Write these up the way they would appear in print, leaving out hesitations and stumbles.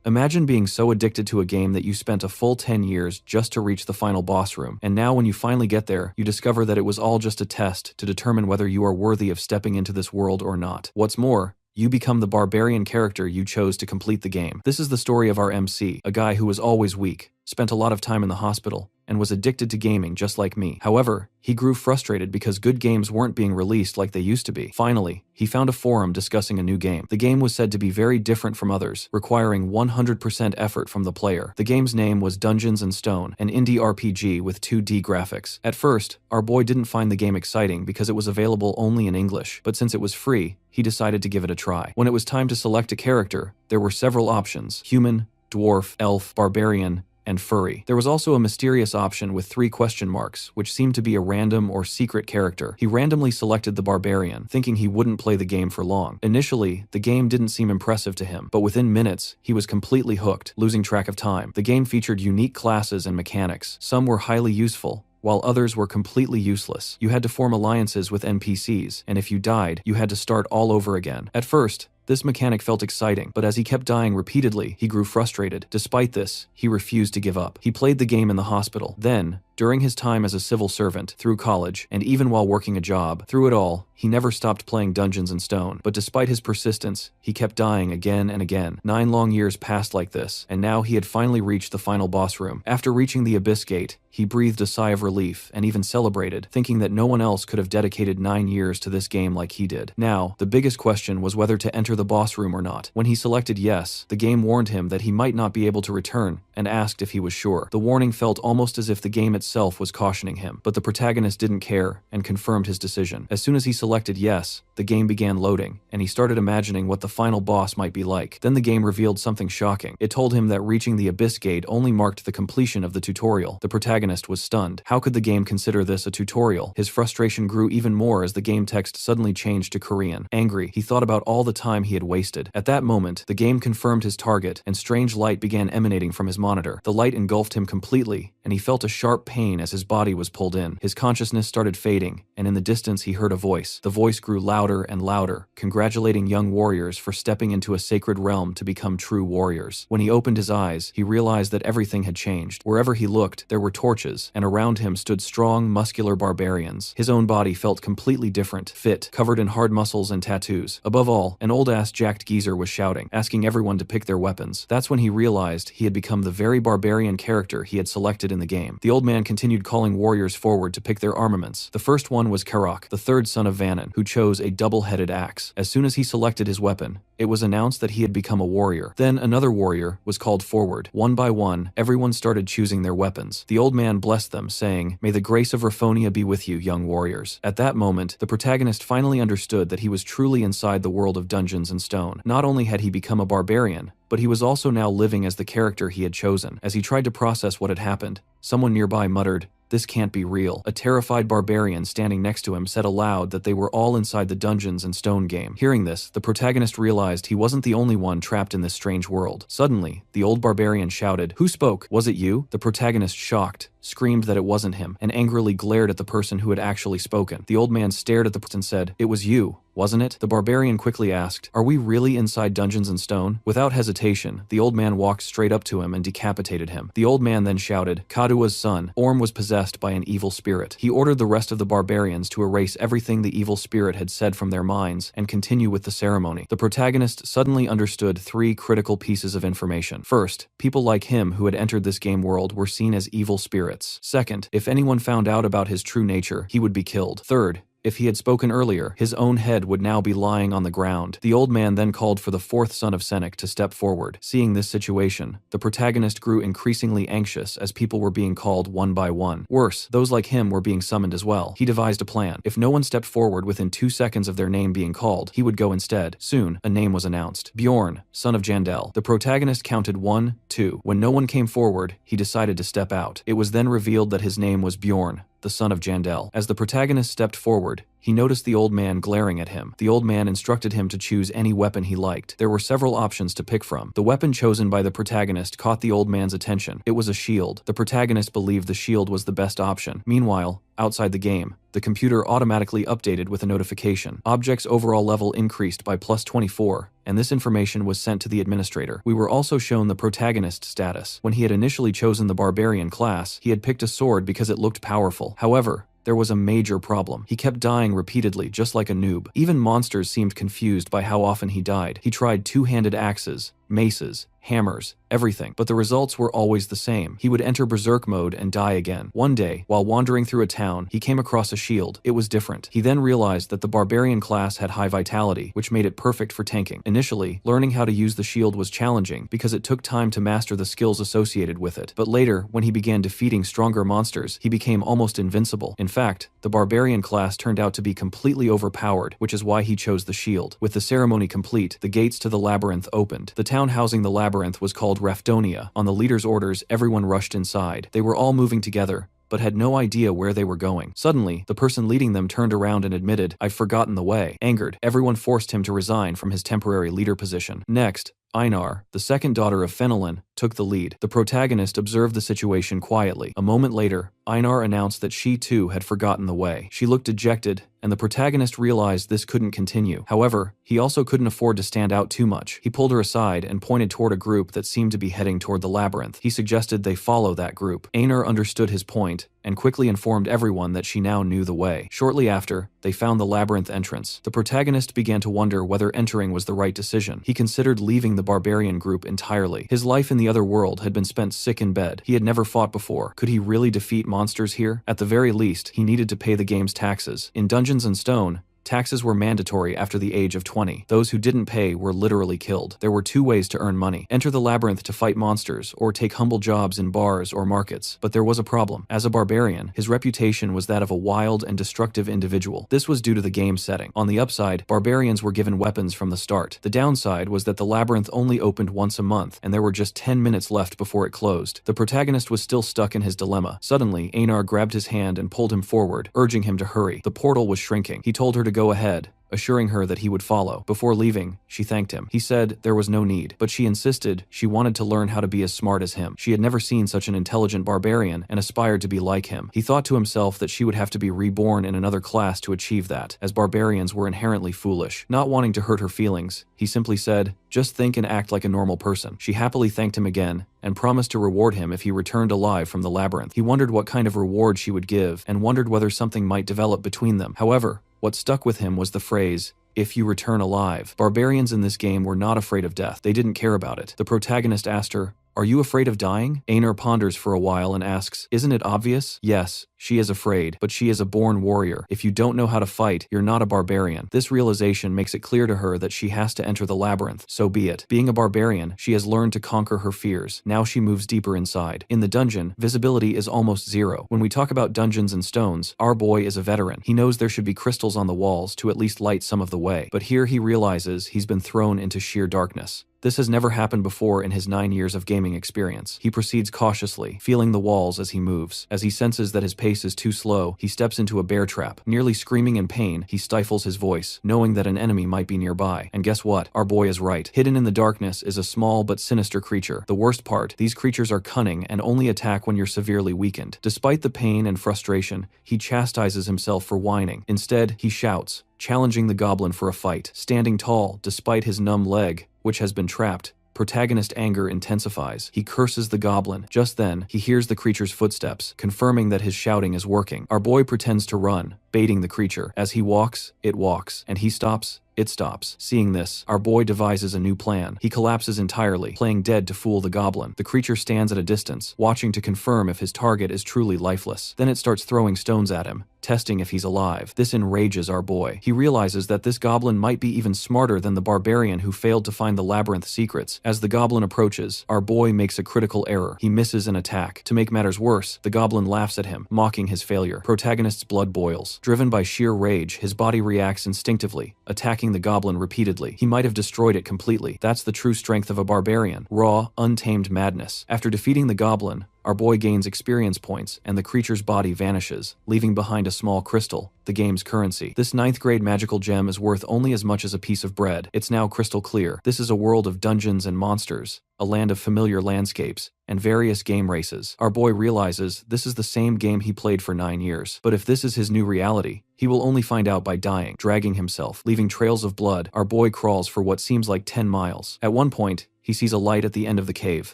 Imagine being so addicted to a game that you spent a full 10 years just to reach the final boss room, and now when you finally get there, you discover that it was all just a test to determine whether you are worthy of stepping into this world or not. What's more, you become the barbarian character you chose to complete the game. This is the story of our MC, a guy who was always weak, spent a lot of time in the hospital, and was addicted to gaming just like me. However, he grew frustrated because good games weren't being released like they used to be. Finally, he found a forum discussing a new game. The game was said to be very different from others, requiring 100% effort from the player. The game's name was Dungeons & Stone, an indie RPG with 2D graphics. At first, our boy didn't find the game exciting because it was available only in English, but since it was free, he decided to give it a try. When it was time to select a character, there were several options: human, dwarf, elf, barbarian, and furry. There was also a mysterious option with 3 question marks, which seemed to be a random or secret character. He randomly selected the barbarian, thinking he wouldn't play the game for long. Initially, the game didn't seem impressive to him, but within minutes, he was completely hooked, losing track of time. The game featured unique classes and mechanics. Some were highly useful, while others were completely useless. You had to form alliances with NPCs, and if you died, you had to start all over again. At first, this mechanic felt exciting, but as he kept dying repeatedly, he grew frustrated. Despite this, he refused to give up. He played the game in the hospital. Then, during his time as a civil servant, through college, and even while working a job, through it all, he never stopped playing Dungeons & Stone. But despite his persistence, he kept dying again and again. 9 long years passed like this, and now he had finally reached the final boss room. After reaching the Abyss Gate, he breathed a sigh of relief and even celebrated, thinking that no one else could have dedicated 9 years to this game like he did. Now, the biggest question was whether to enter the boss room or not. When he selected yes, the game warned him that he might not be able to return and asked if he was sure. The warning felt almost as if the game itself was cautioning him, but the protagonist didn't care and confirmed his decision. As soon as he selected yes, the game began loading, and he started imagining what the final boss might be like. Then the game revealed something shocking. It told him that reaching the Abyss Gate only marked the completion of the tutorial. The protagonist was stunned. How could the game consider this a tutorial? His frustration grew even more as the game text suddenly changed to Korean. Angry, he thought about all the time he had wasted. At that moment, the game confirmed his target, and strange light began emanating from his monitor. The light engulfed him completely, and he felt a sharp pain as his body was pulled in. His consciousness started fading, and in the distance he heard a voice. The voice grew louder and louder, congratulating young warriors for stepping into a sacred realm to become true warriors. When he opened his eyes, he realized that everything had changed. Wherever he looked, there were torches, and around him stood strong, muscular barbarians. His own body felt completely different, fit, covered in hard muscles and tattoos. Above all, an old-ass jacked geezer was shouting, asking everyone to pick their weapons. That's when he realized he had become the very barbarian character he had selected in the game. The old man continued calling warriors forward to pick their armaments. The first one was Karok, the third son of Vannon, who chose a double-headed axe. As soon as he selected his weapon, it was announced that he had become a warrior. Then another warrior was called forward. One by one, everyone started choosing their weapons. The old man blessed them, saying, "May the grace of Raphonia be with you, young warriors." At that moment, the protagonist finally understood that he was truly inside the world of Dungeons & Stone. Not only had he become a barbarian, but he was also now living as the character he had chosen. As he tried to process what had happened, someone nearby muttered, "This can't be real." A terrified barbarian standing next to him said aloud that they were all inside the Dungeons & Stone game. Hearing this, the protagonist realized he wasn't the only one trapped in this strange world. Suddenly, the old barbarian shouted, "Who spoke? Was it you?" The protagonist, shocked, screamed that it wasn't him, and angrily glared at the person who had actually spoken. The old man stared at the person and said, "It was you, wasn't it?" The barbarian quickly asked, "Are we really inside Dungeons & Stone?" Without hesitation, the old man walked straight up to him and decapitated him. The old man then shouted, "Kadua's son, Orm was possessed by an evil spirit." He ordered the rest of the barbarians to erase everything the evil spirit had said from their minds and continue with the ceremony. The protagonist suddenly understood 3 critical pieces of information. First, people like him who had entered this game world were seen as evil spirits. Second, if anyone found out about his true nature, he would be killed. Third, if he had spoken earlier, his own head would now be lying on the ground. The old man then called for the 4th son of Senek to step forward. Seeing this situation, the protagonist grew increasingly anxious as people were being called one by one. Worse, those like him were being summoned as well. He devised a plan. If no one stepped forward within 2 seconds of their name being called, he would go instead. Soon, a name was announced. Bjorn, son of Jandel. The protagonist counted 1, 2. When no one came forward, he decided to step out. It was then revealed that his name was Bjorn, the son of Jandel. As the protagonist stepped forward, he noticed the old man glaring at him. The old man instructed him to choose any weapon he liked. There were several options to pick from. The weapon chosen by the protagonist caught the old man's attention. It was a shield. The protagonist believed the shield was the best option. Meanwhile, outside the game, the computer automatically updated with a notification. Object's overall level increased by +24, and this information was sent to the administrator. We were also shown the protagonist status. When he had initially chosen the barbarian class, he had picked a sword because it looked powerful. However, there was a major problem. He kept dying repeatedly, just like a noob. Even monsters seemed confused by how often he died. He tried two-handed axes, maces, hammers, everything, but the results were always the same. He would enter berserk mode and die again. One day, while wandering through a town, he came across a shield. It was different. He then realized that the barbarian class had high vitality, which made it perfect for tanking. Initially, learning how to use the shield was challenging because it took time to master the skills associated with it. But later, when he began defeating stronger monsters, he became almost invincible. In fact, the barbarian class turned out to be completely overpowered, which is why he chose the shield. With the ceremony complete, the gates to the labyrinth opened. The town housing the labyrinth was called Rafdonia. On the leader's orders, everyone rushed inside. They were all moving together, but had no idea where they were going. Suddenly, the person leading them turned around and admitted, "I've forgotten the way." Angered, everyone forced him to resign from his temporary leader position. Next, Einar, the second daughter of Fenelon, took the lead. The protagonist observed the situation quietly. A moment later, Einar announced that she too had forgotten the way. She looked dejected, and the protagonist realized this couldn't continue. However, he also couldn't afford to stand out too much. He pulled her aside and pointed toward a group that seemed to be heading toward the labyrinth. He suggested they follow that group. Einar understood his point and quickly informed everyone that she now knew the way. Shortly after, they found the labyrinth entrance. The protagonist began to wonder whether entering was the right decision. He considered leaving the barbarian group entirely. His life in the other world had been spent sick in bed. He had never fought before. Could he really defeat monsters here? At the very least, he needed to pay the game's taxes. In Dungeons & Stone, taxes were mandatory after the age of 20. Those who didn't pay were literally killed. There were two ways to earn money: enter the labyrinth to fight monsters, or take humble jobs in bars or markets. But there was a problem. As a barbarian, his reputation was that of a wild and destructive individual. This was due to the game setting. On the upside, barbarians were given weapons from the start. The downside was that the labyrinth only opened once a month, and there were just 10 minutes left before it closed. The protagonist was still stuck in his dilemma. Suddenly, Einar grabbed his hand and pulled him forward, urging him to hurry. The portal was shrinking. He told her to go ahead, assuring her that he would follow. Before leaving, she thanked him. He said there was no need, but she insisted she wanted to learn how to be as smart as him. She had never seen such an intelligent barbarian and aspired to be like him. He thought to himself that she would have to be reborn in another class to achieve that, as barbarians were inherently foolish. Not wanting to hurt her feelings, he simply said, "Just think and act like a normal person." She happily thanked him again and promised to reward him if he returned alive from the labyrinth. He wondered what kind of reward she would give and wondered whether something might develop between them. However, what stuck with him was the phrase, "if you return alive." Barbarians in this game were not afraid of death. They didn't care about it. The protagonist asked her, "Are you afraid of dying?" Einar ponders for a while and asks, "Isn't it obvious?" Yes, she is afraid, but she is a born warrior. If you don't know how to fight, you're not a barbarian. This realization makes it clear to her that she has to enter the labyrinth. So be it. Being a barbarian, she has learned to conquer her fears. Now she moves deeper inside. In the dungeon, visibility is almost zero. When we talk about dungeons and stones, our boy is a veteran. He knows there should be crystals on the walls to at least light some of the way. But here he realizes he's been thrown into sheer darkness. This has never happened before in his 9 years of gaming experience. He proceeds cautiously, feeling the walls as he moves. As he senses that his pace is too slow, he steps into a bear trap. Nearly screaming in pain, he stifles his voice, knowing that an enemy might be nearby. And guess what? Our boy is right. Hidden in the darkness is a small but sinister creature. The worst part, these creatures are cunning and only attack when you're severely weakened. Despite the pain and frustration, he chastises himself for whining. Instead, he shouts, challenging the goblin for a fight. Standing tall, despite his numb leg, which has been trapped, protagonist anger intensifies. He curses the goblin. Just then, he hears the creature's footsteps, confirming that his shouting is working. Our boy pretends to run, baiting the creature. As he walks, it walks, and he stops, it stops. Seeing this, our boy devises a new plan. He collapses entirely, playing dead to fool the goblin. The creature stands at a distance, watching to confirm if his target is truly lifeless. Then it starts throwing stones at him, testing if he's alive. This enrages our boy. He realizes that this goblin might be even smarter than the barbarian who failed to find the labyrinth secrets. As the goblin approaches, our boy makes a critical error. He misses an attack. To make matters worse, the goblin laughs at him, mocking his failure. Protagonist's blood boils. Driven by sheer rage, his body reacts instinctively, attacking the goblin repeatedly. He might have destroyed it completely. That's the true strength of a barbarian. Raw, untamed madness. After defeating the goblin, our boy gains experience points and the creature's body vanishes, leaving behind a small crystal, the game's currency. This 9th grade magical gem is worth only as much as a piece of bread. It's now crystal clear. This is a world of dungeons and monsters, a land of familiar landscapes, and various game races. Our boy realizes this is the same game he played for 9 years. But if this is his new reality, he will only find out by dying, dragging himself, leaving trails of blood. Our boy crawls for what seems like 10 miles. At one point, he sees a light at the end of the cave.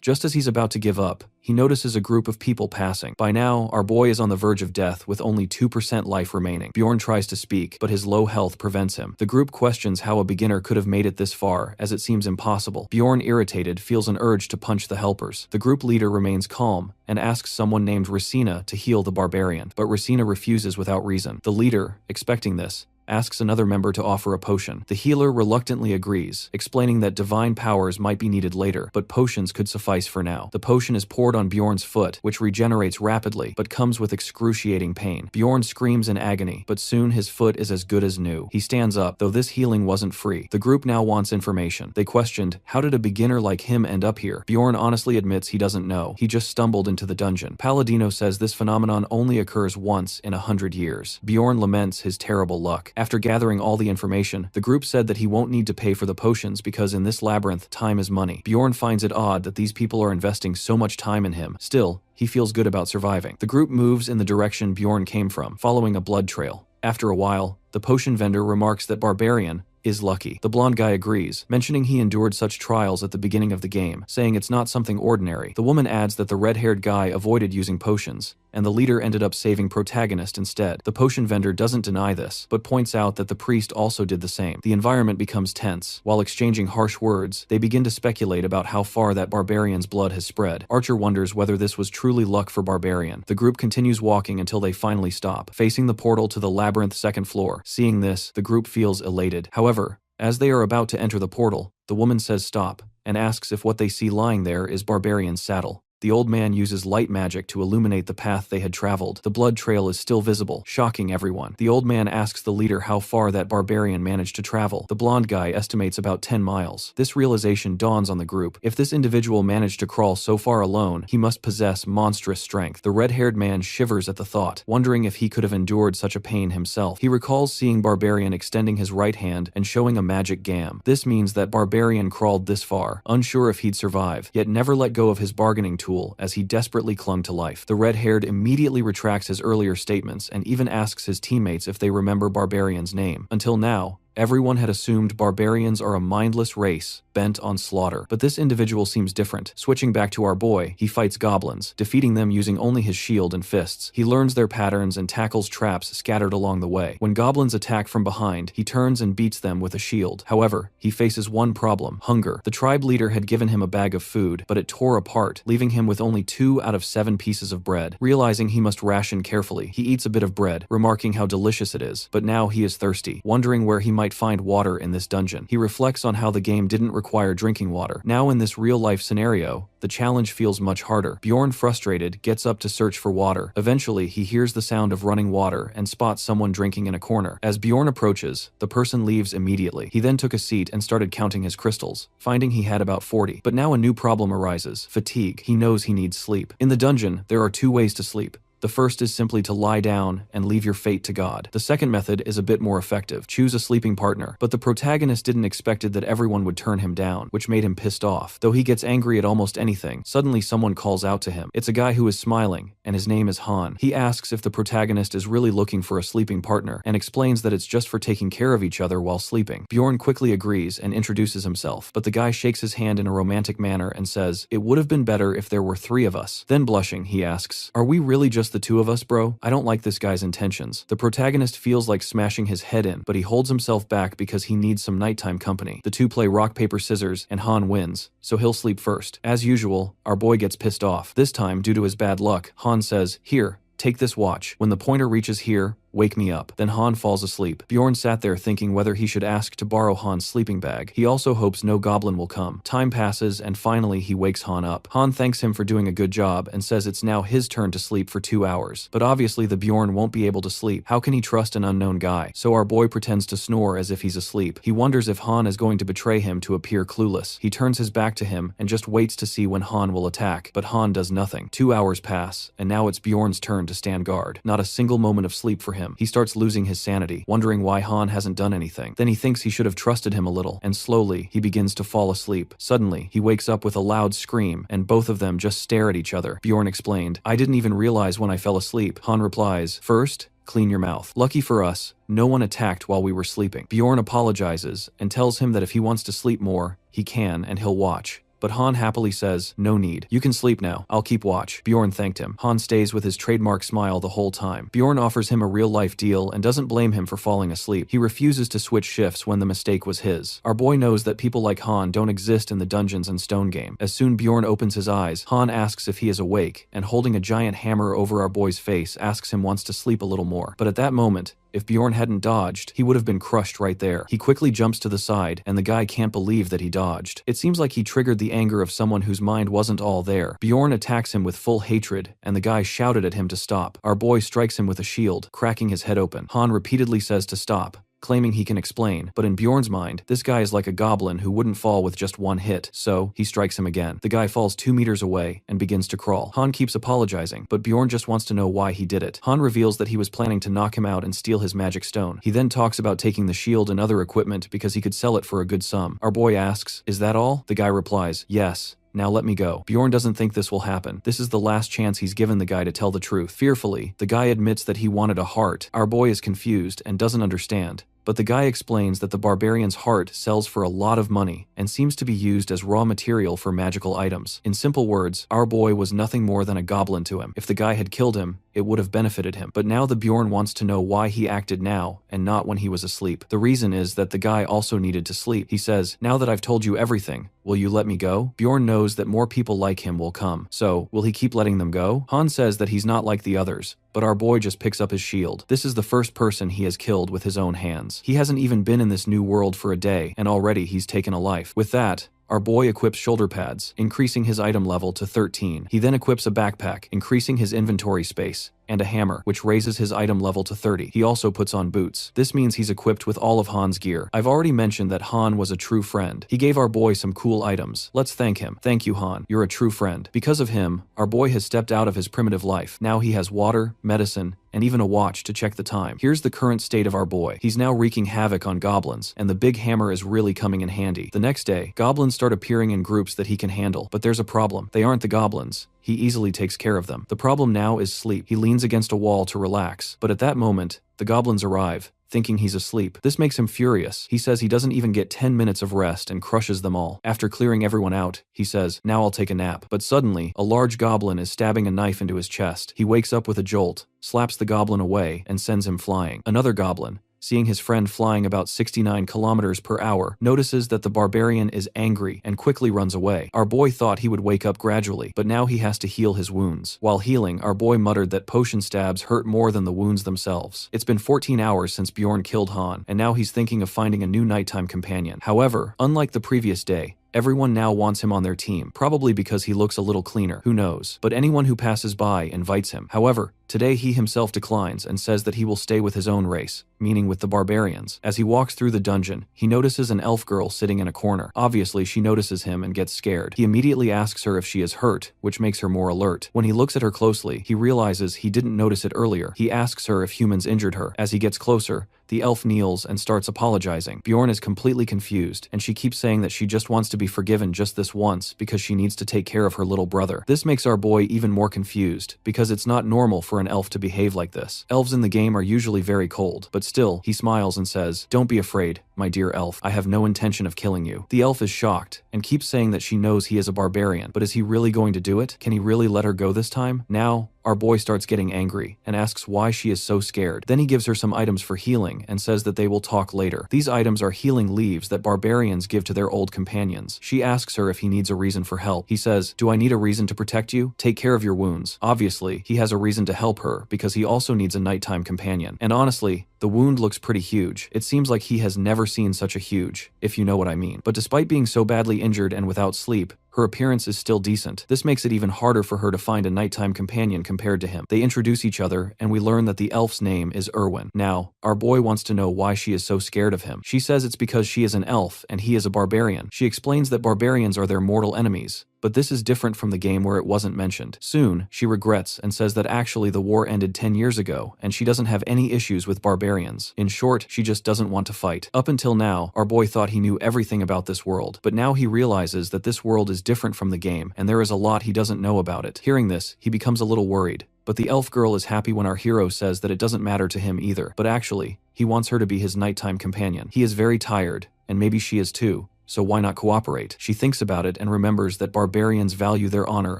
Just as he's about to give up, he notices a group of people passing. By now, our boy is on the verge of death with only 2% life remaining. Bjorn tries to speak, but his low health prevents him. The group questions how a beginner could have made it this far, as it seems impossible. Bjorn, irritated, feels an urge to punch the helpers. The group leader remains calm and asks someone named Racina to heal the barbarian, but Racina refuses without reason. The leader, expecting this, asks another member to offer a potion. The healer reluctantly agrees, explaining that divine powers might be needed later, but potions could suffice for now. The potion is poured on Bjorn's foot, which regenerates rapidly, but comes with excruciating pain. Bjorn screams in agony, but soon his foot is as good as new. He stands up, though this healing wasn't free. The group now wants information. They questioned, how did a beginner like him end up here? Bjorn honestly admits he doesn't know. He just stumbled into the dungeon. Palladino says this phenomenon only occurs once in 100 years. Bjorn laments his terrible luck. After gathering all the information, the group said that he won't need to pay for the potions because in this labyrinth, time is money. Bjorn finds it odd that these people are investing so much time in him. Still, he feels good about surviving. The group moves in the direction Bjorn came from, following a blood trail. After a while, the potion vendor remarks that Barbarian is lucky. The blonde guy agrees, mentioning he endured such trials at the beginning of the game, saying it's not something ordinary. The woman adds that the red-haired guy avoided using potions, and the leader ended up saving protagonist instead. The potion vendor doesn't deny this, but points out that the priest also did the same. The environment becomes tense. While exchanging harsh words, they begin to speculate about how far that barbarian's blood has spread. Archer wonders whether this was truly luck for Barbarian. The group continues walking until they finally stop, facing the portal to the labyrinth's second floor. Seeing this, the group feels elated. However, as they are about to enter the portal, the woman says stop, and asks if what they see lying there is Barbarian's saddle. The old man uses light magic to illuminate the path they had traveled. The blood trail is still visible, shocking everyone. The old man asks the leader how far that barbarian managed to travel. The blonde guy estimates about 10 miles. This realization dawns on the group. If this individual managed to crawl so far alone, he must possess monstrous strength. The red-haired man shivers at the thought, wondering if he could have endured such a pain himself. He recalls seeing Barbarian extending his right hand and showing a magic gam. This means that Barbarian crawled this far, unsure if he'd survive, yet never let go of his bargaining tool as he desperately clung to life. The red-haired immediately retracts his earlier statements and even asks his teammates if they remember Barbarian's name. Until now, everyone had assumed barbarians are a mindless race, bent on slaughter. But this individual seems different. Switching back to our boy, he fights goblins, defeating them using only his shield and fists. He learns their patterns and tackles traps scattered along the way. When goblins attack from behind, he turns and beats them with a shield. However, he faces one problem: hunger. The tribe leader had given him a bag of food, but it tore apart, leaving him with only 2 out of 7 pieces of bread. Realizing he must ration carefully, he eats a bit of bread, remarking how delicious it is. But now he is thirsty, wondering where he might find water in this dungeon. He reflects on how the game didn't require drinking water. Now in this real-life scenario, the challenge feels much harder. Bjorn, frustrated, gets up to search for water. Eventually, he hears the sound of running water and spots someone drinking in a corner. As Bjorn approaches, the person leaves immediately. He then took a seat and started counting his crystals, finding he had about 40. But now a new problem arises: fatigue. He knows he needs sleep. In the dungeon, there are 2 ways to sleep. The first is simply to lie down and leave your fate to God. The second method is a bit more effective: choose a sleeping partner. But the protagonist didn't expect that everyone would turn him down, which made him pissed off. Though he gets angry at almost anything, suddenly someone calls out to him. It's a guy who is smiling, and his name is Han. He asks if the protagonist is really looking for a sleeping partner, and explains that it's just for taking care of each other while sleeping. Bjorn quickly agrees and introduces himself, but the guy shakes his hand in a romantic manner and says, "It would have been better if there were 3 of us." Then blushing, he asks, "Are we really just the 2 of us, bro? I don't like this guy's intentions." The protagonist feels like smashing his head in, but he holds himself back because he needs some nighttime company. The 2 play rock, paper, scissors, and Han wins, so he'll sleep first. As usual, our boy gets pissed off. This time, due to his bad luck, Han says, "Here, take this watch. When the pointer reaches here, wake me up. Then Han falls asleep. Bjorn sat there thinking whether he should ask to borrow Han's sleeping bag. He also hopes no goblin will come. Time passes and finally he wakes Han up. Han thanks him for doing a good job and says it's now his turn to sleep for 2 hours. But obviously the Bjorn won't be able to sleep. How can he trust an unknown guy? So our boy pretends to snore as if he's asleep. He wonders if Han is going to betray him to appear clueless. He turns his back to him and just waits to see when Han will attack. But Han does nothing. 2 hours pass, and now it's Bjorn's turn to stand guard. Not a single moment of sleep for him. He starts losing his sanity, wondering why Han hasn't done anything. Then he thinks he should have trusted him a little, and slowly, he begins to fall asleep. Suddenly, he wakes up with a loud scream, and both of them just stare at each other. Bjorn explained, "I didn't even realize when I fell asleep." Han replies, "First, clean your mouth." Lucky for us, no one attacked while we were sleeping. Bjorn apologizes and tells him that if he wants to sleep more, he can and he'll watch. But Han happily says, "No need. You can sleep now. I'll keep watch." Bjorn thanked him. Han stays with his trademark smile the whole time. Bjorn offers him a real-life deal and doesn't blame him for falling asleep. He refuses to switch shifts when the mistake was his. Our boy knows that people like Han don't exist in the Dungeons and Stone game. As soon Bjorn opens his eyes, Han asks if he is awake, and holding a giant hammer over our boy's face asks him wants to sleep a little more. But at that moment, if Bjorn hadn't dodged, he would have been crushed right there. He quickly jumps to the side, and the guy can't believe that he dodged. It seems like he triggered the anger of someone whose mind wasn't all there. Bjorn attacks him with full hatred, and the guy shouted at him to stop. Our boy strikes him with a shield, cracking his head open. Han repeatedly says to stop, claiming he can explain, but in Bjorn's mind, this guy is like a goblin who wouldn't fall with just one hit, so he strikes him again. The guy falls 2 meters away and begins to crawl. Han keeps apologizing, but Bjorn just wants to know why he did it. Han reveals that he was planning to knock him out and steal his magic stone. He then talks about taking the shield and other equipment because he could sell it for a good sum. Our boy asks, "Is that all?" The guy replies, "Yes. Now let me go." Bjorn doesn't think this will happen. This is the last chance he's given the guy to tell the truth. Fearfully, the guy admits that he wanted a heart. Our boy is confused and doesn't understand. But the guy explains that the barbarian's heart sells for a lot of money and seems to be used as raw material for magical items. In simple words, our boy was nothing more than a goblin to him. If the guy had killed him, it would have benefited him. But now the Bjorn wants to know why he acted now and not when he was asleep. The reason is that the guy also needed to sleep. He says, "Now that I've told you everything, will you let me go?" Bjorn knows that more people like him will come. So, will he keep letting them go? Han says that he's not like the others, but our boy just picks up his shield. This is the first person he has killed with his own hands. He hasn't even been in this new world for a day, and already he's taken a life. With that, our boy equips shoulder pads, increasing his item level to 13. He then equips a backpack, increasing his inventory space, and a hammer, which raises his item level to 30. He also puts on boots. This means he's equipped with all of Han's gear. I've already mentioned that Han was a true friend. He gave our boy some cool items. Let's thank him. Thank you, Han. You're a true friend. Because of him, our boy has stepped out of his primitive life. Now he has water, medicine, and even a watch to check the time. Here's the current state of our boy. He's now wreaking havoc on goblins, and the big hammer is really coming in handy. The next day, goblins start appearing in groups that he can handle. But there's a problem. They aren't the goblins. He easily takes care of them. The problem now is sleep. He leans against a wall to relax. But at that moment, the goblins arrive, thinking he's asleep. This makes him furious. He says he doesn't even get 10 minutes of rest and crushes them all. After clearing everyone out, he says, "Now I'll take a nap." But suddenly, a large goblin is stabbing a knife into his chest. He wakes up with a jolt, slaps the goblin away, and sends him flying. Another goblin, seeing his friend flying about 69 kilometers per hour, notices that the barbarian is angry and quickly runs away. Our boy thought he would wake up gradually, but now he has to heal his wounds. While healing, our boy muttered that potion stabs hurt more than the wounds themselves. It's been 14 hours since Bjorn killed Han, and now he's thinking of finding a new nighttime companion. However, unlike the previous day, everyone now wants him on their team, probably because he looks a little cleaner, who knows. But anyone who passes by invites him. However, today he himself declines and says that he will stay with his own race, meaning with the barbarians. As he walks through the dungeon, he notices an elf girl sitting in a corner. Obviously, she notices him and gets scared. He immediately asks her if she is hurt, which makes her more alert. When he looks at her closely, he realizes he didn't notice it earlier. He asks her if humans injured her. As he gets closer, the elf kneels and starts apologizing. Bjorn is completely confused, and she keeps saying that she just wants to be forgiven just this once because she needs to take care of her little brother. This makes our boy even more confused, because it's not normal for an elf to behave like this. Elves in the game are usually very cold, but still, he smiles and says, "Don't be afraid, my dear elf. I have no intention of killing you." The elf is shocked, and keeps saying that she knows he is a barbarian, but is he really going to do it? Can he really let her go this time? Now, our boy starts getting angry and asks why she is so scared. Then he gives her some items for healing and says that they will talk later. These items are healing leaves that barbarians give to their old companions. She asks her if he needs a reason for help. He says, "Do I need a reason to protect you? Take care of your wounds." Obviously, he has a reason to help her because he also needs a nighttime companion. And honestly, the wound looks pretty huge. It seems like he has never seen such a huge, if you know what I mean. But despite being so badly injured and without sleep, her appearance is still decent. This makes it even harder for her to find a nighttime companion compared to him. They introduce each other, and we learn that the elf's name is Erwin. Now, our boy wants to know why she is so scared of him. She says it's because she is an elf and he is a barbarian. She explains that barbarians are their mortal enemies, but this is different from the game where it wasn't mentioned. Soon, she regrets and says that actually the war ended 10 years ago, and she doesn't have any issues with barbarians. In short, she just doesn't want to fight. Up until now, our boy thought he knew everything about this world, but now he realizes that this world is different from the game, and there is a lot he doesn't know about it. Hearing this, he becomes a little worried. But the elf girl is happy when our hero says that it doesn't matter to him either. But actually, he wants her to be his nighttime companion. He is very tired, and maybe she is too. So why not cooperate? She thinks about it and remembers that barbarians value their honor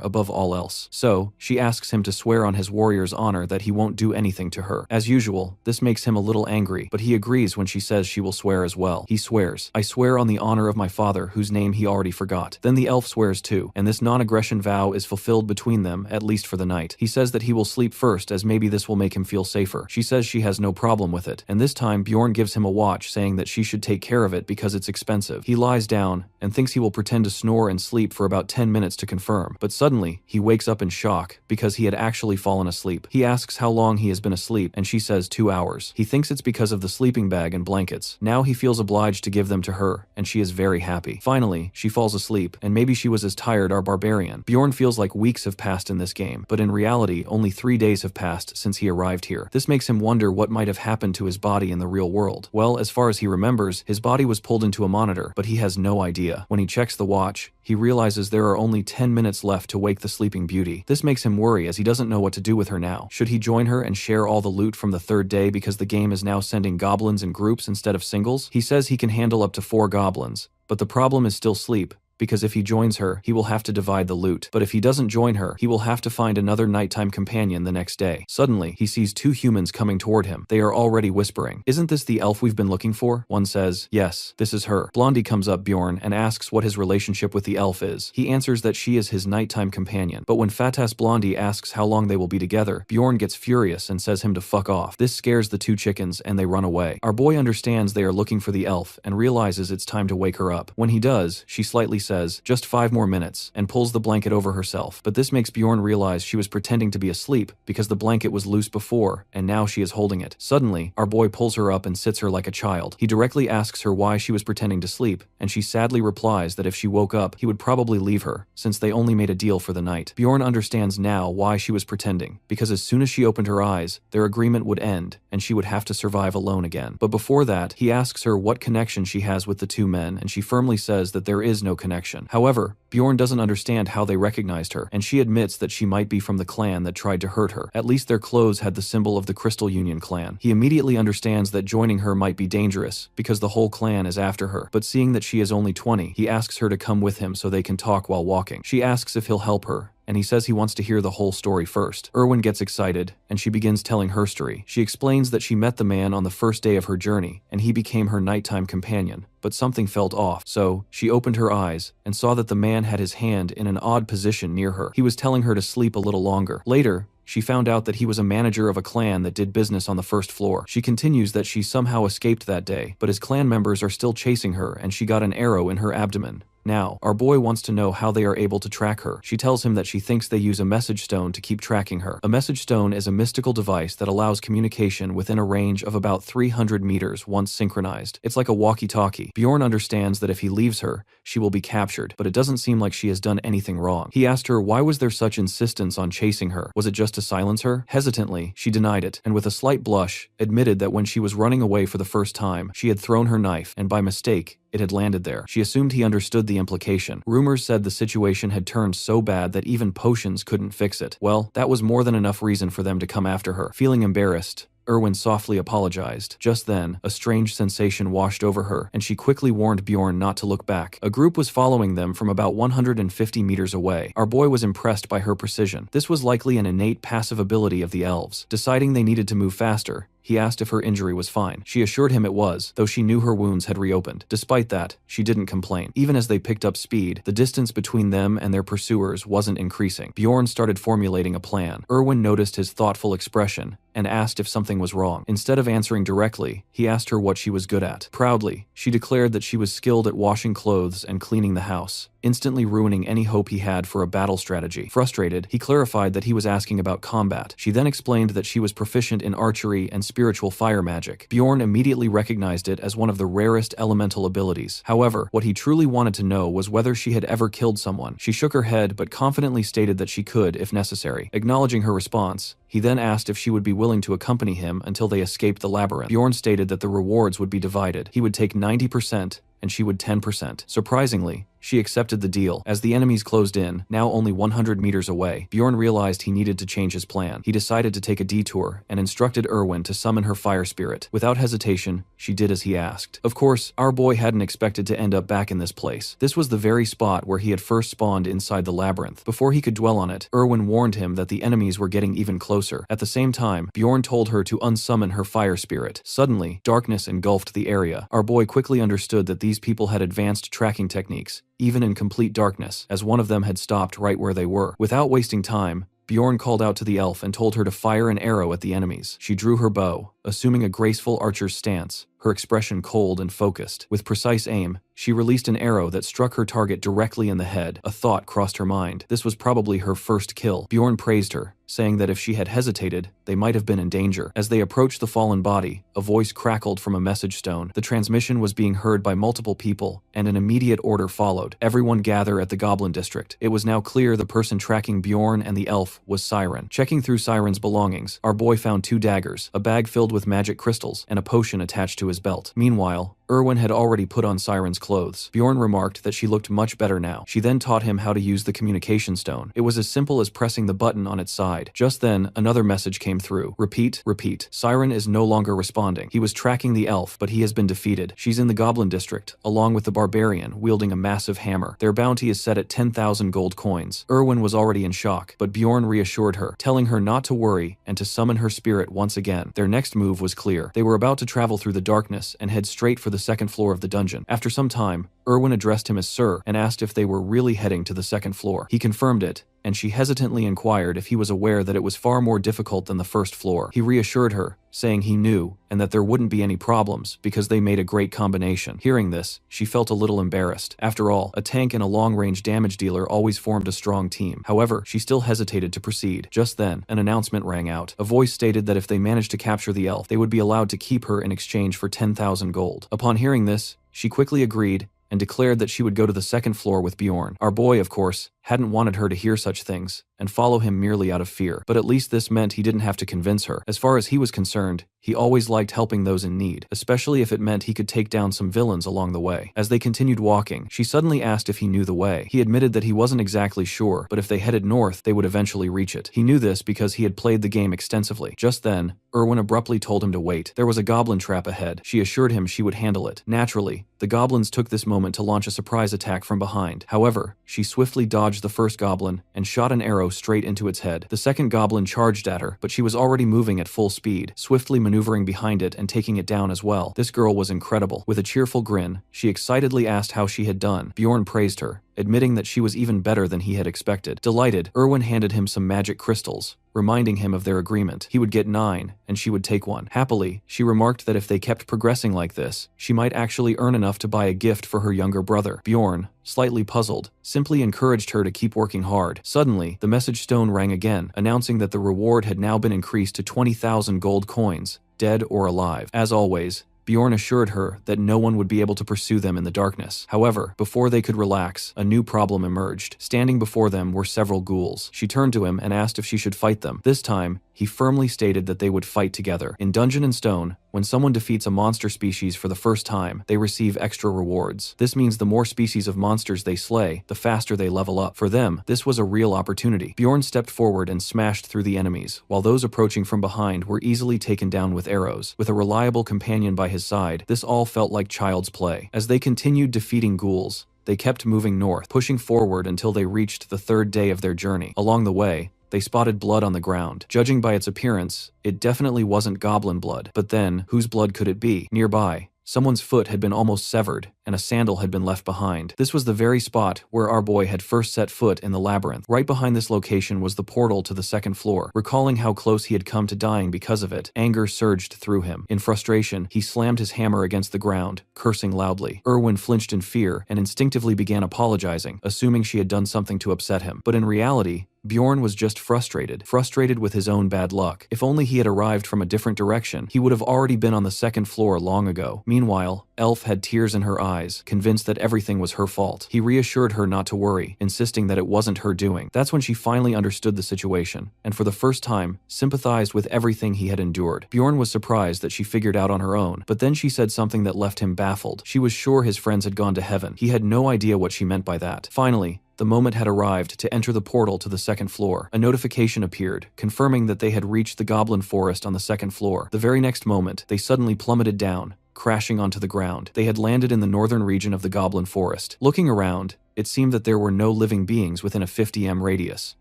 above all else. So, she asks him to swear on his warrior's honor that he won't do anything to her. As usual, this makes him a little angry, but he agrees when she says she will swear as well. He swears, "I swear on the honor of my father, whose name he already forgot." Then the elf swears too, and this non-aggression vow is fulfilled between them, at least for the night. He says that he will sleep first as maybe this will make him feel safer. She says she has no problem with it, and this time Bjorn gives him a watch saying that she should take care of it because it's expensive. He lies down and thinks he will pretend to snore and sleep for about 10 minutes to confirm, but suddenly he wakes up in shock because he had actually fallen asleep. He asks how long he has been asleep, and she says 2 hours. He thinks it's because of the sleeping bag and blankets. Now he feels obliged to give them to her, and she is very happy. Finally, she falls asleep, and maybe she was as tired as barbarian. Bjorn feels like weeks have passed in this game, but in reality, only 3 days have passed since he arrived here. This makes him wonder what might have happened to his body in the real world. Well, as far as he remembers, his body was pulled into a monitor, but he has no idea. When he checks the watch, he realizes there are only 10 minutes left to wake the sleeping beauty. This makes him worry as he doesn't know what to do with her now. Should he join her and share all the loot from the third day because the game is now sending goblins in groups instead of singles? He says he can handle up to 4 goblins, but the problem is still sleep, because if he joins her, he will have to divide the loot. But if he doesn't join her, he will have to find another nighttime companion the next day. Suddenly, he sees 2 humans coming toward him. They are already whispering, "Isn't this the elf we've been looking for?" One says, "Yes, this is her." Blondie comes up Bjorn and asks what his relationship with the elf is. He answers that she is his nighttime companion. But when Fat-ass Blondie asks how long they will be together, Bjorn gets furious and says him to fuck off. This scares the 2 chickens and they run away. Our boy understands they are looking for the elf and realizes it's time to wake her up. When he does, she slightly says, "Just 5 more minutes," and pulls the blanket over herself. But this makes Bjorn realize she was pretending to be asleep because the blanket was loose before, and now she is holding it. Suddenly, our boy pulls her up and sits her like a child. He directly asks her why she was pretending to sleep, and she sadly replies that if she woke up, he would probably leave her, since they only made a deal for the night. Bjorn understands now why she was pretending, because as soon as she opened her eyes, their agreement would end, and she would have to survive alone again. But before that, he asks her what connection she has with the 2 men, and she firmly says that there is no connection. However, Bjorn doesn't understand how they recognized her, and she admits that she might be from the clan that tried to hurt her. At least their clothes had the symbol of the Crystal Union clan. He immediately understands that joining her might be dangerous, because the whole clan is after her. But seeing that she is only 20, he asks her to come with him so they can talk while walking. She asks if he'll help her, and he says he wants to hear the whole story first. Erwin gets excited, and she begins telling her story. She explains that she met the man on the first day of her journey, and he became her nighttime companion, but something felt off. So, she opened her eyes, and saw that the man had his hand in an odd position near her. He was telling her to sleep a little longer. Later, she found out that he was a manager of a clan that did business on the first floor. She continues that she somehow escaped that day, but his clan members are still chasing her, and she got an arrow in her abdomen. Now, our boy wants to know how they are able to track her. She tells him that she thinks they use a message stone to keep tracking her. A message stone is a mystical device that allows communication within a range of about 300 meters once synchronized. It's like a walkie-talkie. Bjorn understands that if he leaves her, she will be captured, but it doesn't seem like she has done anything wrong. He asked her why was there such insistence on chasing her. Was it just to silence her? Hesitantly, she denied it, and with a slight blush, admitted that when she was running away for the first time, she had thrown her knife, and by mistake, it had landed there. She assumed he understood the implication. Rumors said the situation had turned so bad that even potions couldn't fix it. Well, that was more than enough reason for them to come after her. Feeling embarrassed, Erwin softly apologized. Just then, a strange sensation washed over her, and she quickly warned Bjorn not to look back. A group was following them from about 150 meters away. Our boy was impressed by her precision. This was likely an innate passive ability of the elves. Deciding they needed to move faster, he asked if her injury was fine. She assured him it was, though she knew her wounds had reopened. Despite that, she didn't complain. Even as they picked up speed, the distance between them and their pursuers wasn't increasing. Bjorn started formulating a plan. Erwin noticed his thoughtful expression and asked if something was wrong. Instead of answering directly, he asked her what she was good at. Proudly, she declared that she was skilled at washing clothes and cleaning the house, instantly ruining any hope he had for a battle strategy. Frustrated, he clarified that he was asking about combat. She then explained that she was proficient in archery and spiritual fire magic. Bjorn immediately recognized it as one of the rarest elemental abilities. However, what he truly wanted to know was whether she had ever killed someone. She shook her head but confidently stated that she could if necessary. Acknowledging her response, he then asked if she would be willing to accompany him until they escaped the labyrinth. Bjorn stated that the rewards would be divided. He would take 90% and she would 10%. Surprisingly, she accepted the deal. As the enemies closed in, now only 100 meters away, Bjorn realized he needed to change his plan. He decided to take a detour and instructed Erwin to summon her fire spirit. Without hesitation, she did as he asked. Of course, our boy hadn't expected to end up back in this place. This was the very spot where he had first spawned inside the labyrinth. Before he could dwell on it, Erwin warned him that the enemies were getting even closer. At the same time, Bjorn told her to unsummon her fire spirit. Suddenly, darkness engulfed the area. Our boy quickly understood that these people had advanced tracking techniques, even in complete darkness, as one of them had stopped right where they were. Without wasting time, Bjorn called out to the elf and told her to fire an arrow at the enemies. She drew her bow, assuming a graceful archer's stance, her expression cold and focused. With precise aim, she released an arrow that struck her target directly in the head. A thought crossed her mind. This was probably her first kill. Bjorn praised her, saying that if she had hesitated, they might have been in danger. As they approached the fallen body, a voice crackled from a message stone. The transmission was being heard by multiple people, and an immediate order followed. Everyone gather at the Goblin District. It was now clear the person tracking Bjorn and the elf was Siren. Checking through Siren's belongings, our boy found 2 daggers, a bag filled with magic crystals, and a potion attached to his belt. Meanwhile, Erwin had already put on Siren's clothes. Bjorn remarked that she looked much better now. She then taught him how to use the communication stone. It was as simple as pressing the button on its side. Just then, another message came through. Repeat, repeat. Siren is no longer responding. He was tracking the elf, but he has been defeated. She's in the Goblin District, along with the barbarian, wielding a massive hammer. Their bounty is set at 10,000 gold coins. Erwin was already in shock, but Bjorn reassured her, telling her not to worry and to summon her spirit once again. Their next move was clear. They were about to travel through the darkness and head straight for the second floor of the dungeon. After some time, Erwin addressed him as Sir and asked if they were really heading to the second floor. He confirmed it, and she hesitantly inquired if he was aware that it was far more difficult than the first floor. He reassured her, saying he knew and that there wouldn't be any problems because they made a great combination. Hearing this, she felt a little embarrassed. After all, a tank and a long-range damage dealer always formed a strong team. However, she still hesitated to proceed. Just then, an announcement rang out. A voice stated that if they managed to capture the elf, they would be allowed to keep her in exchange for 10,000 gold. Upon hearing this, she quickly agreed and declared that she would go to the second floor with Bjorn. Our boy, of course, hadn't wanted her to hear such things and follow him merely out of fear, but at least this meant he didn't have to convince her. As far as he was concerned, he always liked helping those in need, especially if it meant he could take down some villains along the way. As they continued walking, she suddenly asked if he knew the way. He admitted that he wasn't exactly sure, but if they headed north, they would eventually reach it. He knew this because he had played the game extensively. Just then, Erwin abruptly told him to wait. There was a goblin trap ahead. She assured him she would handle it. Naturally, the goblins took this moment to launch a surprise attack from behind. However, she swiftly dodged the first goblin and shot an arrow straight into its head. The second goblin charged at her, but she was already moving at full speed, swiftly maneuvering behind it and taking it down as well. This girl was incredible. With a cheerful grin, she excitedly asked how she had done. Bjorn praised her, admitting that she was even better than he had expected. Delighted, Erwin handed him some magic crystals, reminding him of their agreement. He would get 9, and she would take 1. Happily, she remarked that if they kept progressing like this, she might actually earn enough to buy a gift for her younger brother. Bjorn, slightly puzzled, simply encouraged her to keep working hard. Suddenly, the message stone rang again, announcing that the reward had now been increased to 20,000 gold coins, dead or alive. As always, Bjorn assured her that no one would be able to pursue them in the darkness. However, before they could relax, a new problem emerged. Standing before them were several ghouls. She turned to him and asked if she should fight them. This time, he firmly stated that they would fight together. In Dungeon and Stone, when someone defeats a monster species for the first time, they receive extra rewards. This means the more species of monsters they slay, the faster they level up. For them, this was a real opportunity. Bjorn stepped forward and smashed through the enemies, while those approaching from behind were easily taken down with arrows. With a reliable companion by his side, this all felt like child's play. As they continued defeating ghouls, they kept moving north, pushing forward until they reached the third day of their journey. Along the way, they spotted blood on the ground. Judging by its appearance, it definitely wasn't goblin blood. But then, whose blood could it be? Nearby, someone's foot had been almost severed, and a sandal had been left behind. This was the very spot where our boy had first set foot in the labyrinth. Right behind this location was the portal to the second floor. Recalling how close he had come to dying because of it, anger surged through him. In frustration, he slammed his hammer against the ground, cursing loudly. Erwin flinched in fear and instinctively began apologizing, assuming she had done something to upset him. But in reality, Bjorn was just frustrated with his own bad luck. If only he had arrived from a different direction, he would have already been on the second floor long ago. Meanwhile, Elf had tears in her eyes, convinced that everything was her fault. He reassured her not to worry, insisting that it wasn't her doing. That's when she finally understood the situation, and for the first time, sympathized with everything he had endured. Bjorn was surprised that she figured out on her own, but then she said something that left him baffled. She was sure his friends had gone to heaven. He had no idea what she meant by that. Finally, the moment had arrived to enter the portal to the second floor. A notification appeared, confirming that they had reached the goblin forest on the second floor. The very next moment, they suddenly plummeted down, crashing onto the ground. They had landed in the northern region of the goblin forest. Looking around, it seemed that there were no living beings within a 50 m radius.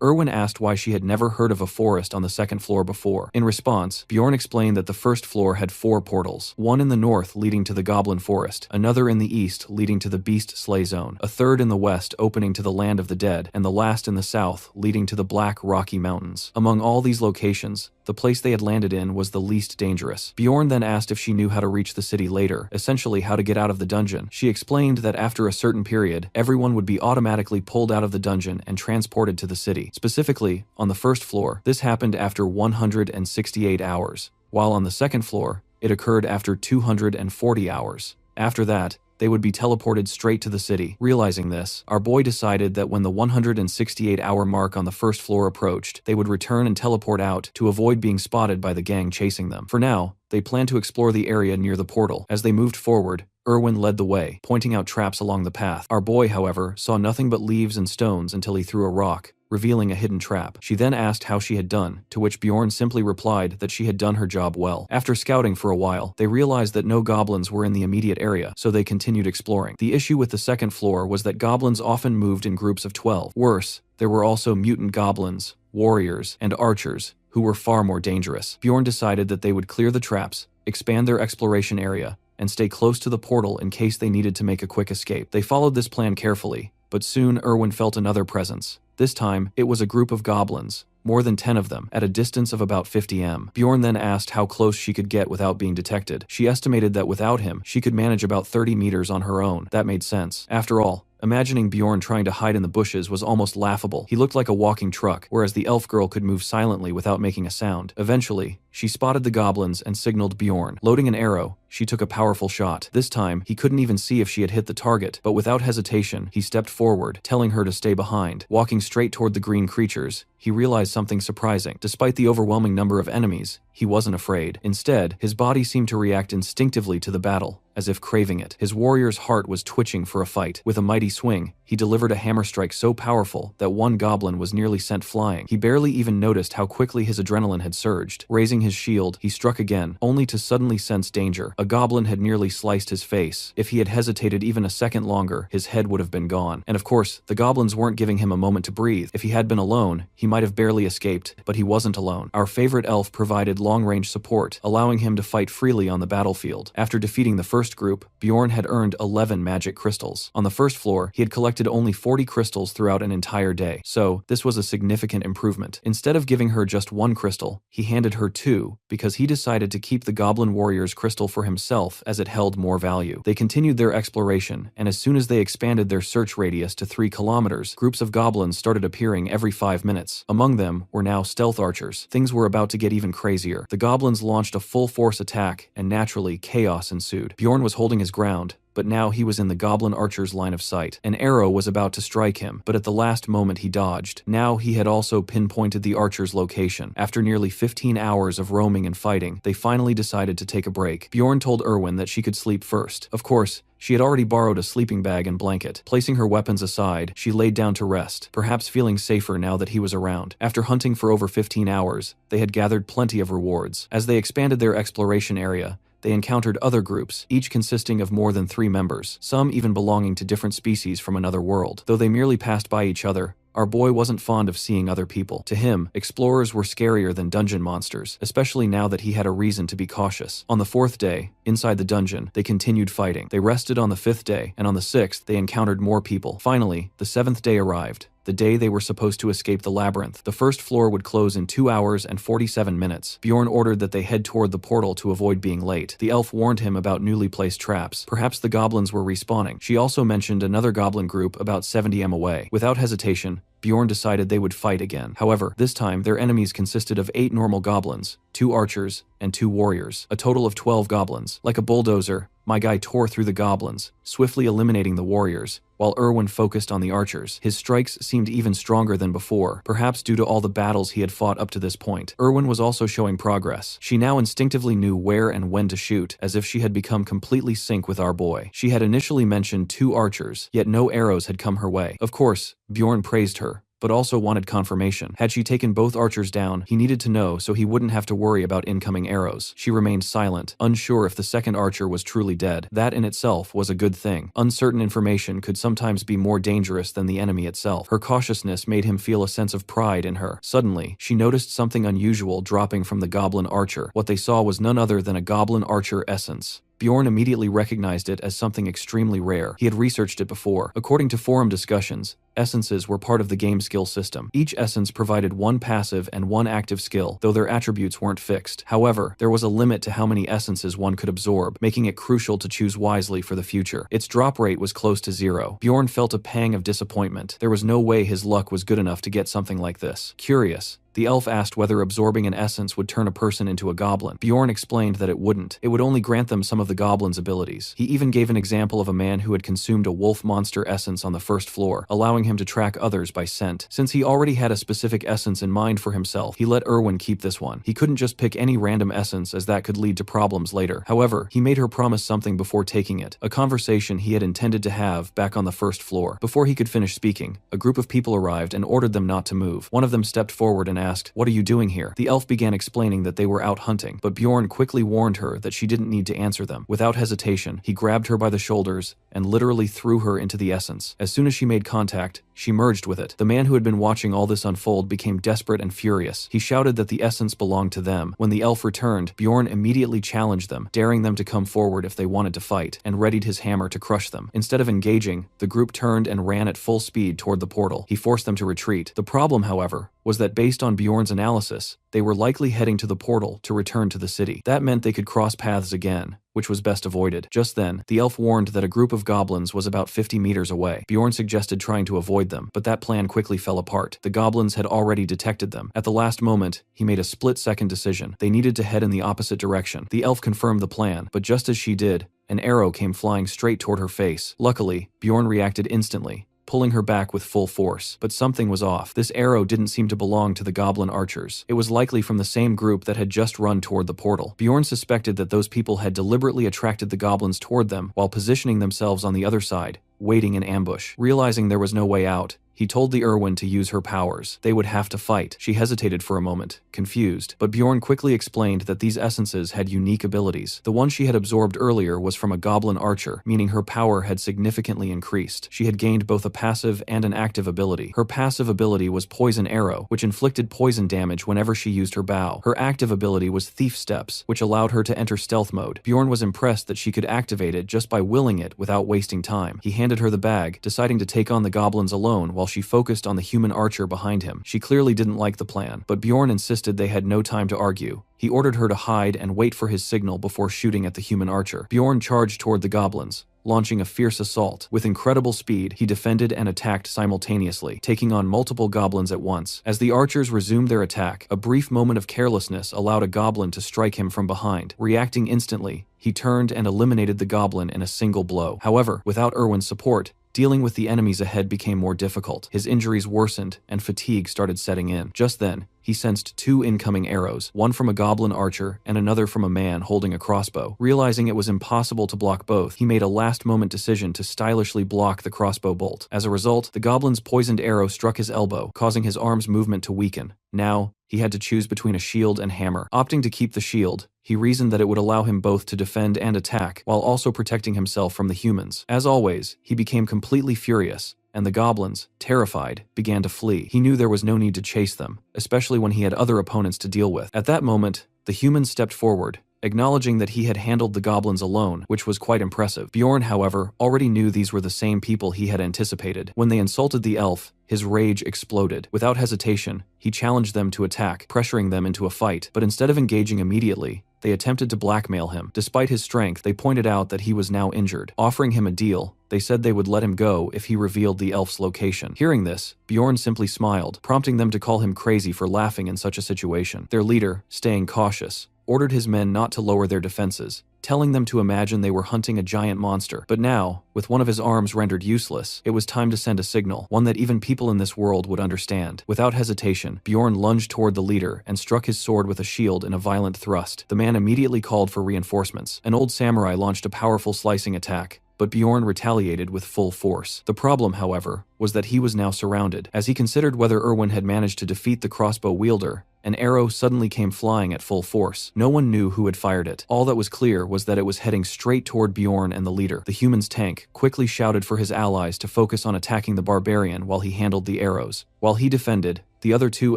Erwin asked why she had never heard of a forest on the second floor before. In response, Bjorn explained that the first floor had 4 portals, one in the north leading to the Goblin Forest, another in the east leading to the Beast Slay Zone, a third in the west opening to the Land of the Dead, and the last in the south leading to the Black Rocky Mountains. Among all these locations, the place they had landed in was the least dangerous. Bjorn then asked if she knew how to reach the city later, essentially how to get out of the dungeon. She explained that after a certain period, everyone would be automatically pulled out of the dungeon and transported to the city. Specifically, on the first floor, this happened after 168 hours, while on the second floor, it occurred after 240 hours. After that, they would be teleported straight to the city. Realizing this, our boy decided that when the 168-hour mark on the first floor approached, they would return and teleport out to avoid being spotted by the gang chasing them. For now, they planned to explore the area near the portal. As they moved forward, Erwin led the way, pointing out traps along the path. Our boy, however, saw nothing but leaves and stones until he threw a rock, revealing a hidden trap. She then asked how she had done, to which Bjorn simply replied that she had done her job well. After scouting for a while, they realized that no goblins were in the immediate area, so they continued exploring. The issue with the second floor was that goblins often moved in groups of 12. Worse, there were also mutant goblins, warriors, and archers, who were far more dangerous. Bjorn decided that they would clear the traps, expand their exploration area, and stay close to the portal in case they needed to make a quick escape. They followed this plan carefully, but soon Erwin felt another presence. This time, it was a group of goblins, more than 10 of them, at a distance of about 50 m. Bjorn then asked how close she could get without being detected. She estimated that without him, she could manage about 30 meters on her own. That made sense. After all, imagining Bjorn trying to hide in the bushes was almost laughable. He looked like a walking truck, whereas the elf girl could move silently without making a sound. Eventually, she spotted the goblins and signaled Bjorn. Loading an arrow, she took a powerful shot. This time, he couldn't even see if she had hit the target, but without hesitation, he stepped forward, telling her to stay behind. Walking straight toward the green creatures, he realized something surprising. Despite the overwhelming number of enemies, he wasn't afraid. Instead, his body seemed to react instinctively to the battle, as if craving it. His warrior's heart was twitching for a fight. With a mighty swing, he delivered a hammer strike so powerful that one goblin was nearly sent flying. He barely even noticed how quickly his adrenaline had surged. Raising his shield, he struck again, only to suddenly sense danger. A goblin had nearly sliced his face. If he had hesitated even a second longer, his head would have been gone. And of course, the goblins weren't giving him a moment to breathe. If he had been alone, he might have barely escaped, but he wasn't alone. Our favorite elf provided long-range support, allowing him to fight freely on the battlefield. After defeating the first group, Bjorn had earned 11 magic crystals. On the first floor, he had collected only 40 crystals throughout an entire day, so this was a significant improvement. Instead of giving her just 1 crystal, he handed her 2. too, because he decided to keep the Goblin Warrior's crystal for himself as it held more value. They continued their exploration, and as soon as they expanded their search radius to 3 kilometers, groups of goblins started appearing every 5 minutes. Among them were now stealth archers. Things were about to get even crazier. The goblins launched a full-force attack, and naturally, chaos ensued. Bjorn was holding his ground, but now he was in the goblin archer's line of sight. An arrow was about to strike him, but at the last moment he dodged. Now he had also pinpointed the archer's location. After nearly 15 hours of roaming and fighting, they finally decided to take a break. Bjorn told Erwin that she could sleep first. Of course, she had already borrowed a sleeping bag and blanket. Placing her weapons aside, she laid down to rest, perhaps feeling safer now that he was around. After hunting for over 15 hours, they had gathered plenty of rewards. As they expanded their exploration area, they encountered other groups, each consisting of more than 3 members, some even belonging to different species from another world. Though they merely passed by each other, our boy wasn't fond of seeing other people. To him, explorers were scarier than dungeon monsters, especially now that he had a reason to be cautious. On the 4th day, inside the dungeon, they continued fighting. They rested on the 5th day, and on the 6th, they encountered more people. Finally, the 7th day arrived. The day they were supposed to escape the labyrinth. The first floor would close in 2 hours and 47 minutes. Bjorn ordered that they head toward the portal to avoid being late. The elf warned him about newly placed traps. Perhaps the goblins were respawning. She also mentioned another goblin group about 70 m away. Without hesitation, Bjorn decided they would fight again. However, this time their enemies consisted of 8 normal goblins, 2 archers, and 2 warriors. A total of 12 goblins. Like a bulldozer, my guy tore through the goblins, swiftly eliminating the warriors, while Erwin focused on the archers. His strikes seemed even stronger than before, perhaps due to all the battles he had fought up to this point. Erwin was also showing progress. She now instinctively knew where and when to shoot, as if she had become completely sync with our boy. She had initially mentioned 2 archers, yet no arrows had come her way. Of course, Bjorn praised her, but also wanted confirmation. Had she taken both archers down, he needed to know so he wouldn't have to worry about incoming arrows. She remained silent, unsure if the second archer was truly dead. That in itself was a good thing. Uncertain information could sometimes be more dangerous than the enemy itself. Her cautiousness made him feel a sense of pride in her. Suddenly, she noticed something unusual dropping from the goblin archer. What they saw was none other than a goblin archer essence. Bjorn immediately recognized it as something extremely rare. He had researched it before. According to forum discussions, essences were part of the game skill system. Each essence provided 1 passive and 1 active skill, though their attributes weren't fixed. However, there was a limit to how many essences one could absorb, making it crucial to choose wisely for the future. Its drop rate was close to 0. Bjorn felt a pang of disappointment. There was no way his luck was good enough to get something like this. Curious, the elf asked whether absorbing an essence would turn a person into a goblin. Bjorn explained that it wouldn't. It would only grant them some of the goblin's abilities. He even gave an example of a man who had consumed a wolf monster essence on the 1st floor, allowing him to track others by scent. Since he already had a specific essence in mind for himself, he let Erwin keep this one. He couldn't just pick any random essence, as that could lead to problems later. However, he made her promise something before taking it, a conversation he had intended to have back on the 1st floor. Before he could finish speaking, a group of people arrived and ordered them not to move. One of them stepped forward and asked, "What are you doing here?" The elf began explaining that they were out hunting, but Bjorn quickly warned her that she didn't need to answer them. Without hesitation, he grabbed her by the shoulders and literally threw her into the essence. As soon as she made contact, she merged with it. The man who had been watching all this unfold became desperate and furious. He shouted that the essence belonged to them. When the elf returned, Bjorn immediately challenged them, daring them to come forward if they wanted to fight, and readied his hammer to crush them. Instead of engaging, the group turned and ran at full speed toward the portal. He forced them to retreat. The problem, however, was that based on Bjorn's analysis, they were likely heading to the portal to return to the city. That meant they could cross paths again, which was best avoided. Just then, the elf warned that a group of goblins was about 50 meters away. Bjorn suggested trying to avoid them, but that plan quickly fell apart. The goblins had already detected them. At the last moment, he made a split-second decision. They needed to head in the opposite direction. The elf confirmed the plan, but just as she did, an arrow came flying straight toward her face. Luckily, Bjorn reacted instantly, pulling her back with full force. But something was off. This arrow didn't seem to belong to the goblin archers. It was likely from the same group that had just run toward the portal. Bjorn suspected that those people had deliberately attracted the goblins toward them while positioning themselves on the other side, waiting in ambush. Realizing there was no way out, he told the Erwin to use her powers. They would have to fight. She hesitated for a moment, confused, but Bjorn quickly explained that these essences had unique abilities. The one she had absorbed earlier was from a goblin archer, meaning her power had significantly increased. She had gained both a passive and an active ability. Her passive ability was Poison Arrow, which inflicted poison damage whenever she used her bow. Her active ability was Thief Steps, which allowed her to enter stealth mode. Bjorn was impressed that she could activate it just by willing it without wasting time. He handed her the bag, deciding to take on the goblins alone while she focused on the human archer behind him. She clearly didn't like the plan, but Bjorn insisted they had no time to argue. He ordered her to hide and wait for his signal before shooting at the human archer. Bjorn charged toward the goblins, launching a fierce assault. With incredible speed, he defended and attacked simultaneously, taking on multiple goblins at once. As the archers resumed their attack, a brief moment of carelessness allowed a goblin to strike him from behind. Reacting instantly, he turned and eliminated the goblin in a single blow. However, without Erwin's support, dealing with the enemies ahead became more difficult. His injuries worsened, and fatigue started setting in. Just then, he sensed 2 incoming arrows, one from a goblin archer and another from a man holding a crossbow. Realizing it was impossible to block both, he made a last-moment decision to stylishly block the crossbow bolt. As a result, the goblin's poisoned arrow struck his elbow, causing his arm's movement to weaken. Now, he had to choose between a shield and hammer. Opting to keep the shield, he reasoned that it would allow him both to defend and attack, while also protecting himself from the humans. As always, he became completely furious, and the goblins, terrified, began to flee. He knew there was no need to chase them, especially when he had other opponents to deal with. At that moment, the humans stepped forward, acknowledging that he had handled the goblins alone, which was quite impressive. Bjorn, however, already knew these were the same people he had anticipated. When they insulted the elf, his rage exploded. Without hesitation, he challenged them to attack, pressuring them into a fight. But instead of engaging immediately, they attempted to blackmail him. Despite his strength, they pointed out that he was now injured. Offering him a deal, they said they would let him go if he revealed the elf's location. Hearing this, Bjorn simply smiled, prompting them to call him crazy for laughing in such a situation. Their leader, staying cautious, ordered his men not to lower their defenses, telling them to imagine they were hunting a giant monster. But now, with one of his arms rendered useless, it was time to send a signal, one that even people in this world would understand. Without hesitation, Bjorn lunged toward the leader and struck his sword with a shield in a violent thrust. The man immediately called for reinforcements. An old samurai launched a powerful slicing attack, but Bjorn retaliated with full force. The problem, however, was that he was now surrounded. As he considered whether Erwin had managed to defeat the crossbow wielder, an arrow suddenly came flying at full force. No one knew who had fired it. All that was clear was that it was heading straight toward Bjorn and the leader. The human's tank quickly shouted for his allies to focus on attacking the barbarian while he handled the arrows. While he defended, the other two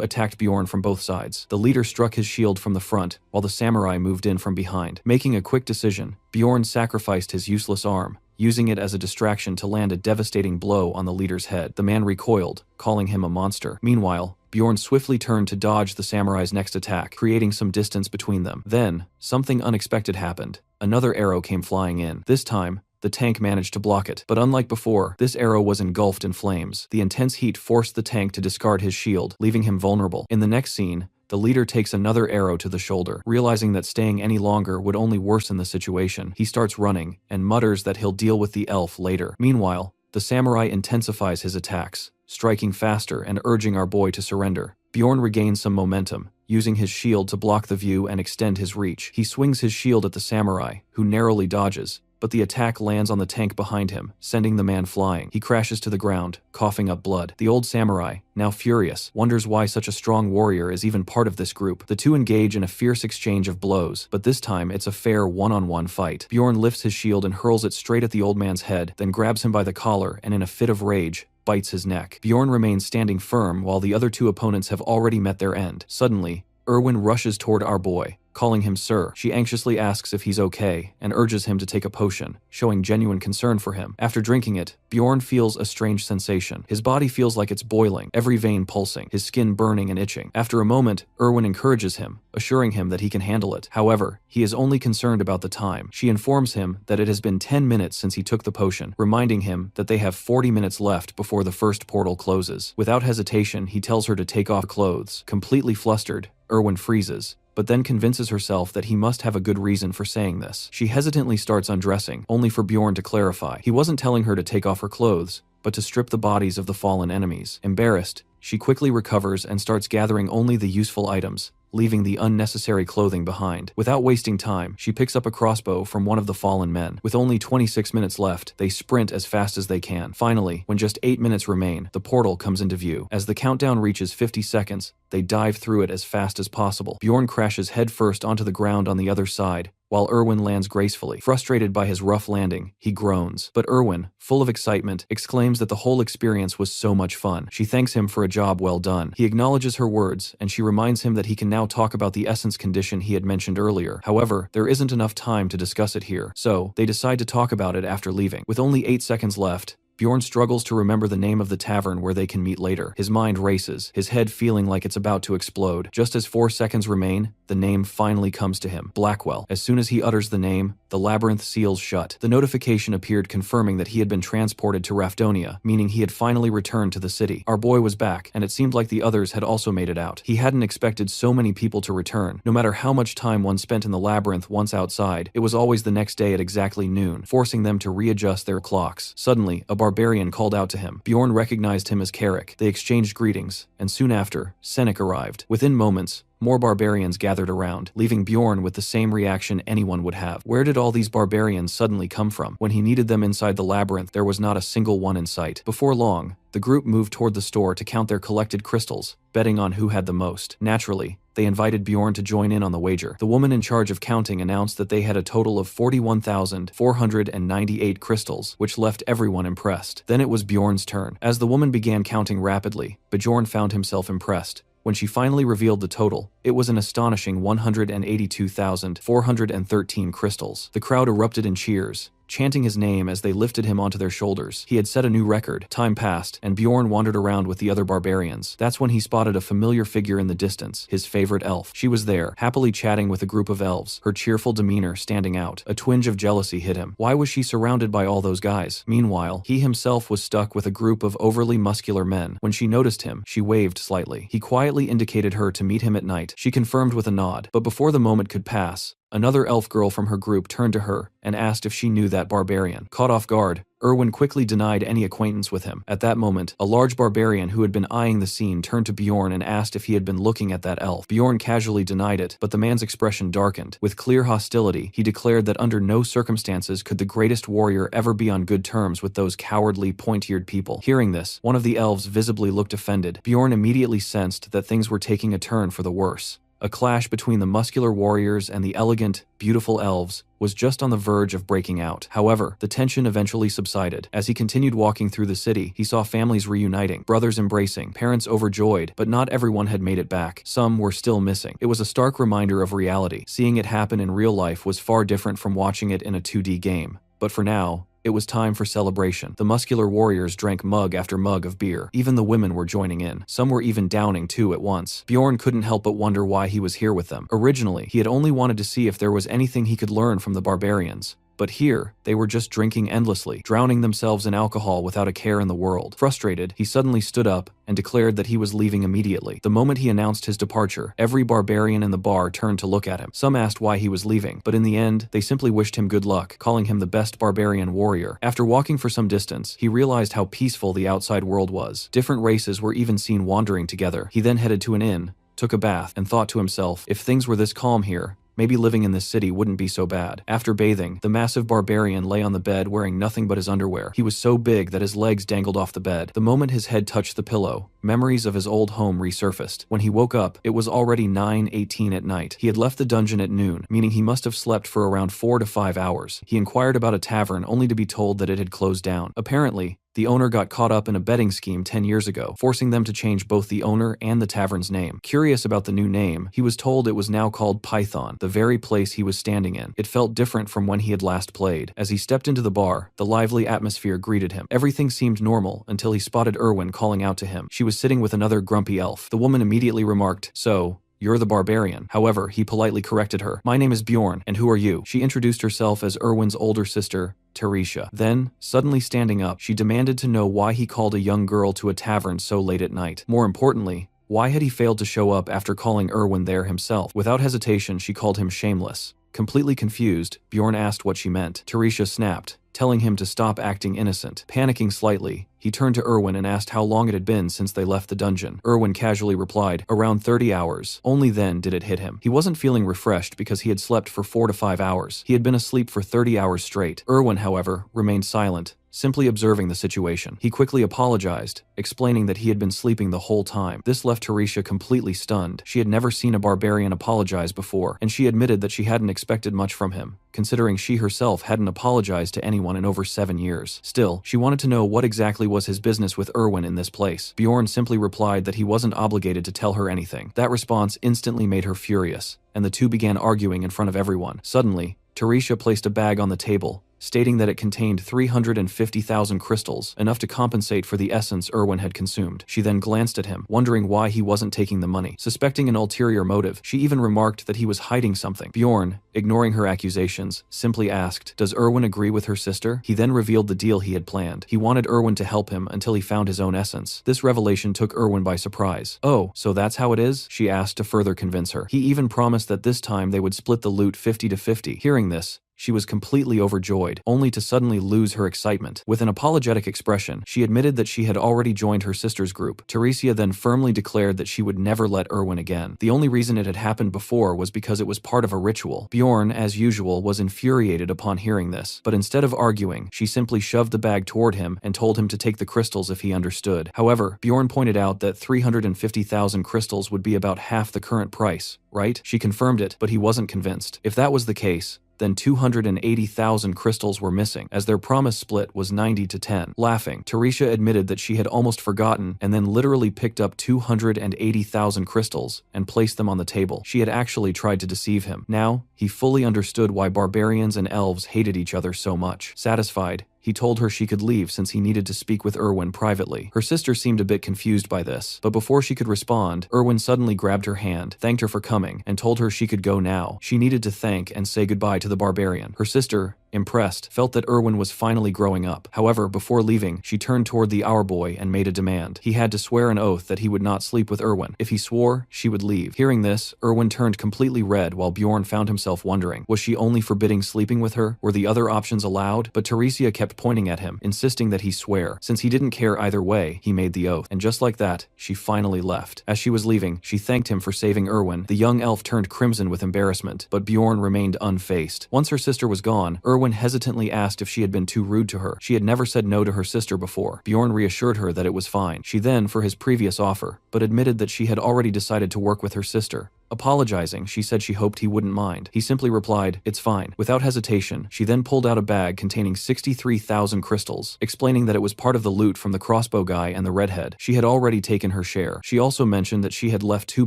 attacked Bjorn from both sides. The leader struck his shield from the front, while the samurai moved in from behind. Making a quick decision, Bjorn sacrificed his useless arm, using it as a distraction to land a devastating blow on the leader's head. The man recoiled, calling him a monster. Meanwhile, Bjorn swiftly turned to dodge the samurai's next attack, creating some distance between them. Then, something unexpected happened. Another arrow came flying in. This time, the tank managed to block it. But unlike before, this arrow was engulfed in flames. The intense heat forced the tank to discard his shield, leaving him vulnerable. In the next scene, the leader takes another arrow to the shoulder. Realizing that staying any longer would only worsen the situation, he starts running and mutters that he'll deal with the elf later. Meanwhile, the samurai intensifies his attacks, striking faster and urging our boy to surrender. Bjorn regains some momentum, using his shield to block the view and extend his reach. He swings his shield at the samurai, who narrowly dodges, but the attack lands on the tank behind him, sending the man flying. He crashes to the ground, coughing up blood. The old samurai, now furious, wonders why such a strong warrior is even part of this group. The two engage in a fierce exchange of blows, but this time it's a fair one-on-one fight. Bjorn lifts his shield and hurls it straight at the old man's head, then grabs him by the collar and in a fit of rage, bites his neck. Bjorn remains standing firm while the other two opponents have already met their end. Suddenly, Erwin rushes toward our boy, calling him sir. She anxiously asks if he's okay and urges him to take a potion, showing genuine concern for him. After drinking it, Bjorn feels a strange sensation. His body feels like it's boiling, every vein pulsing, his skin burning and itching. After a moment, Erwin encourages him, assuring him that he can handle it. However, he is only concerned about the time. She informs him that it has been 10 minutes since he took the potion, reminding him that they have 40 minutes left before the first portal closes. Without hesitation, he tells her to take off clothes. Completely flustered, Erwin freezes, but then convinces herself that he must have a good reason for saying this. She hesitantly starts undressing, only for Bjorn to clarify. He wasn't telling her to take off her clothes, but to strip the bodies of the fallen enemies. Embarrassed, she quickly recovers and starts gathering only the useful items, leaving the unnecessary clothing behind. Without wasting time, she picks up a crossbow from one of the fallen men. With only 26 minutes left, they sprint as fast as they can. Finally, when just 8 minutes remain, the portal comes into view. As the countdown reaches 50 seconds, they dive through it as fast as possible. Bjorn crashes headfirst onto the ground on the other side, while Erwin lands gracefully. Frustrated by his rough landing, he groans. But Erwin, full of excitement, exclaims that the whole experience was so much fun. She thanks him for a job well done. He acknowledges her words, and she reminds him that he can now talk about the essence condition he had mentioned earlier. However, there isn't enough time to discuss it here, so they decide to talk about it after leaving. With only 8 seconds left, Bjorn struggles to remember the name of the tavern where they can meet later. His mind races, his head feeling like it's about to explode. Just as 4 seconds remain, the name finally comes to him. Blackwell. As soon as he utters the name, the labyrinth seals shut. The notification appeared confirming that he had been transported to Rafdonia, meaning he had finally returned to the city. Our boy was back, and it seemed like the others had also made it out. He hadn't expected so many people to return. No matter how much time one spent in the labyrinth once outside, it was always the next day at exactly noon, forcing them to readjust their clocks. Suddenly, a barbarian called out to him. Bjorn recognized him as Carrick. They exchanged greetings, and soon after, Senec arrived. Within moments, more barbarians gathered around, leaving Bjorn with the same reaction anyone would have. Where did all these barbarians suddenly come from? When he needed them inside the labyrinth, there was not a single one in sight. Before long, the group moved toward the store to count their collected crystals, betting on who had the most. Naturally, they invited Bjorn to join in on the wager. The woman in charge of counting announced that they had a total of 41,498 crystals, which left everyone impressed. Then it was Bjorn's turn. As the woman began counting rapidly, Bjorn found himself impressed. When she finally revealed the total, it was an astonishing 182,413 crystals. The crowd erupted in cheers, chanting his name as they lifted him onto their shoulders. He had set a new record. Time passed, and Bjorn wandered around with the other barbarians. That's when he spotted a familiar figure in the distance, his favorite elf. She was there, happily chatting with a group of elves, her cheerful demeanor standing out. A twinge of jealousy hit him. Why was she surrounded by all those guys? Meanwhile, he himself was stuck with a group of overly muscular men. When she noticed him, she waved slightly. He quietly indicated her to meet him at night. She confirmed with a nod, but before the moment could pass, another elf girl from her group turned to her and asked if she knew that barbarian. Caught off guard, Erwin quickly denied any acquaintance with him. At that moment, a large barbarian who had been eyeing the scene turned to Bjorn and asked if he had been looking at that elf. Bjorn casually denied it, but the man's expression darkened. With clear hostility, he declared that under no circumstances could the greatest warrior ever be on good terms with those cowardly, point-eared people. Hearing this, one of the elves visibly looked offended. Bjorn immediately sensed that things were taking a turn for the worse. A clash between the muscular warriors and the elegant, beautiful elves was just on the verge of breaking out. However, the tension eventually subsided. As he continued walking through the city, he saw families reuniting, brothers embracing, parents overjoyed, but not everyone had made it back. Some were still missing. It was a stark reminder of reality. Seeing it happen in real life was far different from watching it in a 2D game. But for now, it was time for celebration. The muscular warriors drank mug after mug of beer. Even the women were joining in. Some were even downing 2 at once. Bjorn couldn't help but wonder why he was here with them. Originally, he had only wanted to see if there was anything he could learn from the barbarians. But here, they were just drinking endlessly, drowning themselves in alcohol without a care in the world. Frustrated, he suddenly stood up and declared that he was leaving immediately. The moment he announced his departure, every barbarian in the bar turned to look at him. Some asked why he was leaving, but in the end, they simply wished him good luck, calling him the best barbarian warrior. After walking for some distance, he realized how peaceful the outside world was. Different races were even seen wandering together. He then headed to an inn, took a bath, and thought to himself, if things were this calm here, maybe living in this city wouldn't be so bad. After bathing, the massive barbarian lay on the bed wearing nothing but his underwear. He was so big that his legs dangled off the bed. The moment his head touched the pillow, memories of his old home resurfaced. When he woke up, it was already 9:18 at night. He had left the dungeon at noon, meaning he must have slept for around 4 to 5 hours. He inquired about a tavern only to be told that it had closed down. Apparently, the owner got caught up in a betting scheme 10 years ago, forcing them to change both the owner and the tavern's name. Curious about the new name, he was told it was now called Python, the very place he was standing in. It felt different from when he had last played. As he stepped into the bar, the lively atmosphere greeted him. Everything seemed normal until he spotted Erwin calling out to him. She was sitting with another grumpy elf. The woman immediately remarked, "So, you're the barbarian." However, he politely corrected her. "My name is Bjorn, and who are you?" She introduced herself as Erwin's older sister, Teresia. Then, suddenly standing up, she demanded to know why he called a young girl to a tavern so late at night. More importantly, why had he failed to show up after calling Erwin there himself? Without hesitation, she called him shameless. Completely confused, Bjorn asked what she meant. Teresia snapped, telling him to stop acting innocent. Panicking slightly, he turned to Erwin and asked how long it had been since they left the dungeon. Erwin casually replied, "Around 30 hours. Only then did it hit him. He wasn't feeling refreshed because he had slept for 4 to 5 hours. He had been asleep for 30 hours straight. Erwin, however, remained silent, simply observing the situation. He quickly apologized, explaining that he had been sleeping the whole time. This left Teresia completely stunned. She had never seen a barbarian apologize before, and she admitted that she hadn't expected much from him, considering she herself hadn't apologized to anyone in over 7 years. Still, she wanted to know what exactly was his business with Erwin in this place. Bjorn simply replied that he wasn't obligated to tell her anything. That response instantly made her furious, and the two began arguing in front of everyone. Suddenly, Teresia placed a bag on the table, stating that it contained 350,000 crystals, enough to compensate for the essence Erwin had consumed. She then glanced at him, wondering why he wasn't taking the money. Suspecting an ulterior motive, she even remarked that he was hiding something. Bjorn, ignoring her accusations, simply asked, "Does Erwin agree with her sister?" He then revealed the deal he had planned. He wanted Erwin to help him until he found his own essence. This revelation took Erwin by surprise. "Oh, so that's how it is?" she asked to further convince her. He even promised that this time they would split the loot 50-50. Hearing this, she was completely overjoyed, only to suddenly lose her excitement. With an apologetic expression, she admitted that she had already joined her sister's group. Teresia then firmly declared that she would never let Erwin again. The only reason it had happened before was because it was part of a ritual. Bjorn, as usual, was infuriated upon hearing this, but instead of arguing, she simply shoved the bag toward him and told him to take the crystals if he understood. However, Bjorn pointed out that 350,000 crystals would be about half the current price, right? She confirmed it, but he wasn't convinced. If that was the case, then 280,000 crystals were missing, as their promise split was 90-10. Laughing, Teresia admitted that she had almost forgotten and then literally picked up 280,000 crystals and placed them on the table. She had actually tried to deceive him. Now, he fully understood why barbarians and elves hated each other so much. Satisfied, he told her she could leave since he needed to speak with Erwin privately. Her sister seemed a bit confused by this, but before she could respond, Erwin suddenly grabbed her hand, thanked her for coming, and told her she could go now. She needed to thank and say goodbye to the barbarian. Her sister, impressed, felt that Erwin was finally growing up. However, before leaving, she turned toward the hour boy and made a demand. He had to swear an oath that he would not sleep with Erwin. If he swore, she would leave. Hearing this, Erwin turned completely red while Bjorn found himself wondering, was she only forbidding sleeping with her? Were the other options allowed? But Teresia kept pointing at him, insisting that he swear. Since he didn't care either way, he made the oath. And just like that, she finally left. As she was leaving, she thanked him for saving Erwin. The young elf turned crimson with embarrassment, but Bjorn remained unfazed. Once her sister was gone, Erwin hesitantly asked if she had been too rude to her. She had never said no to her sister before. Bjorn reassured her that it was fine. She then, for his previous offer, but admitted that she had already decided to work with her sister. Apologizing, she said she hoped he wouldn't mind. He simply replied, "It's fine." Without hesitation, she then pulled out a bag containing 63,000 crystals, explaining that it was part of the loot from the crossbow guy and the redhead. She had already taken her share. She also mentioned that she had left 2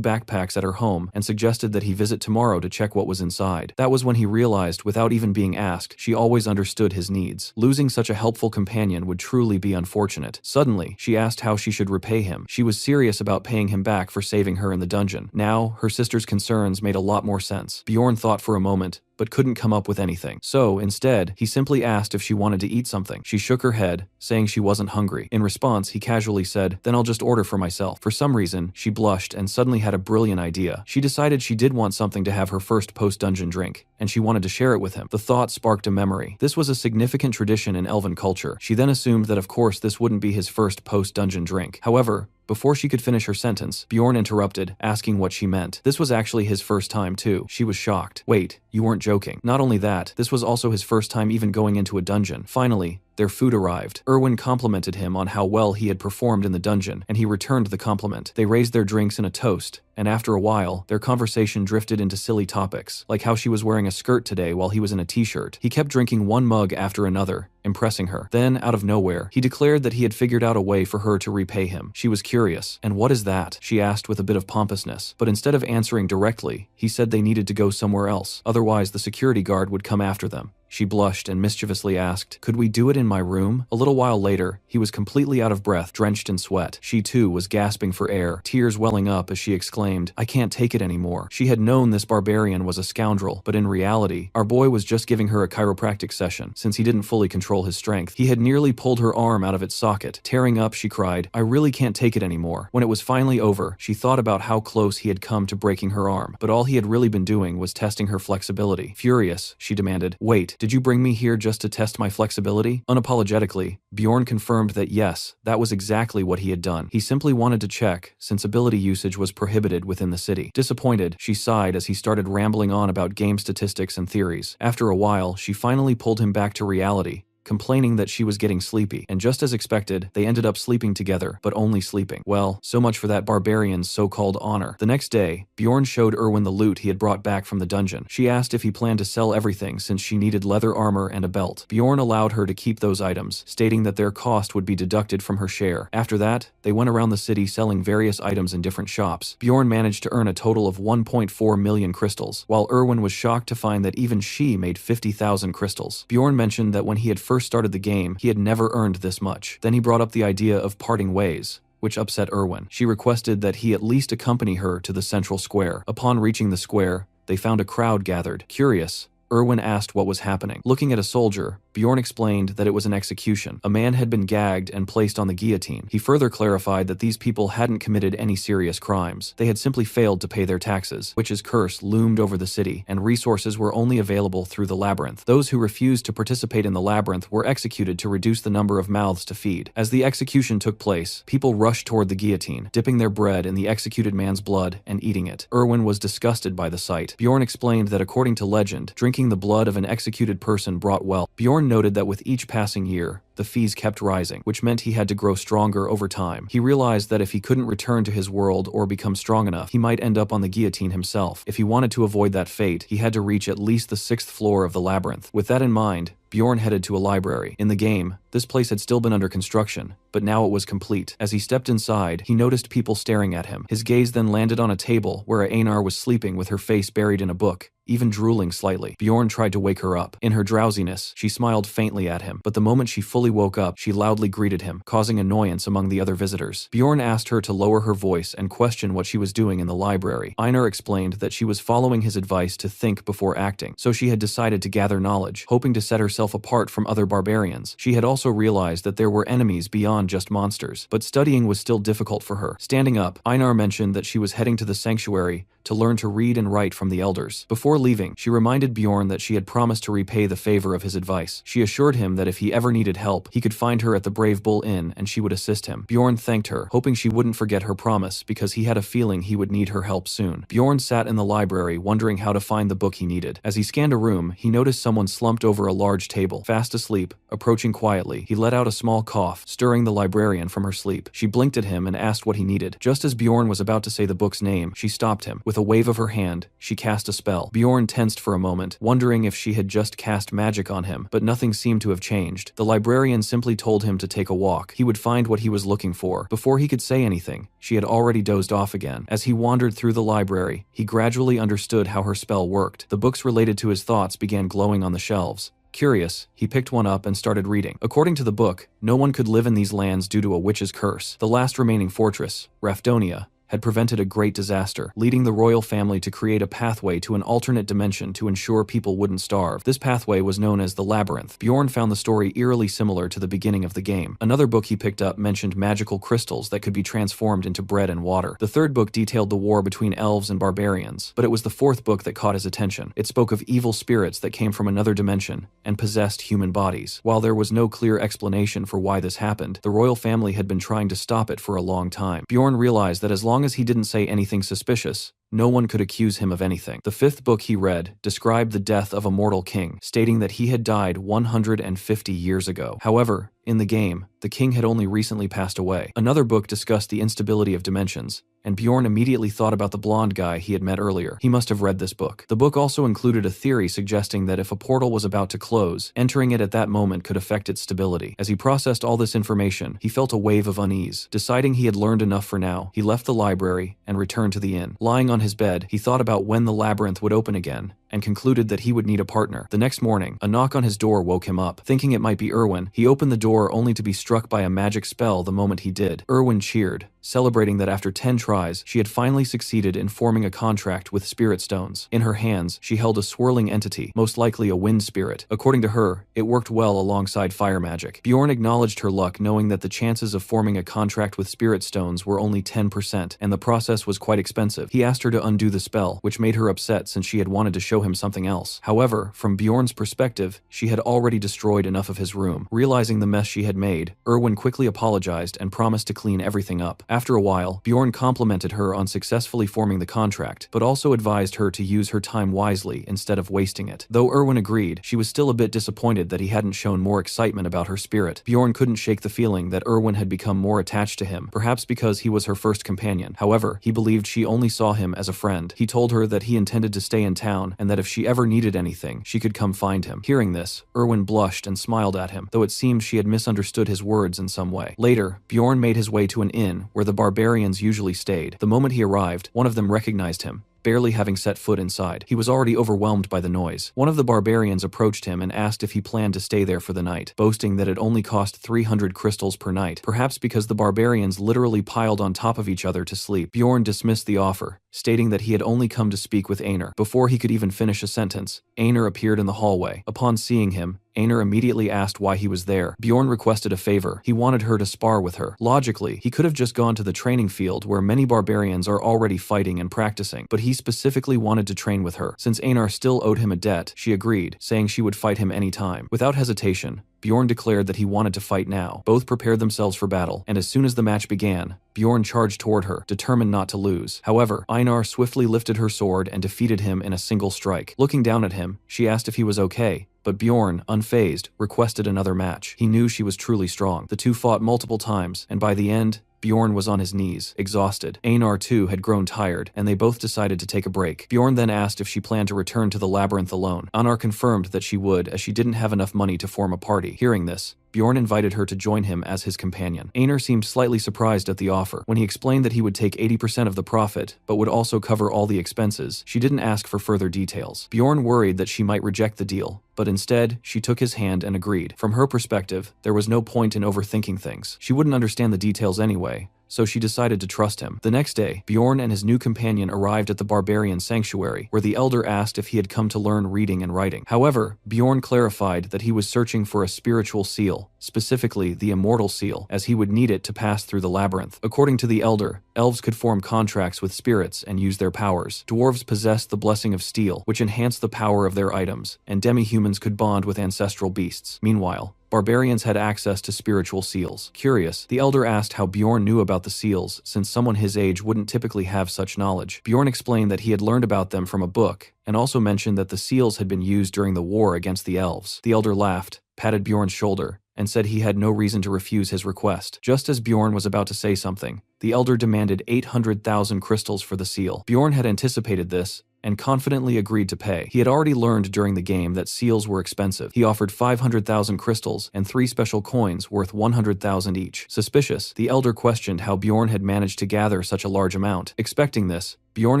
backpacks at her home and suggested that he visit tomorrow to check what was inside. That was when he realized, without even being asked, she always understood his needs. Losing such a helpful companion would truly be unfortunate. Suddenly, she asked how she should repay him. She was serious about paying him back for saving her in the dungeon. Now, her sister's concerns made a lot more sense. Bjorn thought for a moment, but couldn't come up with anything. So, instead, he simply asked if she wanted to eat something. She shook her head, saying she wasn't hungry. In response, he casually said, "Then I'll just order for myself." For some reason, she blushed and suddenly had a brilliant idea. She decided she did want something to have her first post-dungeon drink, and she wanted to share it with him. The thought sparked a memory. This was a significant tradition in elven culture. She then assumed that of course this wouldn't be his first post-dungeon drink. However, before she could finish her sentence, Bjorn interrupted, asking what she meant. This was actually his first time too. She was shocked. Wait, you weren't joking. Not only that, this was also his first time even going into a dungeon. Finally, their food arrived. Erwin complimented him on how well he had performed in the dungeon, and he returned the compliment. They raised their drinks in a toast, and after a while, their conversation drifted into silly topics, like how she was wearing a skirt today while he was in a t-shirt. He kept drinking one mug after another, impressing her. Then, out of nowhere, he declared that he had figured out a way for her to repay him. She was curious. "And what is that?" she asked with a bit of pompousness. But instead of answering directly, he said they needed to go somewhere else, otherwise the security guard would come after them. She blushed and mischievously asked, "Could we do it in my room?" A little while later, he was completely out of breath, drenched in sweat. She too was gasping for air, tears welling up as she exclaimed, "I can't take it anymore." She had known this barbarian was a scoundrel, but in reality, our boy was just giving her a chiropractic session, since he didn't fully control his strength. He had nearly pulled her arm out of its socket. Tearing up, she cried, "I really can't take it anymore." When it was finally over, she thought about how close he had come to breaking her arm, but all he had really been doing was testing her flexibility. Furious, she demanded, "Wait, did you bring me here just to test my flexibility?" Unapologetically, Bjorn confirmed that yes, that was exactly what he had done. He simply wanted to check, since ability usage was prohibited within the city. Disappointed, she sighed as he started rambling on about game statistics and theories. After a while, she finally pulled him back to reality, complaining that she was getting sleepy, and just as expected, they ended up sleeping together, but only sleeping. Well, so much for that barbarian's so-called honor. The next day, Bjorn showed Erwin the loot he had brought back from the dungeon. She asked if he planned to sell everything since she needed leather armor and a belt. Bjorn allowed her to keep those items, stating that their cost would be deducted from her share. After that, they went around the city selling various items in different shops. Bjorn managed to earn a total of 1.4 million crystals, while Erwin was shocked to find that even she made 50,000 crystals. Bjorn mentioned that when he had first started the game, he had never earned this much. Then he brought up the idea of parting ways, which upset Erwin. She requested that he at least accompany her to the central square. Upon reaching the square, they found a crowd gathered. Curious, Erwin asked what was happening. Looking at a soldier, Bjorn explained that it was an execution. A man had been gagged and placed on the guillotine. He further clarified that these people hadn't committed any serious crimes. They had simply failed to pay their taxes. Witch's curse loomed over the city, and resources were only available through the labyrinth. Those who refused to participate in the labyrinth were executed to reduce the number of mouths to feed. As the execution took place, people rushed toward the guillotine, dipping their bread in the executed man's blood and eating it. Erwin was disgusted by the sight. Bjorn explained that according to legend, drinking the blood of an executed person brought wealth. Bjorn noted that with each passing year, the fees kept rising, which meant he had to grow stronger over time. He realized that if he couldn't return to his world or become strong enough, he might end up on the guillotine himself. If he wanted to avoid that fate, he had to reach at least the 6th floor of the labyrinth. With that in mind, Bjorn headed to a library. In the game, this place had still been under construction, but now it was complete. As he stepped inside, he noticed people staring at him. His gaze then landed on a table where Einar was sleeping with her face buried in a book, even drooling slightly. Bjorn tried to wake her up. In her drowsiness, she smiled faintly at him, but the moment she fully woke up, she loudly greeted him, causing annoyance among the other visitors. Bjorn asked her to lower her voice and question what she was doing in the library. Einar explained that she was following his advice to think before acting, so she had decided to gather knowledge, hoping to set herself apart from other barbarians. She had also realized that there were enemies beyond just monsters, but studying was still difficult for her. Standing up, Einar mentioned that she was heading to the sanctuary to learn to read and write from the elders. Before leaving, she reminded Bjorn that she had promised to repay the favor of his advice. She assured him that if he ever needed help, he could find her at the Brave Bull Inn and she would assist him. Bjorn thanked her, hoping she wouldn't forget her promise because he had a feeling he would need her help soon. Bjorn sat in the library wondering how to find the book he needed. As he scanned a room, he noticed someone slumped over a large table, fast asleep. Approaching quietly, he let out a small cough, stirring the librarian from her sleep. She blinked at him and asked what he needed. Just as Bjorn was about to say the book's name, she stopped him. With a wave of her hand, she cast a spell. Bjorn tensed for a moment, wondering if she had just cast magic on him, but nothing seemed to have changed. The librarian simply told him to take a walk. He would find what he was looking for. Before he could say anything, she had already dozed off again. As he wandered through the library, he gradually understood how her spell worked. The books related to his thoughts began glowing on the shelves. Curious, he picked one up and started reading. According to the book, no one could live in these lands due to a witch's curse. The last remaining fortress, Rafdonia, had prevented a great disaster, leading the royal family to create a pathway to an alternate dimension to ensure people wouldn't starve. This pathway was known as the Labyrinth. Bjorn found the story eerily similar to the beginning of the game. Another book he picked up mentioned magical crystals that could be transformed into bread and water. The third book detailed the war between elves and barbarians, but it was the fourth book that caught his attention. It spoke of evil spirits that came from another dimension and possessed human bodies. While there was no clear explanation for why this happened, the royal family had been trying to stop it for a long time. Bjorn realized that as long as he didn't say anything suspicious, no one could accuse him of anything. The fifth book he read described the death of a mortal king, stating that he had died 150 years ago. However, in the game, the king had only recently passed away. Another book discussed the instability of dimensions, and Bjorn immediately thought about the blonde guy he had met earlier. He must have read this book. The book also included a theory suggesting that if a portal was about to close, entering it at that moment could affect its stability. As he processed all this information, he felt a wave of unease. Deciding he had learned enough for now, he left the library and returned to the inn. Lying on his bed, he thought about when the labyrinth would open again, and concluded that he would need a partner. The next morning, a knock on his door woke him up. Thinking it might be Erwin, he opened the door only to be struck by a magic spell the moment he did. Erwin cheered, celebrating that after 10 tries, she had finally succeeded in forming a contract with spirit stones. In her hands, she held a swirling entity, most likely a wind spirit. According to her, it worked well alongside fire magic. Bjorn acknowledged her luck, knowing that the chances of forming a contract with spirit stones were only 10%, and the process was quite expensive. He asked her to undo the spell, which made her upset since she had wanted to show show him something else. However, from Bjorn's perspective, she had already destroyed enough of his room. Realizing the mess she had made, Erwin quickly apologized and promised to clean everything up. After a while, Bjorn complimented her on successfully forming the contract, but also advised her to use her time wisely instead of wasting it. Though Erwin agreed, she was still a bit disappointed that he hadn't shown more excitement about her spirit. Bjorn couldn't shake the feeling that Erwin had become more attached to him, perhaps because he was her first companion. However, he believed she only saw him as a friend. He told her that he intended to stay in town and that if she ever needed anything, she could come find him. Hearing this, Erwin blushed and smiled at him, though it seemed she had misunderstood his words in some way. Later, Bjorn made his way to an inn where the barbarians usually stayed. The moment he arrived, one of them recognized him. Barely having set foot inside, he was already overwhelmed by the noise. One of the barbarians approached him and asked if he planned to stay there for the night, boasting that it only cost 300 crystals per night, perhaps because the barbarians literally piled on top of each other to sleep. Bjorn dismissed the offer, stating that he had only come to speak with Einar. Before he could even finish a sentence, Einar appeared in the hallway. Upon seeing him, Einar immediately asked why he was there. Bjorn requested a favor. He wanted her to spar with her. Logically, he could have just gone to the training field where many barbarians are already fighting and practicing, but he specifically wanted to train with her. Since Einar still owed him a debt, she agreed, saying she would fight him anytime. Without hesitation, Bjorn declared that he wanted to fight now. Both prepared themselves for battle, and as soon as the match began, Bjorn charged toward her, determined not to lose. However, Einar swiftly lifted her sword and defeated him in a single strike. Looking down at him, she asked if he was okay, but Bjorn, unfazed, requested another match. He knew she was truly strong. The two fought multiple times, and by the end, Bjorn was on his knees, exhausted. Einar too had grown tired, and they both decided to take a break. Bjorn then asked if she planned to return to the labyrinth alone. Einar confirmed that she would, as she didn't have enough money to form a party. Hearing this, Bjorn invited her to join him as his companion. Einar seemed slightly surprised at the offer. When he explained that he would take 80% of the profit, but would also cover all the expenses, she didn't ask for further details. Bjorn worried that she might reject the deal, but instead, she took his hand and agreed. From her perspective, there was no point in overthinking things. She wouldn't understand the details anyway, so she decided to trust him. The next day, Bjorn and his new companion arrived at the barbarian sanctuary, where the elder asked if he had come to learn reading and writing. However, Bjorn clarified that he was searching for a spiritual seal, specifically the immortal seal, as he would need it to pass through the labyrinth. According to the elder, elves could form contracts with spirits and use their powers. Dwarves possessed the blessing of steel, which enhanced the power of their items, and demi-humans could bond with ancestral beasts. Meanwhile, barbarians had access to spiritual seals. Curious, the elder asked how Bjorn knew about the seals, since someone his age wouldn't typically have such knowledge. Bjorn explained that he had learned about them from a book, and also mentioned that the seals had been used during the war against the elves. The elder laughed, patted Bjorn's shoulder, and said he had no reason to refuse his request. Just as Bjorn was about to say something, the elder demanded 800,000 crystals for the seal. Bjorn had anticipated this, and confidently agreed to pay. He had already learned during the game that seals were expensive. He offered 500,000 crystals and 3 special coins worth 100,000 each. Suspicious, the elder questioned how Bjorn had managed to gather such a large amount. Expecting this, Bjorn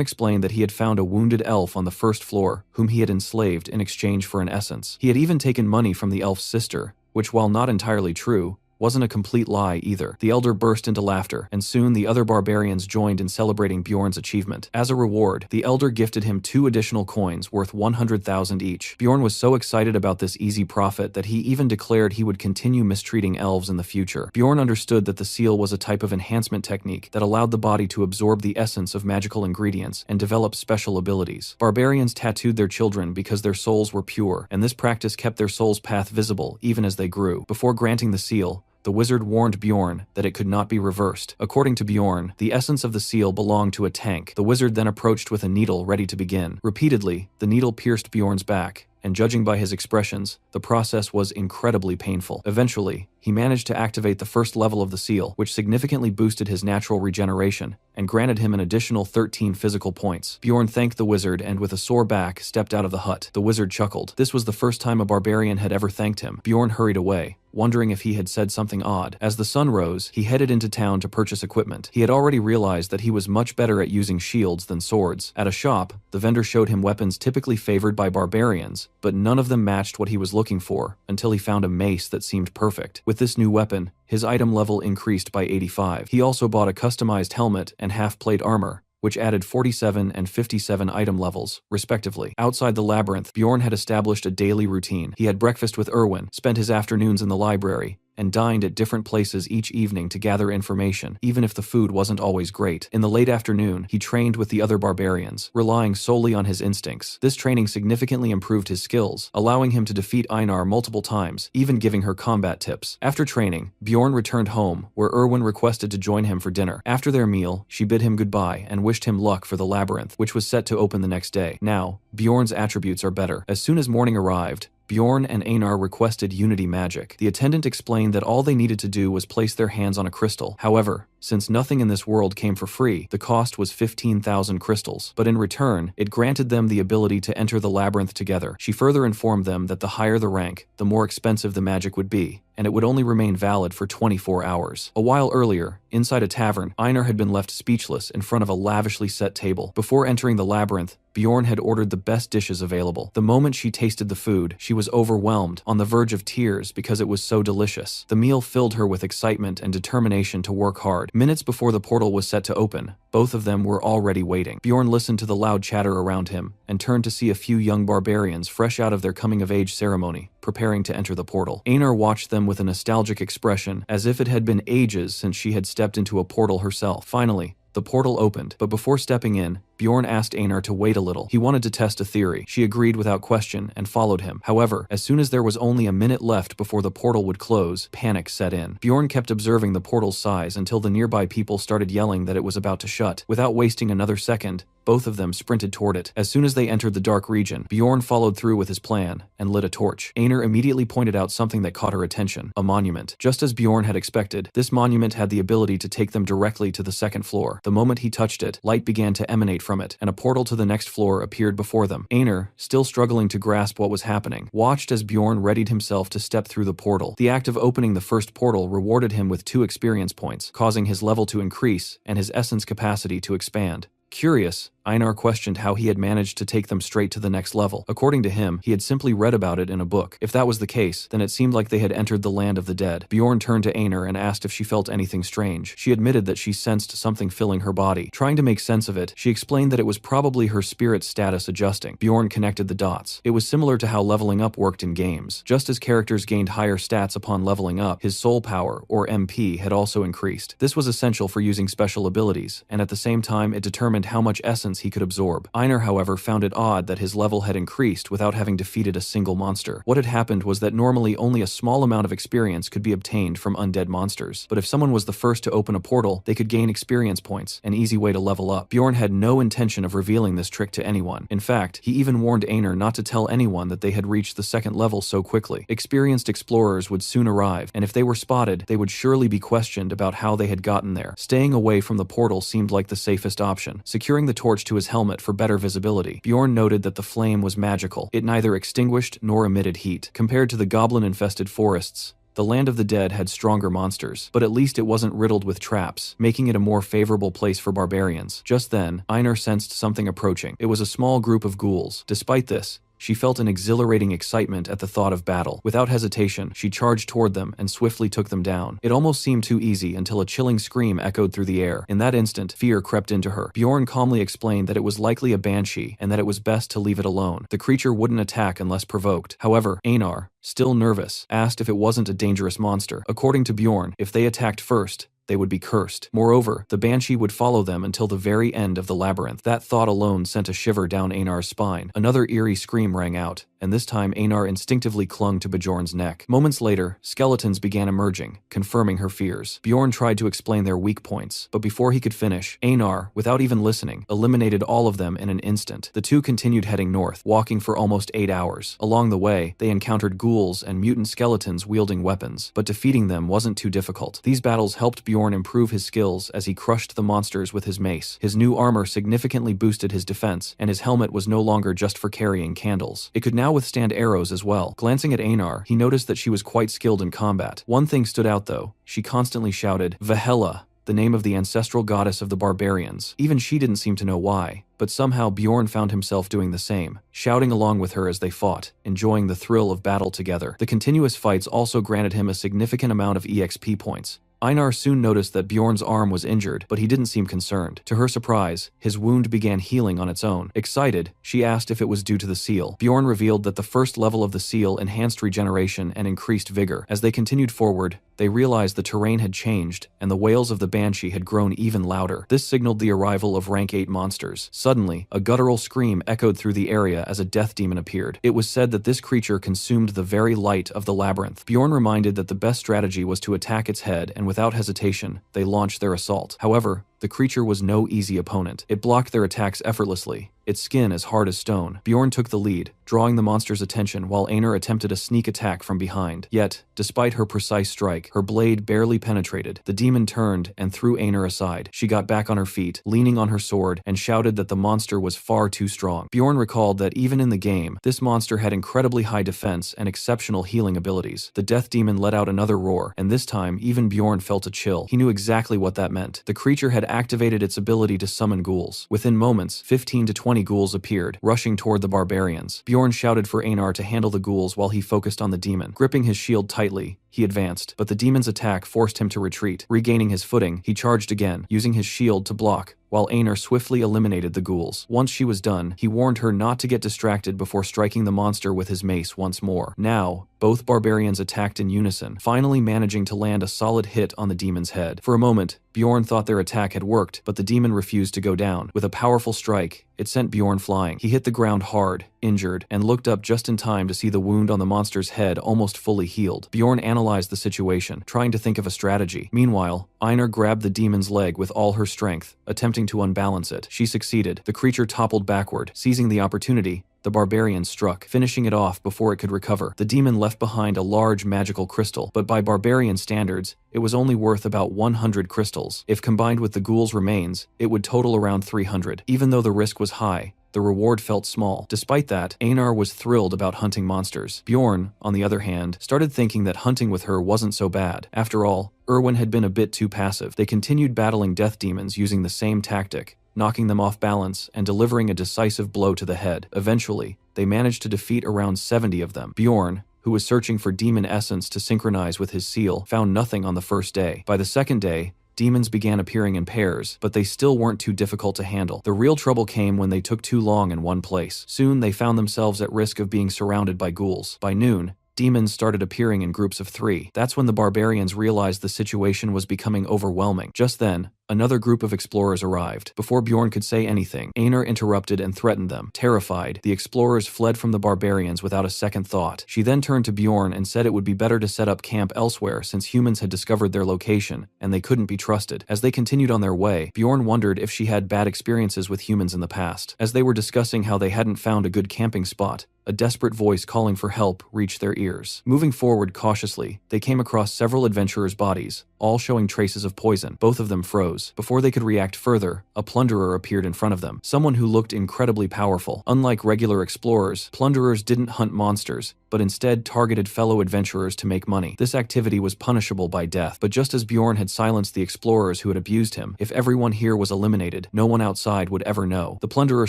explained that he had found a wounded elf on the first floor, whom he had enslaved in exchange for an essence. He had even taken money from the elf's sister, which, while not entirely true, wasn't a complete lie either. The elder burst into laughter, and soon the other barbarians joined in celebrating Bjorn's achievement. As a reward, the elder gifted him 2 additional coins worth 100,000 each. Bjorn was so excited about this easy profit that he even declared he would continue mistreating elves in the future. Bjorn understood that the seal was a type of enhancement technique that allowed the body to absorb the essence of magical ingredients and develop special abilities. Barbarians tattooed their children because their souls were pure, and this practice kept their soul's path visible even as they grew. Before granting the seal, the wizard warned Bjorn that it could not be reversed. According to Bjorn, the essence of the seal belonged to a tank. The wizard then approached with a needle ready to begin. Repeatedly, the needle pierced Bjorn's back, and judging by his expressions, the process was incredibly painful. Eventually, he managed to activate the first level of the seal, which significantly boosted his natural regeneration and granted him an additional 13 physical points. Bjorn thanked the wizard and with a sore back stepped out of the hut. The wizard chuckled. This was the first time a barbarian had ever thanked him. Bjorn hurried away, wondering if he had said something odd. As the sun rose, he headed into town to purchase equipment. He had already realized that he was much better at using shields than swords. At a shop, the vendor showed him weapons typically favored by barbarians, but none of them matched what he was looking for, until he found a mace that seemed perfect. With this new weapon, his item level increased by 85. He also bought a customized helmet and half-plate armor, which added 47 and 57 item levels, respectively. Outside the labyrinth, Bjorn had established a daily routine. He had breakfast with Erwin, spent his afternoons in the library, and dined at different places each evening to gather information, even if the food wasn't always great. In the late afternoon, he trained with the other barbarians, relying solely on his instincts. This training significantly improved his skills, allowing him to defeat Einar multiple times, even giving her combat tips. After training, Bjorn returned home, where Erwin requested to join him for dinner. After their meal, she bid him goodbye and wished him luck for the labyrinth, which was set to open the next day. Now, Bjorn's attributes are better. As soon as morning arrived, Bjorn and Einar requested unity magic. The attendant explained that all they needed to do was place their hands on a crystal. However, since nothing in this world came for free, the cost was 15,000 crystals, but in return, it granted them the ability to enter the labyrinth together. She further informed them that the higher the rank, the more expensive the magic would be, and it would only remain valid for 24 hours. A while earlier, inside a tavern, Einar had been left speechless in front of a lavishly set table. Before entering the labyrinth, Bjorn had ordered the best dishes available. The moment she tasted the food, she was overwhelmed, on the verge of tears because it was so delicious. The meal filled her with excitement and determination to work hard. Minutes before the portal was set to open, both of them were already waiting. Bjorn listened to the loud chatter around him and turned to see a few young barbarians fresh out of their coming-of-age ceremony, preparing to enter the portal. Einar watched them with a nostalgic expression, as if it had been ages since she had stepped into a portal herself. Finally, the portal opened, but before stepping in, Bjorn asked Einar to wait a little. He wanted to test a theory. She agreed without question and followed him. However, as soon as there was only a minute left before the portal would close, panic set in. Bjorn kept observing the portal's size until the nearby people started yelling that it was about to shut. Without wasting another second, both of them sprinted toward it. As soon as they entered the dark region, Bjorn followed through with his plan and lit a torch. Einar immediately pointed out something that caught her attention: a monument. Just as Bjorn had expected, this monument had the ability to take them directly to the second floor. The moment he touched it, light began to emanate from it, and a portal to the next floor appeared before them. Einar, still struggling to grasp what was happening, watched as Bjorn readied himself to step through the portal. The act of opening the first portal rewarded him with 2 experience points, causing his level to increase and his essence capacity to expand. Curious, Einar questioned how he had managed to take them straight to the next level. According to him, he had simply read about it in a book. If that was the case, then it seemed like they had entered the land of the dead. Bjorn turned to Einar and asked if she felt anything strange. She admitted that she sensed something filling her body. Trying to make sense of it, she explained that it was probably her spirit status adjusting. Bjorn connected the dots. It was similar to how leveling up worked in games. Just as characters gained higher stats upon leveling up, his soul power, or MP, had also increased. This was essential for using special abilities, and at the same time it determined how much essence he could absorb. Einar, however, found it odd that his level had increased without having defeated a single monster. What had happened was that normally only a small amount of experience could be obtained from undead monsters, but if someone was the first to open a portal, they could gain experience points, an easy way to level up. Bjorn had no intention of revealing this trick to anyone. In fact, he even warned Einar not to tell anyone that they had reached the second level so quickly. Experienced explorers would soon arrive, and if they were spotted, they would surely be questioned about how they had gotten there. Staying away from the portal seemed like the safest option. Securing the torch to his helmet for better visibility, Bjorn noted that the flame was magical. It neither extinguished nor emitted heat. Compared to the goblin-infested forests, the land of the dead had stronger monsters, but at least it wasn't riddled with traps, making it a more favorable place for barbarians. Just then, Einar sensed something approaching. It was a small group of ghouls. Despite this, she felt an exhilarating excitement at the thought of battle. Without hesitation, she charged toward them and swiftly took them down. It almost seemed too easy until a chilling scream echoed through the air. In that instant, fear crept into her. Bjorn calmly explained that it was likely a banshee and that it was best to leave it alone. The creature wouldn't attack unless provoked. However, Einar, still nervous, asked if it wasn't a dangerous monster. According to Bjorn, if they attacked first, they would be cursed. Moreover, the banshee would follow them until the very end of the labyrinth. That thought alone sent a shiver down Einar's spine. Another eerie scream rang out, and this time Einar instinctively clung to Bjorn's neck. Moments later, skeletons began emerging, confirming her fears. Bjorn tried to explain their weak points, but before he could finish, Einar, without even listening, eliminated all of them in an instant. The two continued heading north, walking for almost 8 hours. Along the way, they encountered ghouls and mutant skeletons wielding weapons, but defeating them wasn't too difficult. These battles helped Bjorn improve his skills as he crushed the monsters with his mace. His new armor significantly boosted his defense, and his helmet was no longer just for carrying candles. It could now withstand arrows as well. Glancing at Einar, he noticed that she was quite skilled in combat. One thing stood out though. She constantly shouted, "Vahela," the name of the ancestral goddess of the barbarians. Even she didn't seem to know why, but somehow Bjorn found himself doing the same, shouting along with her as they fought, enjoying the thrill of battle together. The continuous fights also granted him a significant amount of EXP points. Einar soon noticed that Bjorn's arm was injured, but he didn't seem concerned. To her surprise, his wound began healing on its own. Excited, she asked if it was due to the seal. Bjorn revealed that the first level of the seal enhanced regeneration and increased vigor. As they continued forward, they realized the terrain had changed, and the wails of the banshee had grown even louder. This signaled the arrival of rank 8 monsters. Suddenly, a guttural scream echoed through the area as a death demon appeared. It was said that this creature consumed the very light of the labyrinth. Bjorn reminded that the best strategy was to attack its head, and without hesitation, they launched their assault. However, the creature was no easy opponent. It blocked their attacks effortlessly, its skin as hard as stone. Bjorn took the lead, drawing the monster's attention while Einar attempted a sneak attack from behind. Yet, despite her precise strike, her blade barely penetrated. The demon turned and threw Einar aside. She got back on her feet, leaning on her sword, and shouted that the monster was far too strong. Bjorn recalled that even in the game, this monster had incredibly high defense and exceptional healing abilities. The death demon let out another roar, and this time, even Bjorn felt a chill. He knew exactly what that meant. The creature had activated its ability to summon ghouls. Within moments, 15 to 20 ghouls appeared, rushing toward the barbarians. Bjorn shouted for Einar to handle the ghouls while he focused on the demon. Gripping his shield tightly, he advanced, but the demon's attack forced him to retreat. Regaining his footing, he charged again, using his shield to block, while Einar swiftly eliminated the ghouls. Once she was done, he warned her not to get distracted before striking the monster with his mace once more. Now, both barbarians attacked in unison, finally managing to land a solid hit on the demon's head. For a moment, Bjorn thought their attack had worked, but the demon refused to go down. With a powerful strike, it sent Bjorn flying. He hit the ground hard, injured, and looked up just in time to see the wound on the monster's head almost fully healed. Bjorn analyzed the situation, trying to think of a strategy. Meanwhile, Einar grabbed the demon's leg with all her strength, attempting to unbalance it. She succeeded. The creature toppled backward. Seizing the opportunity, the barbarian struck, finishing it off before it could recover. The demon left behind a large magical crystal, but by barbarian standards, it was only worth about 100 crystals. If combined with the ghoul's remains, it would total around 300. Even though the risk was high, the reward felt small. Despite that, Einar was thrilled about hunting monsters. Bjorn, on the other hand, started thinking that hunting with her wasn't so bad. After all, Erwin had been a bit too passive. They continued battling death demons using the same tactic, knocking them off balance and delivering a decisive blow to the head. Eventually, they managed to defeat around 70 of them. Bjorn, who was searching for demon essence to synchronize with his seal, found nothing on the first day. By the second day, demons began appearing in pairs, but they still weren't too difficult to handle. The real trouble came when they took too long in one place. Soon, they found themselves at risk of being surrounded by ghouls. By noon, demons started appearing in groups of 3. That's when the barbarians realized the situation was becoming overwhelming. Just then, another group of explorers arrived. Before Bjorn could say anything, Einar interrupted and threatened them. Terrified, the explorers fled from the barbarians without a second thought. She then turned to Bjorn and said it would be better to set up camp elsewhere since humans had discovered their location, and they couldn't be trusted. As they continued on their way, Bjorn wondered if she had bad experiences with humans in the past. As they were discussing how they hadn't found a good camping spot, a desperate voice calling for help reached their ears. Moving forward cautiously, they came across several adventurers' bodies, all showing traces of poison. Both of them froze. Before they could react further, a plunderer appeared in front of them, someone who looked incredibly powerful. Unlike regular explorers, plunderers didn't hunt monsters, but instead targeted fellow adventurers to make money. This activity was punishable by death, but just as Bjorn had silenced the explorers who had abused him, if everyone here was eliminated, no one outside would ever know. The plunderer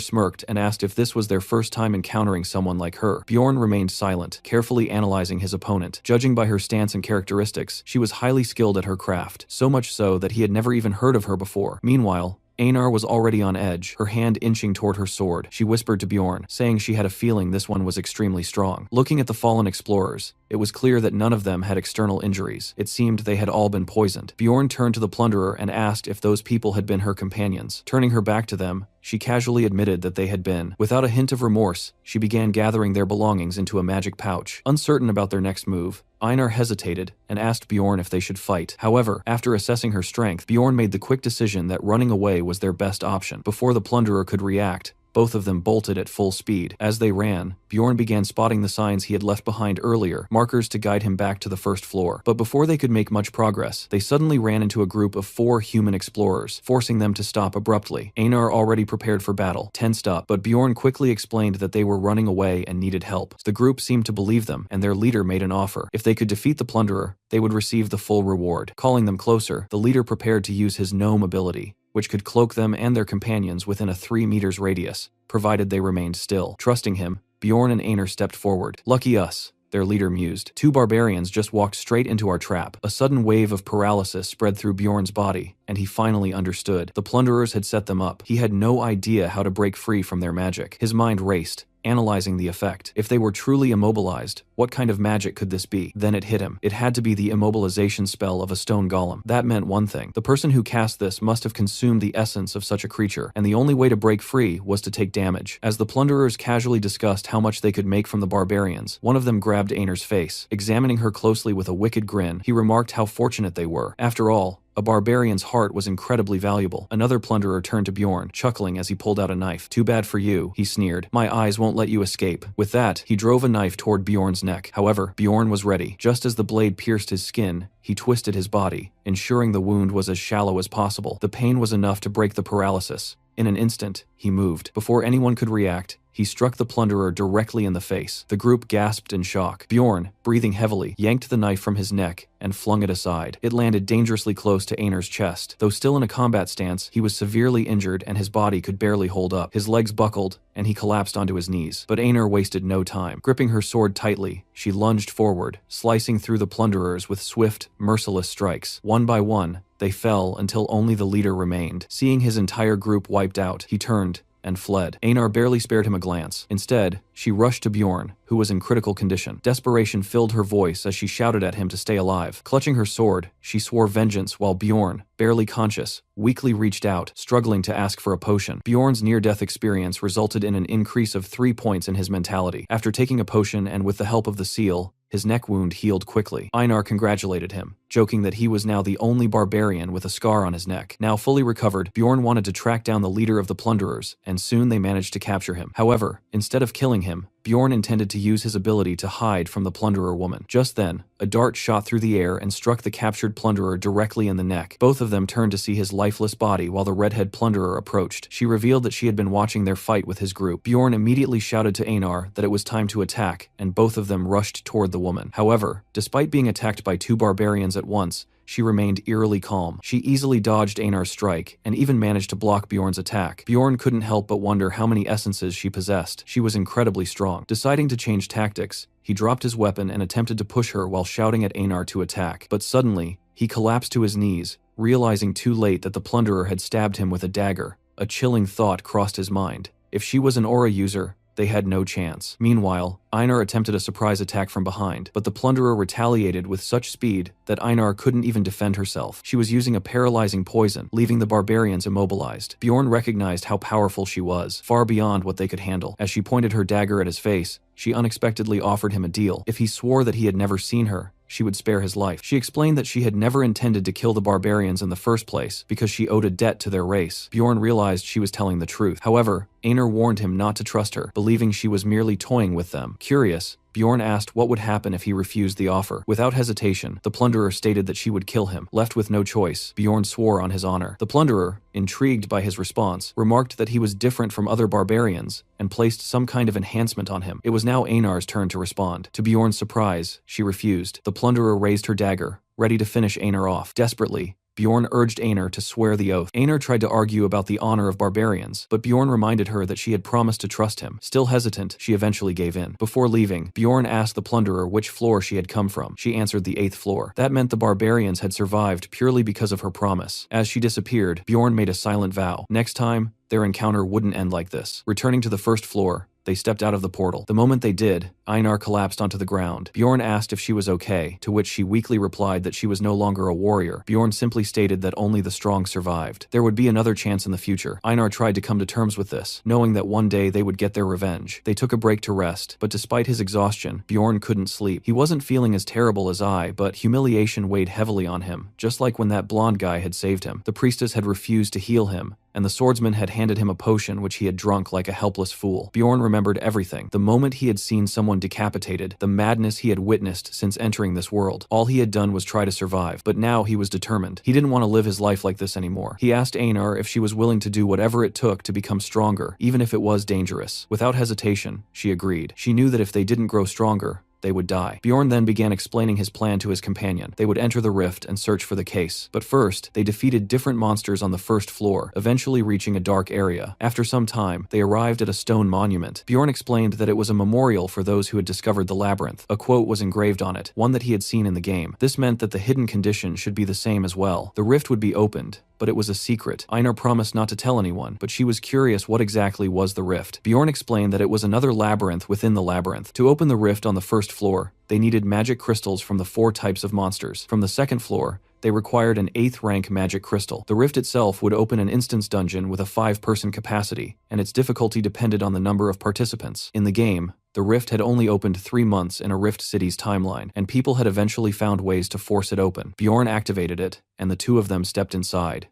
smirked and asked if this was their first time encountering someone like her. Bjorn remained silent, carefully analyzing his opponent. Judging by her stance and characteristics, she was highly skilled at her craft, so much so that he had never even heard of her before. Meanwhile, Einar was already on edge, her hand inching toward her sword. She whispered to Bjorn, saying she had a feeling this one was extremely strong. Looking at the fallen explorers, it was clear that none of them had external injuries. It seemed they had all been poisoned. Bjorn turned to the plunderer and asked if those people had been her companions. Turning her back to them, she casually admitted that they had been. Without a hint of remorse, she began gathering their belongings into a magic pouch. Uncertain about their next move, Einar hesitated and asked Bjorn if they should fight. However, after assessing her strength, Bjorn made the quick decision that running away was their best option. Before the plunderer could react, both of them bolted at full speed. As they ran, Bjorn began spotting the signs he had left behind earlier, markers to guide him back to the first floor. But before they could make much progress, they suddenly ran into a group of 4 human explorers, forcing them to stop abruptly. Einar, already prepared for battle, tensed up, but Bjorn quickly explained that they were running away and needed help. The group seemed to believe them, and their leader made an offer. If they could defeat the plunderer, they would receive the full reward. Calling them closer, the leader prepared to use his gnome ability, which could cloak them and their companions within a 3 meters radius, provided they remained still. Trusting him, Bjorn and Einar stepped forward. "Lucky us," their leader mused. "2 barbarians just walked straight into our trap." A sudden wave of paralysis spread through Bjorn's body, and he finally understood. The plunderers had set them up. He had no idea how to break free from their magic. His mind raced, analyzing the effect. If they were truly immobilized, what kind of magic could this be? Then it hit him. It had to be the immobilization spell of a stone golem. That meant one thing. The person who cast this must have consumed the essence of such a creature, and the only way to break free was to take damage. As the plunderers casually discussed how much they could make from the barbarians, one of them grabbed Einar's face. Examining her closely with a wicked grin, he remarked how fortunate they were. After all, a barbarian's heart was incredibly valuable. Another plunderer turned to Bjorn, chuckling as he pulled out a knife. Too bad for you, he sneered. My eyes won't let you escape. With that, he drove a knife toward Bjorn's neck. However, Bjorn was ready. Just as the blade pierced his skin, he twisted his body, ensuring the wound was as shallow as possible. The pain was enough to break the paralysis. In an instant, he moved. Before anyone could react, he struck the plunderer directly in the face. The group gasped in shock. Bjorn, breathing heavily, yanked the knife from his neck and flung it aside. It landed dangerously close to Einar's chest. Though still in a combat stance, he was severely injured and his body could barely hold up. His legs buckled, and he collapsed onto his knees. But Einar wasted no time. Gripping her sword tightly, she lunged forward, slicing through the plunderers with swift, merciless strikes. One by one, they fell until only the leader remained. Seeing his entire group wiped out, he turned and fled. Einar barely spared him a glance. Instead, she rushed to Bjorn, who was in critical condition. Desperation filled her voice as she shouted at him to stay alive. Clutching her sword, she swore vengeance while Bjorn, barely conscious, weakly reached out, struggling to ask for a potion. Bjorn's near-death experience resulted in an increase of 3 points in his mentality. After taking a potion and with the help of the seal, his neck wound healed quickly. Einar congratulated him, joking that he was now the only barbarian with a scar on his neck. Now fully recovered, Bjorn wanted to track down the leader of the plunderers, and soon they managed to capture him. However, instead of killing him, Bjorn intended to use his ability to hide from the plunderer woman. Just then, a dart shot through the air and struck the captured plunderer directly in the neck. Both of them turned to see his lifeless body while the redhead plunderer approached. She revealed that she had been watching their fight with his group. Bjorn immediately shouted to Einar that it was time to attack, and both of them rushed toward the woman. However, despite being attacked by 2 barbarians at once, she remained eerily calm. She easily dodged Einar's strike, and even managed to block Bjorn's attack. Bjorn couldn't help but wonder how many essences she possessed. She was incredibly strong. Deciding to change tactics, he dropped his weapon and attempted to push her while shouting at Einar to attack. But suddenly, he collapsed to his knees, realizing too late that the plunderer had stabbed him with a dagger. A chilling thought crossed his mind. If she was an aura user, they had no chance. Meanwhile, Einar attempted a surprise attack from behind, but the plunderer retaliated with such speed that Einar couldn't even defend herself. She was using a paralyzing poison, leaving the barbarians immobilized. Bjorn recognized how powerful she was, far beyond what they could handle. As she pointed her dagger at his face, she unexpectedly offered him a deal. If he swore that he had never seen her, she would spare his life. She explained that she had never intended to kill the barbarians in the first place because she owed a debt to their race. Bjorn realized she was telling the truth. However, Einar warned him not to trust her, believing she was merely toying with them. Curious, Bjorn asked what would happen if he refused the offer. Without hesitation, the plunderer stated that she would kill him. Left with no choice, Bjorn swore on his honor. The plunderer, intrigued by his response, remarked that he was different from other barbarians and placed some kind of enhancement on him. It was now Einar's turn to respond. To Bjorn's surprise, she refused. The plunderer raised her dagger, ready to finish Einar off. Desperately, Bjorn urged Einar to swear the oath. Einar tried to argue about the honor of barbarians, but Bjorn reminded her that she had promised to trust him. Still hesitant, she eventually gave in. Before leaving, Bjorn asked the plunderer which floor she had come from. She answered the 8th floor. That meant the barbarians had survived purely because of her promise. As she disappeared, Bjorn made a silent vow. Next time, their encounter wouldn't end like this. Returning to the 1st floor, they stepped out of the portal. The moment they did, Einar collapsed onto the ground. Bjorn asked if she was okay, to which she weakly replied that she was no longer a warrior. Bjorn simply stated that only the strong survived. There would be another chance in the future. Einar tried to come to terms with this, knowing that one day they would get their revenge. They took a break to rest, but despite his exhaustion, Bjorn couldn't sleep. He wasn't feeling as terrible as but humiliation weighed heavily on him, just like when that blonde guy had saved him. The priestess had refused to heal him, and the swordsman had handed him a potion which he had drunk like a helpless fool. Bjorn remembered everything. The moment he had seen someone decapitated, the madness he had witnessed since entering this world. All he had done was try to survive, but now he was determined. He didn't want to live his life like this anymore. He asked Einar if she was willing to do whatever it took to become stronger, even if it was dangerous. Without hesitation, she agreed. She knew that if they didn't grow stronger, they would die. Bjorn then began explaining his plan to his companion. They would enter the rift and search for the case. But first, they defeated different monsters on the 1st floor, eventually reaching a dark area. After some time, they arrived at a stone monument. Bjorn explained that it was a memorial for those who had discovered the labyrinth. A quote was engraved on it, one that he had seen in the game. This meant that the hidden condition should be the same as well. The rift would be opened, but it was a secret. Einar promised not to tell anyone, but she was curious what exactly was the rift. Bjorn explained that it was another labyrinth within the labyrinth. To open the rift on the first floor, they needed magic crystals from the 4 types of monsters. From the second floor, they required an 8th rank magic crystal. The rift itself would open an instance dungeon with a 5-person capacity, and its difficulty depended on the number of participants. In the game, the rift had only opened 3 months in a Rift City's timeline, and people had eventually found ways to force it open. Bjorn activated it, and the 2 of them stepped inside.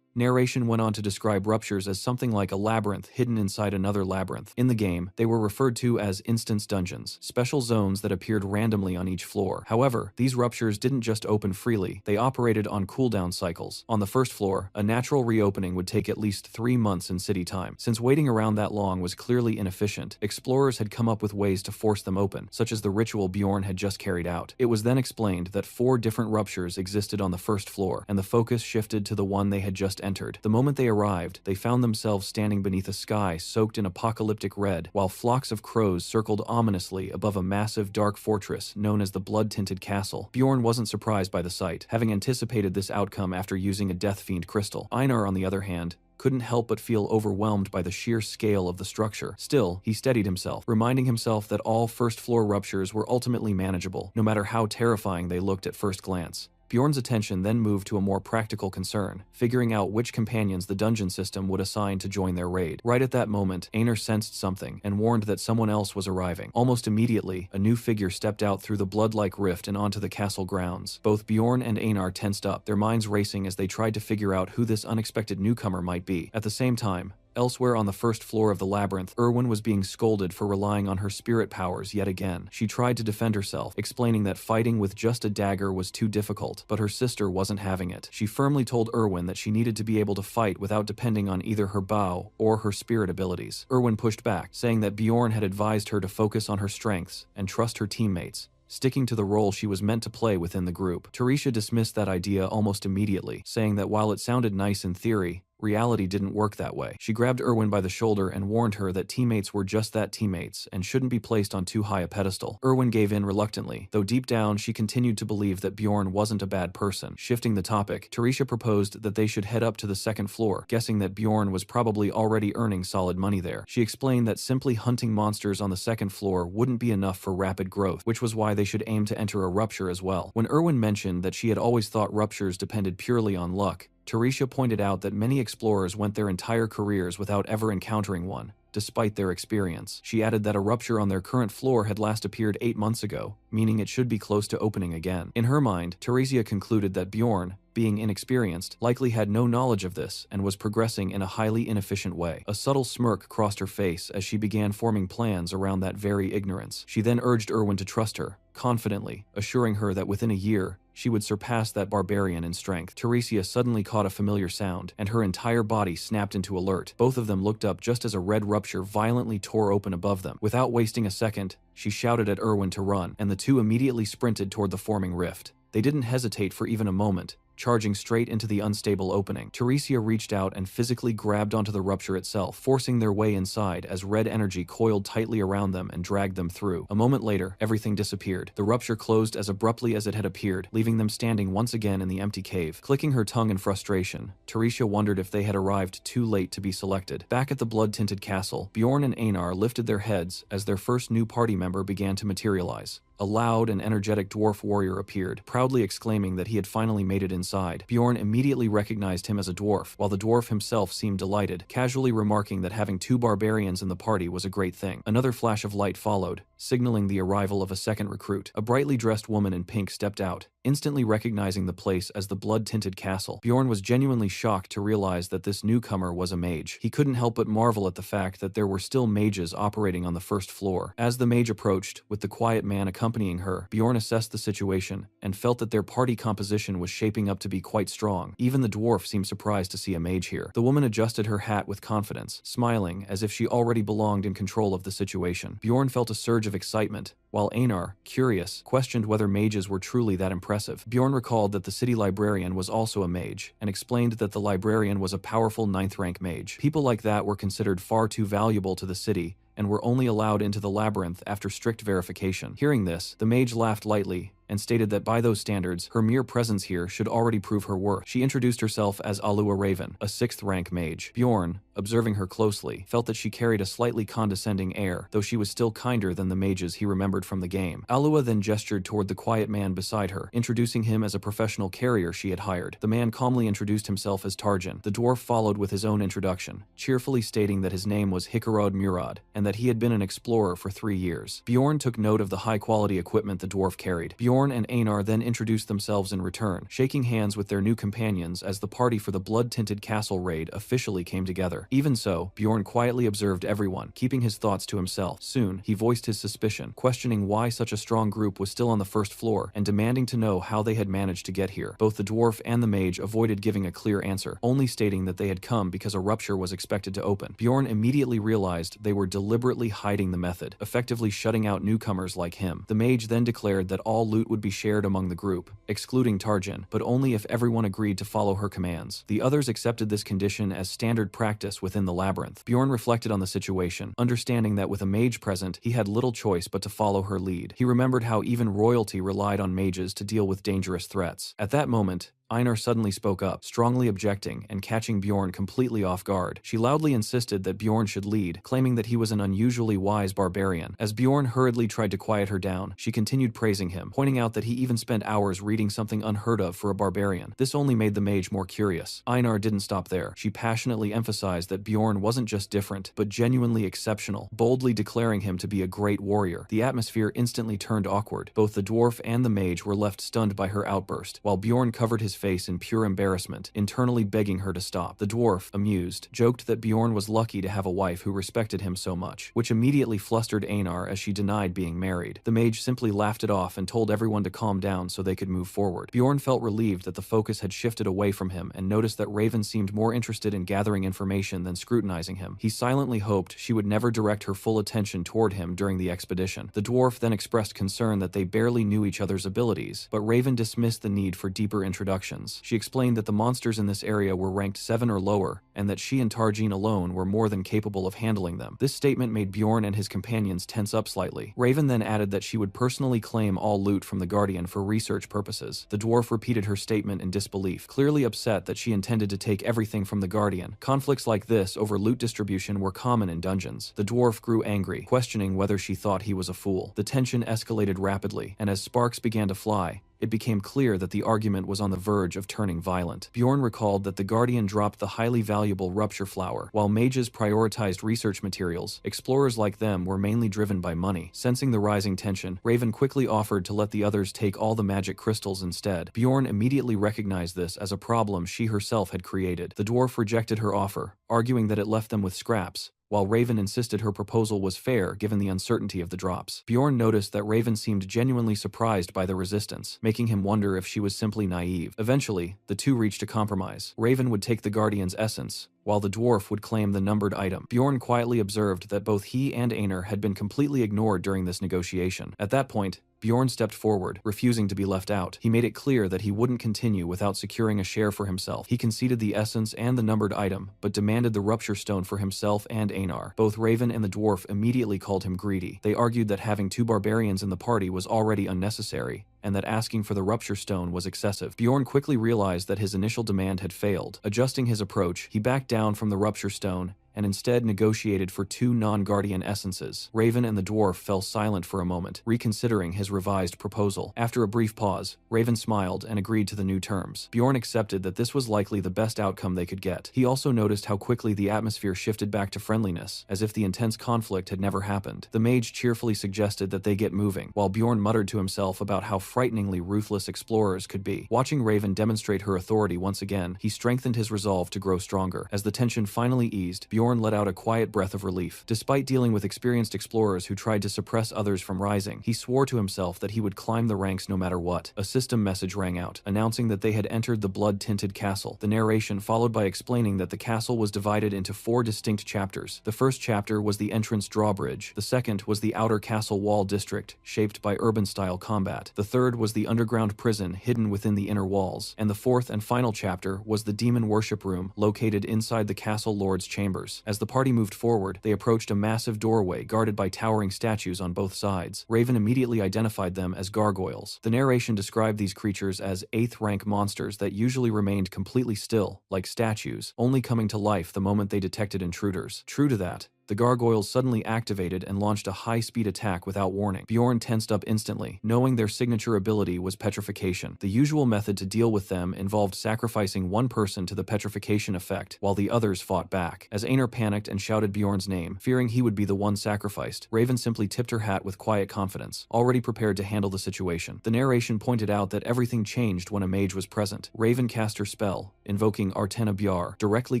Narration went on to describe ruptures as something like a labyrinth hidden inside another labyrinth. In the game, they were referred to as instance dungeons, special zones that appeared randomly on each floor. However, these ruptures didn't just open freely, they operated on cooldown cycles. On the first floor, a natural reopening would take at least 3 months in city time. Since waiting around that long was clearly inefficient, explorers had come up with ways to force them open, such as the ritual Bjorn had just carried out. It was then explained that 4 different ruptures existed on the first floor, and the focus shifted to the one they had just entered. The moment they arrived, they found themselves standing beneath a sky soaked in apocalyptic red, while flocks of crows circled ominously above a massive dark fortress known as the Blood-Tinted Castle. Bjorn wasn't surprised by the sight, having anticipated this outcome after using a Death Fiend crystal. Einar, on the other hand, couldn't help but feel overwhelmed by the sheer scale of the structure. Still, he steadied himself, reminding himself that all first-floor ruptures were ultimately manageable, no matter how terrifying they looked at first glance. Bjorn's attention then moved to a more practical concern, figuring out which companions the dungeon system would assign to join their raid. Right at that moment, Einar sensed something and warned that someone else was arriving. Almost immediately, a new figure stepped out through the blood-like rift and onto the castle grounds. Both Bjorn and Einar tensed up, their minds racing as they tried to figure out who this unexpected newcomer might be. At the same time, elsewhere on the first floor of the labyrinth, Erwin was being scolded for relying on her spirit powers yet again. She tried to defend herself, explaining that fighting with just a dagger was too difficult, but her sister wasn't having it. She firmly told Erwin that she needed to be able to fight without depending on either her bow or her spirit abilities. Erwin pushed back, saying that Bjorn had advised her to focus on her strengths and trust her teammates, sticking to the role she was meant to play within the group. Teresia dismissed that idea almost immediately, saying that while it sounded nice in theory, reality didn't work that way. She grabbed Erwin by the shoulder and warned her that teammates were just that, teammates, and shouldn't be placed on too high a pedestal. Erwin gave in reluctantly, though deep down she continued to believe that Bjorn wasn't a bad person. Shifting the topic, Teresia proposed that they should head up to the second floor, guessing that Bjorn was probably already earning solid money there. She explained that simply hunting monsters on the second floor wouldn't be enough for rapid growth, which was why they should aim to enter a rupture as well. When Erwin mentioned that she had always thought ruptures depended purely on luck, Teresia pointed out that many explorers went their entire careers without ever encountering one, despite their experience. She added that a rupture on their current floor had last appeared 8 months ago, meaning it should be close to opening again. In her mind, Teresia concluded that Bjorn, being inexperienced, likely had no knowledge of this and was progressing in a highly inefficient way. A subtle smirk crossed her face as she began forming plans around that very ignorance. She then urged Erwin to trust her, confidently, assuring her that within a year, she would surpass that barbarian in strength. Teresia suddenly caught a familiar sound, and her entire body snapped into alert. Both of them looked up just as a red rupture violently tore open above them. Without wasting a second, she shouted at Erwin to run, and the two immediately sprinted toward the forming rift. They didn't hesitate for even a moment, charging straight into the unstable opening. Teresia reached out and physically grabbed onto the rupture itself, forcing their way inside as red energy coiled tightly around them and dragged them through. A moment later, everything disappeared. The rupture closed as abruptly as it had appeared, leaving them standing once again in the empty cave. Clicking her tongue in frustration, Teresia wondered if they had arrived too late to be selected. Back at the blood-tinted castle, Bjorn and Einar lifted their heads as their first new party member began to materialize. A loud and energetic dwarf warrior appeared, proudly exclaiming that he had finally made it inside. Bjorn immediately recognized him as a dwarf, while the dwarf himself seemed delighted, casually remarking that having 2 barbarians in the party was a great thing. Another flash of light followed, signaling the arrival of a second recruit. A brightly dressed woman in pink stepped out, instantly recognizing the place as the blood-tinted castle. Bjorn was genuinely shocked to realize that this newcomer was a mage. He couldn't help but marvel at the fact that there were still mages operating on the first floor. As the mage approached, with the quiet man accompanying her, Bjorn assessed the situation and felt that their party composition was shaping up to be quite strong. Even the dwarf seemed surprised to see a mage here. The woman adjusted her hat with confidence, smiling as if she already belonged in control of the situation. Bjorn felt a surge of excitement, while Einar, curious, questioned whether mages were truly that impressive. Bjorn recalled that the city librarian was also a mage, and explained that the librarian was a powerful 9th rank mage. People like that were considered far too valuable to the city, and were only allowed into the labyrinth after strict verification. Hearing this, the mage laughed lightly, and stated that by those standards, her mere presence here should already prove her worth. She introduced herself as Alua Raven, a 6th rank mage. Bjorn, observing her closely, felt that she carried a slightly condescending air, though she was still kinder than the mages he remembered from the game. Alua then gestured toward the quiet man beside her, introducing him as a professional carrier she had hired. The man calmly introduced himself as Tarjan. The dwarf followed with his own introduction, cheerfully stating that his name was Hikarod Murad, and that he had been an explorer for 3 years. Bjorn took note of the high-quality equipment the dwarf carried. Bjorn and Einar then introduced themselves in return, shaking hands with their new companions as the party for the blood-tinted castle raid officially came together. Even so, Bjorn quietly observed everyone, keeping his thoughts to himself. Soon, he voiced his suspicion, questioning why such a strong group was still on the first floor, and demanding to know how they had managed to get here. Both the dwarf and the mage avoided giving a clear answer, only stating that they had come because a rupture was expected to open. Bjorn immediately realized they were deliberately hiding the method, effectively shutting out newcomers like him. The mage then declared that all loot would be shared among the group, excluding Tarjan, but only if everyone agreed to follow her commands. The others accepted this condition as standard practice within the labyrinth. Bjorn reflected on the situation, understanding that with a mage present, he had little choice but to follow her lead. He remembered how even royalty relied on mages to deal with dangerous threats. At that moment, Einar suddenly spoke up, strongly objecting and catching Bjorn completely off guard. She loudly insisted that Bjorn should lead, claiming that he was an unusually wise barbarian. As Bjorn hurriedly tried to quiet her down, she continued praising him, pointing out that he even spent hours reading something unheard of for a barbarian. This only made the mage more curious. Einar didn't stop there. She passionately emphasized that Bjorn wasn't just different, but genuinely exceptional, boldly declaring him to be a great warrior. The atmosphere instantly turned awkward. Both the dwarf and the mage were left stunned by her outburst, while Bjorn covered his face in pure embarrassment, internally begging her to stop. The dwarf, amused, joked that Bjorn was lucky to have a wife who respected him so much, which immediately flustered Einar as she denied being married. The mage simply laughed it off and told everyone to calm down so they could move forward. Bjorn felt relieved that the focus had shifted away from him and noticed that Raven seemed more interested in gathering information than scrutinizing him. He silently hoped she would never direct her full attention toward him during the expedition. The dwarf then expressed concern that they barely knew each other's abilities, but Raven dismissed the need for deeper introductions. She explained that the monsters in this area were ranked 7 or lower, and that she and Tarjan alone were more than capable of handling them. This statement made Bjorn and his companions tense up slightly. Raven then added that she would personally claim all loot from the Guardian for research purposes. The dwarf repeated her statement in disbelief, clearly upset that she intended to take everything from the Guardian. Conflicts like this over loot distribution were common in dungeons. The dwarf grew angry, questioning whether she thought he was a fool. The tension escalated rapidly, and as sparks began to fly, it became clear that the argument was on the verge of turning violent. Bjorn recalled that the Guardian dropped the highly valuable rupture flower. While mages prioritized research materials, explorers like them were mainly driven by money. Sensing the rising tension, Raven quickly offered to let the others take all the magic crystals instead. Bjorn immediately recognized this as a problem she herself had created. The dwarf rejected her offer, arguing that it left them with scraps, while Raven insisted her proposal was fair given the uncertainty of the drops. Bjorn noticed that Raven seemed genuinely surprised by the resistance, making him wonder if she was simply naive. Eventually, the two reached a compromise. Raven would take the Guardian's essence, while the dwarf would claim the numbered item. Bjorn quietly observed that both he and Einar had been completely ignored during this negotiation. At that point, Bjorn stepped forward, refusing to be left out. He made it clear that he wouldn't continue without securing a share for himself. He conceded the essence and the numbered item, but demanded the rupture stone for himself and Einar. Both Raven and the dwarf immediately called him greedy. They argued that having 2 barbarians in the party was already unnecessary, and that asking for the rupture stone was excessive. Bjorn quickly realized that his initial demand had failed. Adjusting his approach, he backed down from the rupture stone and instead negotiated for 2 non-guardian essences. Raven and the dwarf fell silent for a moment, reconsidering his revised proposal. After a brief pause, Raven smiled and agreed to the new terms. Bjorn accepted that this was likely the best outcome they could get. He also noticed how quickly the atmosphere shifted back to friendliness, as if the intense conflict had never happened. The mage cheerfully suggested that they get moving, while Bjorn muttered to himself about how frighteningly ruthless explorers could be. Watching Raven demonstrate her authority once again, he strengthened his resolve to grow stronger. As the tension finally eased, Bjorn let out a quiet breath of relief. Despite dealing with experienced explorers who tried to suppress others from rising, he swore to himself that he would climb the ranks no matter what. A system message rang out, announcing that they had entered the blood-tinted castle. The narration followed by explaining that the castle was divided into 4 distinct chapters. The first chapter was the entrance drawbridge. The second was the outer castle wall district, shaped by urban-style combat. The third was the underground prison hidden within the inner walls. And the fourth and final chapter was the demon worship room, located inside the castle lord's chambers. curse. As the party moved forward, they approached a massive doorway guarded by towering statues on both sides. Raven immediately identified them as gargoyles. The narration described these creatures as 8th-rank monsters that usually remained completely still, like statues, only coming to life the moment they detected intruders. True to that, the gargoyles suddenly activated and launched a high-speed attack without warning. Bjorn tensed up instantly, knowing their signature ability was petrification. The usual method to deal with them involved sacrificing one person to the petrification effect, while the others fought back. As Einar panicked and shouted Bjorn's name, fearing he would be the one sacrificed, Raven simply tipped her hat with quiet confidence, already prepared to handle the situation. The narration pointed out that everything changed when a mage was present. Raven cast her spell, invoking Artena Bjar, directly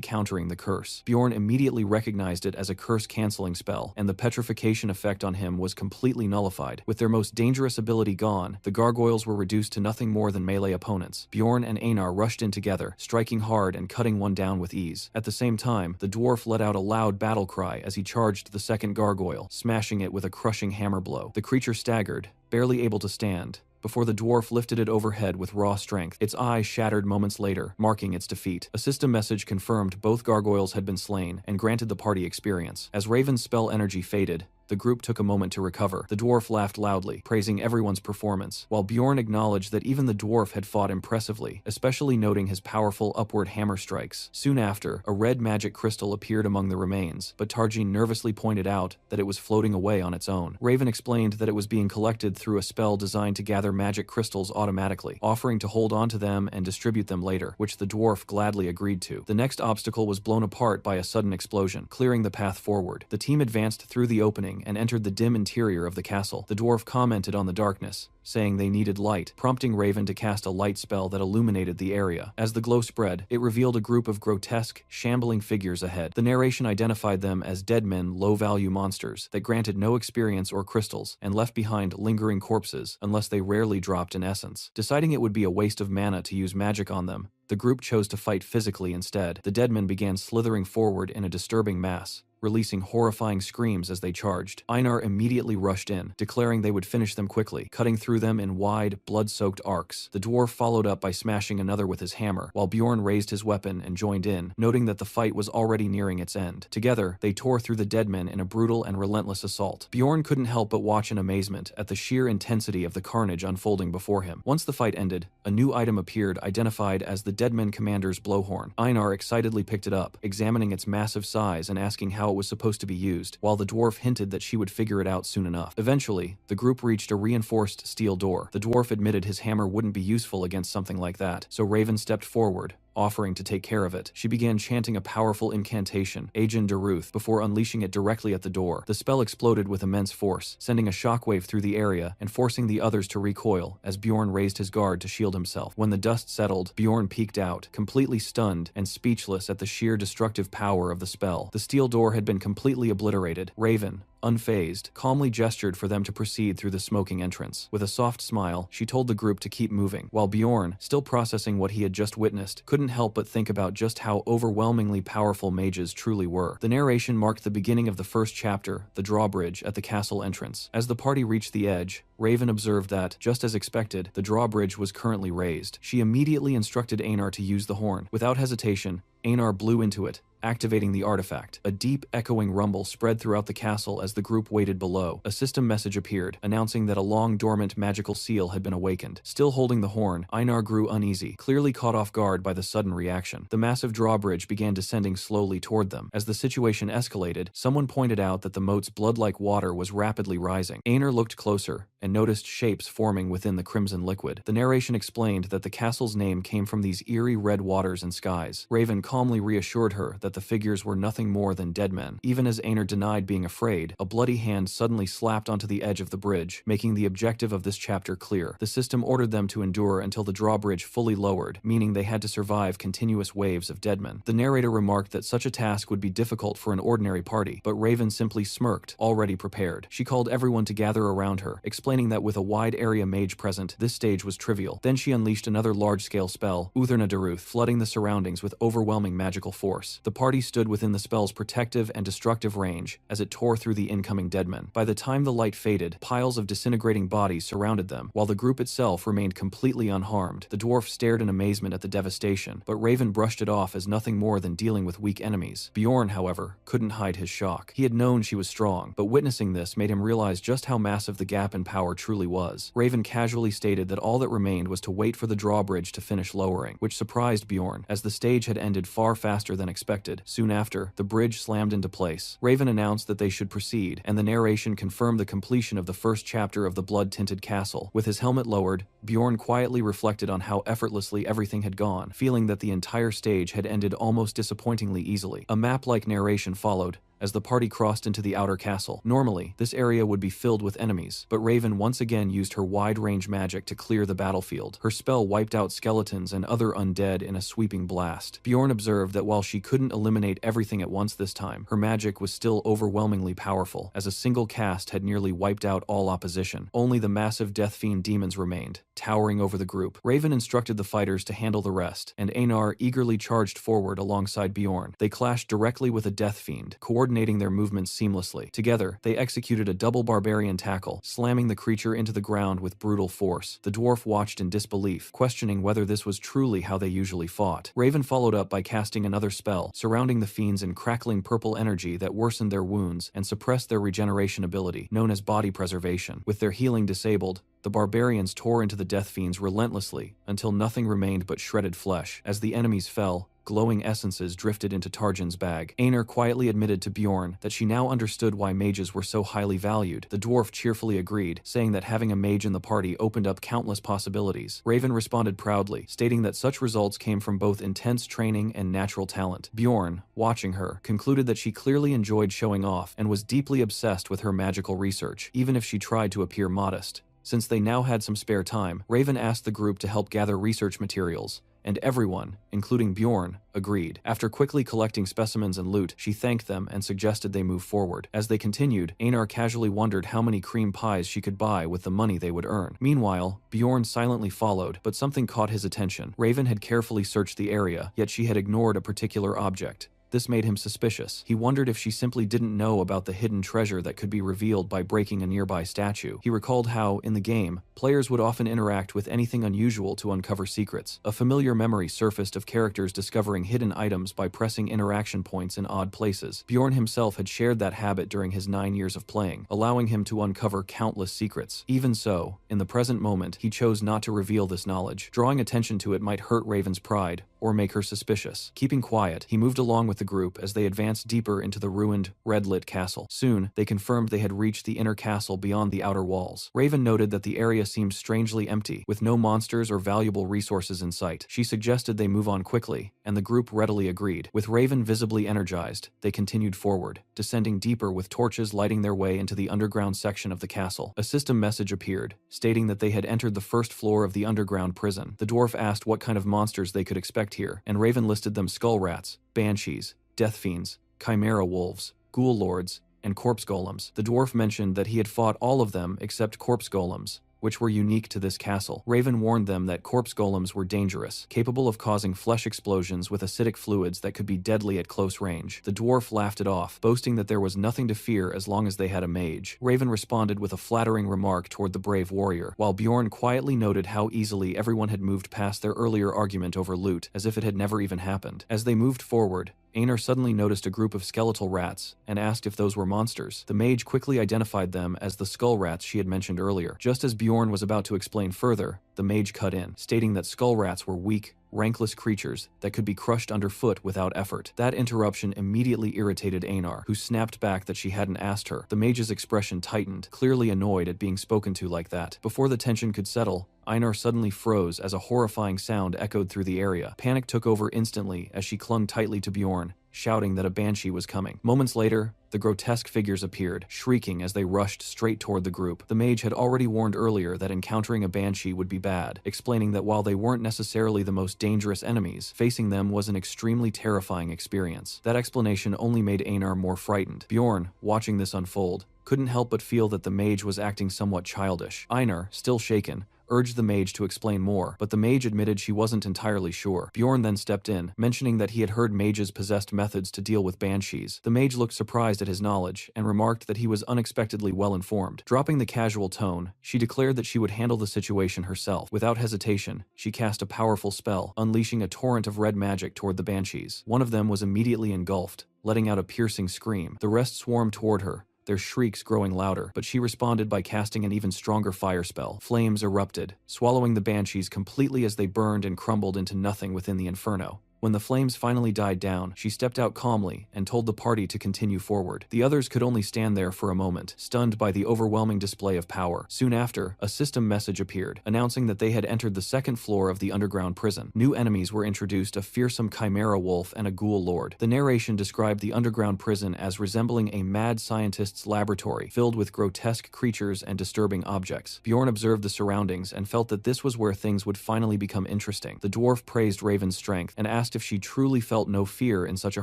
countering the curse. Bjorn immediately recognized it as a curse-canceling spell, and the petrification effect on him was completely nullified. With their most dangerous ability gone, the gargoyles were reduced to nothing more than melee opponents. Bjorn and Einar rushed in together, striking hard and cutting one down with ease. At the same time, the dwarf let out a loud battle cry as he charged the second gargoyle, smashing it with a crushing hammer blow. The creature staggered, barely able to stand, before the dwarf lifted it overhead with raw strength. Its eye shattered moments later, marking its defeat. A system message confirmed both gargoyles had been slain and granted the party experience. As Raven's spell energy faded, the group took a moment to recover. The dwarf laughed loudly, praising everyone's performance, while Bjorn acknowledged that even the dwarf had fought impressively, especially noting his powerful upward hammer strikes. Soon after, a red magic crystal appeared among the remains, but Tarjin nervously pointed out that it was floating away on its own. Raven explained that it was being collected through a spell designed to gather magic crystals automatically, offering to hold onto them and distribute them later, which the dwarf gladly agreed to. The next obstacle was blown apart by a sudden explosion, clearing the path forward. The team advanced through the opening and entered the dim interior of the castle. The dwarf commented on the darkness, saying they needed light, prompting Raven to cast a light spell that illuminated the area. As the glow spread, it revealed a group of grotesque, shambling figures ahead. The narration identified them as dead men, low-value monsters that granted no experience or crystals and left behind lingering corpses unless they rarely dropped an essence. Deciding it would be a waste of mana to use magic on them, the group chose to fight physically instead. The dead men began slithering forward in a disturbing mass, releasing horrifying screams as they charged. Einar immediately rushed in, declaring they would finish them quickly, cutting through them in wide, blood-soaked arcs. The dwarf followed up by smashing another with his hammer, while Bjorn raised his weapon and joined in, noting that the fight was already nearing its end. Together, they tore through the dead men in a brutal and relentless assault. Bjorn couldn't help but watch in amazement at the sheer intensity of the carnage unfolding before him. Once the fight ended, a new item appeared identified as the Deadman Commander's blowhorn. Einar excitedly picked it up, examining its massive size and asking how it was supposed to be used, while the dwarf hinted that she would figure it out soon enough. Eventually, the group reached a reinforced steel door. The dwarf admitted his hammer wouldn't be useful against something like that, so Raven stepped forward, offering to take care of it. She began chanting a powerful incantation, Agen Daruth, before unleashing it directly at the door. The spell exploded with immense force, sending a shockwave through the area and forcing the others to recoil as Bjorn raised his guard to shield himself. When the dust settled, Bjorn peeked out, completely stunned and speechless at the sheer destructive power of the spell. The steel door had been completely obliterated. Raven, unfazed, calmly gestured for them to proceed through the smoking entrance. With a soft smile, she told the group to keep moving, while Bjorn, still processing what he had just witnessed, couldn't help but think about just how overwhelmingly powerful mages truly were. The narration marked the beginning of the first chapter, the drawbridge at the castle entrance. As the party reached the edge, Raven observed that, just as expected, the drawbridge was currently raised. She immediately instructed Einar to use the horn. Without hesitation, Einar blew into it, activating the artifact. A deep, echoing rumble spread throughout the castle as the group waited below. A system message appeared, announcing that a long-dormant magical seal had been awakened. Still holding the horn, Einar grew uneasy, clearly caught off guard by the sudden reaction. The massive drawbridge began descending slowly toward them. As the situation escalated, someone pointed out that the moat's blood-like water was rapidly rising. Einar looked closer and noticed shapes forming within the crimson liquid. The narration explained that the castle's name came from these eerie red waters and skies. Raven calmly reassured her that the figures were nothing more than dead men. Even as Einar denied being afraid, a bloody hand suddenly slapped onto the edge of the bridge, making the objective of this chapter clear. The system ordered them to endure until the drawbridge fully lowered, meaning they had to survive continuous waves of dead men. The narrator remarked that such a task would be difficult for an ordinary party, but Raven simply smirked, already prepared. She called everyone to gather around her, explaining explaining that with a wide area mage present, this stage was trivial. Then she unleashed another large-scale spell, Utherna Daruth, flooding the surroundings with overwhelming magical force. The party stood within the spell's protective and destructive range as it tore through the incoming deadmen. By the time the light faded, piles of disintegrating bodies surrounded them, while the group itself remained completely unharmed. The dwarf stared in amazement at the devastation, but Raven brushed it off as nothing more than dealing with weak enemies. Bjorn, however, couldn't hide his shock. He had known she was strong, but witnessing this made him realize just how massive the gap in power truly was. Raven casually stated that all that remained was to wait for the drawbridge to finish lowering, which surprised Bjorn, as the stage had ended far faster than expected. Soon after, the bridge slammed into place. Raven announced that they should proceed, and the narration confirmed the completion of the first chapter of the blood-tinted castle. With his helmet lowered, Bjorn quietly reflected on how effortlessly everything had gone, feeling that the entire stage had ended almost disappointingly easily. A map-like narration followed, as the party crossed into the outer castle. Normally, this area would be filled with enemies, but Raven once again used her wide-range magic to clear the battlefield. Her spell wiped out skeletons and other undead in a sweeping blast. Bjorn observed that while she couldn't eliminate everything at once this time, her magic was still overwhelmingly powerful, as a single cast had nearly wiped out all opposition. Only the massive Death Fiend demons remained, towering over the group. Raven instructed the fighters to handle the rest, and Einar eagerly charged forward alongside Bjorn. They clashed directly with a Death Fiend, coordinating their movements seamlessly. Together, they executed a double barbarian tackle, slamming the creature into the ground with brutal force. The dwarf watched in disbelief, questioning whether this was truly how they usually fought. Raven followed up by casting another spell, surrounding the fiends in crackling purple energy that worsened their wounds and suppressed their regeneration ability, known as body preservation. With their healing disabled, the barbarians tore into the Death Fiends relentlessly until nothing remained but shredded flesh. As the enemies fell, glowing essences drifted into Tarjan's bag. Einar quietly admitted to Bjorn that she now understood why mages were so highly valued. The dwarf cheerfully agreed, saying that having a mage in the party opened up countless possibilities. Raven responded proudly, stating that such results came from both intense training and natural talent. Bjorn, watching her, concluded that she clearly enjoyed showing off and was deeply obsessed with her magical research, even if she tried to appear modest. Since they now had some spare time, Raven asked the group to help gather research materials, and everyone, including Bjorn, agreed. After quickly collecting specimens and loot, she thanked them and suggested they move forward. As they continued, Einar casually wondered how many cream pies she could buy with the money they would earn. Meanwhile, Bjorn silently followed, but something caught his attention. Raven had carefully searched the area, yet she had ignored a particular object. This made him suspicious. He wondered if she simply didn't know about the hidden treasure that could be revealed by breaking a nearby statue. He recalled how, in the game, players would often interact with anything unusual to uncover secrets. A familiar memory surfaced of characters discovering hidden items by pressing interaction points in odd places. Bjorn himself had shared that habit during his 9 years of playing, allowing him to uncover countless secrets. Even so, in the present moment, he chose not to reveal this knowledge. Drawing attention to it might hurt Raven's pride, or make her suspicious. Keeping quiet, he moved along with the group as they advanced deeper into the ruined, red-lit castle. Soon, they confirmed they had reached the inner castle beyond the outer walls. Raven noted that the area seemed strangely empty, with no monsters or valuable resources in sight. She suggested they move on quickly, and the group readily agreed. With Raven visibly energized, they continued forward, descending deeper with torches lighting their way into the underground section of the castle. A system message appeared, stating that they had entered the first floor of the underground prison. The dwarf asked what kind of monsters they could expect here, and Raven listed them: skull rats, banshees, death fiends, chimera wolves, ghoul lords, and corpse golems. The dwarf mentioned that he had fought all of them except corpse golems, which were unique to this castle. Raven warned them that corpse golems were dangerous, capable of causing flesh explosions with acidic fluids that could be deadly at close range. The dwarf laughed it off, boasting that there was nothing to fear as long as they had a mage. Raven responded with a flattering remark toward the brave warrior, while Bjorn quietly noted how easily everyone had moved past their earlier argument over loot, as if it had never even happened. As they moved forward, Einar suddenly noticed a group of skeletal rats and asked if those were monsters. The mage quickly identified them as the skull rats she had mentioned earlier. Just as Bjorn was about to explain further, the mage cut in, stating that skull rats were weak, rankless creatures that could be crushed underfoot without effort. That interruption immediately irritated Einar, who snapped back that she hadn't asked her. The mage's expression tightened, clearly annoyed at being spoken to like that. Before the tension could settle, Einar suddenly froze as a horrifying sound echoed through the area. Panic took over instantly as she clung tightly to Bjorn, shouting that a banshee was coming. Moments later, the grotesque figures appeared, shrieking as they rushed straight toward the group. The mage had already warned earlier that encountering a banshee would be bad, explaining that while they weren't necessarily the most dangerous enemies, facing them was an extremely terrifying experience. That explanation only made Einar more frightened. Bjorn, watching this unfold, couldn't help but feel that the mage was acting somewhat childish. Einar, still shaken, urged the mage to explain more, but the mage admitted she wasn't entirely sure. Bjorn then stepped in, mentioning that he had heard mages possessed methods to deal with banshees. The mage looked surprised at his knowledge, and remarked that he was unexpectedly well informed. Dropping the casual tone, she declared that she would handle the situation herself. Without hesitation, she cast a powerful spell, unleashing a torrent of red magic toward the banshees. One of them was immediately engulfed, letting out a piercing scream. The rest swarmed toward her, their shrieks growing louder, but she responded by casting an even stronger fire spell. Flames erupted, swallowing the banshees completely as they burned and crumbled into nothing within the inferno. When the flames finally died down, she stepped out calmly and told the party to continue forward. The others could only stand there for a moment, stunned by the overwhelming display of power. Soon after, a system message appeared, announcing that they had entered the second floor of the underground prison. New enemies were introduced: a fearsome chimera wolf and a ghoul lord. The narration described the underground prison as resembling a mad scientist's laboratory, filled with grotesque creatures and disturbing objects. Bjorn observed the surroundings and felt that this was where things would finally become interesting. The dwarf praised Raven's strength and asked if she truly felt no fear in such a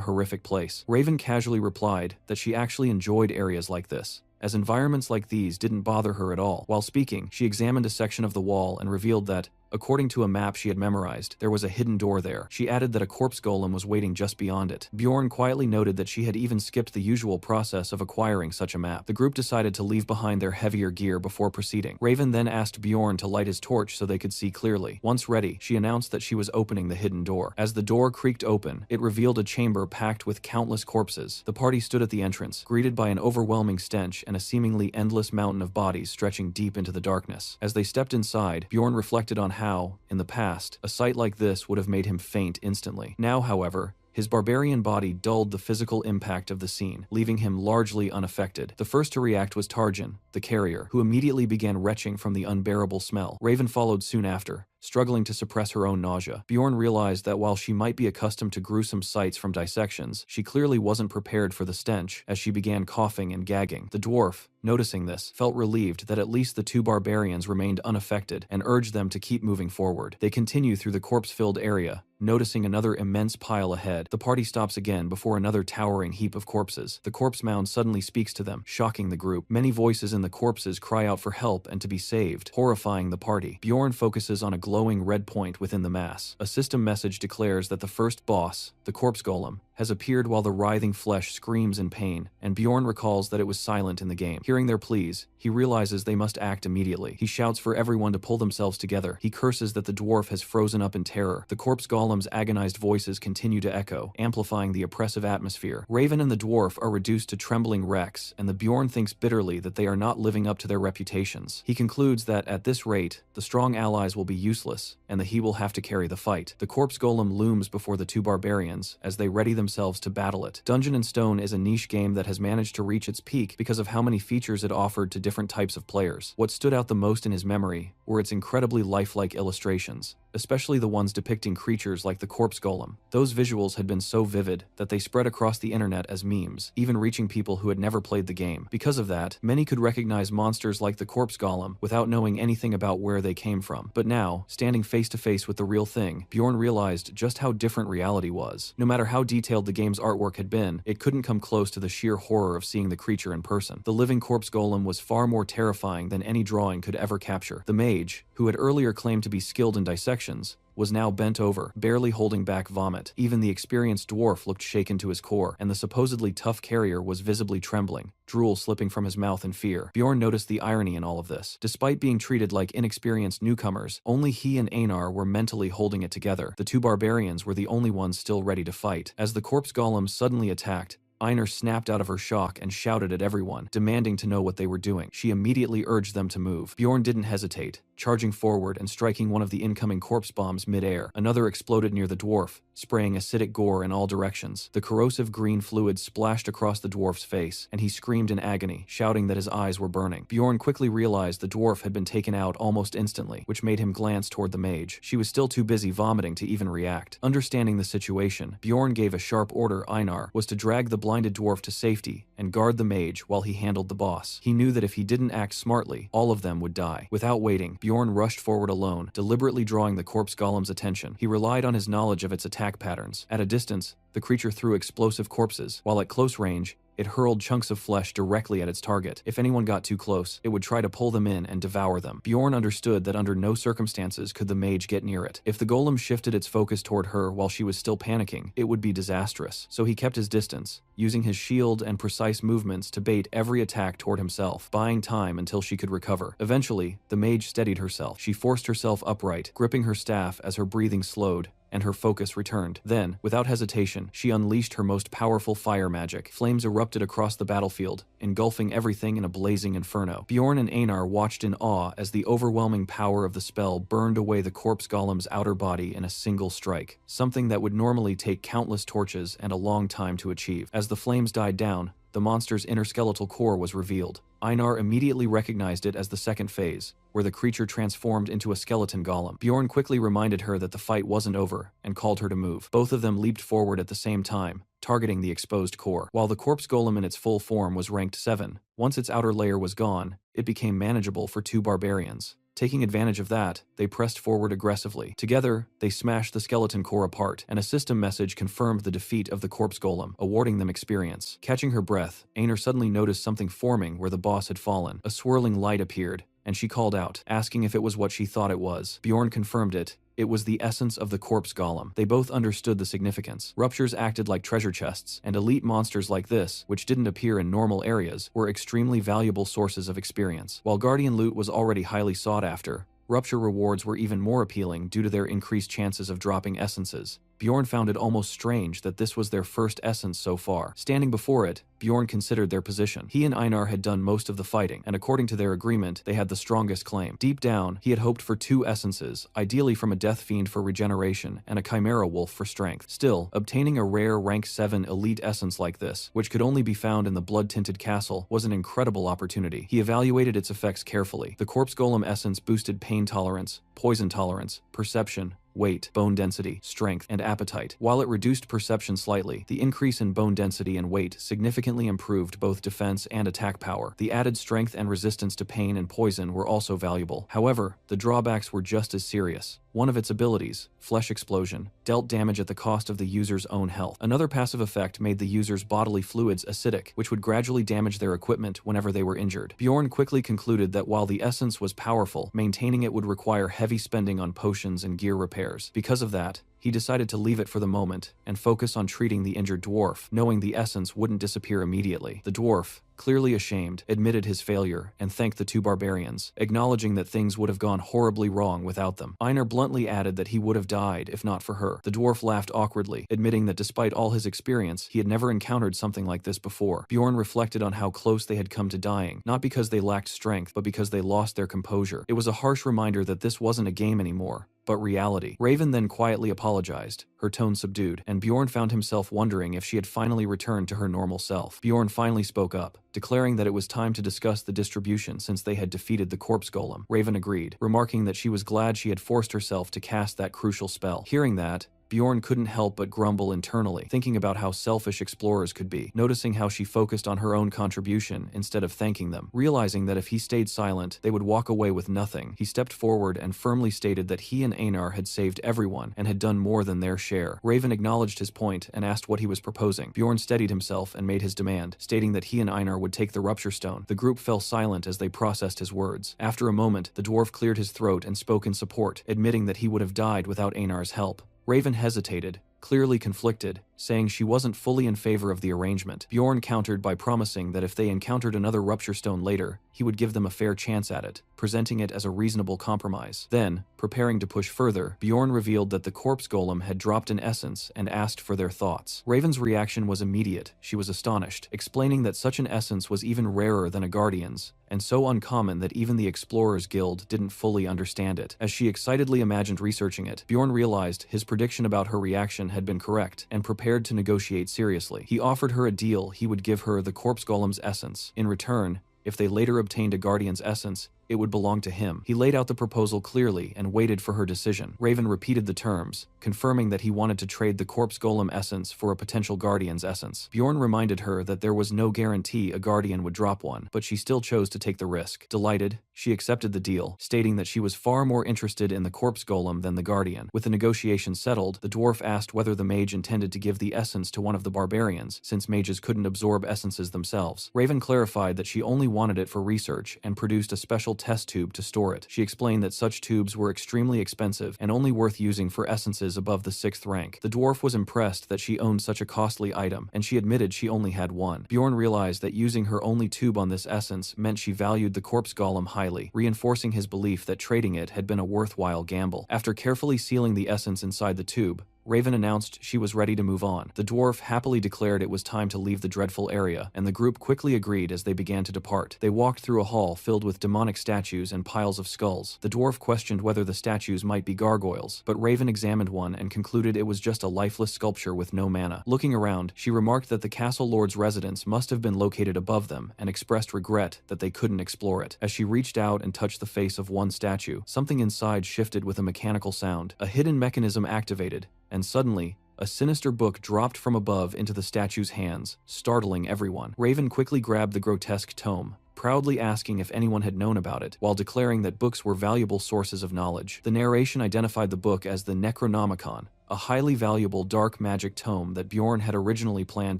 horrific place. Raven casually replied that she actually enjoyed areas like this, as environments like these didn't bother her at all. While speaking, she examined a section of the wall and revealed that, according to a map she had memorized, there was a hidden door there. She added that a corpse golem was waiting just beyond it. Bjorn quietly noted that she had even skipped the usual process of acquiring such a map. The group decided to leave behind their heavier gear before proceeding. Raven then asked Bjorn to light his torch so they could see clearly. Once ready, she announced that she was opening the hidden door. As the door creaked open, it revealed a chamber packed with countless corpses. The party stood at the entrance, greeted by an overwhelming stench and a seemingly endless mountain of bodies stretching deep into the darkness. As they stepped inside, Bjorn reflected on how, in the past, a sight like this would have made him faint instantly. Now, however, his barbarian body dulled the physical impact of the scene, leaving him largely unaffected. The first to react was Tarjan, the carrier, who immediately began retching from the unbearable smell. Raven followed soon after, struggling to suppress her own nausea. Bjorn realized that while she might be accustomed to gruesome sights from dissections, she clearly wasn't prepared for the stench, as she began coughing and gagging. The dwarf, noticing this, felt relieved that at least the two barbarians remained unaffected and urged them to keep moving forward. They continue through the corpse-filled area, noticing another immense pile ahead. The party stops again before another towering heap of corpses. The corpse mound suddenly speaks to them, shocking the group. Many voices in the corpses cry out for help and to be saved, horrifying the party. Bjorn focuses on a glowing red point within the mass. A system message declares that the first boss, the corpse golem, has appeared while the writhing flesh screams in pain, and Bjorn recalls that it was silent in the game. Hearing their pleas, he realizes they must act immediately. He shouts for everyone to pull themselves together. He curses that the dwarf has frozen up in terror. The corpse golem's agonized voices continue to echo, amplifying the oppressive atmosphere. Raven and the dwarf are reduced to trembling wrecks, and the Bjorn thinks bitterly that they are not living up to their reputations. He concludes that, at this rate, the strong allies will be useless, and that he will have to carry the fight. The corpse golem looms before the two barbarians as they ready themselves to battle it. Dungeon & Stone is a niche game that has managed to reach its peak because of how many features it offered to different types of players. What stood out the most in his memory were its incredibly lifelike illustrations, especially the ones depicting creatures like the corpse golem. Those visuals had been so vivid that they spread across the internet as memes, even reaching people who had never played the game. Because of that, many could recognize monsters like the corpse golem without knowing anything about where they came from. But now, standing face to face with the real thing, Bjorn realized just how different reality was. No matter how detailed the game's artwork had been, it couldn't come close to the sheer horror of seeing the creature in person. The living corpse golem was far more terrifying than any drawing could ever capture. The mage, who had earlier claimed to be skilled in dissections, was now bent over, barely holding back vomit. Even the experienced dwarf looked shaken to his core, and the supposedly tough carrier was visibly trembling, drool slipping from his mouth in fear. Bjorn noticed the irony in all of this. Despite being treated like inexperienced newcomers, only he and Einar were mentally holding it together. The two barbarians were the only ones still ready to fight. As the corpse golem suddenly attacked, Einar snapped out of her shock and shouted at everyone, demanding to know what they were doing. She immediately urged them to move. Bjorn didn't hesitate, charging forward and striking one of the incoming corpse bombs mid-air. Another exploded near the dwarf, spraying acidic gore in all directions. The corrosive green fluid splashed across the dwarf's face, and he screamed in agony, shouting that his eyes were burning. Bjorn quickly realized the dwarf had been taken out almost instantly, which made him glance toward the mage. She was still too busy vomiting to even react. Understanding the situation, Bjorn gave a sharp order. Einar was to drag the blinded dwarf to safety and guard the mage while he handled the boss. He knew that if he didn't act smartly, all of them would die. Without waiting, Bjorn rushed forward alone, deliberately drawing the corpse golem's attention. He relied on his knowledge of its attack patterns. At a distance, the creature threw explosive corpses, while at close range, It hurled chunks of flesh directly at its target. If anyone got too close, it would try to pull them in and devour them. Bjorn understood that under no circumstances could the mage get near it. If the golem shifted its focus toward her while she was still panicking, it would be disastrous. So he kept his distance, using his shield and precise movements to bait every attack toward himself, buying time until she could recover. Eventually, the mage steadied herself. She forced herself upright, gripping her staff as her breathing slowed, and her focus returned. Then, without hesitation, she unleashed her most powerful fire magic. Flames erupted across the battlefield, engulfing everything in a blazing inferno. Bjorn and Einar watched in awe as the overwhelming power of the spell burned away the corpse golem's outer body in a single strike, something that would normally take countless torches and a long time to achieve. As the flames died down, the monster's inner skeletal core was revealed. Einar immediately recognized it as the second phase, where the creature transformed into a skeleton golem. Bjorn quickly reminded her that the fight wasn't over and called her to move. Both of them leaped forward at the same time, targeting the exposed core. While the corpse golem in its full form was ranked 7, once its outer layer was gone, it became manageable for 2 barbarians. Taking advantage of that, they pressed forward aggressively. Together, they smashed the skeleton core apart, and a system message confirmed the defeat of the corpse golem, awarding them experience. Catching her breath, Einar suddenly noticed something forming where the boss had fallen. A swirling light appeared, and she called out, asking if it was what she thought it was. Bjorn confirmed it. It was the essence of the corpse golem. They both understood the significance. Ruptures acted like treasure chests, and elite monsters like this, which didn't appear in normal areas, were extremely valuable sources of experience. While guardian loot was already highly sought after, rupture rewards were even more appealing due to their increased chances of dropping essences. Bjorn found it almost strange that this was their first essence so far. Standing before it, Bjorn considered their position. He and Einar had done most of the fighting, and according to their agreement, they had the strongest claim. Deep down, he had hoped for 2 essences, ideally from a death fiend for regeneration and a chimera wolf for strength. Still, obtaining a rare rank 7 elite essence like this, which could only be found in the blood-tinted castle, was an incredible opportunity. He evaluated its effects carefully. The corpse golem essence boosted pain tolerance, poison tolerance, perception, weight, bone density, strength, and appetite. While it reduced perception slightly, the increase in bone density and weight significantly improved both defense and attack power. The added strength and resistance to pain and poison were also valuable. However, the drawbacks were just as serious. One of its abilities, Flesh Explosion, dealt damage at the cost of the user's own health. Another passive effect made the user's bodily fluids acidic, which would gradually damage their equipment whenever they were injured. Bjorn quickly concluded that while the essence was powerful, maintaining it would require heavy spending on potions and gear repairs. Because of that, he decided to leave it for the moment and focus on treating the injured dwarf, knowing the essence wouldn't disappear immediately. The dwarf, clearly ashamed, admitted his failure and thanked the 2 barbarians, acknowledging that things would have gone horribly wrong without them. Einar bluntly added that he would have died if not for her. The dwarf laughed awkwardly, admitting that despite all his experience, he had never encountered something like this before. Bjorn reflected on how close they had come to dying, not because they lacked strength, but because they lost their composure. It was a harsh reminder that this wasn't a game anymore, but reality. Raven then quietly apologized, her tone subdued, and Bjorn found himself wondering if she had finally returned to her normal self. Bjorn finally spoke up, declaring that it was time to discuss the distribution since they had defeated the corpse golem. Raven agreed, remarking that she was glad she had forced herself to cast that crucial spell. Hearing that, Bjorn couldn't help but grumble internally, thinking about how selfish explorers could be, noticing how she focused on her own contribution instead of thanking them. Realizing that if he stayed silent, they would walk away with nothing, he stepped forward and firmly stated that he and Einar had saved everyone and had done more than their share. Raven acknowledged his point and asked what he was proposing. Bjorn steadied himself and made his demand, stating that he and Einar would take the rupture stone. The group fell silent as they processed his words. After a moment, the dwarf cleared his throat and spoke in support, admitting that he would have died without Einar's help. Raven hesitated, clearly conflicted, saying she wasn't fully in favor of the arrangement. Bjorn countered by promising that if they encountered another rupture stone later, he would give them a fair chance at it, presenting it as a reasonable compromise. Then, preparing to push further, Bjorn revealed that the corpse golem had dropped an essence and asked for their thoughts. Raven's reaction was immediate. She was astonished, explaining that such an essence was even rarer than a guardian's, and so uncommon that even the Explorers Guild didn't fully understand it. As she excitedly imagined researching it, Bjorn realized his prediction about her reaction had been correct, and prepared to negotiate seriously. He offered her a deal. He would give her the corpse golem's essence. In return, if they later obtained a guardian's essence, it would belong to him. He laid out the proposal clearly and waited for her decision. Raven repeated the terms, confirming that he wanted to trade the corpse golem essence for a potential guardian's essence. Bjorn reminded her that there was no guarantee a guardian would drop one, but she still chose to take the risk. Delighted, She accepted the deal, stating that she was far more interested in the corpse golem than the guardian. With the negotiation settled, the dwarf asked whether the mage intended to give the essence to one of the barbarians, since mages couldn't absorb essences themselves. Raven clarified that she only wanted it for research and produced a special test tube to store it. She explained that such tubes were extremely expensive and only worth using for essences above the 6th rank. The dwarf was impressed that she owned such a costly item, and she admitted she only had one. Bjorn realized that using her only tube on this essence meant she valued the corpse golem highly, reinforcing his belief that trading it had been a worthwhile gamble. After carefully sealing the essence inside the tube, Raven announced she was ready to move on. The dwarf happily declared it was time to leave the dreadful area, and the group quickly agreed as they began to depart. They walked through a hall filled with demonic statues and piles of skulls. The dwarf questioned whether the statues might be gargoyles, but Raven examined one and concluded it was just a lifeless sculpture with no mana. Looking around, she remarked that the castle lord's residence must have been located above them, and expressed regret that they couldn't explore it. As she reached out and touched the face of one statue, something inside shifted with a mechanical sound. A hidden mechanism activated, and suddenly, a sinister book dropped from above into the statue's hands, startling everyone. Raven quickly grabbed the grotesque tome, proudly asking if anyone had known about it, while declaring that books were valuable sources of knowledge. The narration identified the book as the Necronomicon, a highly valuable dark magic tome that Bjorn had originally planned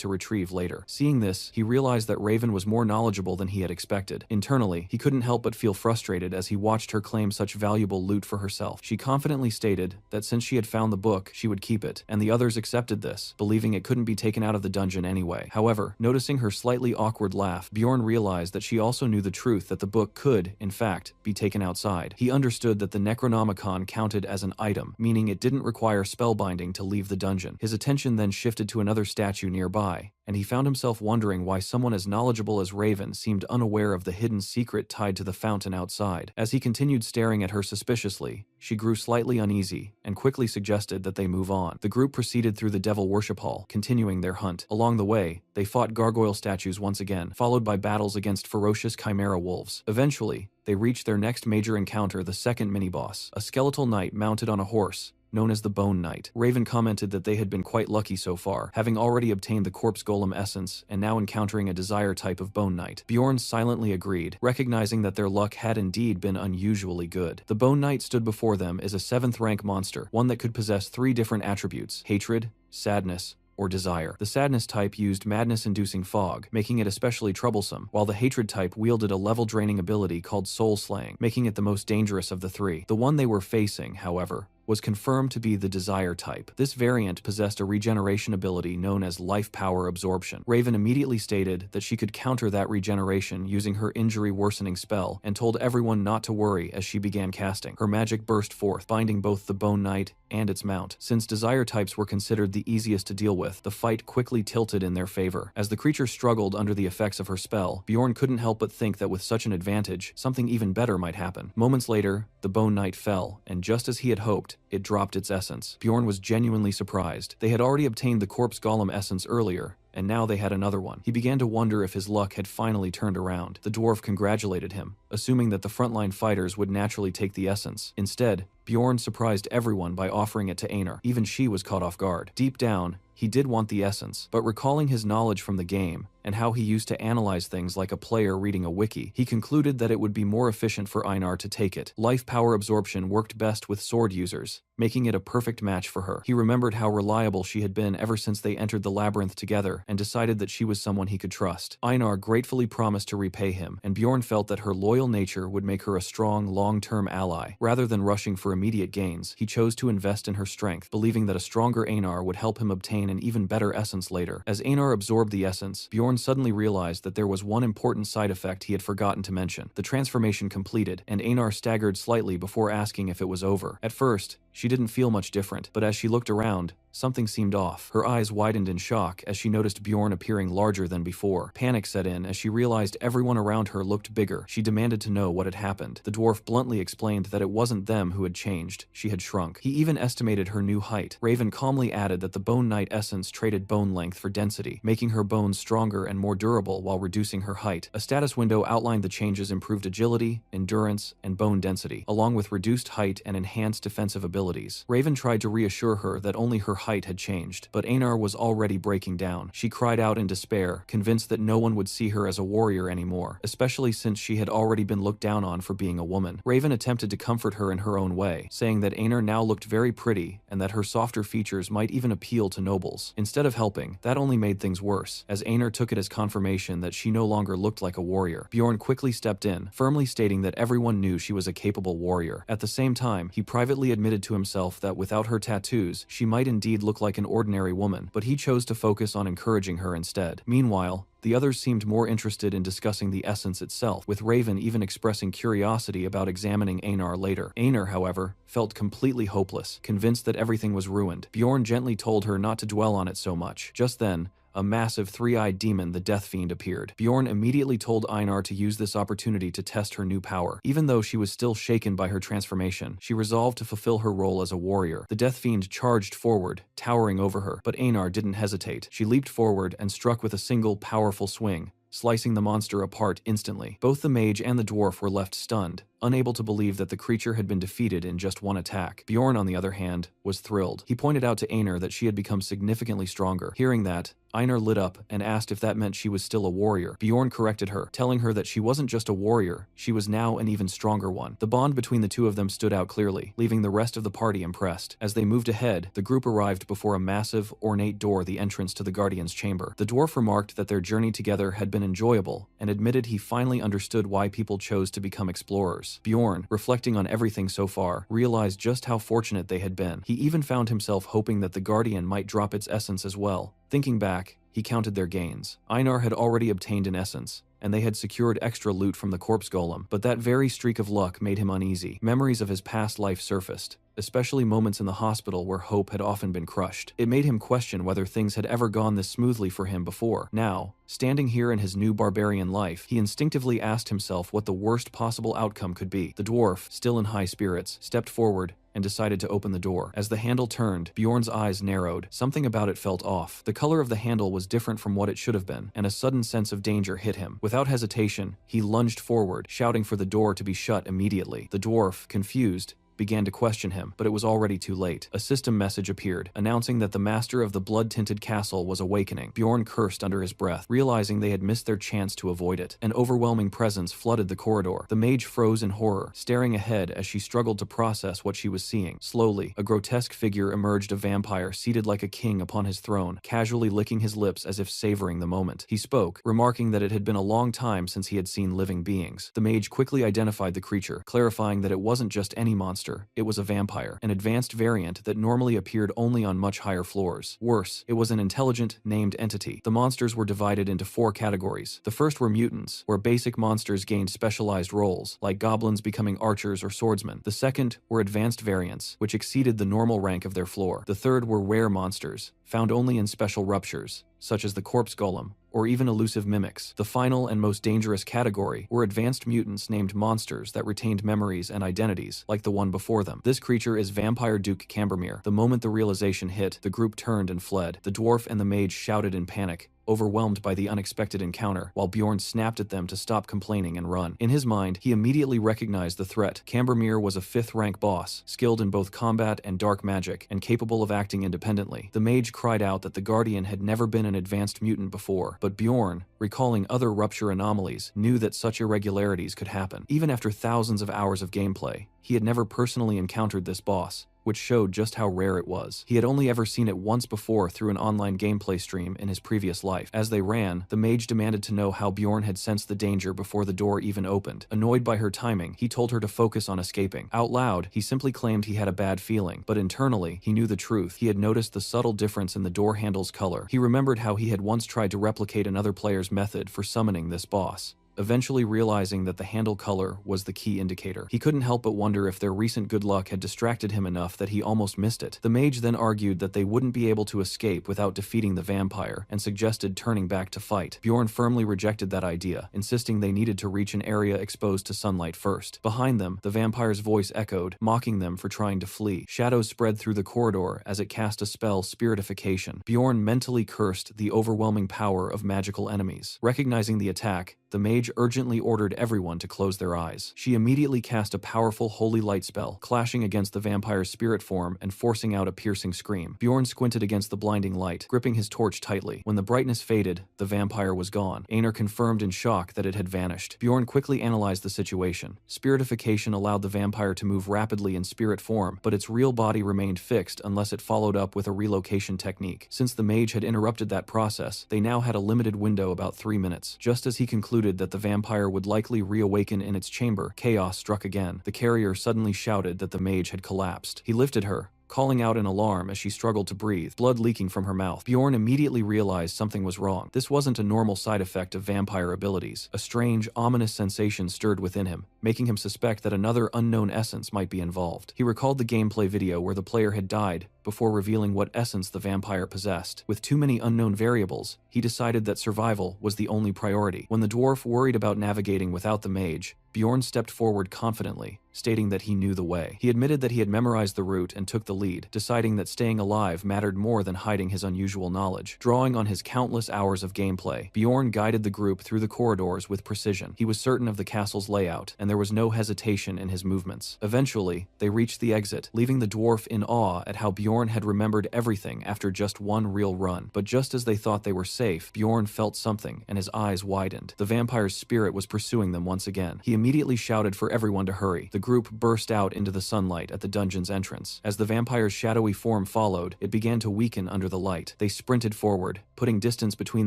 to retrieve later. Seeing this, he realized that Raven was more knowledgeable than he had expected. Internally, he couldn't help but feel frustrated as he watched her claim such valuable loot for herself. She confidently stated that since she had found the book, she would keep it, and the others accepted this, believing it couldn't be taken out of the dungeon anyway. However, noticing her slightly awkward laugh, Bjorn realized that she also knew the truth that the book could, in fact, be taken outside. He understood that the Necronomicon counted as an item, meaning it didn't require spellbinding to leave the dungeon. His attention then shifted to another statue nearby, and he found himself wondering why someone as knowledgeable as Raven seemed unaware of the hidden secret tied to the fountain outside. As he continued staring at her suspiciously, she grew slightly uneasy and quickly suggested that they move on. The group proceeded through the Devil Worship Hall, continuing their hunt. Along the way, they fought gargoyle statues once again, followed by battles against ferocious chimera wolves. Eventually, they reached their next major encounter, the second mini-boss, a skeletal knight mounted on a horse, known as the Bone Knight. Raven commented that they had been quite lucky so far, having already obtained the corpse golem essence and now encountering a desire type of Bone Knight. Bjorn silently agreed, recognizing that their luck had indeed been unusually good. The Bone Knight stood before them as a 7th rank monster, one that could possess 3 different attributes: hatred, sadness, or desire. The sadness type used madness-inducing fog, making it especially troublesome, while the hatred type wielded a level-draining ability called soul slaying, making it the most dangerous of the 3. The one they were facing, however, was confirmed to be the desire type. This variant possessed a regeneration ability known as life power absorption. Raven immediately stated that she could counter that regeneration using her injury worsening spell, and told everyone not to worry as she began casting. Her magic burst forth, binding both the Bone Knight and its mount. Since desire types were considered the easiest to deal with, the fight quickly tilted in their favor. As the creature struggled under the effects of her spell, Bjorn couldn't help but think that with such an advantage, something even better might happen. Moments later, the Bone Knight fell, and just as he had hoped, it dropped its essence. Bjorn was genuinely surprised. They had already obtained the corpse golem essence earlier, and now they had another one. He began to wonder if his luck had finally turned around. The dwarf congratulated him, assuming that the frontline fighters would naturally take the essence. Instead, Bjorn surprised everyone by offering it to Einar. Even she was caught off guard. Deep down, he did want the essence, but recalling his knowledge from the game, and how he used to analyze things like a player reading a wiki, he concluded that it would be more efficient for Einar to take it. Life power absorption worked best with sword users, making it a perfect match for her. He remembered how reliable she had been ever since they entered the labyrinth together, and decided that she was someone he could trust. Einar gratefully promised to repay him, and Bjorn felt that her loyal nature would make her a strong, long-term ally. Rather than rushing for immediate gains, he chose to invest in her strength, believing that a stronger Einar would help him obtain an even better essence later. As Einar absorbed the essence, Bjorn suddenly realized that there was one important side effect he had forgotten to mention. The transformation completed, and Einar staggered slightly before asking if it was over. At first, she didn't feel much different, but as she looked around, something seemed off. Her eyes widened in shock as she noticed Bjorn appearing larger than before. Panic set in as she realized everyone around her looked bigger. She demanded to know what had happened. The dwarf bluntly explained that it wasn't them who had changed, she had shrunk. He even estimated her new height. Raven calmly added that the Bone Knight essence traded bone length for density, making her bones stronger and more durable while reducing her height. A status window outlined the changes: improved agility, endurance, and bone density, along with reduced height and enhanced defensive ability. abilities. Raven tried to reassure her that only her height had changed, but Einar was already breaking down. She cried out in despair, convinced that no one would see her as a warrior anymore, especially since she had already been looked down on for being a woman. Raven attempted to comfort her in her own way, saying that Einar now looked very pretty and that her softer features might even appeal to nobles. Instead of helping, that only made things worse, as Einar took it as confirmation that she no longer looked like a warrior. Bjorn quickly stepped in, firmly stating that everyone knew she was a capable warrior. At the same time, he privately admitted to himself that without her tattoos, she might indeed look like an ordinary woman, but he chose to focus on encouraging her instead. Meanwhile, the others seemed more interested in discussing the essence itself, with Raven even expressing curiosity about examining Einar later. Einar, however, felt completely hopeless, convinced that everything was ruined. Bjorn gently told her not to dwell on it so much. Just then, a massive three-eyed demon, the Death Fiend, appeared. Bjorn immediately told Einar to use this opportunity to test her new power. Even though she was still shaken by her transformation, she resolved to fulfill her role as a warrior. The Death Fiend charged forward, towering over her, but Einar didn't hesitate. She leaped forward and struck with a single powerful swing, slicing the monster apart instantly. Both the mage and the dwarf were left stunned, unable to believe that the creature had been defeated in just one attack. Bjorn, on the other hand, was thrilled. He pointed out to Einar that she had become significantly stronger. Hearing that, Einar lit up and asked if that meant she was still a warrior. Bjorn corrected her, telling her that she wasn't just a warrior, she was now an even stronger one. The bond between the two of them stood out clearly, leaving the rest of the party impressed. As they moved ahead, the group arrived before a massive, ornate door, the entrance to the Guardian's chamber. The dwarf remarked that their journey together had been enjoyable, and admitted he finally understood why people chose to become explorers. Bjorn, reflecting on everything so far, realized just how fortunate they had been. He even found himself hoping that the Guardian might drop its essence as well. Thinking back, he counted their gains. Einar had already obtained an essence, and they had secured extra loot from the corpse golem, but that very streak of luck made him uneasy. Memories of his past life surfaced, especially moments in the hospital where hope had often been crushed. It made him question whether things had ever gone this smoothly for him before. Now, standing here in his new barbarian life, he instinctively asked himself what the worst possible outcome could be. The dwarf, still in high spirits, stepped forward and decided to open the door. As the handle turned, Bjorn's eyes narrowed. Something about it felt off. The color of the handle was different from what it should have been, and a sudden sense of danger hit him. Without hesitation, he lunged forward, shouting for the door to be shut immediately. The dwarf, confused, began to question him, but it was already too late. A system message appeared, announcing that the master of the blood-tinted castle was awakening. Bjorn cursed under his breath, realizing they had missed their chance to avoid it. An overwhelming presence flooded the corridor. The mage froze in horror, staring ahead as she struggled to process what she was seeing. Slowly, a grotesque figure emerged, a vampire seated like a king upon his throne, casually licking his lips as if savoring the moment. He spoke, remarking that it had been a long time since he had seen living beings. The mage quickly identified the creature, clarifying that it wasn't just any monster. It was a vampire, an advanced variant that normally appeared only on much higher floors. Worse, it was an intelligent, named entity. The monsters were divided into 4 categories. The first were mutants, where basic monsters gained specialized roles, like goblins becoming archers or swordsmen. The second were advanced variants, which exceeded the normal rank of their floor. The third were rare monsters, found only in special ruptures, such as the corpse golem, or even elusive mimics. The final and most dangerous category were advanced mutants named monsters that retained memories and identities, like the one before them. This creature is Vampire Duke Cambermere. The moment the realization hit, the group turned and fled. The dwarf and the mage shouted in panic, overwhelmed by the unexpected encounter, while Bjorn snapped at them to stop complaining and run. In his mind, he immediately recognized the threat. Cambermere was a 5th-rank boss, skilled in both combat and dark magic, and capable of acting independently. The mage cried out that the Guardian had never been an advanced mutant before, but Bjorn, recalling other rupture anomalies, knew that such irregularities could happen. Even after thousands of hours of gameplay, he had never personally encountered this boss, which showed just how rare it was. He had only ever seen it once before through an online gameplay stream in his previous life. As they ran, the mage demanded to know how Bjorn had sensed the danger before the door even opened. Annoyed by her timing, he told her to focus on escaping. Out loud, he simply claimed he had a bad feeling, but internally, he knew the truth. He had noticed the subtle difference in the door handle's color. He remembered how he had once tried to replicate another player's method for summoning this boss, eventually realizing that the handle color was the key indicator. He couldn't help but wonder if their recent good luck had distracted him enough that he almost missed it. The mage then argued that they wouldn't be able to escape without defeating the vampire, and suggested turning back to fight. Bjorn firmly rejected that idea, insisting they needed to reach an area exposed to sunlight first. Behind them, the vampire's voice echoed, mocking them for trying to flee. Shadows spread through the corridor as it cast a spell, Spiritification. Bjorn mentally cursed the overwhelming power of magical enemies. Recognizing the attack, the mage urgently ordered everyone to close their eyes. She immediately cast a powerful holy light spell, clashing against the vampire's spirit form and forcing out a piercing scream. Bjorn squinted against the blinding light, gripping his torch tightly. When the brightness faded, the vampire was gone. Einar confirmed in shock that it had vanished. Bjorn quickly analyzed the situation. Spiritification allowed the vampire to move rapidly in spirit form, but its real body remained fixed unless it followed up with a relocation technique. Since the mage had interrupted that process, they now had a limited window, about 3 minutes. Just as he concluded that the vampire would likely reawaken in its chamber, chaos struck again. The carrier suddenly shouted that the mage had collapsed. He lifted her, calling out in alarm as she struggled to breathe, blood leaking from her mouth. Bjorn immediately realized something was wrong. This wasn't a normal side effect of vampire abilities. A strange, ominous sensation stirred within him, making him suspect that another unknown essence might be involved. He recalled the gameplay video where the player had died before revealing what essence the vampire possessed. With too many unknown variables, he decided that survival was the only priority. When the dwarf worried about navigating without the mage, Bjorn stepped forward confidently, stating that he knew the way. He admitted that he had memorized the route and took the lead, deciding that staying alive mattered more than hiding his unusual knowledge. Drawing on his countless hours of gameplay, Bjorn guided the group through the corridors with precision. He was certain of the castle's layout, and there was no hesitation in his movements. Eventually, they reached the exit, leaving the dwarf in awe at how Bjorn had remembered everything after just one real run. But just as they thought they were safe, Bjorn felt something, and his eyes widened. The vampire's spirit was pursuing them once again. He immediately shouted for everyone to hurry. The group burst out into the sunlight at the dungeon's entrance. As the vampire's shadowy form followed, it began to weaken under the light. They sprinted forward, putting distance between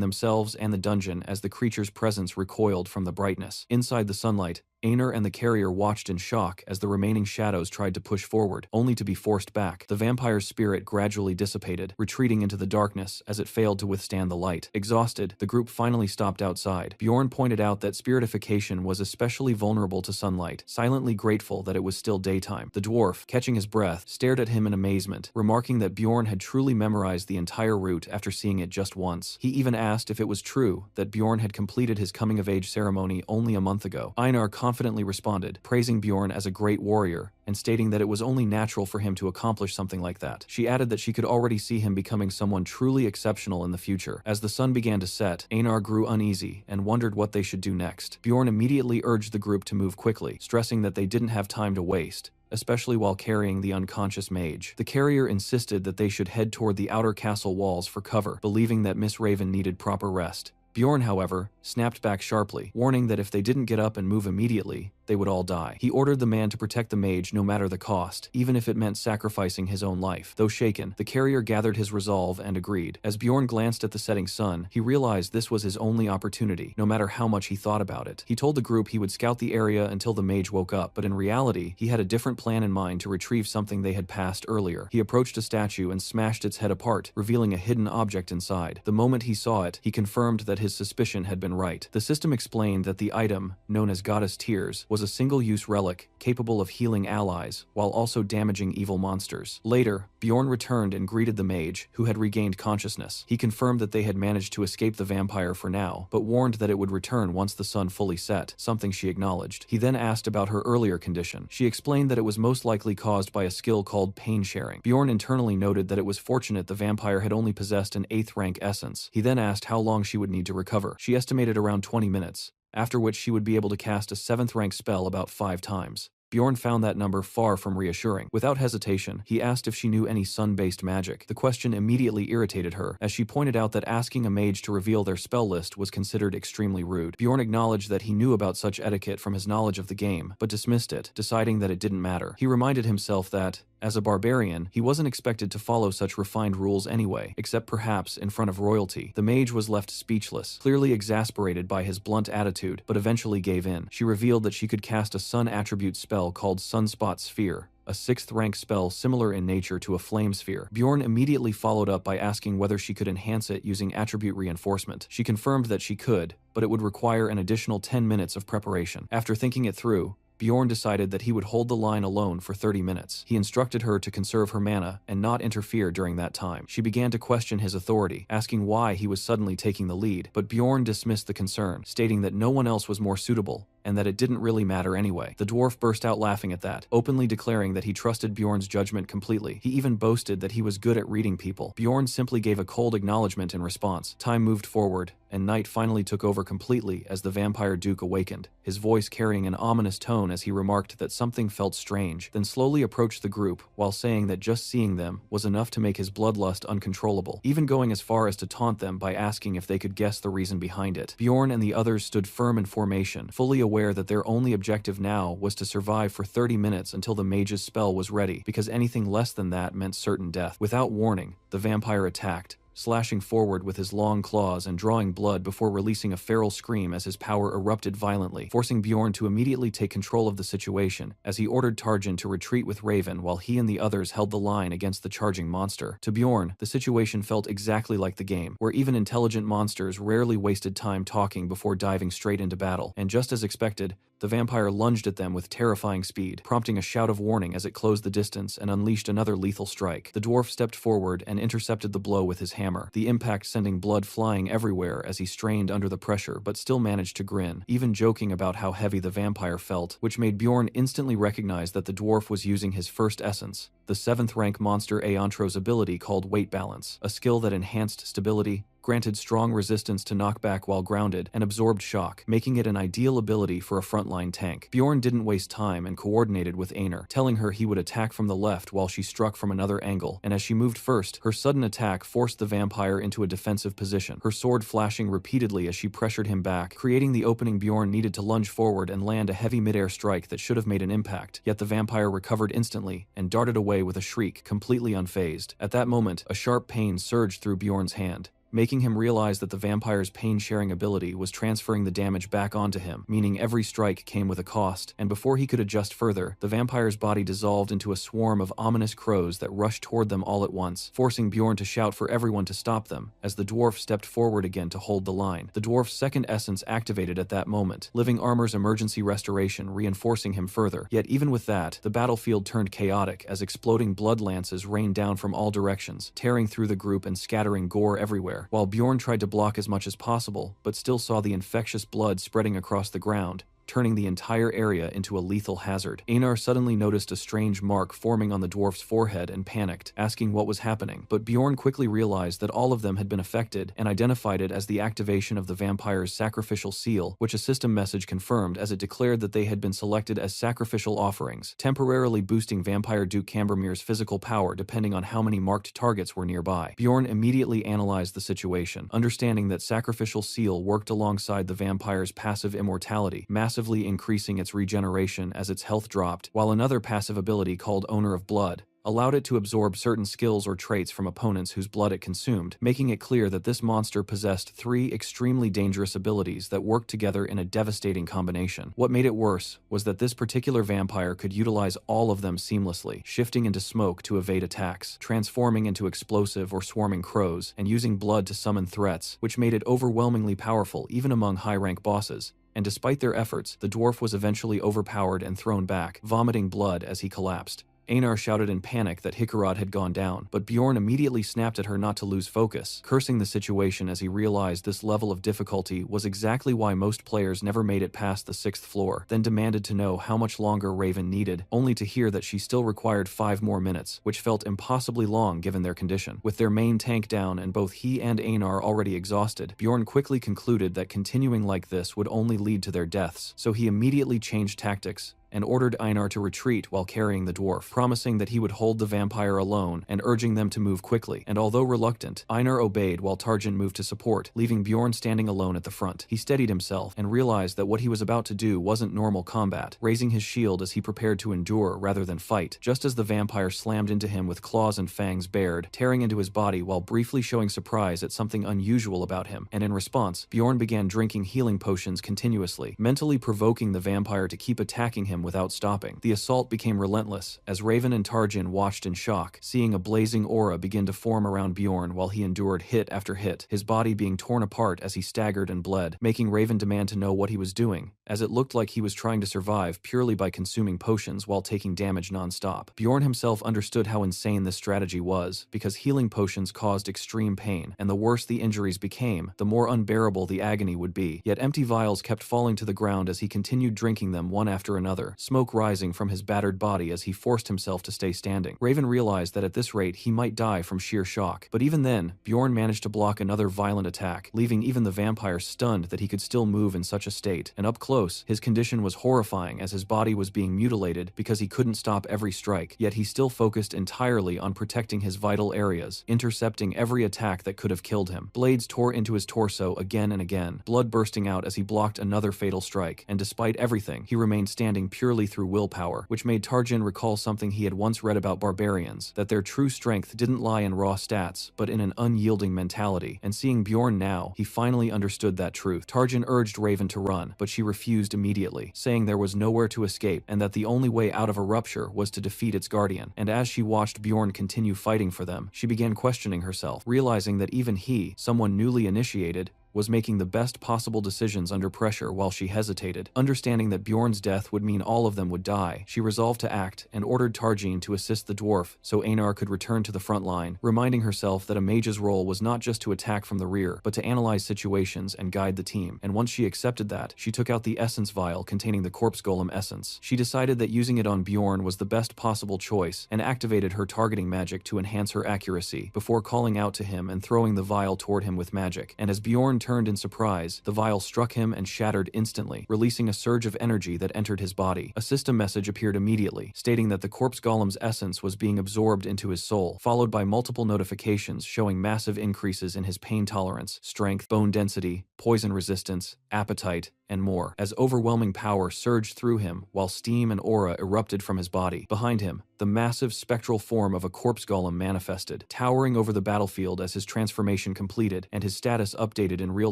themselves and the dungeon as the creature's presence recoiled from the brightness. Inside the sunlight, Einar and the carrier watched in shock as the remaining shadows tried to push forward, only to be forced back. The vampire's spirit gradually dissipated, retreating into the darkness as it failed to withstand the light. Exhausted, the group finally stopped outside. Bjorn pointed out that spiritification was especially vulnerable to sunlight, silently grateful that it was still daytime. The dwarf, catching his breath, stared at him in amazement, remarking that Bjorn had truly memorized the entire route after seeing it just once. He even asked if it was true that Bjorn had completed his coming-of-age ceremony only a month ago. Einar confidently responded, praising Bjorn as a great warrior and stating that it was only natural for him to accomplish something like that. She added that she could already see him becoming someone truly exceptional in the future. As the sun began to set, Einar grew uneasy and wondered what they should do next. Bjorn immediately urged the group to move quickly, stressing that they didn't have time to waste, especially while carrying the unconscious mage. The carrier insisted that they should head toward the outer castle walls for cover, believing that Miss Raven needed proper rest. Bjorn, however, snapped back sharply, warning that if they didn't get up and move immediately, they would all die. He ordered the man to protect the mage no matter the cost, even if it meant sacrificing his own life. Though shaken, the carrier gathered his resolve and agreed. As Bjorn glanced at the setting sun, he realized this was his only opportunity, no matter how much he thought about it. He told the group he would scout the area until the mage woke up, but in reality, he had a different plan in mind to retrieve something they had passed earlier. He approached a statue and smashed its head apart, revealing a hidden object inside. The moment he saw it, he confirmed that his suspicion had been right. The system explained that the item, known as Goddess Tears, was a single-use relic capable of healing allies while also damaging evil monsters. Later, Bjorn returned and greeted the mage, who had regained consciousness. He confirmed that they had managed to escape the vampire for now, but warned that it would return once the sun fully set, something she acknowledged. He then asked about her earlier condition. She explained that it was most likely caused by a skill called pain sharing. Bjorn internally noted that it was fortunate the vampire had only possessed an 8th rank essence. He then asked how long she would need to recover. She estimated around 20 minutes, after which she would be able to cast a 7th rank spell about 5 times. Bjorn found that number far from reassuring. Without hesitation, he asked if she knew any sun-based magic. The question immediately irritated her, as she pointed out that asking a mage to reveal their spell list was considered extremely rude. Bjorn acknowledged that he knew about such etiquette from his knowledge of the game, but dismissed it, deciding that it didn't matter. He reminded himself that, as a barbarian, he wasn't expected to follow such refined rules anyway, except perhaps in front of royalty. The mage was left speechless, clearly exasperated by his blunt attitude, but eventually gave in. She revealed that she could cast a sun attribute spell called Sunspot Sphere, a 6th rank spell similar in nature to a flame sphere. Bjorn immediately followed up by asking whether she could enhance it using attribute reinforcement. She confirmed that she could, but it would require an additional 10 minutes of preparation. After thinking it through, Bjorn decided that he would hold the line alone for 30 minutes. He instructed her to conserve her mana and not interfere during that time. She began to question his authority, asking why he was suddenly taking the lead, but Bjorn dismissed the concern, stating that no one else was more suitable, and that it didn't really matter anyway. The dwarf burst out laughing at that, openly declaring that he trusted Bjorn's judgment completely. He even boasted that he was good at reading people. Bjorn simply gave a cold acknowledgement in response. Time moved forward, and night finally took over completely as the vampire duke awakened, his voice carrying an ominous tone as he remarked that something felt strange, then slowly approached the group while saying that just seeing them was enough to make his bloodlust uncontrollable, even going as far as to taunt them by asking if they could guess the reason behind it. Bjorn and the others stood firm in formation, fully aware that their only objective now was to survive for 30 minutes until the mage's spell was ready, because anything less than that meant certain death. Without warning, the vampire attacked, slashing forward with his long claws and drawing blood before releasing a feral scream as his power erupted violently, forcing Bjorn to immediately take control of the situation as he ordered Tarjan to retreat with Raven while he and the others held the line against the charging monster. To Bjorn, the situation felt exactly like the game, where even intelligent monsters rarely wasted time talking before diving straight into battle, and just as expected, the vampire lunged at them with terrifying speed, prompting a shout of warning as it closed the distance and unleashed another lethal strike. The dwarf stepped forward and intercepted the blow with his hammer, the impact sending blood flying everywhere as he strained under the pressure but still managed to grin, even joking about how heavy the vampire felt, which made Bjorn instantly recognize that the dwarf was using his first essence, the 7th rank monster Aontro's ability called Weight Balance, a skill that enhanced stability, granted strong resistance to knockback while grounded, and absorbed shock, making it an ideal ability for a frontline tank. Bjorn didn't waste time and coordinated with Einar, telling her he would attack from the left while she struck from another angle, and as she moved first, her sudden attack forced the vampire into a defensive position, her sword flashing repeatedly as she pressured him back, creating the opening Bjorn needed to lunge forward and land a heavy midair strike that should have made an impact, yet the vampire recovered instantly and darted away with a shriek, completely unfazed. At that moment, a sharp pain surged through Bjorn's hand, making him realize that the vampire's pain-sharing ability was transferring the damage back onto him, meaning every strike came with a cost, and before he could adjust further, the vampire's body dissolved into a swarm of ominous crows that rushed toward them all at once, forcing Bjorn to shout for everyone to stop them, as the dwarf stepped forward again to hold the line. The dwarf's second essence activated at that moment, Living Armor's emergency restoration reinforcing him further, yet even with that, the battlefield turned chaotic as exploding blood lances rained down from all directions, tearing through the group and scattering gore everywhere. While Bjorn tried to block as much as possible, but still saw the infectious blood spreading across the ground, turning the entire area into a lethal hazard. Einar suddenly noticed a strange mark forming on the dwarf's forehead and panicked, asking what was happening, but Bjorn quickly realized that all of them had been affected and identified it as the activation of the vampire's sacrificial seal, which a system message confirmed as it declared that they had been selected as sacrificial offerings, temporarily boosting Vampire Duke Cambermere's physical power depending on how many marked targets were nearby. Bjorn immediately analyzed the situation, understanding that sacrificial seal worked alongside the vampire's passive immortality, massively increasing its regeneration as its health dropped, while another passive ability called Owner of Blood allowed it to absorb certain skills or traits from opponents whose blood it consumed, making it clear that this monster possessed 3 extremely dangerous abilities that worked together in a devastating combination. What made it worse was that this particular vampire could utilize all of them seamlessly, shifting into smoke to evade attacks, transforming into explosive or swarming crows, and using blood to summon threats, which made it overwhelmingly powerful even among high-rank bosses. And despite their efforts, the dwarf was eventually overpowered and thrown back, vomiting blood as he collapsed. Einar shouted in panic that Hikarad had gone down, but Bjorn immediately snapped at her not to lose focus, cursing the situation as he realized this level of difficulty was exactly why most players never made it past the 6th floor, then demanded to know how much longer Raven needed, only to hear that she still required 5 more minutes, which felt impossibly long given their condition. With their main tank down and both he and Einar already exhausted, Bjorn quickly concluded that continuing like this would only lead to their deaths, so he immediately changed tactics and ordered Einar to retreat while carrying the dwarf, promising that he would hold the vampire alone and urging them to move quickly. And although reluctant, Einar obeyed while Tarjan moved to support, leaving Bjorn standing alone at the front. He steadied himself and realized that what he was about to do wasn't normal combat, raising his shield as he prepared to endure rather than fight, just as the vampire slammed into him with claws and fangs bared, tearing into his body while briefly showing surprise at something unusual about him. And in response, Bjorn began drinking healing potions continuously, mentally provoking the vampire to keep attacking him him without stopping. The assault became relentless, as Raven and Tarjin watched in shock, seeing a blazing aura begin to form around Bjorn while he endured hit after hit, his body being torn apart as he staggered and bled, making Raven demand to know what he was doing, as it looked like he was trying to survive purely by consuming potions while taking damage non-stop. Bjorn himself understood how insane this strategy was, because healing potions caused extreme pain, and the worse the injuries became, the more unbearable the agony would be. Yet empty vials kept falling to the ground as he continued drinking them one after another, smoke rising from his battered body as he forced himself to stay standing. Raven realized that at this rate he might die from sheer shock, but even then, Bjorn managed to block another violent attack, leaving even the vampire stunned that he could still move in such a state, and up close, his condition was horrifying as his body was being mutilated because he couldn't stop every strike, yet he still focused entirely on protecting his vital areas, intercepting every attack that could have killed him. Blades tore into his torso again and again, blood bursting out as he blocked another fatal strike, and despite everything, he remained standing purely through willpower, which made Tarjin recall something he had once read about barbarians, that their true strength didn't lie in raw stats, but in an unyielding mentality, and seeing Bjorn now, he finally understood that truth. Tarjin urged Raven to run, but she refused immediately, saying there was nowhere to escape and that the only way out of a rupture was to defeat its guardian. And as she watched Bjorn continue fighting for them, she began questioning herself, realizing that even he, someone newly initiated, was making the best possible decisions under pressure while she hesitated. Understanding that Bjorn's death would mean all of them would die, she resolved to act and ordered Tarjin to assist the dwarf so Einar could return to the front line, reminding herself that a mage's role was not just to attack from the rear, but to analyze situations and guide the team. And once she accepted that, she took out the essence vial containing the corpse golem essence. She decided that using it on Bjorn was the best possible choice and activated her targeting magic to enhance her accuracy before calling out to him and throwing the vial toward him with magic. And as Bjorn turned in surprise, the vial struck him and shattered instantly, releasing a surge of energy that entered his body. A system message appeared immediately, stating that the corpse golem's essence was being absorbed into his soul, followed by multiple notifications showing massive increases in his pain tolerance, strength, bone density, poison resistance, appetite, and more, as overwhelming power surged through him while steam and aura erupted from his body. Behind him, the massive spectral form of a corpse golem manifested, towering over the battlefield as his transformation completed and his status updated in real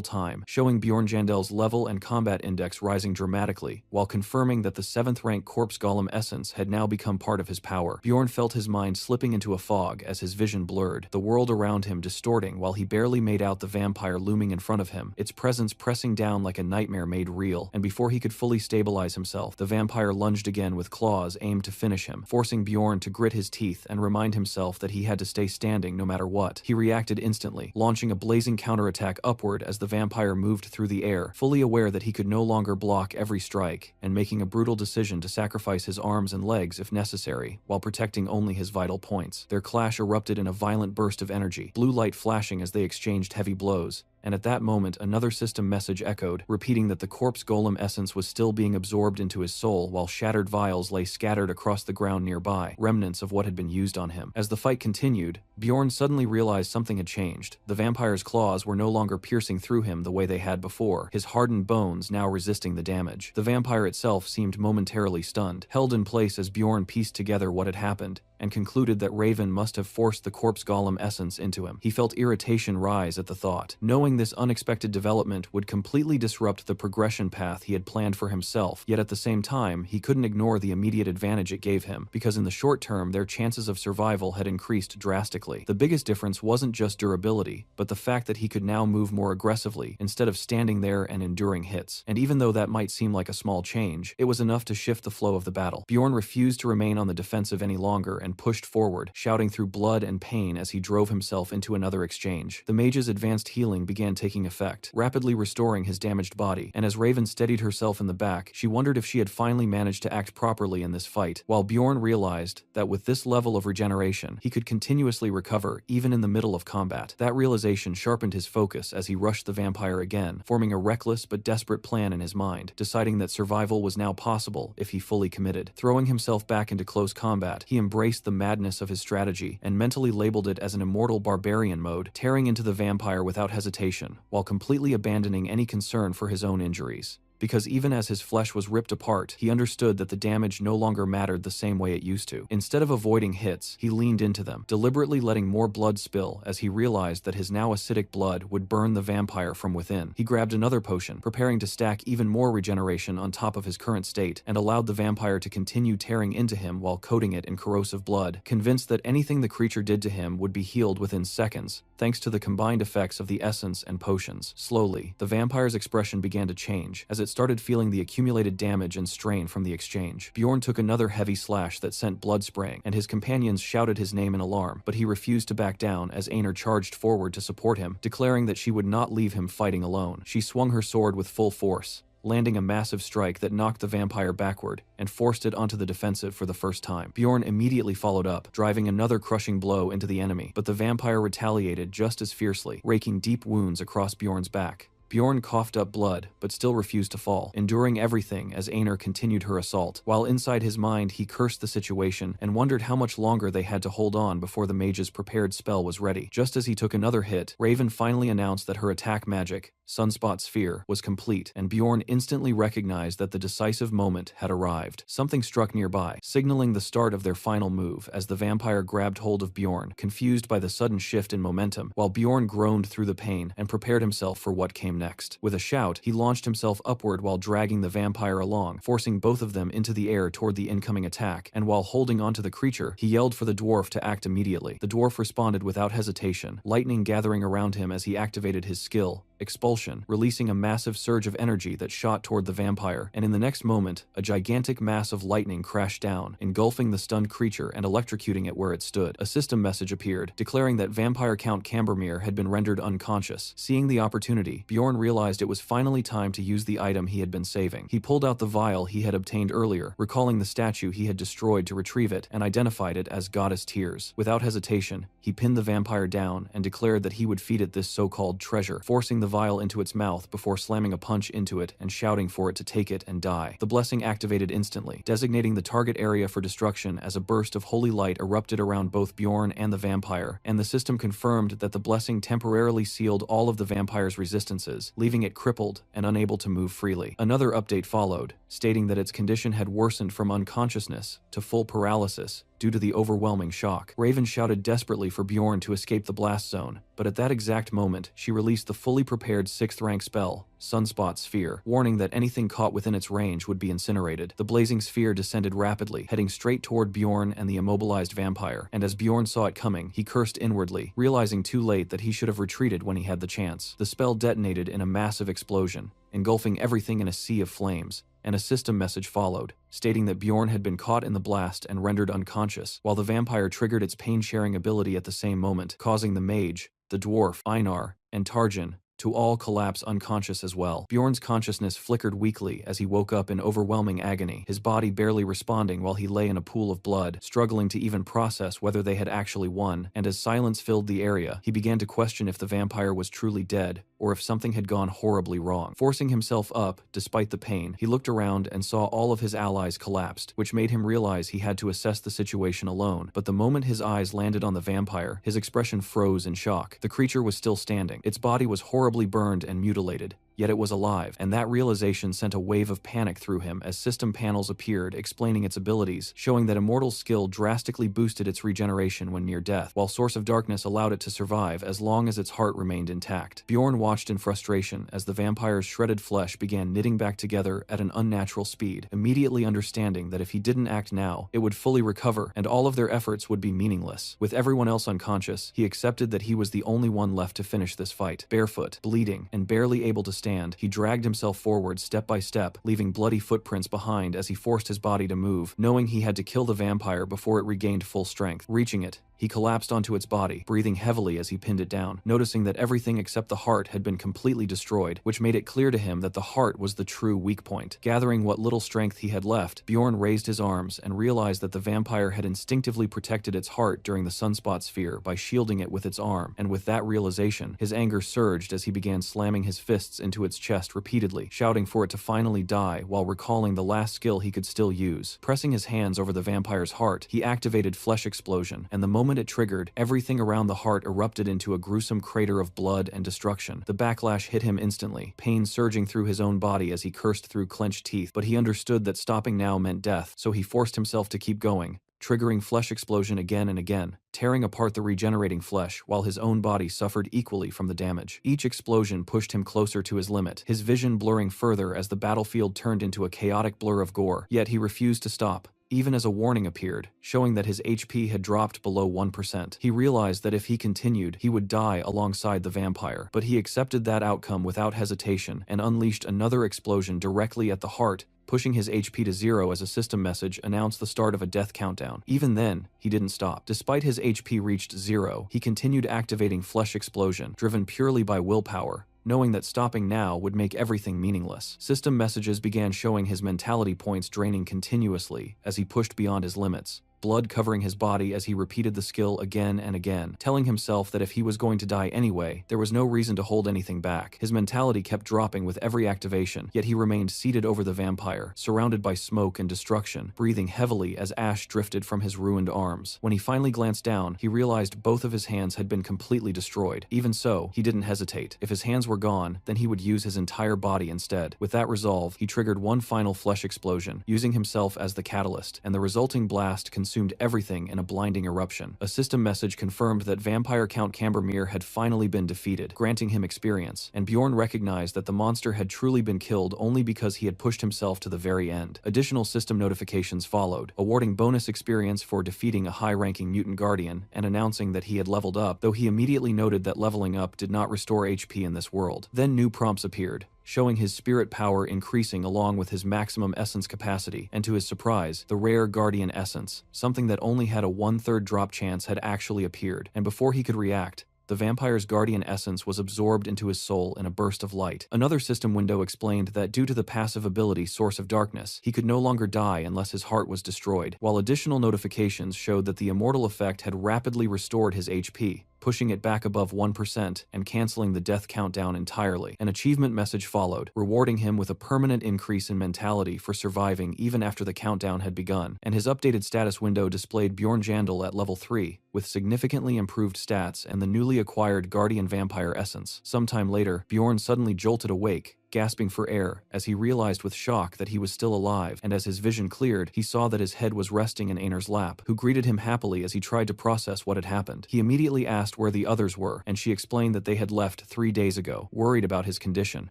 time, showing Bjorn Jandel's level and combat index rising dramatically, while confirming that the 7th rank corpse golem essence had now become part of his power. Bjorn felt his mind slipping into a fog as his vision blurred, the world around him distorting while he barely made out the vampire looming in front of him, its presence pressing down like a nightmare made real. And before he could fully stabilize himself, the vampire lunged again with claws aimed to finish him, forcing Bjorn to grit his teeth and remind himself that he had to stay standing no matter what. He reacted instantly, launching a blazing counterattack upward as the vampire moved through the air, fully aware that he could no longer block every strike, and making a brutal decision to sacrifice his arms and legs if necessary, while protecting only his vital points. Their clash erupted in a violent burst of energy, blue light flashing as they exchanged heavy blows. And at that moment another system message echoed, repeating that the corpse golem essence was still being absorbed into his soul while shattered vials lay scattered across the ground nearby, remnants of what had been used on him. As the fight continued, Bjorn suddenly realized something had changed. The vampire's claws were no longer piercing through him the way they had before, his hardened bones now resisting the damage. The vampire itself seemed momentarily stunned, held in place as Bjorn pieced together what had happened, and concluded that Raven must have forced the corpse golem essence into him. He felt irritation rise at the thought, knowing this unexpected development would completely disrupt the progression path he had planned for himself, yet at the same time, he couldn't ignore the immediate advantage it gave him, because in the short term their chances of survival had increased drastically. The biggest difference wasn't just durability, but the fact that he could now move more aggressively, instead of standing there and enduring hits. And even though that might seem like a small change, it was enough to shift the flow of the battle. Bjorn refused to remain on the defensive any longer and pushed forward, shouting through blood and pain as he drove himself into another exchange. The mage's advanced healing began taking effect, rapidly restoring his damaged body, and as Raven steadied herself in the back, she wondered if she had finally managed to act properly in this fight, while Bjorn realized that with this level of regeneration, he could continuously recover even in the middle of combat. That realization sharpened his focus as he rushed the vampire again, forming a reckless but desperate plan in his mind, deciding that survival was now possible if he fully committed. Throwing himself back into close combat, he embraced the madness of his strategy and mentally labeled it as an immortal barbarian mode, tearing into the vampire without hesitation, while completely abandoning any concern for his own injuries. because even as his flesh was ripped apart, he understood that the damage no longer mattered the same way it used to. Instead of avoiding hits, he leaned into them, deliberately letting more blood spill as he realized that his now acidic blood would burn the vampire from within. He grabbed another potion, preparing to stack even more regeneration on top of his current state, and allowed the vampire to continue tearing into him while coating it in corrosive blood, convinced that anything the creature did to him would be healed within seconds, thanks to the combined effects of the essence and potions. Slowly, the vampire's expression began to change, as it started feeling the accumulated damage and strain from the exchange. Bjorn took another heavy slash that sent blood spraying, and his companions shouted his name in alarm, but he refused to back down as Einar charged forward to support him, declaring that she would not leave him fighting alone. She swung her sword with full force, landing a massive strike that knocked the vampire backward and forced it onto the defensive for the first time. Bjorn immediately followed up, driving another crushing blow into the enemy, but the vampire retaliated just as fiercely, raking deep wounds across Bjorn's back. Bjorn coughed up blood, but still refused to fall, enduring everything as Einar continued her assault, while inside his mind he cursed the situation and wondered how much longer they had to hold on before the mage's prepared spell was ready. Just as he took another hit, Raven finally announced that her attack magic, Sunspot Sphere, was complete, and Bjorn instantly recognized that the decisive moment had arrived. Something struck nearby, signaling the start of their final move as the vampire grabbed hold of Bjorn, confused by the sudden shift in momentum, while Bjorn groaned through the pain and prepared himself for what came next. With a shout, he launched himself upward while dragging the vampire along, forcing both of them into the air toward the incoming attack, and while holding onto the creature, he yelled for the dwarf to act immediately. The dwarf responded without hesitation, lightning gathering around him as he activated his skill, Expulsion, releasing a massive surge of energy that shot toward the vampire, and in the next moment, a gigantic mass of lightning crashed down, engulfing the stunned creature and electrocuting it where it stood. A system message appeared, declaring that Vampire Count Cambermere had been rendered unconscious. Seeing the opportunity, Bjorn realized it was finally time to use the item he had been saving. He pulled out the vial he had obtained earlier, recalling the statue he had destroyed to retrieve it, and identified it as Goddess Tears. Without hesitation, he pinned the vampire down and declared that he would feed it this so-called treasure, forcing the vial into its mouth before slamming a punch into it and shouting for it to take it and die. The blessing activated instantly, designating the target area for destruction as a burst of holy light erupted around both Bjorn and the vampire, and the system confirmed that the blessing temporarily sealed all of the vampire's resistances, leaving it crippled and unable to move freely. Another update followed, stating that its condition had worsened from unconsciousness to full paralysis due to the overwhelming shock. Raven shouted desperately for Bjorn to escape the blast zone, but at that exact moment, she released the fully prepared 6th rank spell, Sunspot Sphere, warning that anything caught within its range would be incinerated. The blazing sphere descended rapidly, heading straight toward Bjorn and the immobilized vampire, and as Bjorn saw it coming, he cursed inwardly, realizing too late that he should have retreated when he had the chance. The spell detonated in a massive explosion, engulfing everything in a sea of flames, and a system message followed, stating that Bjorn had been caught in the blast and rendered unconscious, while the vampire triggered its pain-sharing ability at the same moment, causing the mage, the dwarf, Einar, and Tarjan to all collapse unconscious as well. Bjorn's consciousness flickered weakly as he woke up in overwhelming agony, his body barely responding while he lay in a pool of blood, struggling to even process whether they had actually won, and as silence filled the area, he began to question if the vampire was truly dead, or if something had gone horribly wrong. Forcing himself up, despite the pain, he looked around and saw all of his allies collapsed, which made him realize he had to assess the situation alone. But the moment his eyes landed on the vampire, his expression froze in shock. The creature was still standing. Its body was horribly burned and mutilated, yet it was alive, and that realization sent a wave of panic through him as system panels appeared explaining its abilities, showing that Immortal skill drastically boosted its regeneration when near death, while Source of Darkness allowed it to survive as long as its heart remained intact. Bjorn watched in frustration as the vampire's shredded flesh began knitting back together at an unnatural speed, immediately understanding that if he didn't act now, it would fully recover and all of their efforts would be meaningless. With everyone else unconscious, he accepted that he was the only one left to finish this fight. Barefoot, bleeding, and barely able to stand, he dragged himself forward step by step, leaving bloody footprints behind as he forced his body to move, knowing he had to kill the vampire before it regained full strength. Reaching it, he collapsed onto its body, breathing heavily as he pinned it down, noticing that everything except the heart had been completely destroyed, which made it clear to him that the heart was the true weak point. Gathering what little strength he had left, Bjorn raised his arms and realized that the vampire had instinctively protected its heart during the Sunspot Sphere by shielding it with its arm, and with that realization, his anger surged as he began slamming his fists into its chest repeatedly, shouting for it to finally die while recalling the last skill he could still use. Pressing his hands over the vampire's heart, he activated Flesh Explosion, and the moment moment it triggered, everything around the heart erupted into a gruesome crater of blood and destruction. The backlash hit him instantly, pain surging through his own body as he cursed through clenched teeth, but he understood that stopping now meant death, so he forced himself to keep going, triggering flesh explosion again and again, tearing apart the regenerating flesh while his own body suffered equally from the damage. Each explosion pushed him closer to his limit, his vision blurring further as the battlefield turned into a chaotic blur of gore. Yet he refused to stop. Even as a warning appeared, showing that his HP had dropped below 1%. He realized that if he continued, he would die alongside the vampire, but he accepted that outcome without hesitation and unleashed another explosion directly at the heart, pushing his HP to 0 as a system message announced the start of a death countdown. Even then, he didn't stop. Despite his HP reached 0, he continued activating Flesh Explosion, driven purely by willpower, knowing that stopping now would make everything meaningless. System messages began showing his mentality points draining continuously as he pushed beyond his limits, blood covering his body as he repeated the skill again and again, telling himself that if he was going to die anyway, there was no reason to hold anything back. His mentality kept dropping with every activation, yet he remained seated over the vampire, surrounded by smoke and destruction, breathing heavily as ash drifted from his ruined arms. When he finally glanced down, he realized both of his hands had been completely destroyed. Even so, he didn't hesitate. If his hands were gone, then he would use his entire body instead. With that resolve, he triggered one final flesh explosion, using himself as the catalyst, and the resulting blast consumed everything in a blinding eruption. A system message confirmed that Vampire Count Cambermere had finally been defeated, granting him experience, and Bjorn recognized that the monster had truly been killed only because he had pushed himself to the very end. Additional system notifications followed, awarding bonus experience for defeating a high-ranking mutant guardian and announcing that he had leveled up, though he immediately noted that leveling up did not restore HP in this world. Then new prompts appeared, showing his spirit power increasing along with his maximum essence capacity, and to his surprise, the rare Guardian Essence, something that only had a 1/3 drop chance, had actually appeared, and before he could react, the vampire's Guardian Essence was absorbed into his soul in a burst of light. Another system window explained that due to the passive ability Source of Darkness, he could no longer die unless his heart was destroyed, while additional notifications showed that the immortal effect had rapidly restored his HP, pushing it back above 1% and canceling the death countdown entirely. An achievement message followed, rewarding him with a permanent increase in mentality for surviving even after the countdown had begun, and his updated status window displayed Bjorn Jandal at level 3, with significantly improved stats and the newly acquired Guardian Vampire Essence. Sometime later, Bjorn suddenly jolted awake, gasping for air, as he realized with shock that he was still alive, and as his vision cleared, he saw that his head was resting in Einar's lap, who greeted him happily as he tried to process what had happened. He immediately asked where the others were, and she explained that they had left 3 days ago, worried about his condition,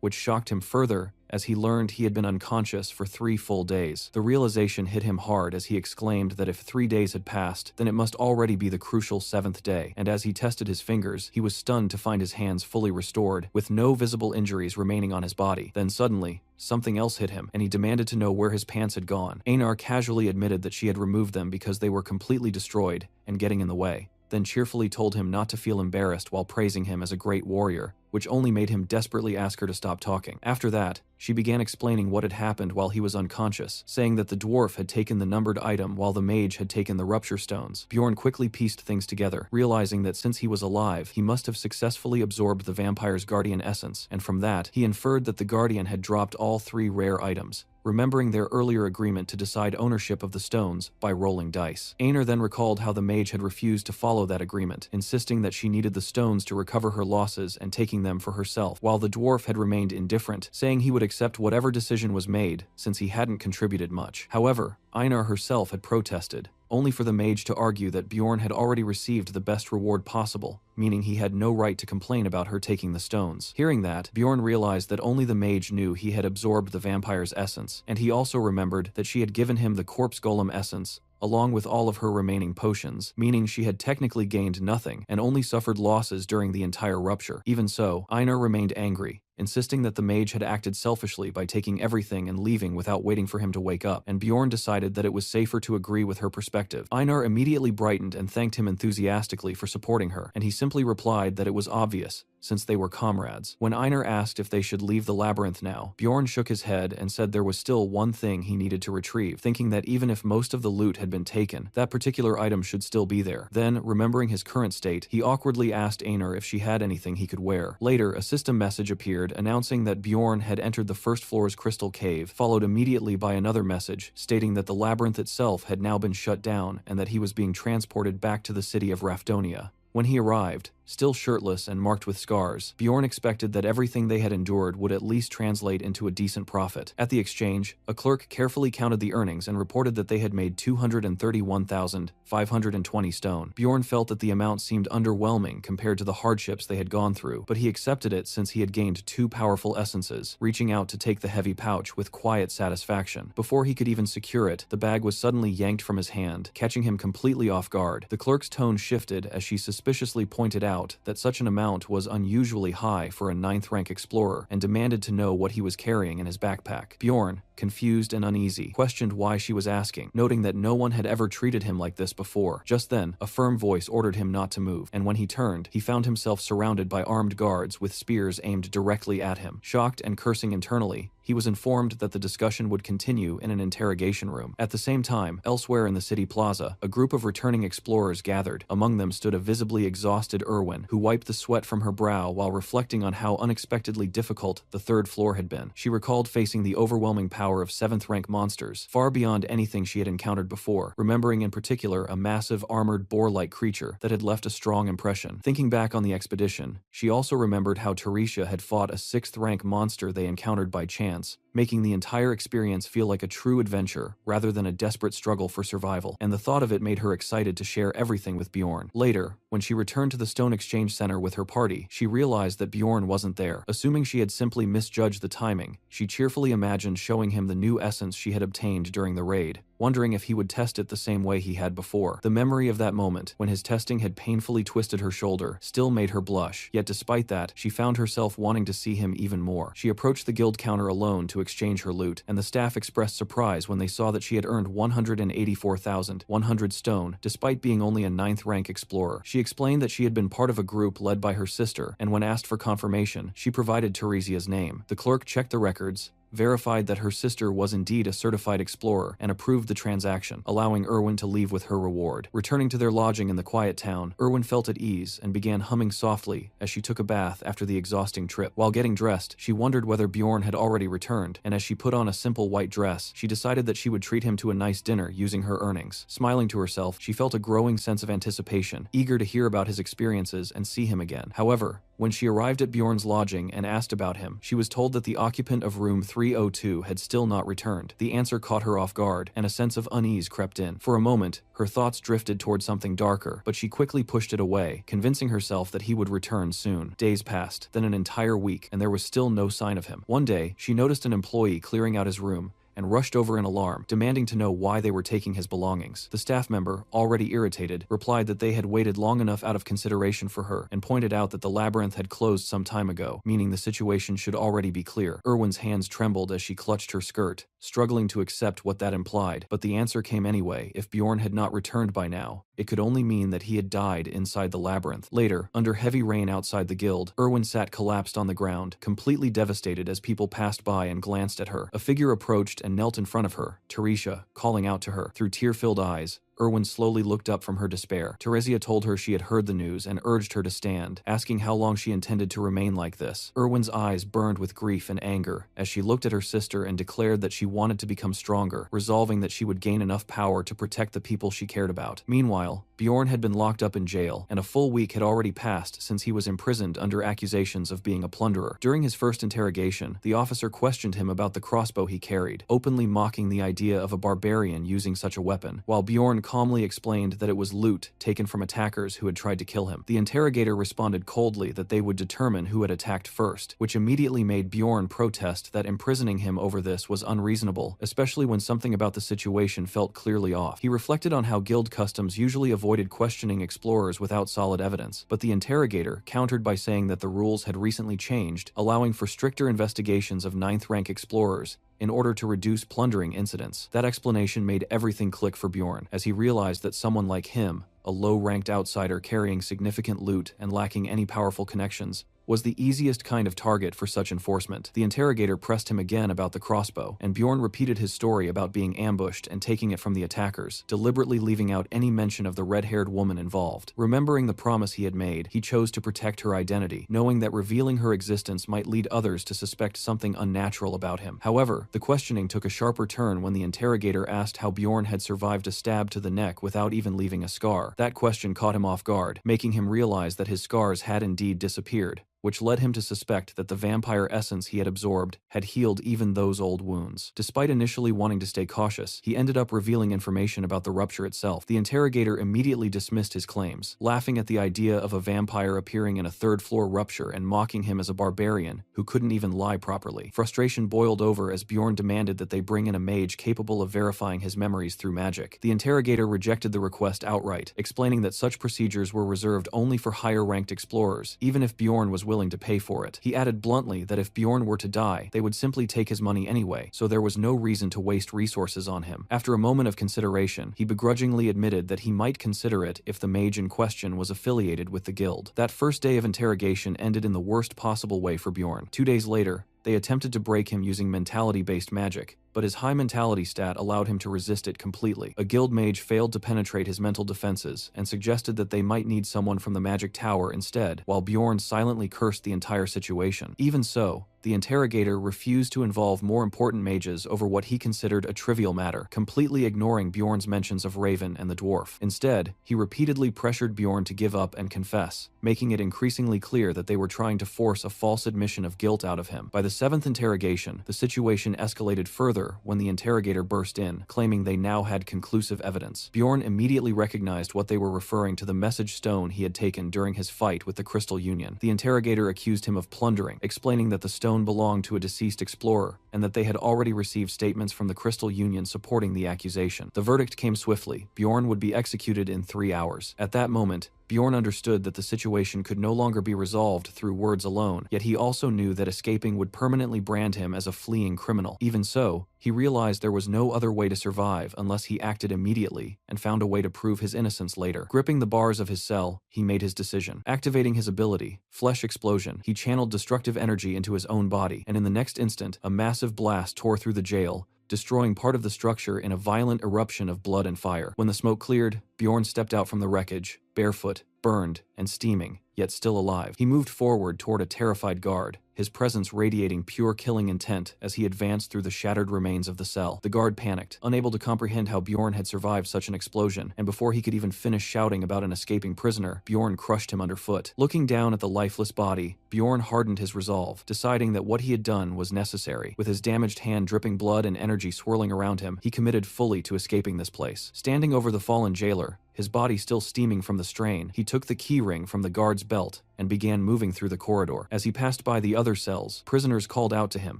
which shocked him further as he learned he had been unconscious for 3 full days. The realization hit him hard as he exclaimed that if 3 days had passed, then it must already be the crucial 7th day, and as he tested his fingers, he was stunned to find his hands fully restored, with no visible injuries remaining on his body. Then suddenly, something else hit him, and he demanded to know where his pants had gone. Einar casually admitted that she had removed them because they were completely destroyed and getting in the way, then cheerfully told him not to feel embarrassed while praising him as a great warrior, which only made him desperately ask her to stop talking. After that, she began explaining what had happened while he was unconscious, saying that the dwarf had taken the numbered item while the mage had taken the rupture stones. Bjorn quickly pieced things together, realizing that since he was alive, he must have successfully absorbed the vampire's Guardian Essence, and from that, he inferred that the Guardian had dropped all 3 rare items, remembering their earlier agreement to decide ownership of the stones by rolling dice. Einar then recalled how the mage had refused to follow that agreement, insisting that she needed the stones to recover her losses and taking them for herself, while the dwarf had remained indifferent, saying he would accept whatever decision was made since he hadn't contributed much. However, Einar herself had protested, only for the mage to argue that Bjorn had already received the best reward possible, meaning he had no right to complain about her taking the stones. Hearing that, Bjorn realized that only the mage knew he had absorbed the vampire's essence, and he also remembered that she had given him the corpse golem essence, along with all of her remaining potions, meaning she had technically gained nothing and only suffered losses during the entire rupture. Even so, Einar remained angry, insisting that the mage had acted selfishly by taking everything and leaving without waiting for him to wake up, and Bjorn decided that it was safer to agree with her perspective. Einar immediately brightened and thanked him enthusiastically for supporting her, and he simply replied that it was obvious, since they were comrades. When Einar asked if they should leave the labyrinth now, Bjorn shook his head and said there was still one thing he needed to retrieve, thinking that even if most of the loot had been taken, that particular item should still be there. Then, remembering his current state, he awkwardly asked Einar if she had anything he could wear. Later, a system message appeared announcing that Bjorn had entered the first floor's crystal cave, followed immediately by another message stating that the labyrinth itself had now been shut down and that he was being transported back to the city of Rafdonia. When he arrived, still shirtless and marked with scars, Bjorn expected that everything they had endured would at least translate into a decent profit. At the exchange, a clerk carefully counted the earnings and reported that they had made 231,520 stone. Bjorn felt that the amount seemed underwhelming compared to the hardships they had gone through, but he accepted it since he had gained 2 powerful essences, reaching out to take the heavy pouch with quiet satisfaction. Before he could even secure it, the bag was suddenly yanked from his hand, catching him completely off guard. The clerk's tone shifted as she suspiciously pointed out that such an amount was unusually high for a 9th rank explorer and demanded to know what he was carrying in his backpack. Bjorn, confused and uneasy, questioned why she was asking, noting that no one had ever treated him like this before. Just then, a firm voice ordered him not to move, and when he turned, he found himself surrounded by armed guards with spears aimed directly at him. Shocked and cursing internally, he was informed that the discussion would continue in an interrogation room. At the same time, elsewhere in the city plaza, a group of returning explorers gathered. Among them stood a visibly exhausted Erwin, who wiped the sweat from her brow while reflecting on how unexpectedly difficult the 3rd floor had been. She recalled facing the overwhelming power of 7th rank monsters, far beyond anything she had encountered before, remembering in particular a massive armored boar-like creature that had left a strong impression. Thinking back on the expedition, she also remembered how Teresia had fought a 6th rank monster they encountered by chance, making the entire experience feel like a true adventure rather than a desperate struggle for survival, and the thought of it made her excited to share everything with Bjorn. Later, when she returned to the Stone Exchange Center with her party, she realized that Bjorn wasn't there. Assuming she had simply misjudged the timing, she cheerfully imagined showing him the new essence she had obtained during the raid, wondering if he would test it the same way he had before. The memory of that moment, when his testing had painfully twisted her shoulder, still made her blush, yet despite that, she found herself wanting to see him even more. She approached the guild counter alone to exchange her loot, and the staff expressed surprise when they saw that she had earned 184,100 stone, despite being only a 9th rank explorer. She explained that she had been part of a group led by her sister, and when asked for confirmation, she provided Teresia's name. The clerk checked the records, verified that her sister was indeed a certified explorer, and approved the transaction, allowing Erwin to leave with her reward. Returning to their lodging in the quiet town, Erwin felt at ease and began humming softly as she took a bath after the exhausting trip. While getting dressed, she wondered whether Bjorn had already returned, and as she put on a simple white dress, she decided that she would treat him to a nice dinner using her earnings. Smiling to herself, she felt a growing sense of anticipation, eager to hear about his experiences and see him again. However, when she arrived at Bjorn's lodging and asked about him, she was told that the occupant of room 302 had still not returned. The answer caught her off guard, and a sense of unease crept in. For a moment, her thoughts drifted toward something darker, but she quickly pushed it away, convincing herself that he would return soon. Days passed, then an entire week, and there was still no sign of him. One day, she noticed an employee clearing out his room, and rushed over in alarm, demanding to know why they were taking his belongings. The staff member, already irritated, replied that they had waited long enough out of consideration for her, and pointed out that the labyrinth had closed some time ago, meaning the situation should already be clear. Erwin's hands trembled as she clutched her skirt, struggling to accept what that implied, but the answer came anyway. If Bjorn had not returned by now, it could only mean that he had died inside the labyrinth. Later, under heavy rain outside the guild, Erwin sat collapsed on the ground, completely devastated as people passed by and glanced at her. A figure approached and knelt in front of her, Teresia, calling out to her. Through tear-filled eyes, Erwin slowly looked up from her despair. Teresia told her she had heard the news and urged her to stand, asking how long she intended to remain like this. Erwin's eyes burned with grief and anger as she looked at her sister and declared that she wanted to become stronger, resolving that she would gain enough power to protect the people she cared about. Meanwhile, Bjorn had been locked up in jail, and a full week had already passed since he was imprisoned under accusations of being a plunderer. During his first interrogation, the officer questioned him about the crossbow he carried, openly mocking the idea of a barbarian using such a weapon, while Bjorn calmly explained that it was loot taken from attackers who had tried to kill him. The interrogator responded coldly that they would determine who had attacked first, which immediately made Bjorn protest that imprisoning him over this was unreasonable, especially when something about the situation felt clearly off. He reflected on how guild customs usually avoided questioning explorers without solid evidence, but the interrogator countered by saying that the rules had recently changed, allowing for stricter investigations of 9th rank explorers in order to reduce plundering incidents. That explanation made everything click for Bjorn, as he realized that someone like him, a low-ranked outsider carrying significant loot and lacking any powerful connections, was the easiest kind of target for such enforcement. The interrogator pressed him again about the crossbow, and Bjorn repeated his story about being ambushed and taking it from the attackers, deliberately leaving out any mention of the red-haired woman involved. Remembering the promise he had made, he chose to protect her identity, knowing that revealing her existence might lead others to suspect something unnatural about him. However, the questioning took a sharper turn when the interrogator asked how Bjorn had survived a stab to the neck without even leaving a scar. That question caught him off guard, making him realize that his scars had indeed disappeared, which led him to suspect that the vampire essence he had absorbed had healed even those old wounds. Despite initially wanting to stay cautious, he ended up revealing information about the rupture itself. The interrogator immediately dismissed his claims, laughing at the idea of a vampire appearing in a third-floor rupture and mocking him as a barbarian who couldn't even lie properly. Frustration boiled over as Bjorn demanded that they bring in a mage capable of verifying his memories through magic. The interrogator rejected the request outright, explaining that such procedures were reserved only for higher-ranked explorers, even if Bjorn was willing to pay for it. He added bluntly that if Bjorn were to die, they would simply take his money anyway, so there was no reason to waste resources on him. After a moment of consideration, he begrudgingly admitted that he might consider it if the mage in question was affiliated with the guild. That first day of interrogation ended in the worst possible way for Bjorn. 2 days later, they attempted to break him using mentality-based magic, but his high mentality stat allowed him to resist it completely. A guild mage failed to penetrate his mental defenses and suggested that they might need someone from the magic tower instead, while Bjorn silently cursed the entire situation. Even so, the interrogator refused to involve more important mages over what he considered a trivial matter, completely ignoring Bjorn's mentions of Raven and the dwarf. Instead, he repeatedly pressured Bjorn to give up and confess, making it increasingly clear that they were trying to force a false admission of guilt out of him. By the 7th interrogation, the situation escalated further when the interrogator burst in, claiming they now had conclusive evidence. Bjorn immediately recognized what they were referring to: the message stone he had taken during his fight with the Crystal Union. The interrogator accused him of plundering, explaining that the stone belonged to a deceased explorer and that they had already received statements from the Crystal Union supporting the accusation. The verdict came swiftly. Bjorn would be executed in 3 hours. At that moment, Bjorn understood that the situation could no longer be resolved through words alone, yet he also knew that escaping would permanently brand him as a fleeing criminal. Even so, he realized there was no other way to survive unless he acted immediately and found a way to prove his innocence later. Gripping the bars of his cell, he made his decision. Activating his ability, Flesh Explosion, he channeled destructive energy into his own body, and in the next instant, a massive blast tore through the jail, destroying part of the structure in a violent eruption of blood and fire. When the smoke cleared, Bjorn stepped out from the wreckage, barefoot, burned, and steaming, yet still alive. He moved forward toward a terrified guard, his presence radiating pure killing intent as he advanced through the shattered remains of the cell. The guard panicked, unable to comprehend how Bjorn had survived such an explosion, and before he could even finish shouting about an escaping prisoner, Bjorn crushed him underfoot. Looking down at the lifeless body, Bjorn hardened his resolve, deciding that what he had done was necessary. With his damaged hand dripping blood and energy swirling around him, he committed fully to escaping this place. Standing over the fallen jailer, his body still steaming from the strain, he took the key ring from the guard's belt and began moving through the corridor. As he passed by the other cells, prisoners called out to him,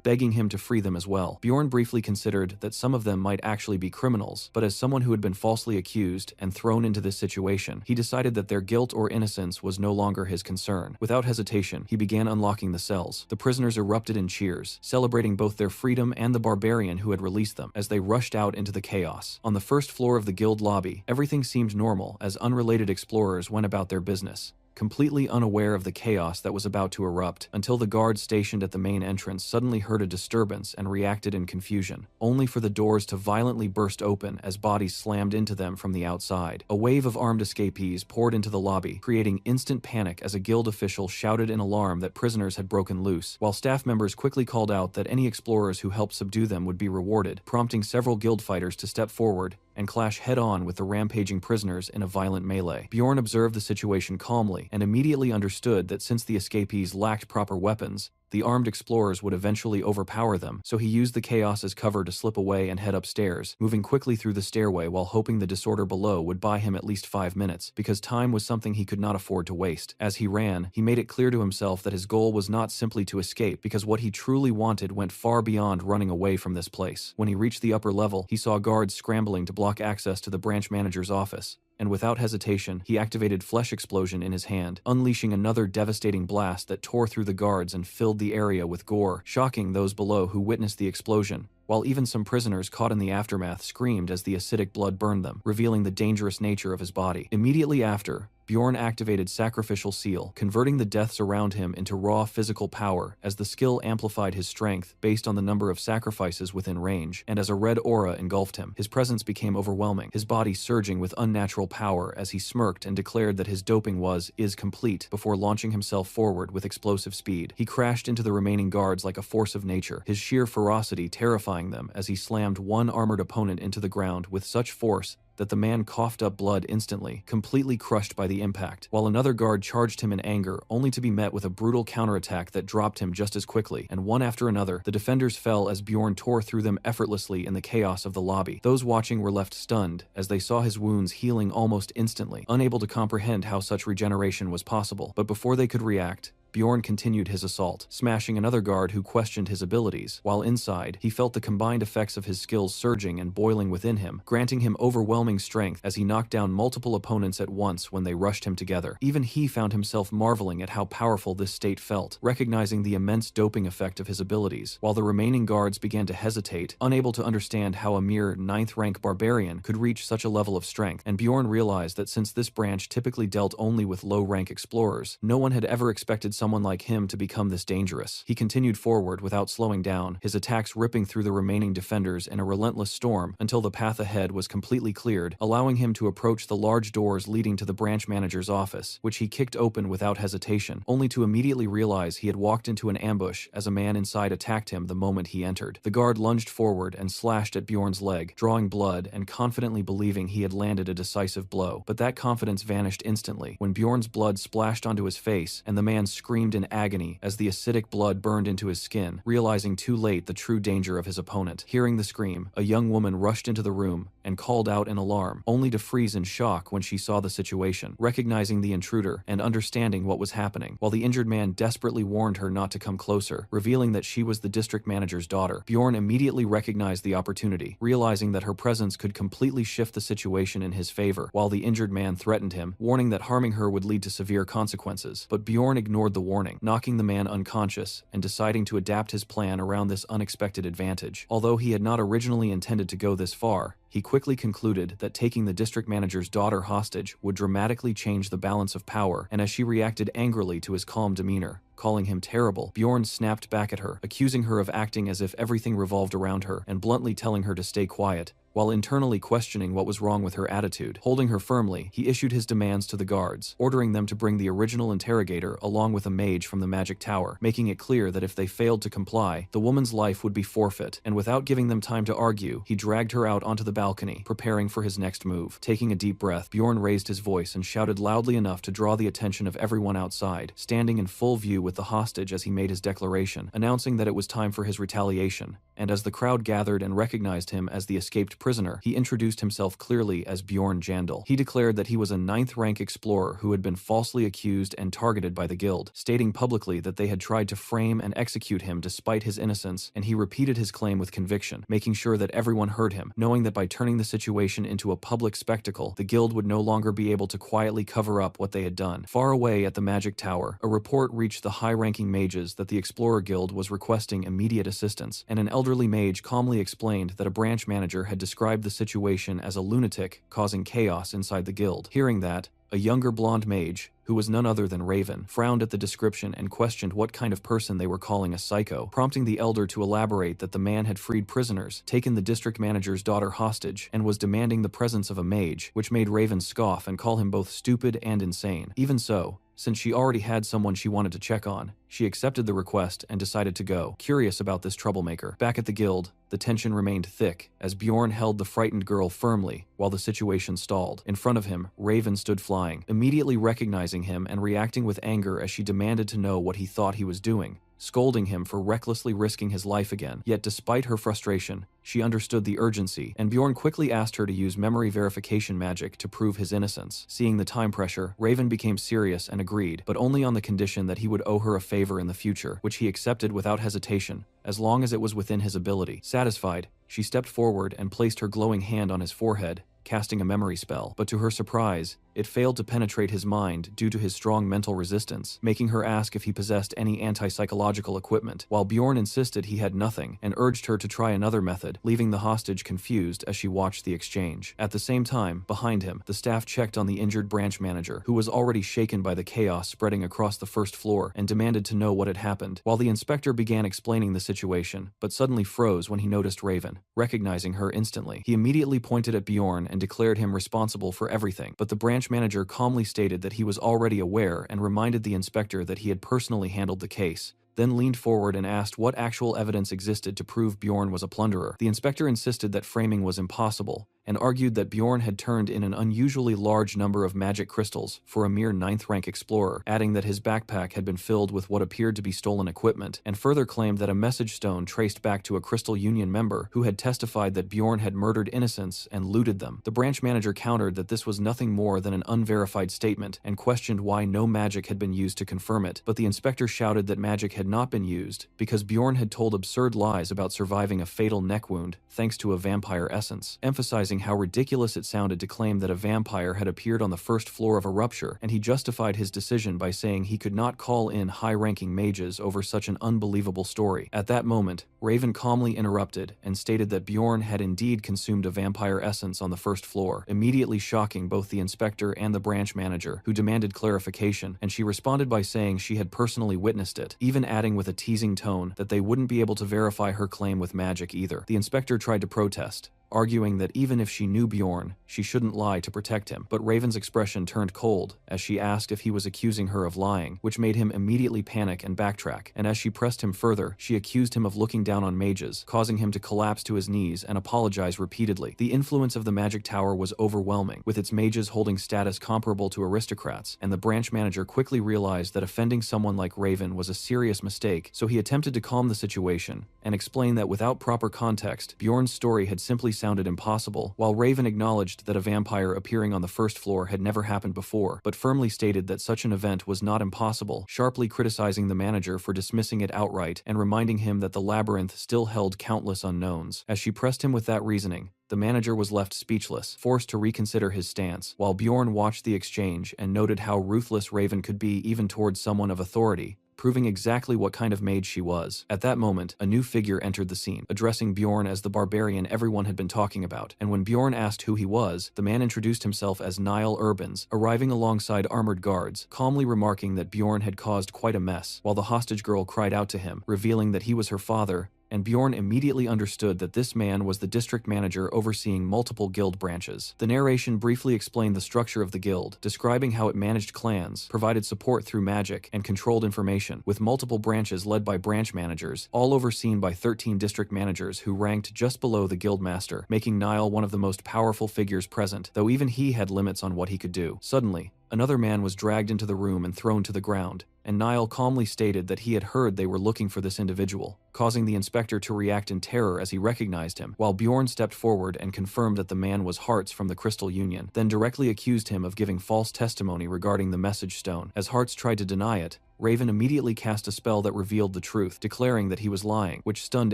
begging him to free them as well. Bjorn briefly considered that some of them might actually be criminals, but as someone who had been falsely accused and thrown into this situation, he decided that their guilt or innocence was no longer his concern. Without hesitation, he began unlocking the cells. The prisoners erupted in cheers, celebrating both their freedom and the barbarian who had released them, as they rushed out into the chaos. On the first floor of the guild lobby, everything seemed normal as unrelated explorers went about their business, completely unaware of the chaos that was about to erupt, until the guards stationed at the main entrance suddenly heard a disturbance and reacted in confusion, only for the doors to violently burst open as bodies slammed into them from the outside. A wave of armed escapees poured into the lobby, creating instant panic as a guild official shouted in alarm that prisoners had broken loose, while staff members quickly called out that any explorers who helped subdue them would be rewarded, prompting several guild fighters to step forward and clash head-on with the rampaging prisoners in a violent melee. Bjorn observed the situation calmly and immediately understood that since the escapees lacked proper weapons, the armed explorers would eventually overpower them, so he used the chaos as cover to slip away and head upstairs, moving quickly through the stairway while hoping the disorder below would buy him at least 5 minutes, because time was something he could not afford to waste. As he ran, he made it clear to himself that his goal was not simply to escape, because what he truly wanted went far beyond running away from this place. When he reached the upper level, he saw guards scrambling to block access to the branch manager's office, and without hesitation, he activated Flesh Explosion in his hand, unleashing another devastating blast that tore through the guards and filled the area with gore, shocking those below who witnessed the explosion, while even some prisoners caught in the aftermath screamed as the acidic blood burned them, revealing the dangerous nature of his body. Immediately after, Bjorn activated Sacrificial Seal, converting the deaths around him into raw physical power as the skill amplified his strength based on the number of sacrifices within range, and as a red aura engulfed him, his presence became overwhelming, his body surging with unnatural power as he smirked and declared that his doping is complete before launching himself forward with explosive speed. He crashed into the remaining guards like a force of nature, his sheer ferocity terrifying them as he slammed one armored opponent into the ground with such force that the man coughed up blood instantly, completely crushed by the impact, while another guard charged him in anger, only to be met with a brutal counterattack that dropped him just as quickly, and one after another, the defenders fell as Bjorn tore through them effortlessly in the chaos of the lobby. Those watching were left stunned as they saw his wounds healing almost instantly, unable to comprehend how such regeneration was possible. But before they could react, Bjorn continued his assault, smashing another guard who questioned his abilities. While inside, he felt the combined effects of his skills surging and boiling within him, granting him overwhelming strength as he knocked down multiple opponents at once when they rushed him together. Even he found himself marveling at how powerful this state felt, recognizing the immense doping effect of his abilities, while the remaining guards began to hesitate, unable to understand how a mere 9th-rank barbarian could reach such a level of strength. And Bjorn realized that since this branch typically dealt only with low-rank explorers, no one had ever expected someone like him to become this dangerous. He continued forward without slowing down, his attacks ripping through the remaining defenders in a relentless storm until the path ahead was completely cleared, allowing him to approach the large doors leading to the branch manager's office, which he kicked open without hesitation, only to immediately realize he had walked into an ambush as a man inside attacked him the moment he entered. The guard lunged forward and slashed at Bjorn's leg, drawing blood and confidently believing he had landed a decisive blow. But that confidence vanished instantly when Bjorn's blood splashed onto his face and the man screamed in agony as the acidic blood burned into his skin, realizing too late the true danger of his opponent. Hearing the scream, a young woman rushed into the room and called out in alarm, only to freeze in shock when she saw the situation, recognizing the intruder and understanding what was happening, while the injured man desperately warned her not to come closer, revealing that she was the district manager's daughter. Bjorn immediately recognized the opportunity, realizing that her presence could completely shift the situation in his favor, while the injured man threatened him, warning that harming her would lead to severe consequences. But Bjorn ignored the warning, knocking the man unconscious and deciding to adapt his plan around this unexpected advantage. Although he had not originally intended to go this far, he quickly concluded that taking the district manager's daughter hostage would dramatically change the balance of power, and as she reacted angrily to his calm demeanor, calling him terrible, Bjorn snapped back at her, accusing her of acting as if everything revolved around her and bluntly telling her to stay quiet, while internally questioning what was wrong with her attitude. Holding her firmly, he issued his demands to the guards, ordering them to bring the original interrogator along with a mage from the magic tower, making it clear that if they failed to comply, the woman's life would be forfeit. And without giving them time to argue, he dragged her out onto the balcony, preparing for his next move. Taking a deep breath, Bjorn raised his voice and shouted loudly enough to draw the attention of everyone outside, standing in full view with the hostage as he made his declaration, announcing that it was time for his retaliation. And as the crowd gathered and recognized him as the escaped prisoner, he introduced himself clearly as Bjorn Jandal. He declared that he was a 9th-rank explorer who had been falsely accused and targeted by the guild, stating publicly that they had tried to frame and execute him despite his innocence, and he repeated his claim with conviction, making sure that everyone heard him, knowing that by turning the situation into a public spectacle, the guild would no longer be able to quietly cover up what they had done. Far away at the magic tower, a report reached the high-ranking mages that the Explorer Guild was requesting immediate assistance, and an elderly mage calmly explained that a branch manager had described the situation as a lunatic causing chaos inside the guild. Hearing that, a younger blonde mage, who was none other than Raven, frowned at the description and questioned what kind of person they were calling a psycho, prompting the elder to elaborate that the man had freed prisoners, taken the district manager's daughter hostage, and was demanding the presence of a mage, which made Raven scoff and call him both stupid and insane. Even so, since she already had someone she wanted to check on, she accepted the request and decided to go, curious about this troublemaker. Back at the guild, the tension remained thick as Bjorn held the frightened girl firmly while the situation stalled. In front of him, Raven stood flying, immediately recognizing him and reacting with anger as she demanded to know what he thought he was doing, scolding him for recklessly risking his life again. Yet despite her frustration, she understood the urgency, and Bjorn quickly asked her to use memory verification magic to prove his innocence. Seeing the time pressure, Raven became serious and agreed, but only on the condition that he would owe her a favor in the future, which he accepted without hesitation, as long as it was within his ability. Satisfied, she stepped forward and placed her glowing hand on his forehead, casting a memory spell. But to her surprise, It failed to penetrate his mind due to his strong mental resistance, making her ask if he possessed any anti-psychological equipment, while Bjorn insisted he had nothing and urged her to try another method, leaving the hostage confused as she watched the exchange. At the same time, behind him, the staff checked on the injured branch manager, who was already shaken by the chaos spreading across the first floor, and demanded to know what had happened, while the inspector began explaining the situation, but suddenly froze when he noticed Raven. Recognizing her instantly, he immediately pointed at Bjorn and declared him responsible for everything, but the branch manager calmly stated that he was already aware and reminded the inspector that he had personally handled the case, then leaned forward and asked what actual evidence existed to prove Bjorn was a plunderer. The inspector insisted that framing was impossible, and argued that Bjorn had turned in an unusually large number of magic crystals for a mere 9th-rank explorer, adding that his backpack had been filled with what appeared to be stolen equipment, and further claimed that a message stone traced back to a Crystal Union member who had testified that Bjorn had murdered innocents and looted them. The branch manager countered that this was nothing more than an unverified statement and questioned why no magic had been used to confirm it, but the inspector shouted that magic had not been used because Bjorn had told absurd lies about surviving a fatal neck wound thanks to a vampire essence, emphasizing how ridiculous it sounded to claim that a vampire had appeared on the first floor of a rupture, and he justified his decision by saying he could not call in high-ranking mages over such an unbelievable story. At that moment, Raven calmly interrupted and stated that Bjorn had indeed consumed a vampire essence on the first floor, immediately shocking both the inspector and the branch manager, who demanded clarification, and she responded by saying she had personally witnessed it, even adding with a teasing tone that they wouldn't be able to verify her claim with magic either. The inspector tried to protest, arguing that even if she knew Bjorn, she shouldn't lie to protect him, but Raven's expression turned cold as she asked if he was accusing her of lying, which made him immediately panic and backtrack, and as she pressed him further, she accused him of looking down on mages, causing him to collapse to his knees and apologize repeatedly. The influence of the magic tower was overwhelming, with its mages holding status comparable to aristocrats, and the branch manager quickly realized that offending someone like Raven was a serious mistake, so he attempted to calm the situation and explain that without proper context, Bjorn's story had simply sounded impossible, while Raven acknowledged that a vampire appearing on the first floor had never happened before, but firmly stated that such an event was not impossible, sharply criticizing the manager for dismissing it outright and reminding him that the labyrinth still held countless unknowns. As she pressed him with that reasoning, the manager was left speechless, forced to reconsider his stance, while Bjorn watched the exchange and noted how ruthless Raven could be even towards someone of authority, proving exactly what kind of mage she was. At that moment, a new figure entered the scene, addressing Bjorn as the barbarian everyone had been talking about, and when Bjorn asked who he was, the man introduced himself as Niall Urbans, arriving alongside armored guards, calmly remarking that Bjorn had caused quite a mess, while the hostage girl cried out to him, revealing that he was her father, and Bjorn immediately understood that this man was the district manager overseeing multiple guild branches. The narration briefly explained the structure of the guild, describing how it managed clans, provided support through magic, and controlled information, with multiple branches led by branch managers, all overseen by 13 district managers who ranked just below the guild master, making Niall one of the most powerful figures present, though even he had limits on what he could do. Suddenly, another man was dragged into the room and thrown to the ground, and Niall calmly stated that he had heard they were looking for this individual, causing the inspector to react in terror as he recognized him, while Bjorn stepped forward and confirmed that the man was Hearts from the Crystal Union, then directly accused him of giving false testimony regarding the message stone. As Hearts tried to deny it, Raven immediately cast a spell that revealed the truth, declaring that he was lying, which stunned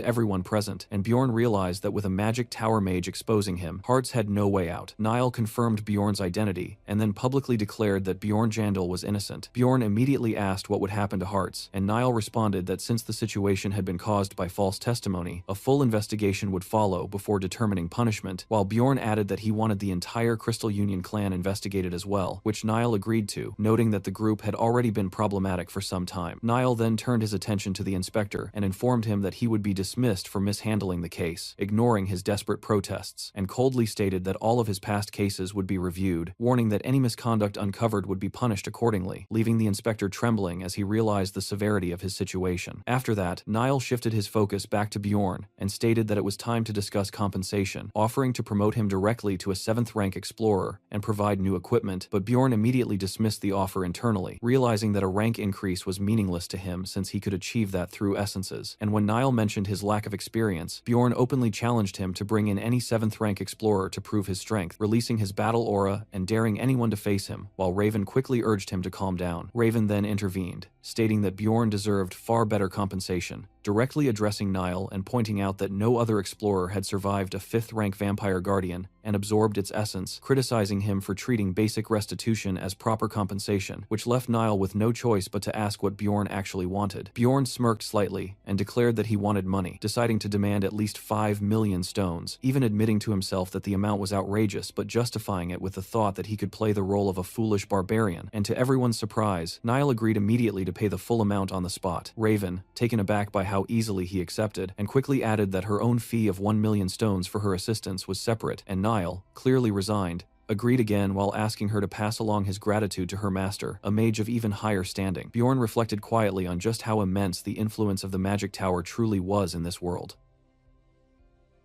everyone present, and Bjorn realized that with a magic tower mage exposing him, Hearts had no way out. Niall confirmed Bjorn's identity, and then publicly declared that Bjorn Jandal was innocent. Bjorn immediately asked what would happen to Hearts, and Niall responded that since the situation had been caused by false testimony, a full investigation would follow before determining punishment, while Bjorn added that he wanted the entire Crystal Union clan investigated as well, which Niall agreed to, noting that the group had already been problematic for some time. Niall then turned his attention to the inspector and informed him that he would be dismissed for mishandling the case, ignoring his desperate protests, and coldly stated that all of his past cases would be reviewed, warning that any misconduct uncovered would be punished accordingly, leaving the inspector trembling as he realized the severity of his situation. After that, Niall shifted his focus back to Bjorn and stated that it was time to discuss compensation, offering to promote him directly to a 7th rank explorer and provide new equipment, but Bjorn immediately dismissed the offer internally, realizing that a rank increase was meaningless to him since he could achieve that through essences. And when Niall mentioned his lack of experience, Bjorn openly challenged him to bring in any 7th rank explorer to prove his strength, releasing his battle aura and daring anyone to face him, while Raven quickly urged him to calm down. Raven then intervened, stating that Bjorn deserved far better compensation, directly addressing Niall and pointing out that no other explorer had survived a 5th rank vampire guardian and absorbed its essence, criticizing him for treating basic restitution as proper compensation, which left Niall with no choice but to ask what Bjorn actually wanted. Bjorn smirked slightly and declared that he wanted money, deciding to demand at least 5 million stones, even admitting to himself that the amount was outrageous but justifying it with the thought that he could play the role of a foolish barbarian. And to everyone's surprise, Niall agreed immediately to pay the full amount on the spot. Raven, taken aback by how easily he accepted, and quickly added that her own fee of 1 million stones for her assistance was separate, and Niall, clearly resigned, agreed again while asking her to pass along his gratitude to her master, a mage of even higher standing. Bjorn reflected quietly on just how immense the influence of the magic tower truly was in this world.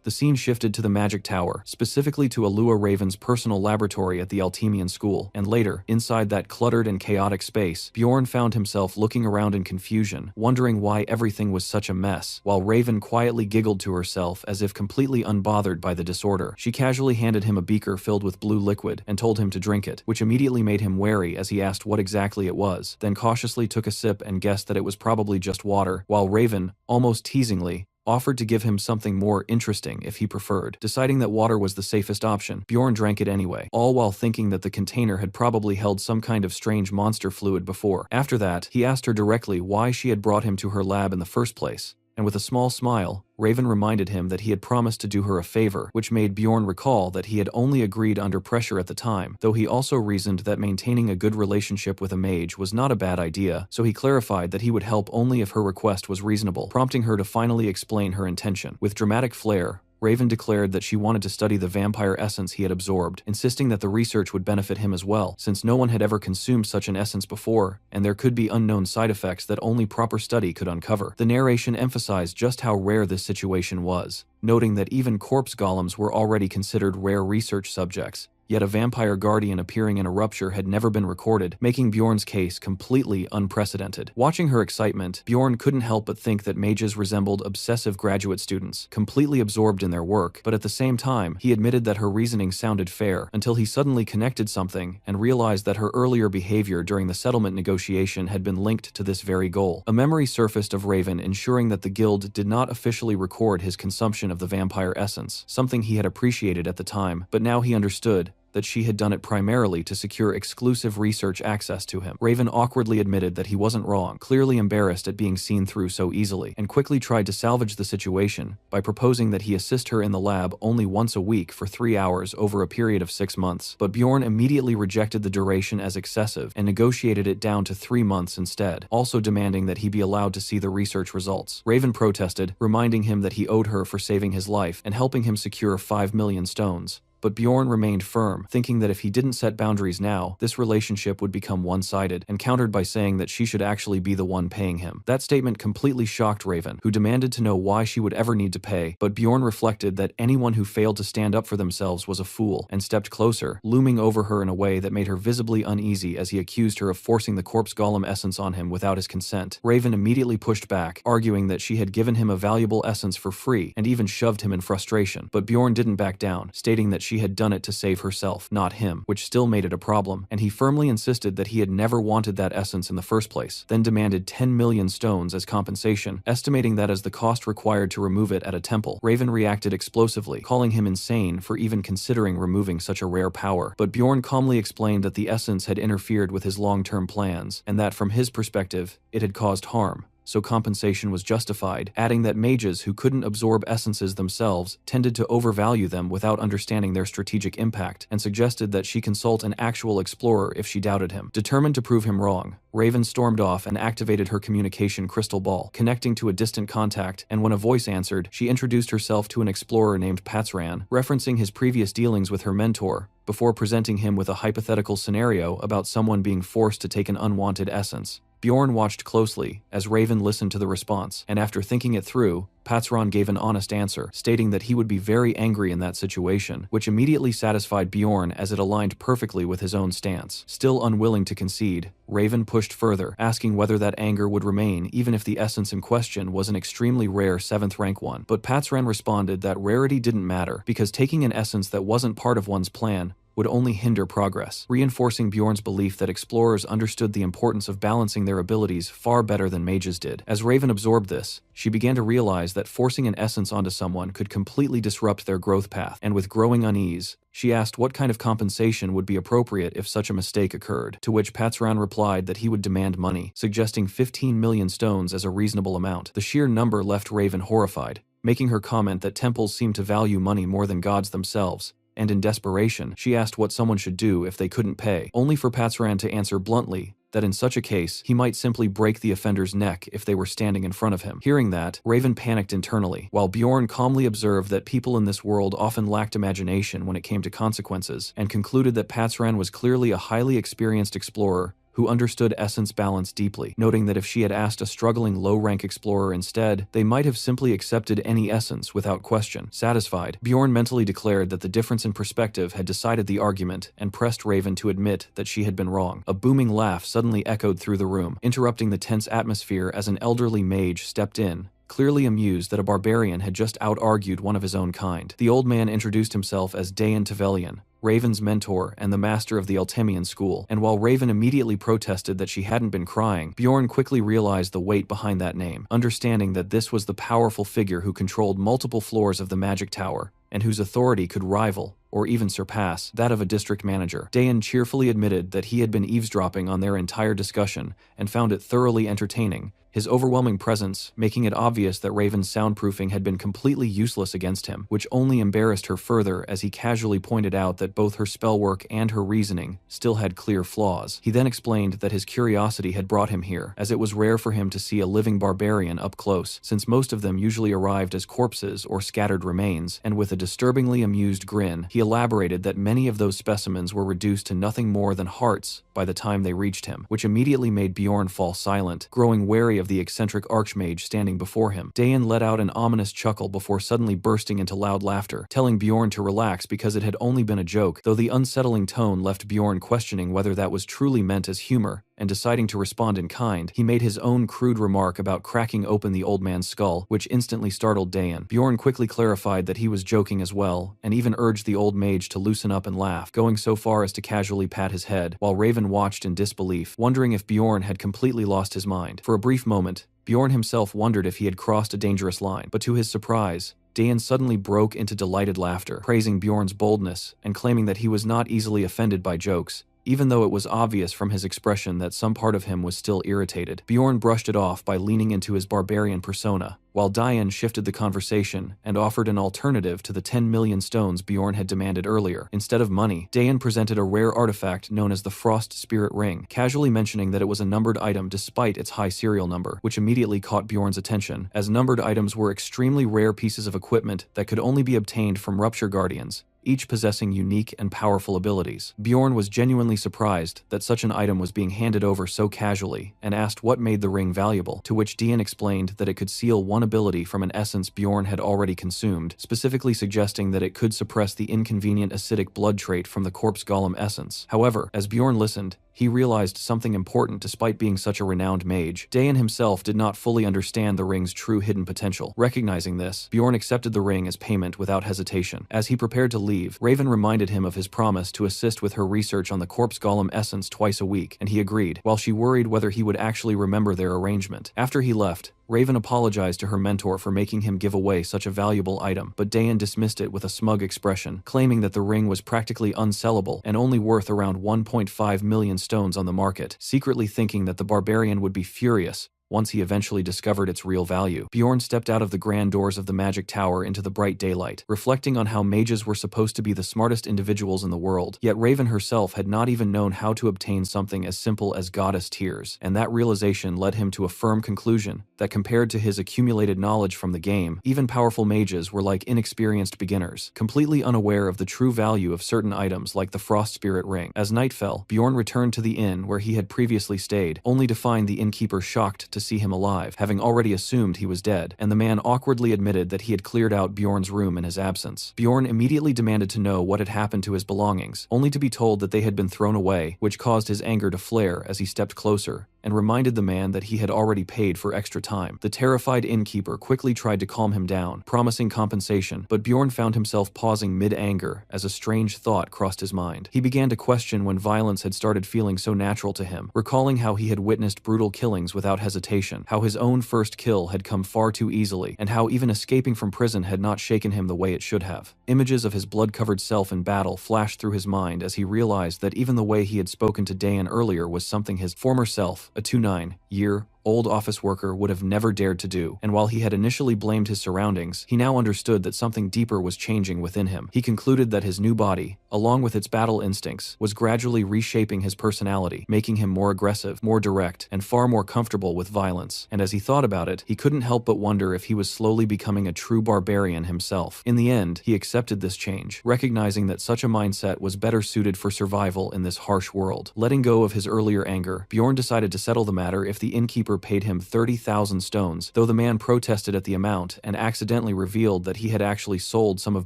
The scene shifted to the Magic Tower, specifically to Alua Raven's personal laboratory at the Altemian school, and later, inside that cluttered and chaotic space, Bjorn found himself looking around in confusion, wondering why everything was such a mess, while Raven quietly giggled to herself as if completely unbothered by the disorder. She casually handed him a beaker filled with blue liquid and told him to drink it, which immediately made him wary as he asked what exactly it was, then cautiously took a sip and guessed that it was probably just water, while Raven, almost teasingly, offered to give him something more interesting if he preferred. Deciding that water was the safest option, Bjorn drank it anyway, all while thinking that the container had probably held some kind of strange monster fluid before. After that, he asked her directly why she had brought him to her lab in the first place, and with a small smile, Raven reminded him that he had promised to do her a favor, which made Bjorn recall that he had only agreed under pressure at the time, though he also reasoned that maintaining a good relationship with a mage was not a bad idea, so he clarified that he would help only if her request was reasonable, prompting her to finally explain her intention. With dramatic flair, Raven declared that she wanted to study the vampire essence he had absorbed, insisting that the research would benefit him as well, since no one had ever consumed such an essence before, and there could be unknown side effects that only proper study could uncover. The narration emphasized just how rare this situation was, noting that even corpse golems were already considered rare research subjects, yet a vampire guardian appearing in a rupture had never been recorded, making Bjorn's case completely unprecedented. Watching her excitement, Bjorn couldn't help but think that mages resembled obsessive graduate students, completely absorbed in their work, but at the same time, he admitted that her reasoning sounded fair, until he suddenly connected something and realized that her earlier behavior during the settlement negotiation had been linked to this very goal. A memory surfaced of Raven ensuring that the guild did not officially record his consumption of the vampire essence, something he had appreciated at the time, but now he understood that she had done it primarily to secure exclusive research access to him. Raven awkwardly admitted that he wasn't wrong, clearly embarrassed at being seen through so easily, and quickly tried to salvage the situation by proposing that he assist her in the lab only once a week for 3 hours over a period of 6 months. But Bjorn immediately rejected the duration as excessive and negotiated it down to 3 months instead, also demanding that he be allowed to see the research results. Raven protested, reminding him that he owed her for saving his life and helping him secure 5 million stones. But Bjorn remained firm, thinking that if he didn't set boundaries now, this relationship would become one-sided, and countered by saying that she should actually be the one paying him. That statement completely shocked Raven, who demanded to know why she would ever need to pay, but Bjorn reflected that anyone who failed to stand up for themselves was a fool, and stepped closer, looming over her in a way that made her visibly uneasy as he accused her of forcing the corpse golem essence on him without his consent. Raven immediately pushed back, arguing that she had given him a valuable essence for free, and even shoved him in frustration, but Bjorn didn't back down, stating that she had done it to save herself, not him, which still made it a problem, and he firmly insisted that he had never wanted that essence in the first place, then demanded 10 million stones as compensation, estimating that as the cost required to remove it at a temple. Raven reacted explosively, calling him insane for even considering removing such a rare power, but Bjorn calmly explained that the essence had interfered with his long-term plans, and that from his perspective, it had caused harm, so compensation was justified, adding that mages who couldn't absorb essences themselves tended to overvalue them without understanding their strategic impact, and suggested that she consult an actual explorer if she doubted him. Determined to prove him wrong, Raven stormed off and activated her communication crystal ball, connecting to a distant contact, and when a voice answered, she introduced herself to an explorer named Patsran, referencing his previous dealings with her mentor, before presenting him with a hypothetical scenario about someone being forced to take an unwanted essence. Bjorn watched closely as Raven listened to the response, and after thinking it through, Patsran gave an honest answer, stating that he would be very angry in that situation, which immediately satisfied Bjorn as it aligned perfectly with his own stance. Still unwilling to concede, Raven pushed further, asking whether that anger would remain even if the essence in question was an extremely rare 7th rank one. But Patsran responded that rarity didn't matter, because taking an essence that wasn't part of one's plan would only hinder progress, reinforcing Bjorn's belief that explorers understood the importance of balancing their abilities far better than mages did. As Raven absorbed this, she began to realize that forcing an essence onto someone could completely disrupt their growth path, and with growing unease, she asked what kind of compensation would be appropriate if such a mistake occurred, to which Patsaran replied that he would demand money, suggesting 15 million stones as a reasonable amount. The sheer number left Raven horrified, making her comment that temples seem to value money more than gods themselves, and in desperation, she asked what someone should do if they couldn't pay, only for Patsaran to answer bluntly that in such a case, he might simply break the offender's neck if they were standing in front of him. Hearing that, Raven panicked internally, while Bjorn calmly observed that people in this world often lacked imagination when it came to consequences, and concluded that Patsaran was clearly a highly experienced explorer who understood essence balance deeply, noting that if she had asked a struggling low-rank explorer instead, they might have simply accepted any essence without question. Satisfied, Bjorn mentally declared that the difference in perspective had decided the argument and pressed Raven to admit that she had been wrong. A booming laugh suddenly echoed through the room, interrupting the tense atmosphere as an elderly mage stepped in, clearly amused that a barbarian had just out-argued one of his own kind. The old man introduced himself as Dayan Tevelian, Raven's mentor and the master of the Eltemian school, and while Raven immediately protested that she hadn't been crying, Bjorn quickly realized the weight behind that name, understanding that this was the powerful figure who controlled multiple floors of the magic tower, and whose authority could rival, or even surpass, that of a district manager. Dayan cheerfully admitted that he had been eavesdropping on their entire discussion, and found it thoroughly entertaining, his overwhelming presence making it obvious that Raven's soundproofing had been completely useless against him, which only embarrassed her further as he casually pointed out that both her spellwork and her reasoning still had clear flaws. He then explained that his curiosity had brought him here, as it was rare for him to see a living barbarian up close, since most of them usually arrived as corpses or scattered remains, and with a disturbingly amused grin, he elaborated that many of those specimens were reduced to nothing more than hearts by the time they reached him, which immediately made Bjorn fall silent, growing wary of the eccentric archmage standing before him. Dayan let out an ominous chuckle before suddenly bursting into loud laughter, telling Bjorn to relax because it had only been a joke, though the unsettling tone left Bjorn questioning whether that was truly meant as humor, and deciding to respond in kind, he made his own crude remark about cracking open the old man's skull, which instantly startled Dayan. Bjorn quickly clarified that he was joking as well, and even urged the old mage to loosen up and laugh, going so far as to casually pat his head, while Raven watched in disbelief, wondering if Bjorn had completely lost his mind. For a brief moment, Bjorn himself wondered if he had crossed a dangerous line, but to his surprise, Dayan suddenly broke into delighted laughter, praising Bjorn's boldness and claiming that he was not easily offended by jokes, even though it was obvious from his expression that some part of him was still irritated. Bjorn brushed it off by leaning into his barbarian persona, while Dayan shifted the conversation and offered an alternative to the 10 million stones Bjorn had demanded earlier. Instead of money, Dayan presented a rare artifact known as the Frost Spirit Ring, casually mentioning that it was a numbered item despite its high serial number, which immediately caught Bjorn's attention, as numbered items were extremely rare pieces of equipment that could only be obtained from Rupture Guardians, each possessing unique and powerful abilities. Bjorn was genuinely surprised that such an item was being handed over so casually, and asked what made the ring valuable, to which Dayan explained that it could seal one ability from an essence Bjorn had already consumed, specifically suggesting that it could suppress the inconvenient acidic blood trait from the corpse golem essence. However, as Bjorn listened, he realized something important despite being such a renowned mage. Dayan himself did not fully understand the ring's true hidden potential. Recognizing this, Bjorn accepted the ring as payment without hesitation. As he prepared to leave, Raven reminded him of his promise to assist with her research on the corpse golem essence twice a week, and he agreed, while she worried whether he would actually remember their arrangement. After he left, Raven apologized to her mentor for making him give away such a valuable item, but Dayan dismissed it with a smug expression, claiming that the ring was practically unsellable and only worth around 1.5 million stones on the market, secretly thinking that the barbarian would be furious once he eventually discovered its real value. Bjorn stepped out of the grand doors of the magic tower into the bright daylight, reflecting on how mages were supposed to be the smartest individuals in the world, yet Raven herself had not even known how to obtain something as simple as goddess tears, and that realization led him to a firm conclusion that compared to his accumulated knowledge from the game, even powerful mages were like inexperienced beginners, completely unaware of the true value of certain items like the Frost Spirit Ring. As night fell, Bjorn returned to the inn where he had previously stayed, only to find the innkeeper shocked to see him alive, having already assumed he was dead, and the man awkwardly admitted that he had cleared out Bjorn's room in his absence. Bjorn immediately demanded to know what had happened to his belongings, only to be told that they had been thrown away, which caused his anger to flare as he stepped closer and reminded the man that he had already paid for extra time. The terrified innkeeper quickly tried to calm him down, promising compensation, but Bjorn found himself pausing mid-anger as a strange thought crossed his mind. He began to question when violence had started feeling so natural to him, recalling how he had witnessed brutal killings without hesitation, how his own first kill had come far too easily, and how even escaping from prison had not shaken him the way it should have. Images of his blood-covered self in battle flashed through his mind as he realized that even the way he had spoken to Dayan earlier was something his former self, a 29-year-old office worker, would have never dared to do. And while he had initially blamed his surroundings, he now understood that something deeper was changing within him. He concluded that his new body, along with its battle instincts, was gradually reshaping his personality, making him more aggressive, more direct, and far more comfortable with violence. And as he thought about it, he couldn't help but wonder if he was slowly becoming a true barbarian himself. In the end, he accepted this change, recognizing that such a mindset was better suited for survival in this harsh world. Letting go of his earlier anger, Bjorn decided to settle the matter if the innkeeper paid him 30,000 stones, though the man protested at the amount and accidentally revealed that he had actually sold some of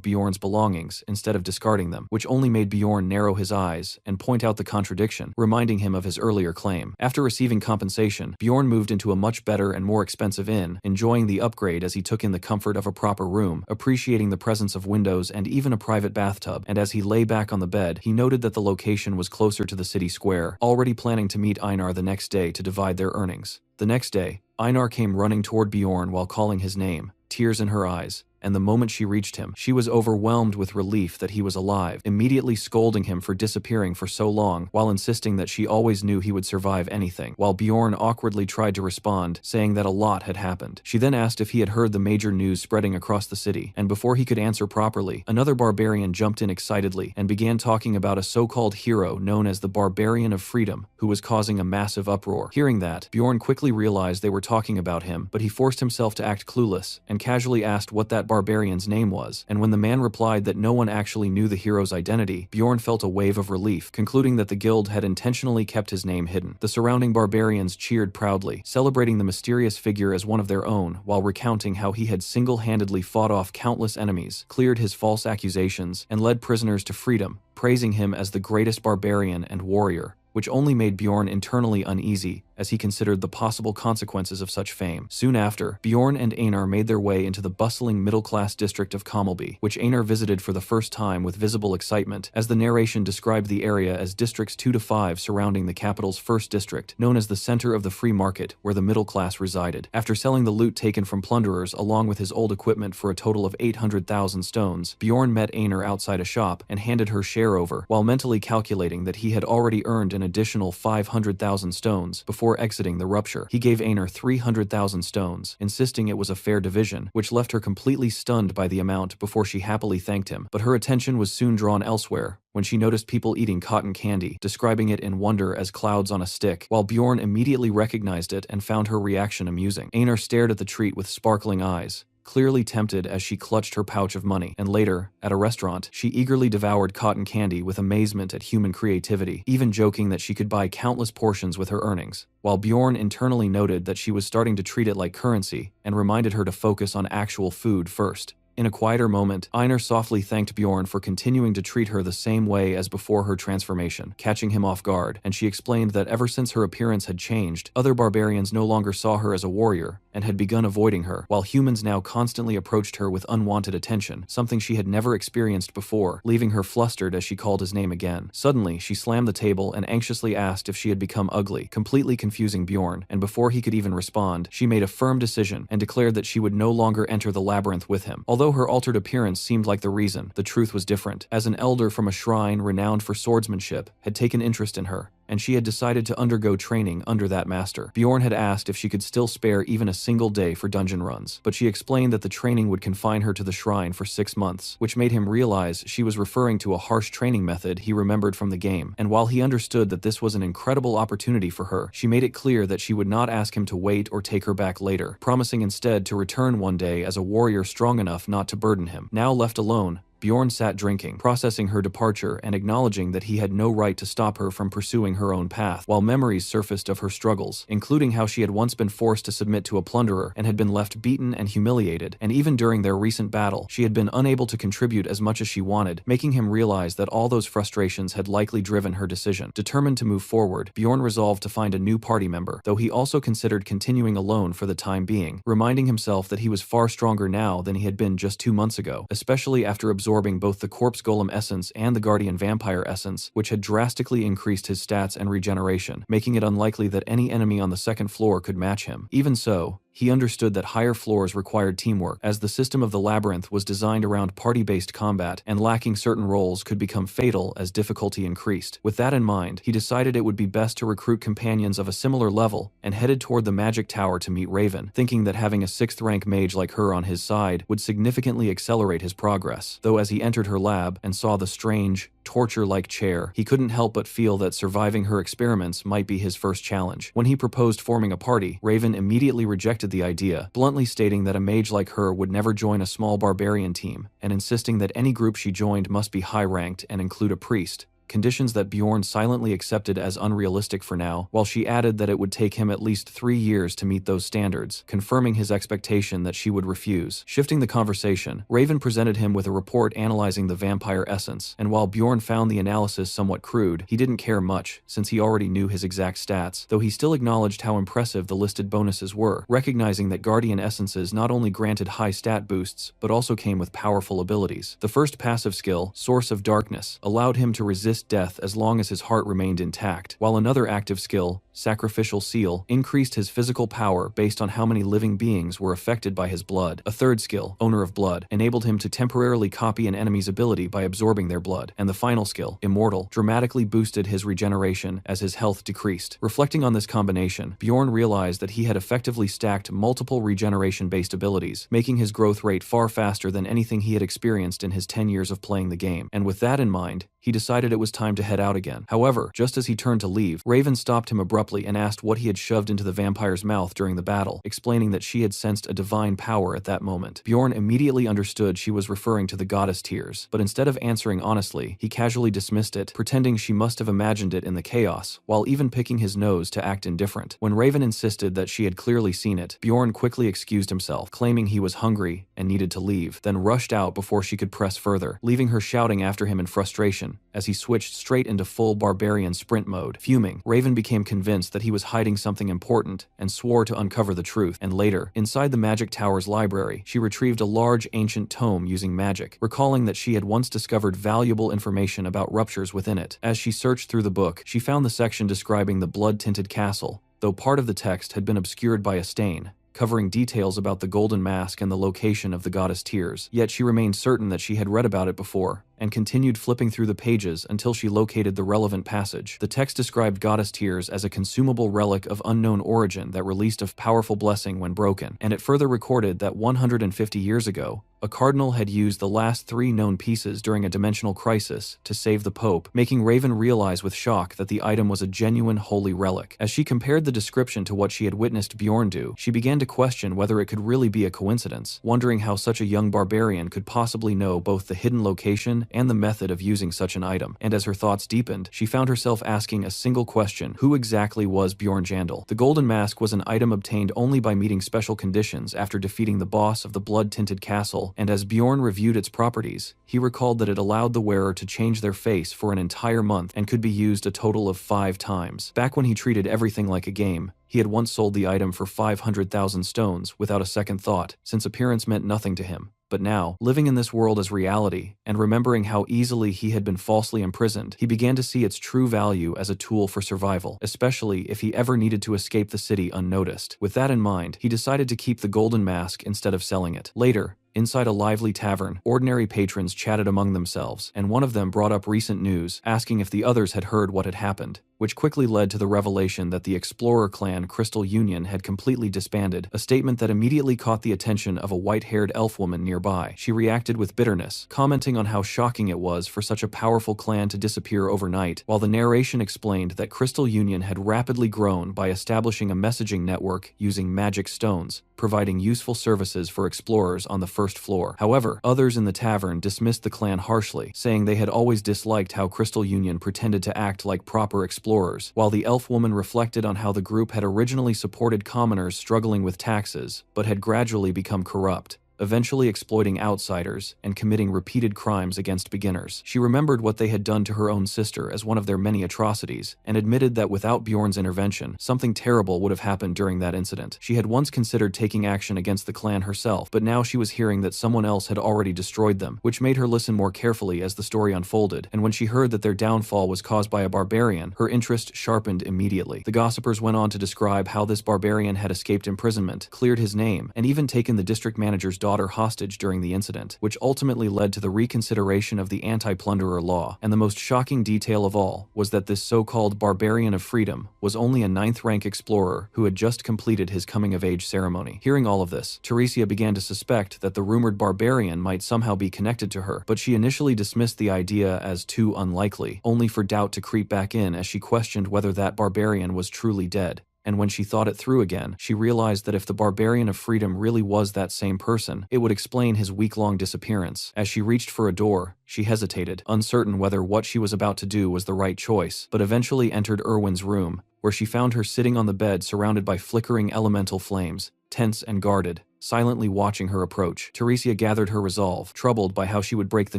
Bjorn's belongings instead of discarding them, which only made Bjorn narrow his eyes and point out the contradiction, reminding him of his earlier claim. After receiving compensation, Bjorn moved into a much better and more expensive inn, enjoying the upgrade as he took in the comfort of a proper room, appreciating the presence of windows and even a private bathtub. And as he lay back on the bed, he noted that the location was closer to the city square, already planning to meet Einar the next day to divide their earnings. The next day, Einar came running toward Bjorn while calling his name, tears in her eyes. And the moment she reached him, she was overwhelmed with relief that he was alive, immediately scolding him for disappearing for so long, while insisting that she always knew he would survive anything, while Bjorn awkwardly tried to respond, saying that a lot had happened. She then asked if he had heard the major news spreading across the city, and before he could answer properly, another barbarian jumped in excitedly and began talking about a so-called hero known as the Barbarian of Freedom, who was causing a massive uproar. Hearing that, Bjorn quickly realized they were talking about him, but he forced himself to act clueless, and casually asked what that barbarian's name was, and when the man replied that no one actually knew the hero's identity, Bjorn felt a wave of relief, concluding that the guild had intentionally kept his name hidden. The surrounding barbarians cheered proudly, celebrating the mysterious figure as one of their own, while recounting how he had single-handedly fought off countless enemies, cleared his false accusations, and led prisoners to freedom, praising him as the greatest barbarian and warrior, which only made Bjorn internally uneasy as he considered the possible consequences of such fame. Soon after, Bjorn and Einar made their way into the bustling middle-class district of Kammelby, which Einar visited for the first time with visible excitement, as the narration described the area as districts 2 to 5 surrounding the capital's first district, known as the center of the free market, where the middle class resided. After selling the loot taken from plunderers along with his old equipment for a total of 800,000 stones, Bjorn met Einar outside a shop and handed her share over, while mentally calculating that he had already earned an additional 500,000 stones before exiting the rupture. He gave Einar 300,000 stones, insisting it was a fair division, which left her completely stunned by the amount before she happily thanked him. But her attention was soon drawn elsewhere when she noticed people eating cotton candy, describing it in wonder as clouds on a stick, while Bjorn immediately recognized it and found her reaction amusing. Einar stared at the treat with sparkling eyes, clearly tempted as she clutched her pouch of money, and later, at a restaurant, she eagerly devoured cotton candy with amazement at human creativity, even joking that she could buy countless portions with her earnings, while Bjorn internally noted that she was starting to treat it like currency and reminded her to focus on actual food first. In a quieter moment, Einar softly thanked Bjorn for continuing to treat her the same way as before her transformation, catching him off guard, and she explained that ever since her appearance had changed, other barbarians no longer saw her as a warrior and had begun avoiding her, while humans now constantly approached her with unwanted attention, something she had never experienced before, leaving her flustered as she called his name again. Suddenly, she slammed the table and anxiously asked if she had become ugly, completely confusing Bjorn, and before he could even respond, she made a firm decision and declared that she would no longer enter the labyrinth with him. Although her altered appearance seemed like the reason, the truth was different, as an elder from a shrine renowned for swordsmanship had taken interest in her, and she had decided to undergo training under that master. Bjorn had asked if she could still spare even a single day for dungeon runs, but she explained that the training would confine her to the shrine for 6 months, which made him realize she was referring to a harsh training method he remembered from the game, and while he understood that this was an incredible opportunity for her, she made it clear that she would not ask him to wait or take her back later, promising instead to return one day as a warrior strong enough not to burden him. Now left alone, Bjorn sat drinking, processing her departure and acknowledging that he had no right to stop her from pursuing her own path, while memories surfaced of her struggles, including how she had once been forced to submit to a plunderer and had been left beaten and humiliated, and even during their recent battle, she had been unable to contribute as much as she wanted, making him realize that all those frustrations had likely driven her decision. Determined to move forward, Bjorn resolved to find a new party member, though he also considered continuing alone for the time being, reminding himself that he was far stronger now than he had been just 2 months ago, especially after absorbing both the corpse golem essence and the guardian vampire essence, which had drastically increased his stats and regeneration, making it unlikely that any enemy on the second floor could match him. Even so, he understood that higher floors required teamwork, as the system of the labyrinth was designed around party-based combat, and lacking certain roles could become fatal as difficulty increased. With that in mind, he decided it would be best to recruit companions of a similar level, and headed toward the magic tower to meet Raven, thinking that having a 6th-rank mage like her on his side would significantly accelerate his progress. Though as he entered her lab and saw the strange, torture-like chair, he couldn't help but feel that surviving her experiments might be his first challenge. When he proposed forming a party, Raven immediately rejected the idea, bluntly stating that a mage like her would never join a small barbarian team, and insisting that any group she joined must be high-ranked and include a priest. Conditions that Bjorn silently accepted as unrealistic for now, while she added that it would take him at least 3 years to meet those standards, confirming his expectation that she would refuse. Shifting the conversation, Raven presented him with a report analyzing the vampire essence, and while Bjorn found the analysis somewhat crude, he didn't care much, since he already knew his exact stats, though he still acknowledged how impressive the listed bonuses were, recognizing that guardian essences not only granted high stat boosts, but also came with powerful abilities. The first passive skill, Source of Darkness, allowed him to resist death as long as his heart remained intact, while another active skill, Sacrificial Seal, increased his physical power based on how many living beings were affected by his blood. A third skill, Owner of Blood, enabled him to temporarily copy an enemy's ability by absorbing their blood, and the final skill, Immortal, dramatically boosted his regeneration as his health decreased. Reflecting on this combination, Bjorn realized that he had effectively stacked multiple regeneration-based abilities, making his growth rate far faster than anything he had experienced in his 10 years of playing the game, and with that in mind, he decided it was time to head out again. However, just as he turned to leave, Raven stopped him abruptly and asked what he had shoved into the vampire's mouth during the battle, explaining that she had sensed a divine power at that moment. Bjorn immediately understood she was referring to the goddess Tears, but instead of answering honestly, he casually dismissed it, pretending she must have imagined it in the chaos, while even picking his nose to act indifferent. When Raven insisted that she had clearly seen it, Bjorn quickly excused himself, claiming he was hungry and needed to leave, then rushed out before she could press further, leaving her shouting after him in frustration as he switched straight into full barbarian sprint mode. Fuming, Raven became convinced that he was hiding something important and swore to uncover the truth, and later, inside the magic tower's library, she retrieved a large ancient tome using magic, recalling that she had once discovered valuable information about ruptures within it. As she searched through the book, she found the section describing the blood-tinted castle, though part of the text had been obscured by a stain, covering details about the golden mask and the location of the goddess Tears. Yet she remained certain that she had read about it before, and continued flipping through the pages until she located the relevant passage. The text described Goddess Tears as a consumable relic of unknown origin that released a powerful blessing when broken, and it further recorded that 150 years ago, a cardinal had used the last 3 known pieces during a dimensional crisis to save the Pope, making Raven realize with shock that the item was a genuine holy relic. As she compared the description to what she had witnessed Bjorn do, she began to question whether it could really be a coincidence, wondering how such a young barbarian could possibly know both the hidden location and the method of using such an item. And as her thoughts deepened, she found herself asking a single question: who exactly was Bjorn Jandal? The golden mask was an item obtained only by meeting special conditions after defeating the boss of the blood-tinted castle, and as Bjorn reviewed its properties, he recalled that it allowed the wearer to change their face for an entire month and could be used a total of 5 times. Back when he treated everything like a game, he had once sold the item for 500,000 stones without a second thought, since appearance meant nothing to him. But now, living in this world as reality, and remembering how easily he had been falsely imprisoned, he began to see its true value as a tool for survival, especially if he ever needed to escape the city unnoticed. With that in mind, he decided to keep the golden mask instead of selling it. Later, inside a lively tavern, ordinary patrons chatted among themselves, and one of them brought up recent news, asking if the others had heard what had happened, which quickly led to the revelation that the explorer clan Crystal Union had completely disbanded, a statement that immediately caught the attention of a white-haired elf woman nearby. She reacted with bitterness, commenting on how shocking it was for such a powerful clan to disappear overnight, while the narration explained that Crystal Union had rapidly grown by establishing a messaging network using magic stones, providing useful services for explorers on the first floor. However, others in the tavern dismissed the clan harshly, saying they had always disliked how Crystal Union pretended to act like proper explorers, while the elf woman reflected on how the group had originally supported commoners struggling with taxes, but had gradually become corrupt, eventually exploiting outsiders and committing repeated crimes against beginners. She remembered what they had done to her own sister as one of their many atrocities, and admitted that without Bjorn's intervention, something terrible would have happened during that incident. She had once considered taking action against the clan herself, but now she was hearing that someone else had already destroyed them, which made her listen more carefully as the story unfolded, and when she heard that their downfall was caused by a barbarian, her interest sharpened immediately. The gossipers went on to describe how this barbarian had escaped imprisonment, cleared his name, and even taken the district manager's daughter hostage during the incident, which ultimately led to the reconsideration of the anti-plunderer law. And the most shocking detail of all was that this so-called barbarian of freedom was only a 9th-rank explorer who had just completed his coming-of-age ceremony. Hearing all of this, Teresia began to suspect that the rumored barbarian might somehow be connected to her, but she initially dismissed the idea as too unlikely, only for doubt to creep back in as she questioned whether that barbarian was truly dead. And when she thought it through again, she realized that if the barbarian of freedom really was that same person, it would explain his week-long disappearance. As she reached for a door, she hesitated, uncertain whether what she was about to do was the right choice, but eventually entered Erwin's room, where she found her sitting on the bed surrounded by flickering elemental flames, tense and guarded, silently watching her approach. Teresia gathered her resolve, troubled by how she would break the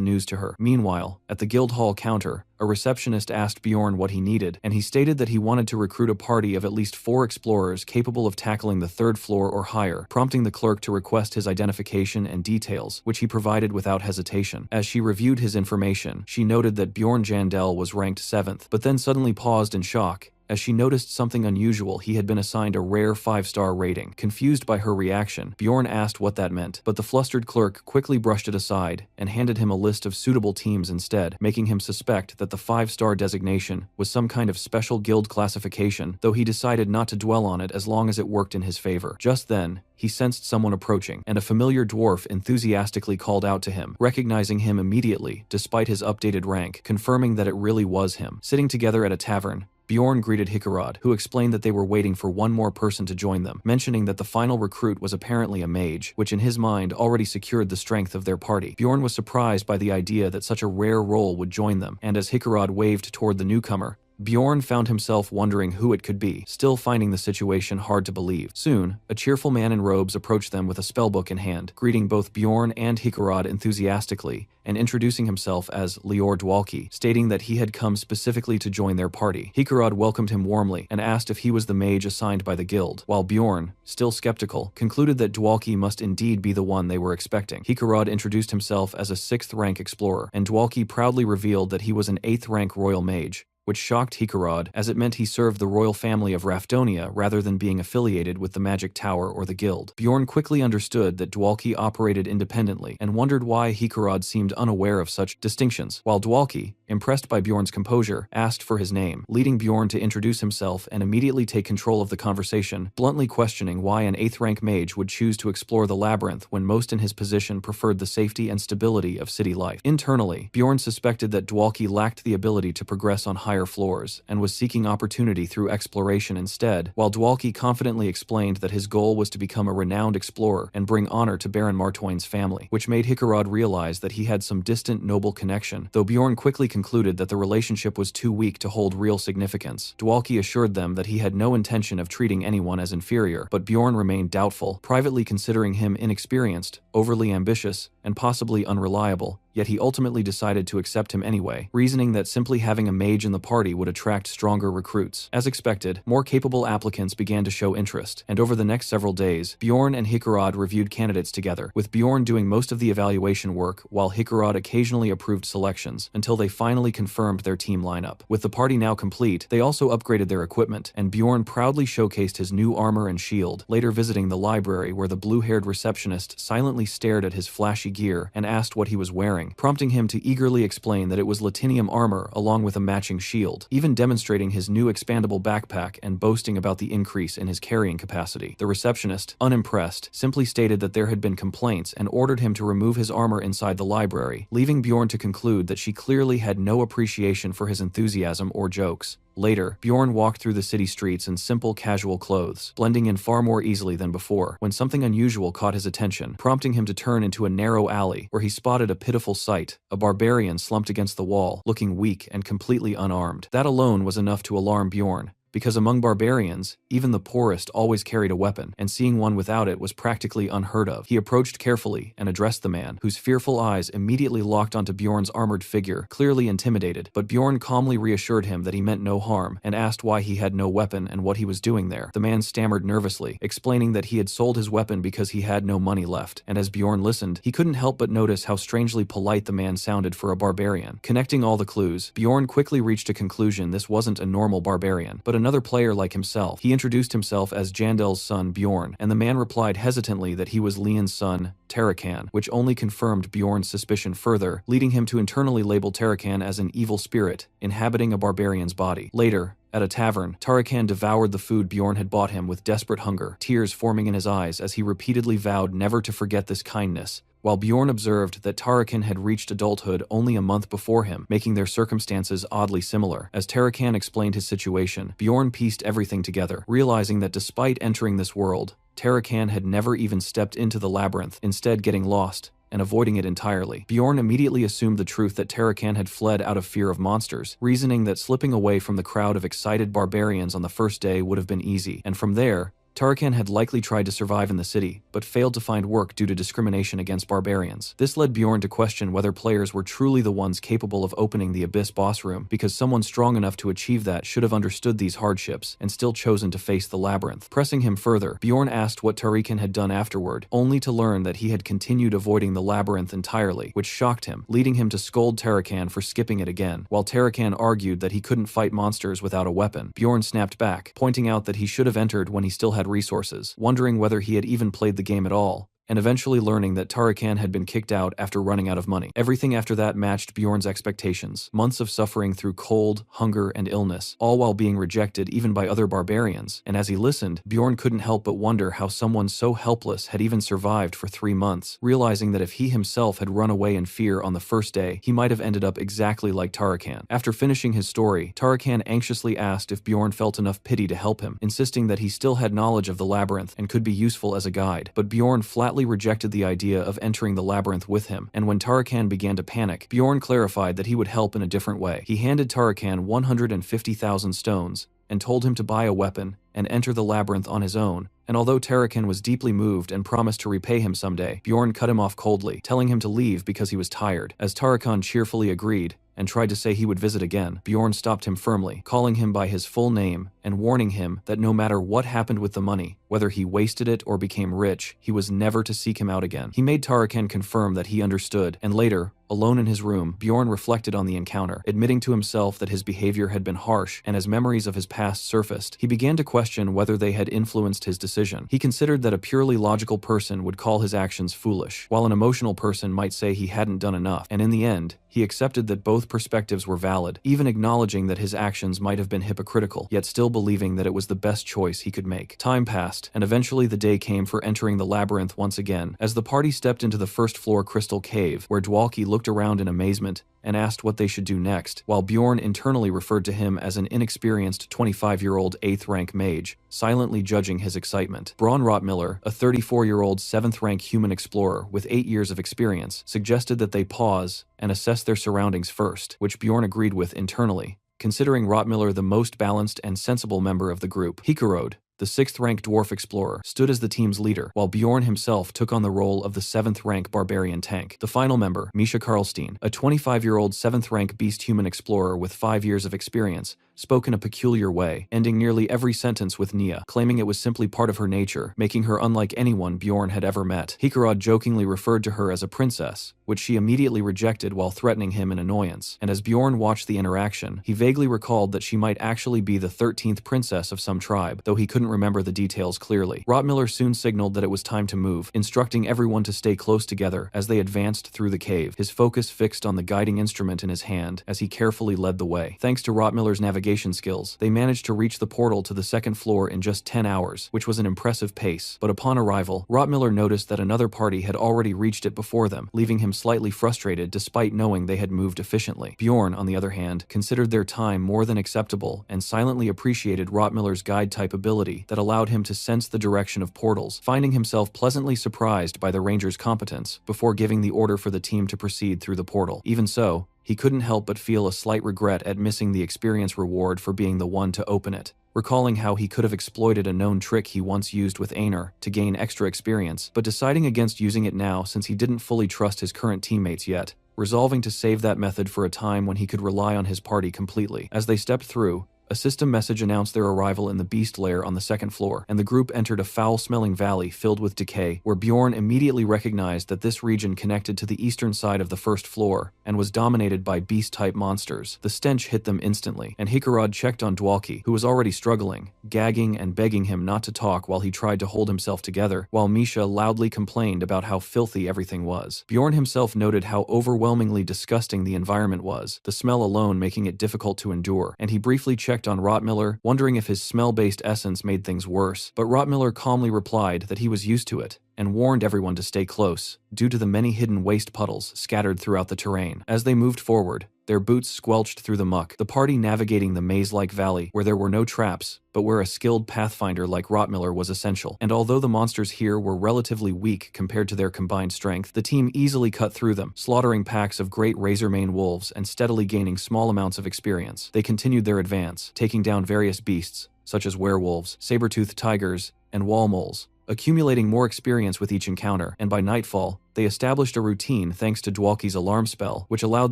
news to her. Meanwhile, at the guild hall counter, a receptionist asked Bjorn what he needed, and he stated that he wanted to recruit a party of at least 4 explorers capable of tackling the 3rd floor or higher, prompting the clerk to request his identification and details, which he provided without hesitation. As she reviewed his information, she noted that Bjorn Jandel was ranked 7th, but then suddenly paused in shock, as she noticed something unusual. He had been assigned a rare 5-star rating. Confused by her reaction, Bjorn asked what that meant, but the flustered clerk quickly brushed it aside and handed him a list of suitable teams instead, making him suspect that the 5-star designation was some kind of special guild classification, though he decided not to dwell on it as long as it worked in his favor. Just then, he sensed someone approaching, and a familiar dwarf enthusiastically called out to him, recognizing him immediately despite his updated rank, confirming that it really was him. Sitting together at a tavern, Bjorn greeted Hikarad, who explained that they were waiting for one more person to join them, mentioning that the final recruit was apparently a mage, which in his mind already secured the strength of their party. Bjorn was surprised by the idea that such a rare role would join them, and as Hikarad waved toward the newcomer, Bjorn found himself wondering who it could be, still finding the situation hard to believe. Soon, a cheerful man in robes approached them with a spellbook in hand, greeting both Bjorn and Hikarad enthusiastically, and introducing himself as Lior Dwalki, stating that he had come specifically to join their party. Hikarad welcomed him warmly and asked if he was the mage assigned by the guild, while Bjorn, still skeptical, concluded that Dwalki must indeed be the one they were expecting. Hikarad introduced himself as a 6th-rank explorer, and Dwalki proudly revealed that he was an 8th-rank royal mage, which shocked Hikarad, as it meant he served the royal family of Rafdonia rather than being affiliated with the Magic Tower or the guild. Bjorn quickly understood that Dwalki operated independently and wondered why Hikarad seemed unaware of such distinctions, while Dwalki, impressed by Bjorn's composure, asked for his name, leading Bjorn to introduce himself and immediately take control of the conversation, bluntly questioning why an 8th-rank mage would choose to explore the labyrinth when most in his position preferred the safety and stability of city life. Internally, Bjorn suspected that Dwalki lacked the ability to progress on higher floors and was seeking opportunity through exploration instead, while Dwalki confidently explained that his goal was to become a renowned explorer and bring honor to Baron Martoin's family, which made Hikarad realize that he had some distant noble connection, though Bjorn quickly concluded that the relationship was too weak to hold real significance. Dwalki assured them that he had no intention of treating anyone as inferior, but Bjorn remained doubtful, privately considering him inexperienced, overly ambitious, and possibly unreliable, yet he ultimately decided to accept him anyway, reasoning that simply having a mage in the party would attract stronger recruits. As expected, more capable applicants began to show interest, and over the next several days, Bjorn and Hikarad reviewed candidates together, with Bjorn doing most of the evaluation work while Hikarad occasionally approved selections, until they finally confirmed their team lineup. With the party now complete, they also upgraded their equipment, and Bjorn proudly showcased his new armor and shield, later visiting the library where the blue-haired receptionist silently stared at his flashy gear and asked what he was wearing, prompting him to eagerly explain that it was Latinium armor along with a matching shield, even demonstrating his new expandable backpack and boasting about the increase in his carrying capacity. The receptionist, unimpressed, simply stated that there had been complaints and ordered him to remove his armor inside the library, leaving Bjorn to conclude that she clearly had no appreciation for his enthusiasm or jokes. Later, Bjorn walked through the city streets in simple, casual clothes, blending in far more easily than before, when something unusual caught his attention, prompting him to turn into a narrow alley, where he spotted a pitiful sight: a barbarian slumped against the wall, looking weak and completely unarmed. That alone was enough to alarm Bjorn, because among barbarians, even the poorest always carried a weapon, and seeing one without it was practically unheard of. He approached carefully and addressed the man, whose fearful eyes immediately locked onto Bjorn's armored figure, clearly intimidated, but Bjorn calmly reassured him that he meant no harm, and asked why he had no weapon and what he was doing there. The man stammered nervously, explaining that he had sold his weapon because he had no money left, and as Bjorn listened, he couldn't help but notice how strangely polite the man sounded for a barbarian. Connecting all the clues, Bjorn quickly reached a conclusion: this wasn't a normal barbarian, but another player like himself. He introduced himself as Jandel's son Bjorn, and the man replied hesitantly that he was Lian's son, Tarakan, which only confirmed Bjorn's suspicion further, leading him to internally label Tarakan as an evil spirit, inhabiting a barbarian's body. Later, at a tavern, Tarakan devoured the food Bjorn had bought him with desperate hunger, tears forming in his eyes as he repeatedly vowed never to forget this kindness, while Bjorn observed that Tarakan had reached adulthood only a month before him, making their circumstances oddly similar. As Tarakan explained his situation, Bjorn pieced everything together, realizing that despite entering this world, Tarakan had never even stepped into the labyrinth, instead getting lost and avoiding it entirely. Bjorn immediately assumed the truth that Tarakan had fled out of fear of monsters, reasoning that slipping away from the crowd of excited barbarians on the first day would have been easy, and from there, Tarakan had likely tried to survive in the city, but failed to find work due to discrimination against barbarians. This led Bjorn to question whether players were truly the ones capable of opening the Abyss boss room, because someone strong enough to achieve that should have understood these hardships and still chosen to face the labyrinth. Pressing him further, Bjorn asked what Tarakan had done afterward, only to learn that he had continued avoiding the labyrinth entirely, which shocked him, leading him to scold Tarakan for skipping it again. While Tarakan argued that he couldn't fight monsters without a weapon, Bjorn snapped back, pointing out that he should have entered when he still had resources, wondering whether he had even played the game at all, and eventually learning that Tarakan had been kicked out after running out of money. Everything after that matched Bjorn's expectations: months of suffering through cold, hunger, and illness, all while being rejected even by other barbarians. And as he listened, Bjorn couldn't help but wonder how someone so helpless had even survived for 3 months, realizing that if he himself had run away in fear on the first day, he might have ended up exactly like Tarakan. After finishing his story, Tarakan anxiously asked if Bjorn felt enough pity to help him, insisting that he still had knowledge of the labyrinth and could be useful as a guide, but Bjorn flatly rejected the idea of entering the labyrinth with him, and when Tarakan began to panic, Bjorn clarified that he would help in a different way. He handed Tarakan 150,000 stones and told him to buy a weapon and enter the labyrinth on his own, and although Tarakan was deeply moved and promised to repay him someday, Bjorn cut him off coldly, telling him to leave because he was tired. As Tarakan cheerfully agreed and tried to say he would visit again, Bjorn stopped him firmly, calling him by his full name and warning him that no matter what happened with the money, whether he wasted it or became rich, he was never to seek him out again. He made Tarakan confirm that he understood, and later, alone in his room, Bjorn reflected on the encounter, admitting to himself that his behavior had been harsh, and as memories of his past surfaced, he began to question whether they had influenced his decision. He considered that a purely logical person would call his actions foolish, while an emotional person might say he hadn't done enough, and in the end, he accepted that both perspectives were valid, even acknowledging that his actions might have been hypocritical, yet still believing that it was the best choice he could make. Time passed, and eventually the day came for entering the labyrinth once again. As the party stepped into the first-floor crystal cave, where Dwalki looked around in amazement and asked what they should do next, while Bjorn internally referred to him as an inexperienced 25-year-old 8th-rank mage, silently judging his excitement. Braun Rottmiller, a 34-year-old 7th-rank human explorer with 8 years of experience, suggested that they pause and assess their surroundings first, which Bjorn agreed with internally, considering Rottmiller the most balanced and sensible member of the group. Hikarode, the 6th-rank dwarf explorer, stood as the team's leader, while Bjorn himself took on the role of the 7th-rank barbarian tank. The final member, Misha Karlstein, a 25-year-old 7th-rank beast human explorer with 5 years of experience, spoke in a peculiar way, ending nearly every sentence with Nia, claiming it was simply part of her nature, making her unlike anyone Bjorn had ever met. Hikarod jokingly referred to her as a princess, which she immediately rejected while threatening him in annoyance, and as Bjorn watched the interaction, he vaguely recalled that she might actually be the 13th princess of some tribe, though he couldn't remember the details clearly. Rottmiller soon signaled that it was time to move, instructing everyone to stay close together as they advanced through the cave, his focus fixed on the guiding instrument in his hand as he carefully led the way. Thanks to Rottmiller's navigation, navigation skills, they managed to reach the portal to the second floor in just 10 hours, which was an impressive pace. But upon arrival, Rottmiller noticed that another party had already reached it before them, leaving him slightly frustrated despite knowing they had moved efficiently. Bjorn, on the other hand, considered their time more than acceptable and silently appreciated Rottmiller's guide-type ability that allowed him to sense the direction of portals, finding himself pleasantly surprised by the ranger's competence before giving the order for the team to proceed through the portal. Even so, he couldn't help but feel a slight regret at missing the experience reward for being the one to open it, recalling how he could have exploited a known trick he once used with Einar to gain extra experience, but deciding against using it now since he didn't fully trust his current teammates yet, resolving to save that method for a time when he could rely on his party completely. As they stepped through, a system message announced their arrival in the beast lair on the second floor, and the group entered a foul-smelling valley filled with decay, where Bjorn immediately recognized that this region connected to the eastern side of the first floor and was dominated by beast-type monsters. The stench hit them instantly, and Hikarad checked on Dwalki, who was already struggling, gagging and begging him not to talk while he tried to hold himself together, while Misha loudly complained about how filthy everything was. Bjorn himself noted how overwhelmingly disgusting the environment was, the smell alone making it difficult to endure, and he briefly checked on Rottmiller, wondering if his smell-based essence made things worse, but Rottmiller calmly replied that he was used to it, and warned everyone to stay close, due to the many hidden waste puddles scattered throughout the terrain. As they moved forward, their boots squelched through the muck, the party navigating the maze-like valley where there were no traps, but where a skilled pathfinder like Rottmiller was essential. And although the monsters here were relatively weak compared to their combined strength, the team easily cut through them, slaughtering packs of great razormane wolves and steadily gaining small amounts of experience. They continued their advance, taking down various beasts, such as werewolves, saber-toothed tigers, and wall moles, accumulating more experience with each encounter, and by nightfall, they established a routine thanks to Dwalki's alarm spell, which allowed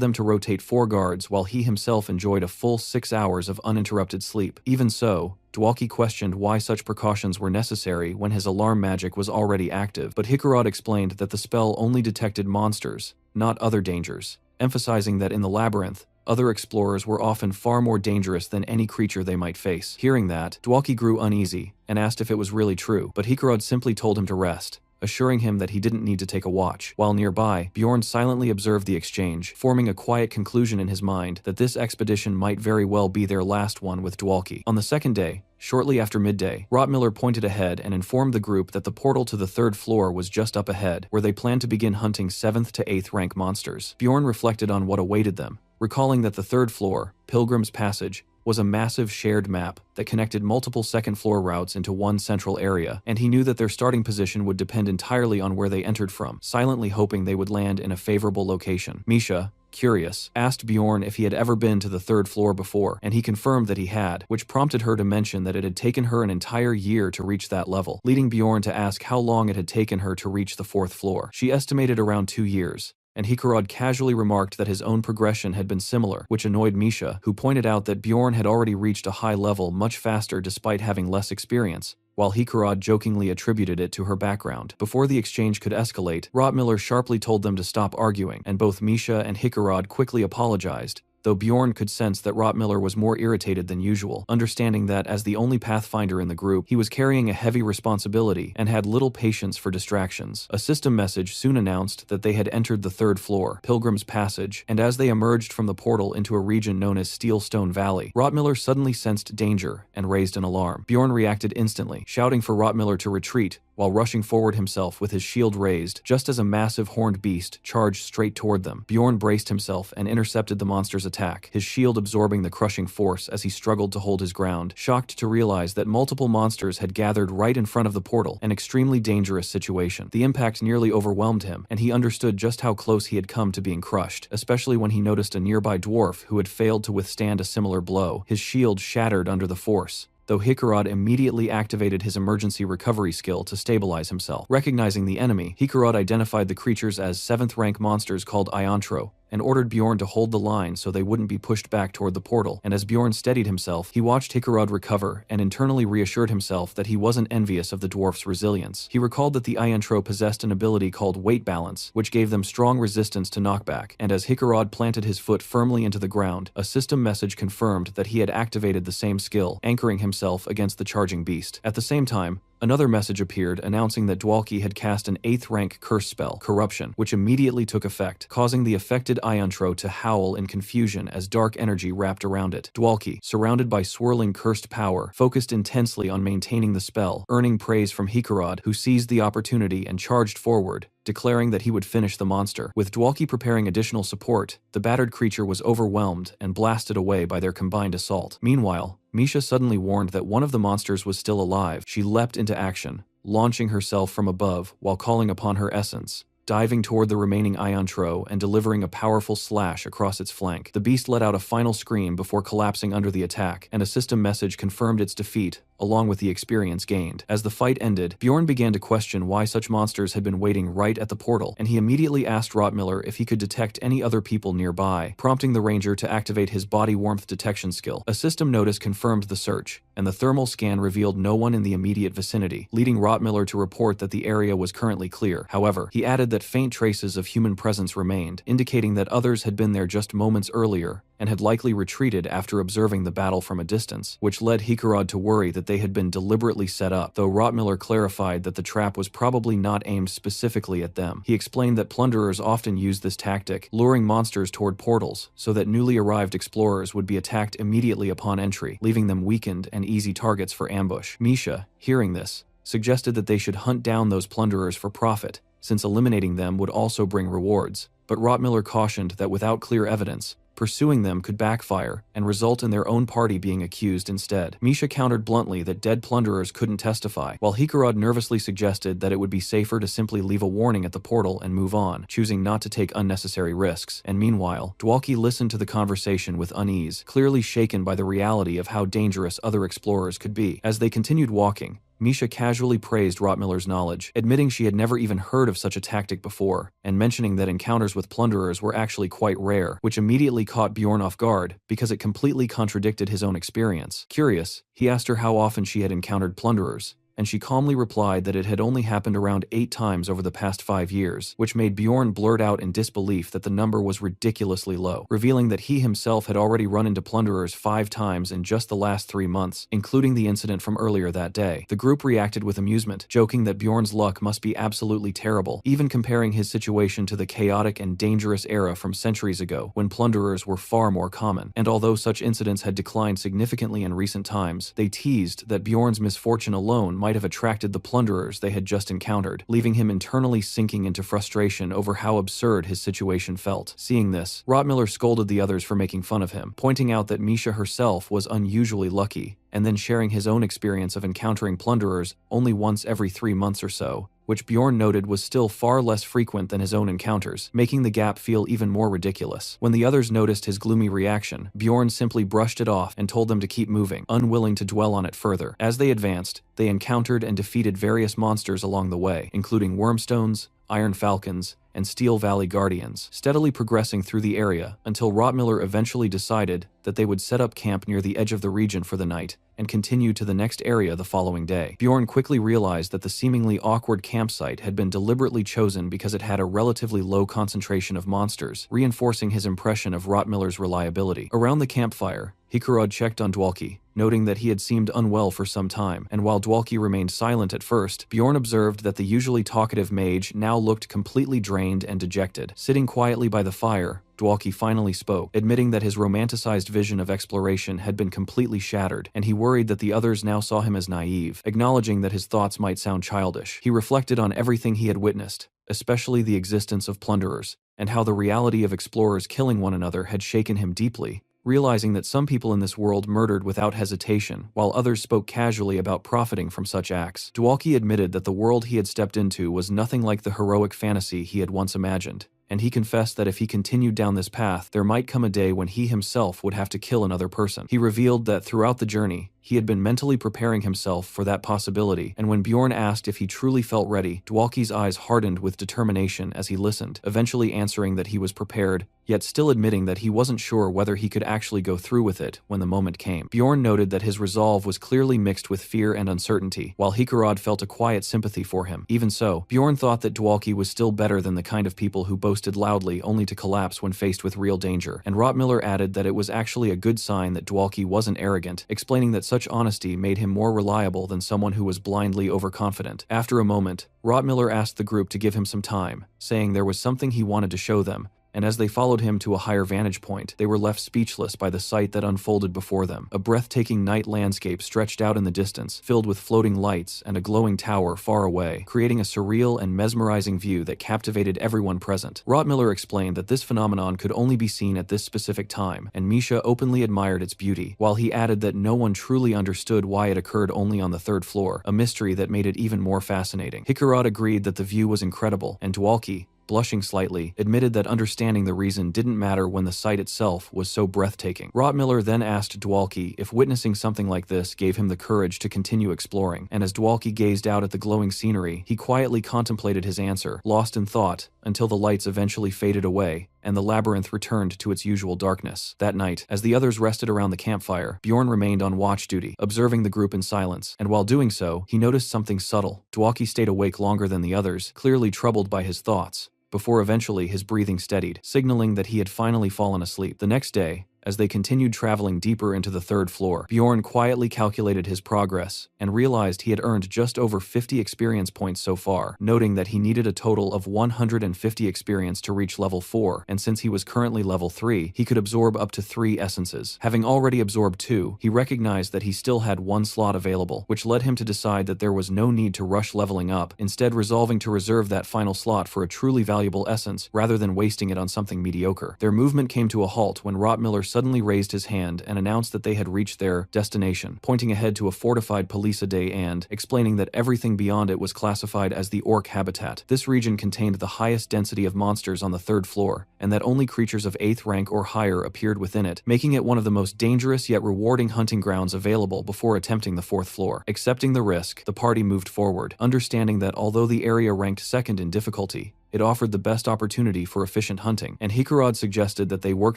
them to rotate 4 guards while he himself enjoyed a full 6 hours of uninterrupted sleep. Even so, Dwalki questioned why such precautions were necessary when his alarm magic was already active, but Hikarad explained that the spell only detected monsters, not other dangers, emphasizing that in the labyrinth, other explorers were often far more dangerous than any creature they might face. Hearing that, Dwalki grew uneasy and asked if it was really true, but Hikarad simply told him to rest, assuring him that he didn't need to take a watch. While nearby, Bjorn silently observed the exchange, forming a quiet conclusion in his mind that this expedition might very well be their last one with Dwalki. On the second day, shortly after midday, Rottmiller pointed ahead and informed the group that the portal to the 3rd floor was just up ahead, where they planned to begin hunting 7th to 8th rank monsters. Bjorn reflected on what awaited them, recalling that the 3rd floor, Pilgrim's Passage, was a massive shared map that connected multiple second-floor routes into one central area, and he knew that their starting position would depend entirely on where they entered from, silently hoping they would land in a favorable location. Misha, curious, asked Bjorn if he had ever been to the 3rd floor before, and he confirmed that he had, which prompted her to mention that it had taken her an entire year to reach that level, leading Bjorn to ask how long it had taken her to reach the 4th floor. She estimated around 2 years, and Hikarad casually remarked that his own progression had been similar, which annoyed Misha, who pointed out that Bjorn had already reached a high level much faster despite having less experience, while Hikarad jokingly attributed it to her background. Before the exchange could escalate, Rottmiller sharply told them to stop arguing, and both Misha and Hikarad quickly apologized, though Bjorn could sense that Rottmiller was more irritated than usual, understanding that as the only pathfinder in the group, he was carrying a heavy responsibility and had little patience for distractions. A system message soon announced that they had entered the 3rd floor, Pilgrim's Passage, and as they emerged from the portal into a region known as Steelstone Valley, Rottmiller suddenly sensed danger and raised an alarm. Bjorn reacted instantly, shouting for Rottmiller to retreat, while rushing forward himself with his shield raised, just as a massive horned beast charged straight toward them. Bjorn braced himself and intercepted the monster's attack, his shield absorbing the crushing force as he struggled to hold his ground, shocked to realize that multiple monsters had gathered right in front of the portal, an extremely dangerous situation. The impact nearly overwhelmed him, and he understood just how close he had come to being crushed, especially when he noticed a nearby dwarf who had failed to withstand a similar blow, his shield shattered under the force, though Hikarad immediately activated his emergency recovery skill to stabilize himself. Recognizing the enemy, Hikarad identified the creatures as 7th rank monsters called Iantro, and ordered Bjorn to hold the line so they wouldn't be pushed back toward the portal, and as Bjorn steadied himself, he watched Hikarad recover and internally reassured himself that he wasn't envious of the dwarf's resilience. He recalled that the Iantro possessed an ability called weight balance, which gave them strong resistance to knockback, and as Hikarad planted his foot firmly into the ground, a system message confirmed that he had activated the same skill, anchoring himself against the charging beast. At the same time, Another message appeared announcing that Dwalki had cast an 8th rank curse spell, Corruption, which immediately took effect, causing the affected Iontro to howl in confusion as dark energy wrapped around it. Dwalki, surrounded by swirling cursed power, focused intensely on maintaining the spell, earning praise from Hikarad, who seized the opportunity and charged forward, declaring that he would finish the monster. With Dwalki preparing additional support, the battered creature was overwhelmed and blasted away by their combined assault. Meanwhile, Misha suddenly warned that one of the monsters was still alive. She leapt into action, launching herself from above while calling upon her essence, diving toward the remaining Iontro and delivering a powerful slash across its flank. The beast let out a final scream before collapsing under the attack, and a system message confirmed its defeat, along with the experience gained. As the fight ended, Bjorn began to question why such monsters had been waiting right at the portal, and he immediately asked Rottmiller if he could detect any other people nearby, prompting the ranger to activate his body warmth detection skill. A system notice confirmed the search, and the thermal scan revealed no one in the immediate vicinity, leading Rottmiller to report that the area was currently clear. However, he added that faint traces of human presence remained, indicating that others had been there just moments earlier and had likely retreated after observing the battle from a distance, which led Hikarad to worry that they had been deliberately set up, though Rottmiller clarified that the trap was probably not aimed specifically at them. He explained that plunderers often use this tactic, luring monsters toward portals, so that newly arrived explorers would be attacked immediately upon entry, leaving them weakened and easy targets for ambush. Misha, hearing this, suggested that they should hunt down those plunderers for profit, since eliminating them would also bring rewards, but Rottmiller cautioned that without clear evidence, pursuing them could backfire and result in their own party being accused instead. Misha countered bluntly that dead plunderers couldn't testify, while Hikarad nervously suggested that it would be safer to simply leave a warning at the portal and move on, choosing not to take unnecessary risks. And meanwhile, Dwalki listened to the conversation with unease, clearly shaken by the reality of how dangerous other explorers could be. As they continued walking, Misha casually praised Rottmiller's knowledge, admitting she had never even heard of such a tactic before, and mentioning that encounters with plunderers were actually quite rare, which immediately caught Bjorn off guard because it completely contradicted his own experience. Curious, he asked her how often she had encountered plunderers, and she calmly replied that it had only happened around 8 times over the past 5 years, which made Bjorn blurt out in disbelief that the number was ridiculously low, revealing that he himself had already run into plunderers 5 times in just the last 3 months, including the incident from earlier that day. The group reacted with amusement, joking that Bjorn's luck must be absolutely terrible, even comparing his situation to the chaotic and dangerous era from centuries ago, when plunderers were far more common. And although such incidents had declined significantly in recent times, they teased that Bjorn's misfortune alone might have attracted the plunderers they had just encountered, leaving him internally sinking into frustration over how absurd his situation felt. Seeing this, Rottmiller scolded the others for making fun of him, pointing out that Misha herself was unusually lucky, and then sharing his own experience of encountering plunderers only once every 3 months or so, which Bjorn noted was still far less frequent than his own encounters, making the gap feel even more ridiculous. When the others noticed his gloomy reaction, Bjorn simply brushed it off and told them to keep moving, unwilling to dwell on it further. As they advanced, they encountered and defeated various monsters along the way, including wormstones, iron falcons, and Steel Valley Guardians, steadily progressing through the area until Rottmiller eventually decided that they would set up camp near the edge of the region for the night and continue to the next area the following day. Bjorn quickly realized that the seemingly awkward campsite had been deliberately chosen because it had a relatively low concentration of monsters, reinforcing his impression of Rottmiller's reliability. Around the campfire, Hikarad checked on Dwalki, noting that he had seemed unwell for some time, and while Dwalki remained silent at first, Bjorn observed that the usually talkative mage now looked completely drained and dejected. Sitting quietly by the fire, Dwalki finally spoke, admitting that his romanticized vision of exploration had been completely shattered, and he worried that the others now saw him as naive, acknowledging that his thoughts might sound childish. He reflected on everything he had witnessed, especially the existence of plunderers, and how the reality of explorers killing one another had shaken him deeply, realizing that some people in this world murdered without hesitation, while others spoke casually about profiting from such acts. Dwalki admitted that the world he had stepped into was nothing like the heroic fantasy he had once imagined, and he confessed that if he continued down this path, there might come a day when he himself would have to kill another person. He revealed that throughout the journey, he had been mentally preparing himself for that possibility, and when Bjorn asked if he truly felt ready, Dwalki's eyes hardened with determination as he listened, eventually answering that he was prepared yet still admitting that he wasn't sure whether he could actually go through with it when the moment came. Bjorn noted that his resolve was clearly mixed with fear and uncertainty, while Hikarad felt a quiet sympathy for him. Even so, Bjorn thought that Dwalki was still better than the kind of people who boasted loudly only to collapse when faced with real danger, and Rottmiller added that it was actually a good sign that Dwalki wasn't arrogant, explaining that such honesty made him more reliable than someone who was blindly overconfident. After a moment, Rottmiller asked the group to give him some time, saying there was something he wanted to show them, and as they followed him to a higher vantage point, they were left speechless by the sight that unfolded before them. A breathtaking night landscape stretched out in the distance, filled with floating lights and a glowing tower far away, creating a surreal and mesmerizing view that captivated everyone present. Rottmiller explained that this phenomenon could only be seen at this specific time, and Misha openly admired its beauty, while he added that no one truly understood why it occurred only on the third floor, a mystery that made it even more fascinating. Hikarad agreed that the view was incredible, and Dwalki, blushing slightly, admitted that understanding the reason didn't matter when the sight itself was so breathtaking. Rottmiller then asked Dwalki if witnessing something like this gave him the courage to continue exploring, and as Dwalki gazed out at the glowing scenery, he quietly contemplated his answer, lost in thought, until the lights eventually faded away, and the labyrinth returned to its usual darkness. That night, as the others rested around the campfire, Bjorn remained on watch duty, observing the group in silence, and while doing so, he noticed something subtle. Dwalki stayed awake longer than the others, clearly troubled by his thoughts, before eventually his breathing steadied, signaling that he had finally fallen asleep. The next day, as they continued traveling deeper into the third floor, Bjorn quietly calculated his progress and realized he had earned just over 50 experience points so far, noting that he needed a total of 150 experience to reach level 4, and since he was currently level 3, he could absorb up to 3 essences. Having already absorbed 2, he recognized that he still had 1 slot available, which led him to decide that there was no need to rush leveling up, instead resolving to reserve that final slot for a truly valuable essence rather than wasting it on something mediocre. Their movement came to a halt when Rottmiller suddenly raised his hand and announced that they had reached their destination, pointing ahead to a fortified palisade and explaining that everything beyond it was classified as the orc habitat. This region contained the highest density of monsters on the 3rd floor, and that only creatures of 8th rank or higher appeared within it, making it one of the most dangerous yet rewarding hunting grounds available before attempting the 4th floor. Accepting the risk, the party moved forward, understanding that although the area ranked 2nd in difficulty, it offered the best opportunity for efficient hunting, and Hikarad suggested that they work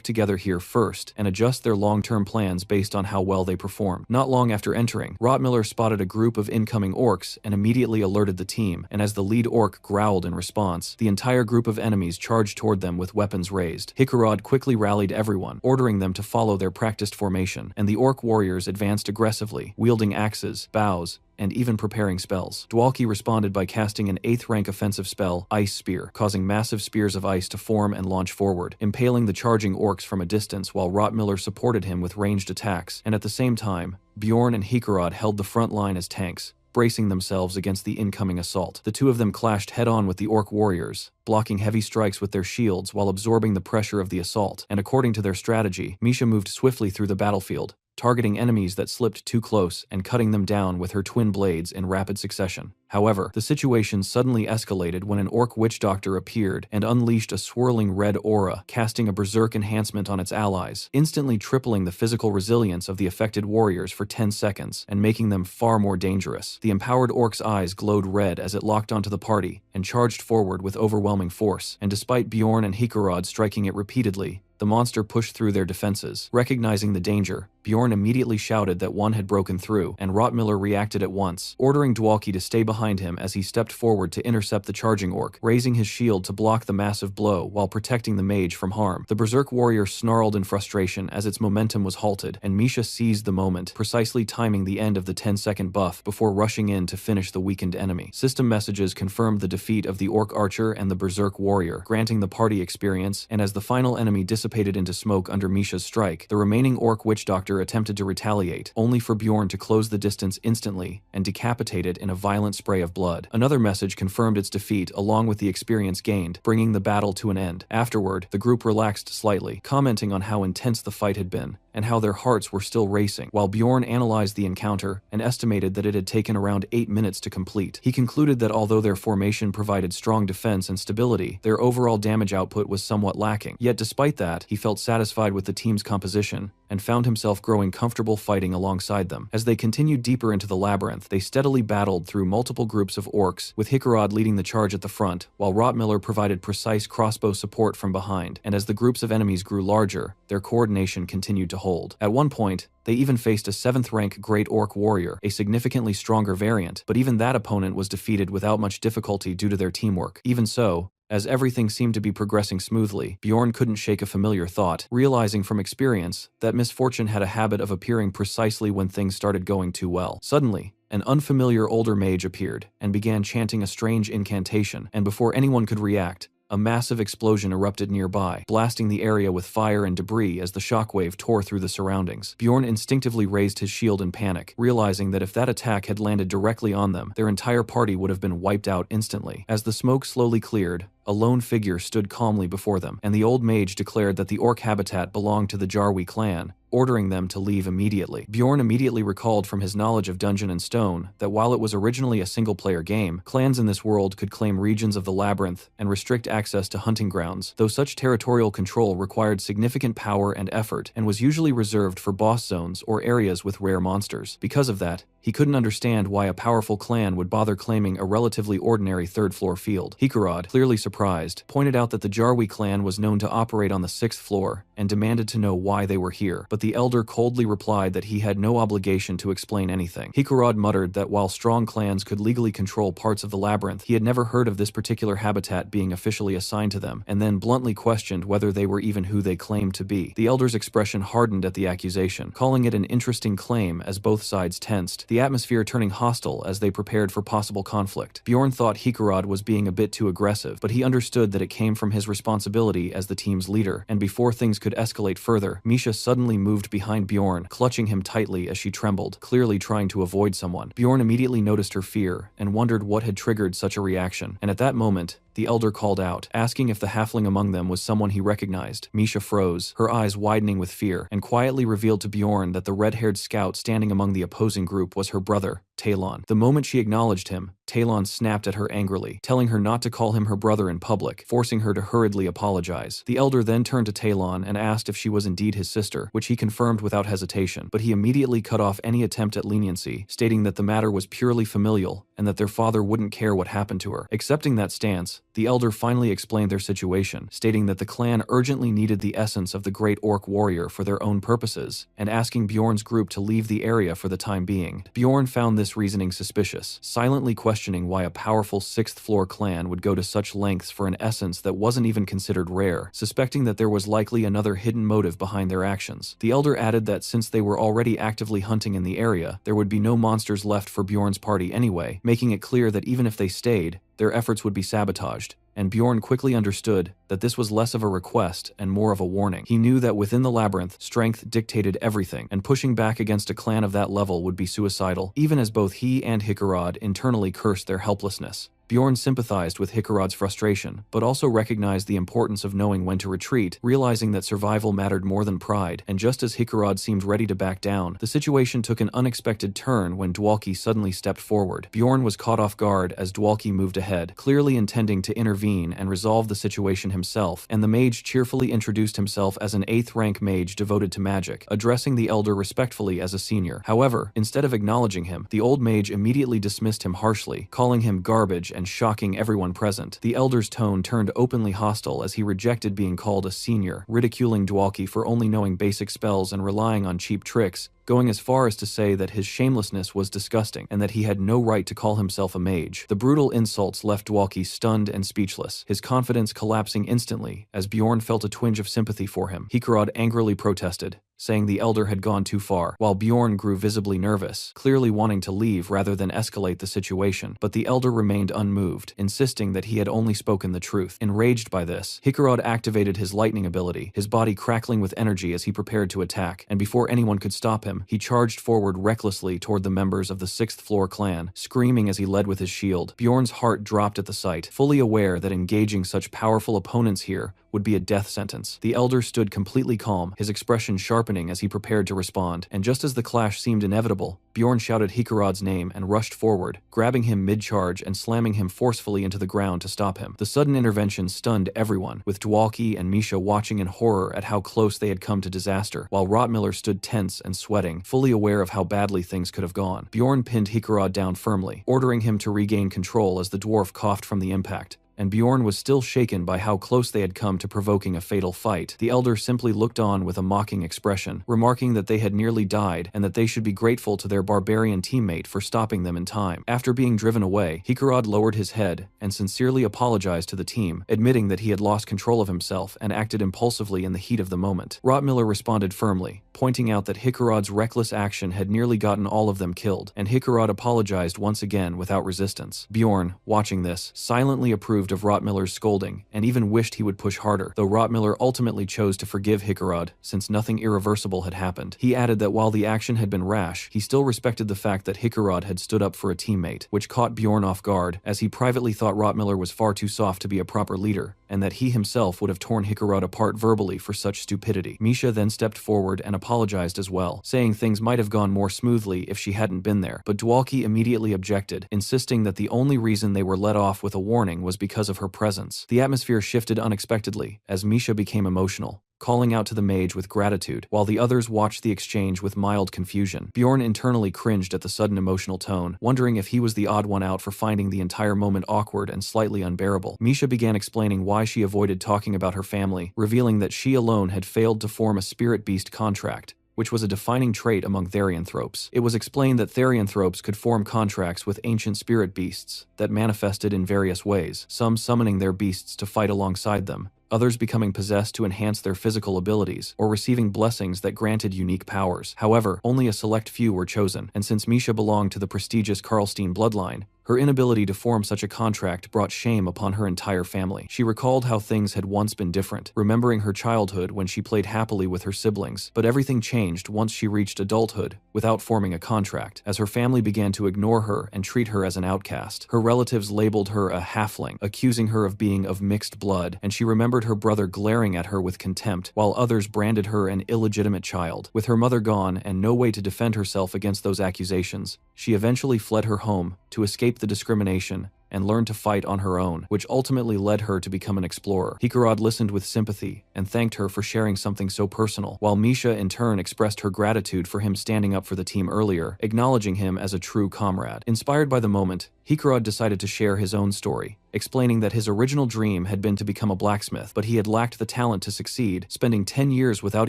together here first and adjust their long-term plans based on how well they perform. Not long after entering, Rottmiller spotted a group of incoming orcs and immediately alerted the team, and as the lead orc growled in response, the entire group of enemies charged toward them with weapons raised. Hikarad quickly rallied everyone, ordering them to follow their practiced formation, and the orc warriors advanced aggressively, wielding axes, bows, and even preparing spells. Dwalki responded by casting an 8th rank offensive spell, Ice Spear, causing massive spears of ice to form and launch forward, impaling the charging orcs from a distance while Rottmiller supported him with ranged attacks, and at the same time, Bjorn and Hikarad held the front line as tanks, bracing themselves against the incoming assault. The two of them clashed head-on with the orc warriors, blocking heavy strikes with their shields while absorbing the pressure of the assault, and according to their strategy, Misha moved swiftly through the battlefield, targeting enemies that slipped too close and cutting them down with her twin blades in rapid succession. However, the situation suddenly escalated when an orc witch doctor appeared and unleashed a swirling red aura, casting a berserk enhancement on its allies, instantly tripling the physical resilience of the affected warriors for 10 seconds and making them far more dangerous. The empowered orc's eyes glowed red as it locked onto the party and charged forward with overwhelming force, and despite Bjorn and Hikarad striking it repeatedly, the monster pushed through their defenses. Recognizing the danger, Bjorn immediately shouted that one had broken through, and Rottmiller reacted at once, ordering Dwalki to stay behind him as he stepped forward to intercept the charging orc, raising his shield to block the massive blow while protecting the mage from harm. The berserk warrior snarled in frustration as its momentum was halted, and Misha seized the moment, precisely timing the end of the 10-second buff before rushing in to finish the weakened enemy. System messages confirmed the defeat of the orc archer and the berserk warrior, granting the party experience, and as the final enemy dissipated into smoke under Misha's strike, the remaining orc witch doctor attempted to retaliate, only for Bjorn to close the distance instantly and decapitate it in a violent spray of blood. Another message confirmed its defeat along with the experience gained, bringing the battle to an end. Afterward, the group relaxed slightly, commenting on how intense the fight had been, and how their hearts were still racing. While Bjorn analyzed the encounter and estimated that it had taken around 8 minutes to complete, he concluded that although their formation provided strong defense and stability, their overall damage output was somewhat lacking. Yet despite that, he felt satisfied with the team's composition and found himself growing comfortable fighting alongside them. As they continued deeper into the labyrinth, they steadily battled through multiple groups of orcs, with Hickarod leading the charge at the front, while Rottmiller provided precise crossbow support from behind, and as the groups of enemies grew larger, their coordination continued to hold. At one point, they even faced a 7th-rank Great Orc warrior, a significantly stronger variant, but even that opponent was defeated without much difficulty due to their teamwork. Even so, as everything seemed to be progressing smoothly, Bjorn couldn't shake a familiar thought, realizing from experience that misfortune had a habit of appearing precisely when things started going too well. Suddenly, an unfamiliar older mage appeared and began chanting a strange incantation, and before anyone could react, a massive explosion erupted nearby, blasting the area with fire and debris as the shockwave tore through the surroundings. Bjorn instinctively raised his shield in panic, realizing that if that attack had landed directly on them, their entire party would have been wiped out instantly. As the smoke slowly cleared, a lone figure stood calmly before them, and the old mage declared that the orc habitat belonged to the Jarwi clan, ordering them to leave immediately. Bjorn immediately recalled from his knowledge of Dungeon and Stone that while it was originally a single-player game, clans in this world could claim regions of the labyrinth and restrict access to hunting grounds, though such territorial control required significant power and effort and was usually reserved for boss zones or areas with rare monsters. Because of that, he couldn't understand why a powerful clan would bother claiming a relatively ordinary third-floor field. Hickarod, clearly surprised, pointed out that the Jarwi clan was known to operate on the 6th floor and demanded to know why they were here, but the elder coldly replied that he had no obligation to explain anything. Hickarod muttered that while strong clans could legally control parts of the labyrinth, he had never heard of this particular habitat being officially assigned to them, and then bluntly questioned whether they were even who they claimed to be. The elder's expression hardened at the accusation, calling it an interesting claim as both sides tensed, the atmosphere turning hostile as they prepared for possible conflict. Bjorn thought Hickarod was being a bit too aggressive, but he understood that it came from his responsibility as the team's leader, and before things could escalate further, Misha suddenly moved behind Bjorn, clutching him tightly as she trembled, clearly trying to avoid someone. Bjorn immediately noticed her fear and wondered what had triggered such a reaction, and at that moment, the elder called out, asking if the halfling among them was someone he recognized. Misha froze, her eyes widening with fear, and quietly revealed to Bjorn that the red-haired scout standing among the opposing group was her brother, Talon. The moment she acknowledged him, Talon snapped at her angrily, telling her not to call him her brother in public, forcing her to hurriedly apologize. The elder then turned to Talon and asked if she was indeed his sister, which he confirmed without hesitation, but he immediately cut off any attempt at leniency, stating that the matter was purely familial and that their father wouldn't care what happened to her. Accepting that stance, the elder finally explained their situation, stating that the clan urgently needed the essence of the Great Orc warrior for their own purposes, and asking Bjorn's group to leave the area for the time being. Bjorn found this reasoning suspicious, silently questioning why a powerful 6th-floor clan would go to such lengths for an essence that wasn't even considered rare, suspecting that there was likely another hidden motive behind their actions. The elder added that since they were already actively hunting in the area, there would be no monsters left for Bjorn's party anyway, making it clear that even if they stayed, their efforts would be sabotaged, and Bjorn quickly understood that this was less of a request and more of a warning. He knew that within the labyrinth, strength dictated everything, and pushing back against a clan of that level would be suicidal, even as both he and Hickarod internally cursed their helplessness. Bjorn sympathized with Hickarod's frustration, but also recognized the importance of knowing when to retreat, realizing that survival mattered more than pride, and just as Hickarod seemed ready to back down, the situation took an unexpected turn when Dwalki suddenly stepped forward. Bjorn was caught off guard as Dwalki moved ahead, clearly intending to intervene and resolve the situation himself, and the mage cheerfully introduced himself as an 8th-rank mage devoted to magic, addressing the elder respectfully as a senior. However, instead of acknowledging him, the old mage immediately dismissed him harshly, calling him garbage and shocking everyone present. The elder's tone turned openly hostile as he rejected being called a senior, ridiculing Dwalki for only knowing basic spells and relying on cheap tricks, going as far as to say that his shamelessness was disgusting and that he had no right to call himself a mage. The brutal insults left Dwalki stunned and speechless, his confidence collapsing instantly as Bjorn felt a twinge of sympathy for him. Hickarod angrily protested, saying the elder had gone too far, while Bjorn grew visibly nervous, clearly wanting to leave rather than escalate the situation, but the elder remained unmoved, insisting that he had only spoken the truth. Enraged by this, Hickarod activated his lightning ability, his body crackling with energy as he prepared to attack, and before anyone could stop him, he charged forward recklessly toward the members of the 6th-floor clan, screaming as he led with his shield. Bjorn's heart dropped at the sight, fully aware that engaging such powerful opponents here would be a death sentence. The elder stood completely calm, his expression sharpening as he prepared to respond, and just as the clash seemed inevitable, Bjorn shouted Hikarod's name and rushed forward, grabbing him mid-charge and slamming him forcefully into the ground to stop him. The sudden intervention stunned everyone, with Dwalki and Misha watching in horror at how close they had come to disaster, while Rottmiller stood tense and sweating, fully aware of how badly things could have gone. Bjorn pinned Hikarod down firmly, ordering him to regain control as the dwarf coughed from the impact. And Bjorn was still shaken by how close they had come to provoking a fatal fight. The elder simply looked on with a mocking expression, remarking that they had nearly died and that they should be grateful to their barbarian teammate for stopping them in time. After being driven away, Hikarod lowered his head and sincerely apologized to the team, admitting that he had lost control of himself and acted impulsively in the heat of the moment. Rottmiller responded firmly, pointing out that Hikarod's reckless action had nearly gotten all of them killed, and Hikarod apologized once again without resistance. Bjorn, watching this, silently approved of Rottmiller's scolding, and even wished he would push harder, though Rottmiller ultimately chose to forgive Hikarod, since nothing irreversible had happened. He added that while the action had been rash, he still respected the fact that Hikarod had stood up for a teammate, which caught Bjorn off guard, as he privately thought Rottmiller was far too soft to be a proper leader, and that he himself would have torn Hikarod apart verbally for such stupidity. Misha then stepped forward and apologized as well, saying things might have gone more smoothly if she hadn't been there, but Dwalki immediately objected, insisting that the only reason they were let off with a warning was because of her presence. The atmosphere shifted unexpectedly, as Misha became emotional, calling out to the mage with gratitude, while the others watched the exchange with mild confusion. Bjorn internally cringed at the sudden emotional tone, wondering if he was the odd one out for finding the entire moment awkward and slightly unbearable. Misha began explaining why she avoided talking about her family, revealing that she alone had failed to form a spirit beast contract, which was a defining trait among therianthropes. It was explained that therianthropes could form contracts with ancient spirit beasts that manifested in various ways, some summoning their beasts to fight alongside them, others becoming possessed to enhance their physical abilities, or receiving blessings that granted unique powers. However, only a select few were chosen, and since Misha belonged to the prestigious Karlstein bloodline, her inability to form such a contract brought shame upon her entire family. She recalled how things had once been different, remembering her childhood when she played happily with her siblings, but everything changed once she reached adulthood, without forming a contract, as her family began to ignore her and treat her as an outcast. Her relatives labeled her a halfling, accusing her of being of mixed blood, and she remembered her brother glaring at her with contempt, while others branded her an illegitimate child. With her mother gone and no way to defend herself against those accusations, she eventually fled her home to escape the discrimination and learned to fight on her own, which ultimately led her to become an explorer. Hikarod listened with sympathy and thanked her for sharing something so personal, while Misha in turn expressed her gratitude for him standing up for the team earlier, acknowledging him as a true comrade. Inspired by the moment, Hikarod decided to share his own story, explaining that his original dream had been to become a blacksmith, but he had lacked the talent to succeed, spending 10 years without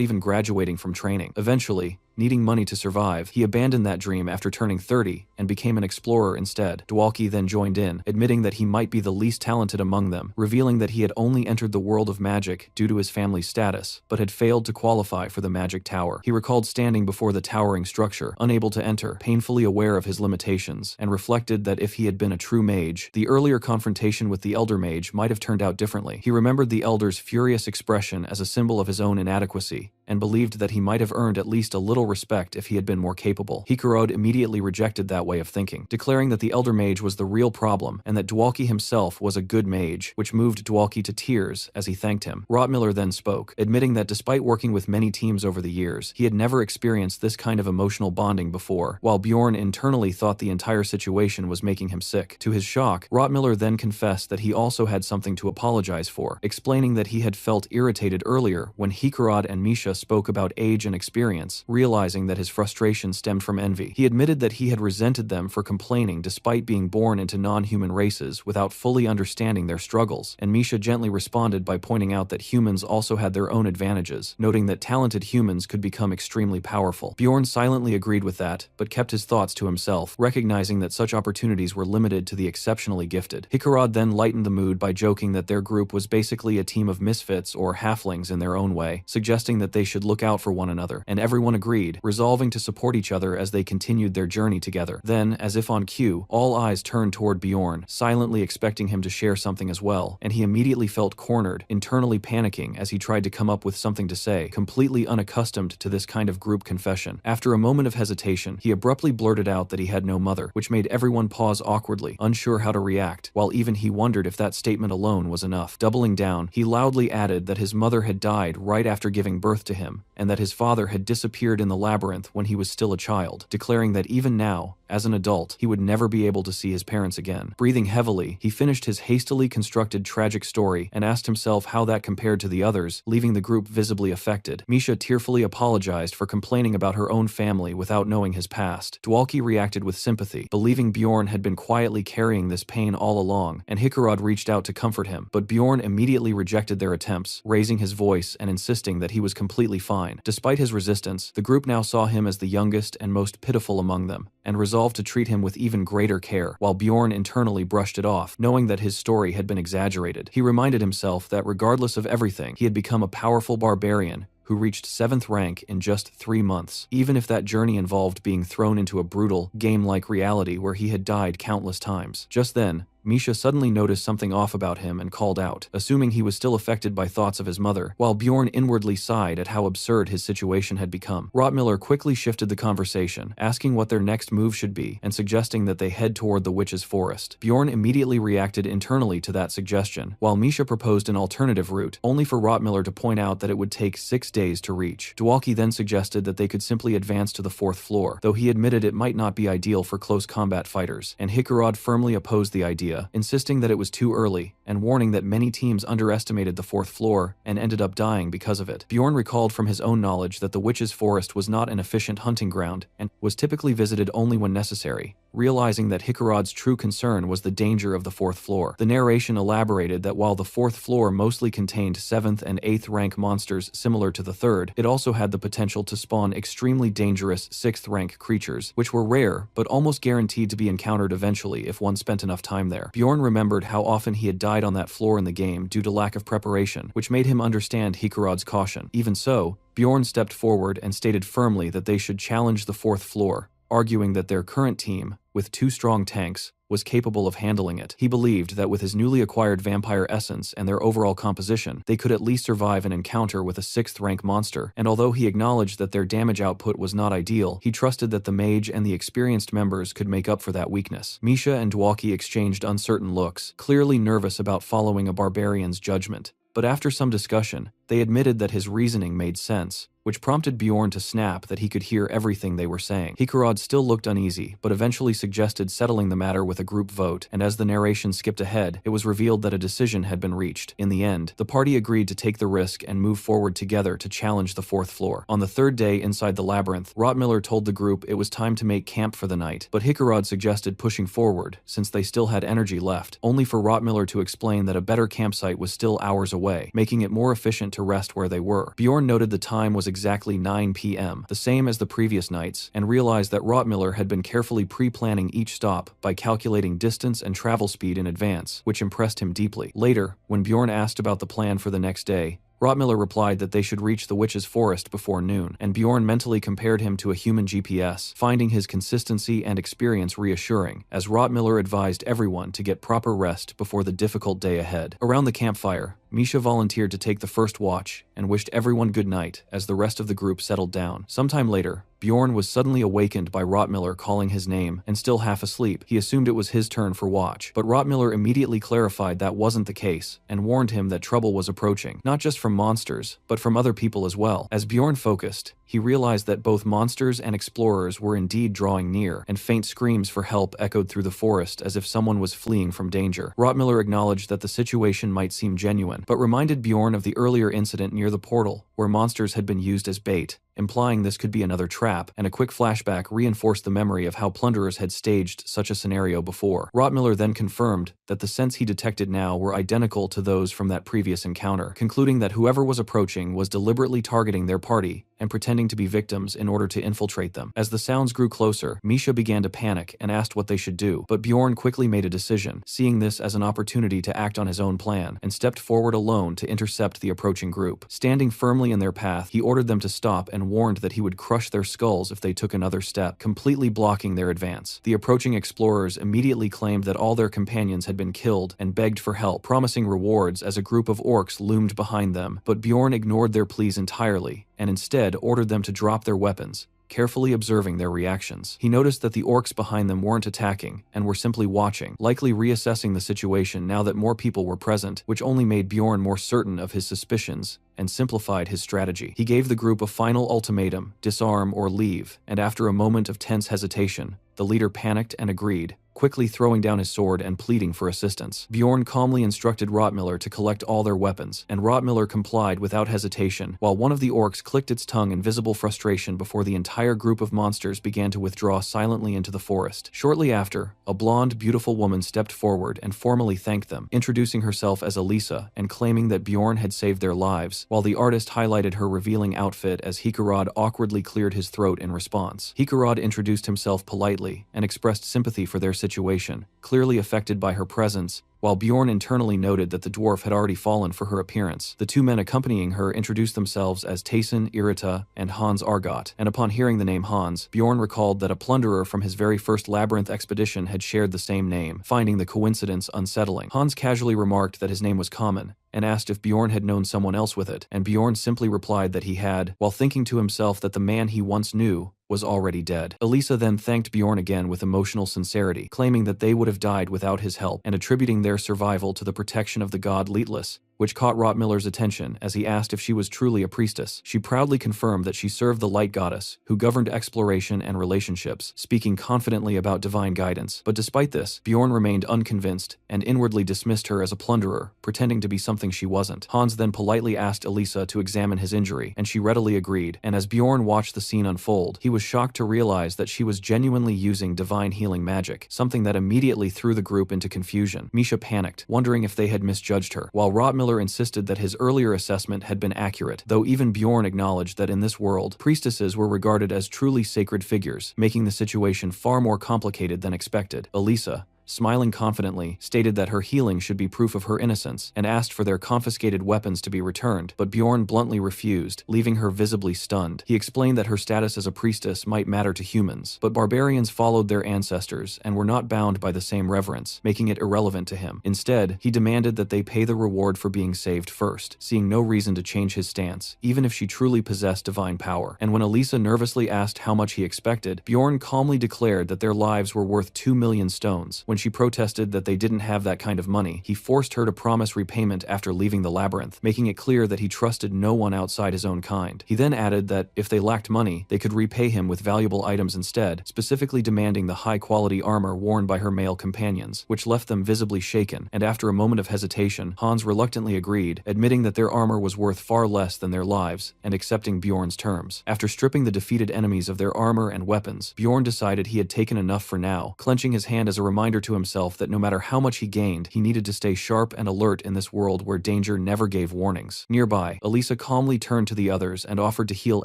even graduating from training. Eventually, needing money to survive, he abandoned that dream after turning 30 and became an explorer instead. Dwalki then joined in, admitting that he might be the least talented among them, revealing that he had only entered the world of magic due to his family's status, but had failed to qualify for the magic tower. He recalled standing before the towering structure, unable to enter, painfully aware of his limitations, and reflected that if he had been a true mage, the earlier confrontation with the elder mage might have turned out differently. He remembered the elder's furious expression as a symbol of his own inadequacy, and believed that he might have earned at least a little respect if he had been more capable. Hikarod immediately rejected that way of thinking, declaring that the elder mage was the real problem and that Dwalki himself was a good mage, which moved Dwalki to tears as he thanked him. Rottmiller then spoke, admitting that despite working with many teams over the years, he had never experienced this kind of emotional bonding before, while Bjorn internally thought the entire situation was making him sick. To his shock, Rottmiller then confessed that he also had something to apologize for, explaining that he had felt irritated earlier when Hikarod and Misha spoke about age and experience, realizing that his frustration stemmed from envy. He admitted that he had resented them for complaining despite being born into non-human races without fully understanding their struggles, and Misha gently responded by pointing out that humans also had their own advantages, noting that talented humans could become extremely powerful. Bjorn silently agreed with that, but kept his thoughts to himself, recognizing that such opportunities were limited to the exceptionally gifted. Hikarod then lightened the mood by joking that their group was basically a team of misfits or halflings in their own way, suggesting that they should look out for one another, and everyone agreed, resolving to support each other as they continued their journey together. Then, as if on cue, all eyes turned toward Bjorn, silently expecting him to share something as well, and he immediately felt cornered, internally panicking as he tried to come up with something to say, completely unaccustomed to this kind of group confession. After a moment of hesitation, he abruptly blurted out that he had no mother, which made everyone pause awkwardly, unsure how to react, while even he wondered if that statement alone was enough. Doubling down, he loudly added that his mother had died right after giving birth to him, and that his father had disappeared in the labyrinth when he was still a child, declaring that even now, as an adult, he would never be able to see his parents again. Breathing heavily, he finished his hastily constructed tragic story and asked himself how that compared to the others, leaving the group visibly affected. Misha tearfully apologized for complaining about her own family without knowing his past. Dwalki reacted with sympathy, believing Bjorn had been quietly carrying this pain all along, and Hikarad reached out to comfort him, but Bjorn immediately rejected their attempts, raising his voice and insisting that he was completely fine. Despite his resistance, the group now saw him as the youngest and most pitiful among them, and resolved to treat him with even greater care, while Bjorn internally brushed it off, knowing that his story had been exaggerated. He reminded himself that regardless of everything, he had become a powerful barbarian who reached 7th rank in just 3 months, even if that journey involved being thrown into a brutal, game-like reality where he had died countless times. Just then, Misha suddenly noticed something off about him and called out, assuming he was still affected by thoughts of his mother, while Bjorn inwardly sighed at how absurd his situation had become. Rottmiller quickly shifted the conversation, asking what their next move should be and suggesting that they head toward the witch's forest. Bjorn immediately reacted internally to that suggestion, while Misha proposed an alternative route, only for Rottmiller to point out that it would take 6 days to reach. Dwalki then suggested that they could simply advance to the 4th floor, though he admitted it might not be ideal for close combat fighters, and Hikarad firmly opposed the idea, insisting that it was too early, and warning that many teams underestimated the 4th floor and ended up dying because of it. Bjorn recalled from his own knowledge that the witch's forest was not an efficient hunting ground, and was typically visited only when necessary, realizing that Hikarad's true concern was the danger of the 4th floor. The narration elaborated that while the 4th floor mostly contained 7th and 8th rank monsters similar to the 3rd, it also had the potential to spawn extremely dangerous 6th rank creatures, which were rare, but almost guaranteed to be encountered eventually if one spent enough time there. Bjorn remembered how often he had died on that floor in the game due to lack of preparation, which made him understand Hikarad's caution. Even so, Bjorn stepped forward and stated firmly that they should challenge the 4th floor, arguing that their current team, with 2 strong tanks, was capable of handling it. He believed that with his newly acquired vampire essence and their overall composition, they could at least survive an encounter with a 6th rank monster, and although he acknowledged that their damage output was not ideal, he trusted that the mage and the experienced members could make up for that weakness. Misha and Dwalki exchanged uncertain looks, clearly nervous about following a barbarian's judgment. But after some discussion, they admitted that his reasoning made sense, which prompted Bjorn to snap that he could hear everything they were saying. Hikarad still looked uneasy, but eventually suggested settling the matter with a group vote, and as the narration skipped ahead, it was revealed that a decision had been reached. In the end, the party agreed to take the risk and move forward together to challenge the 4th floor. On the 3rd day inside the labyrinth, Rottmiller told the group it was time to make camp for the night, but Hikarad suggested pushing forward, since they still had energy left, only for Rottmiller to explain that a better campsite was still hours away, making it more efficient to rest where they were. Bjorn noted the time was exactly 9 p.m., the same as the previous nights, and realized that Rottmiller had been carefully pre-planning each stop by calculating distance and travel speed in advance, which impressed him deeply. Later, when Bjorn asked about the plan for the next day, Rottmiller replied that they should reach the witch's forest before noon, and Bjorn mentally compared him to a human GPS, finding his consistency and experience reassuring, as Rottmiller advised everyone to get proper rest before the difficult day ahead. Around the campfire, Misha volunteered to take the first watch and wished everyone good night as the rest of the group settled down. Sometime later, Bjorn was suddenly awakened by Rottmiller calling his name, and still half asleep, he assumed it was his turn for watch. But Rottmiller immediately clarified that wasn't the case, and warned him that trouble was approaching, not just from monsters, but from other people as well. As Bjorn focused, he realized that both monsters and explorers were indeed drawing near, and faint screams for help echoed through the forest as if someone was fleeing from danger. Rottmiller acknowledged that the situation might seem genuine, but reminded Bjorn of the earlier incident near the portal, where monsters had been used as bait, implying this could be another trap, and a quick flashback reinforced the memory of how plunderers had staged such a scenario before. Rottmiller then confirmed that the scents he detected now were identical to those from that previous encounter, concluding that whoever was approaching was deliberately targeting their party and pretending to be victims in order to infiltrate them. As the sounds grew closer, Misha began to panic and asked what they should do, but Bjorn quickly made a decision, seeing this as an opportunity to act on his own plan, and stepped forward alone to intercept the approaching group. Standing firmly in their path, he ordered them to stop and warned that he would crush their skulls if they took another step, completely blocking their advance. The approaching explorers immediately claimed that all their companions had been killed and begged for help, promising rewards as a group of orcs loomed behind them, but Bjorn ignored their pleas entirely and instead ordered them to drop their weapons, carefully observing their reactions. He noticed that the orcs behind them weren't attacking and were simply watching, likely reassessing the situation now that more people were present, which only made Bjorn more certain of his suspicions and simplified his strategy. He gave the group a final ultimatum: disarm or leave, and after a moment of tense hesitation, the leader panicked and agreed, quickly throwing down his sword and pleading for assistance. Bjorn calmly instructed Rottmiller to collect all their weapons, and Rottmiller complied without hesitation, while one of the orcs clicked its tongue in visible frustration before the entire group of monsters began to withdraw silently into the forest. Shortly after, a blonde, beautiful woman stepped forward and formally thanked them, introducing herself as Elisa and claiming that Bjorn had saved their lives, while the artist highlighted her revealing outfit as Hikarad awkwardly cleared his throat in response. Hikarad introduced himself politely and expressed sympathy for their situation, clearly affected by her presence, while Bjorn internally noted that the dwarf had already fallen for her appearance. The two men accompanying her introduced themselves as Tayson, Irita, and Hans Argot, and upon hearing the name Hans, Bjorn recalled that a plunderer from his very first labyrinth expedition had shared the same name, finding the coincidence unsettling. Hans casually remarked that his name was common, and asked if Bjorn had known someone else with it, and Bjorn simply replied that he had, while thinking to himself that the man he once knew was already dead. Elisa then thanked Bjorn again with emotional sincerity, claiming that they would have died without his help, and attributing their survival to the protection of the god Leetless, which caught Rottmiller's attention as he asked if she was truly a priestess. She proudly confirmed that she served the light goddess, who governed exploration and relationships, speaking confidently about divine guidance. But despite this, Bjorn remained unconvinced and inwardly dismissed her as a plunderer, pretending to be something she wasn't. Hans then politely asked Elisa to examine his injury, and she readily agreed, and as Bjorn watched the scene unfold, he was shocked to realize that she was genuinely using divine healing magic, something that immediately threw the group into confusion. Misha panicked, wondering if they had misjudged her, while Rottmiller insisted that his earlier assessment had been accurate, though even Bjorn acknowledged that in this world, priestesses were regarded as truly sacred figures, making the situation far more complicated than expected. Elisa, smiling confidently, stated that her healing should be proof of her innocence, and asked for their confiscated weapons to be returned, but Bjorn bluntly refused, leaving her visibly stunned. He explained that her status as a priestess might matter to humans, but barbarians followed their ancestors and were not bound by the same reverence, making it irrelevant to him. Instead, he demanded that they pay the reward for being saved first, seeing no reason to change his stance, even if she truly possessed divine power. And when Elisa nervously asked how much he expected, Bjorn calmly declared that their lives were worth 2 million stones. When she protested that they didn't have that kind of money, he forced her to promise repayment after leaving the labyrinth, making it clear that he trusted no one outside his own kind. He then added that if they lacked money, they could repay him with valuable items instead, specifically demanding the high-quality armor worn by her male companions, which left them visibly shaken, and after a moment of hesitation, Hans reluctantly agreed, admitting that their armor was worth far less than their lives, and accepting Bjorn's terms. After stripping the defeated enemies of their armor and weapons, Bjorn decided he had taken enough for now, clenching his hand as a reminder to himself that no matter how much he gained, he needed to stay sharp and alert in this world where danger never gave warnings. Nearby, Elisa calmly turned to the others and offered to heal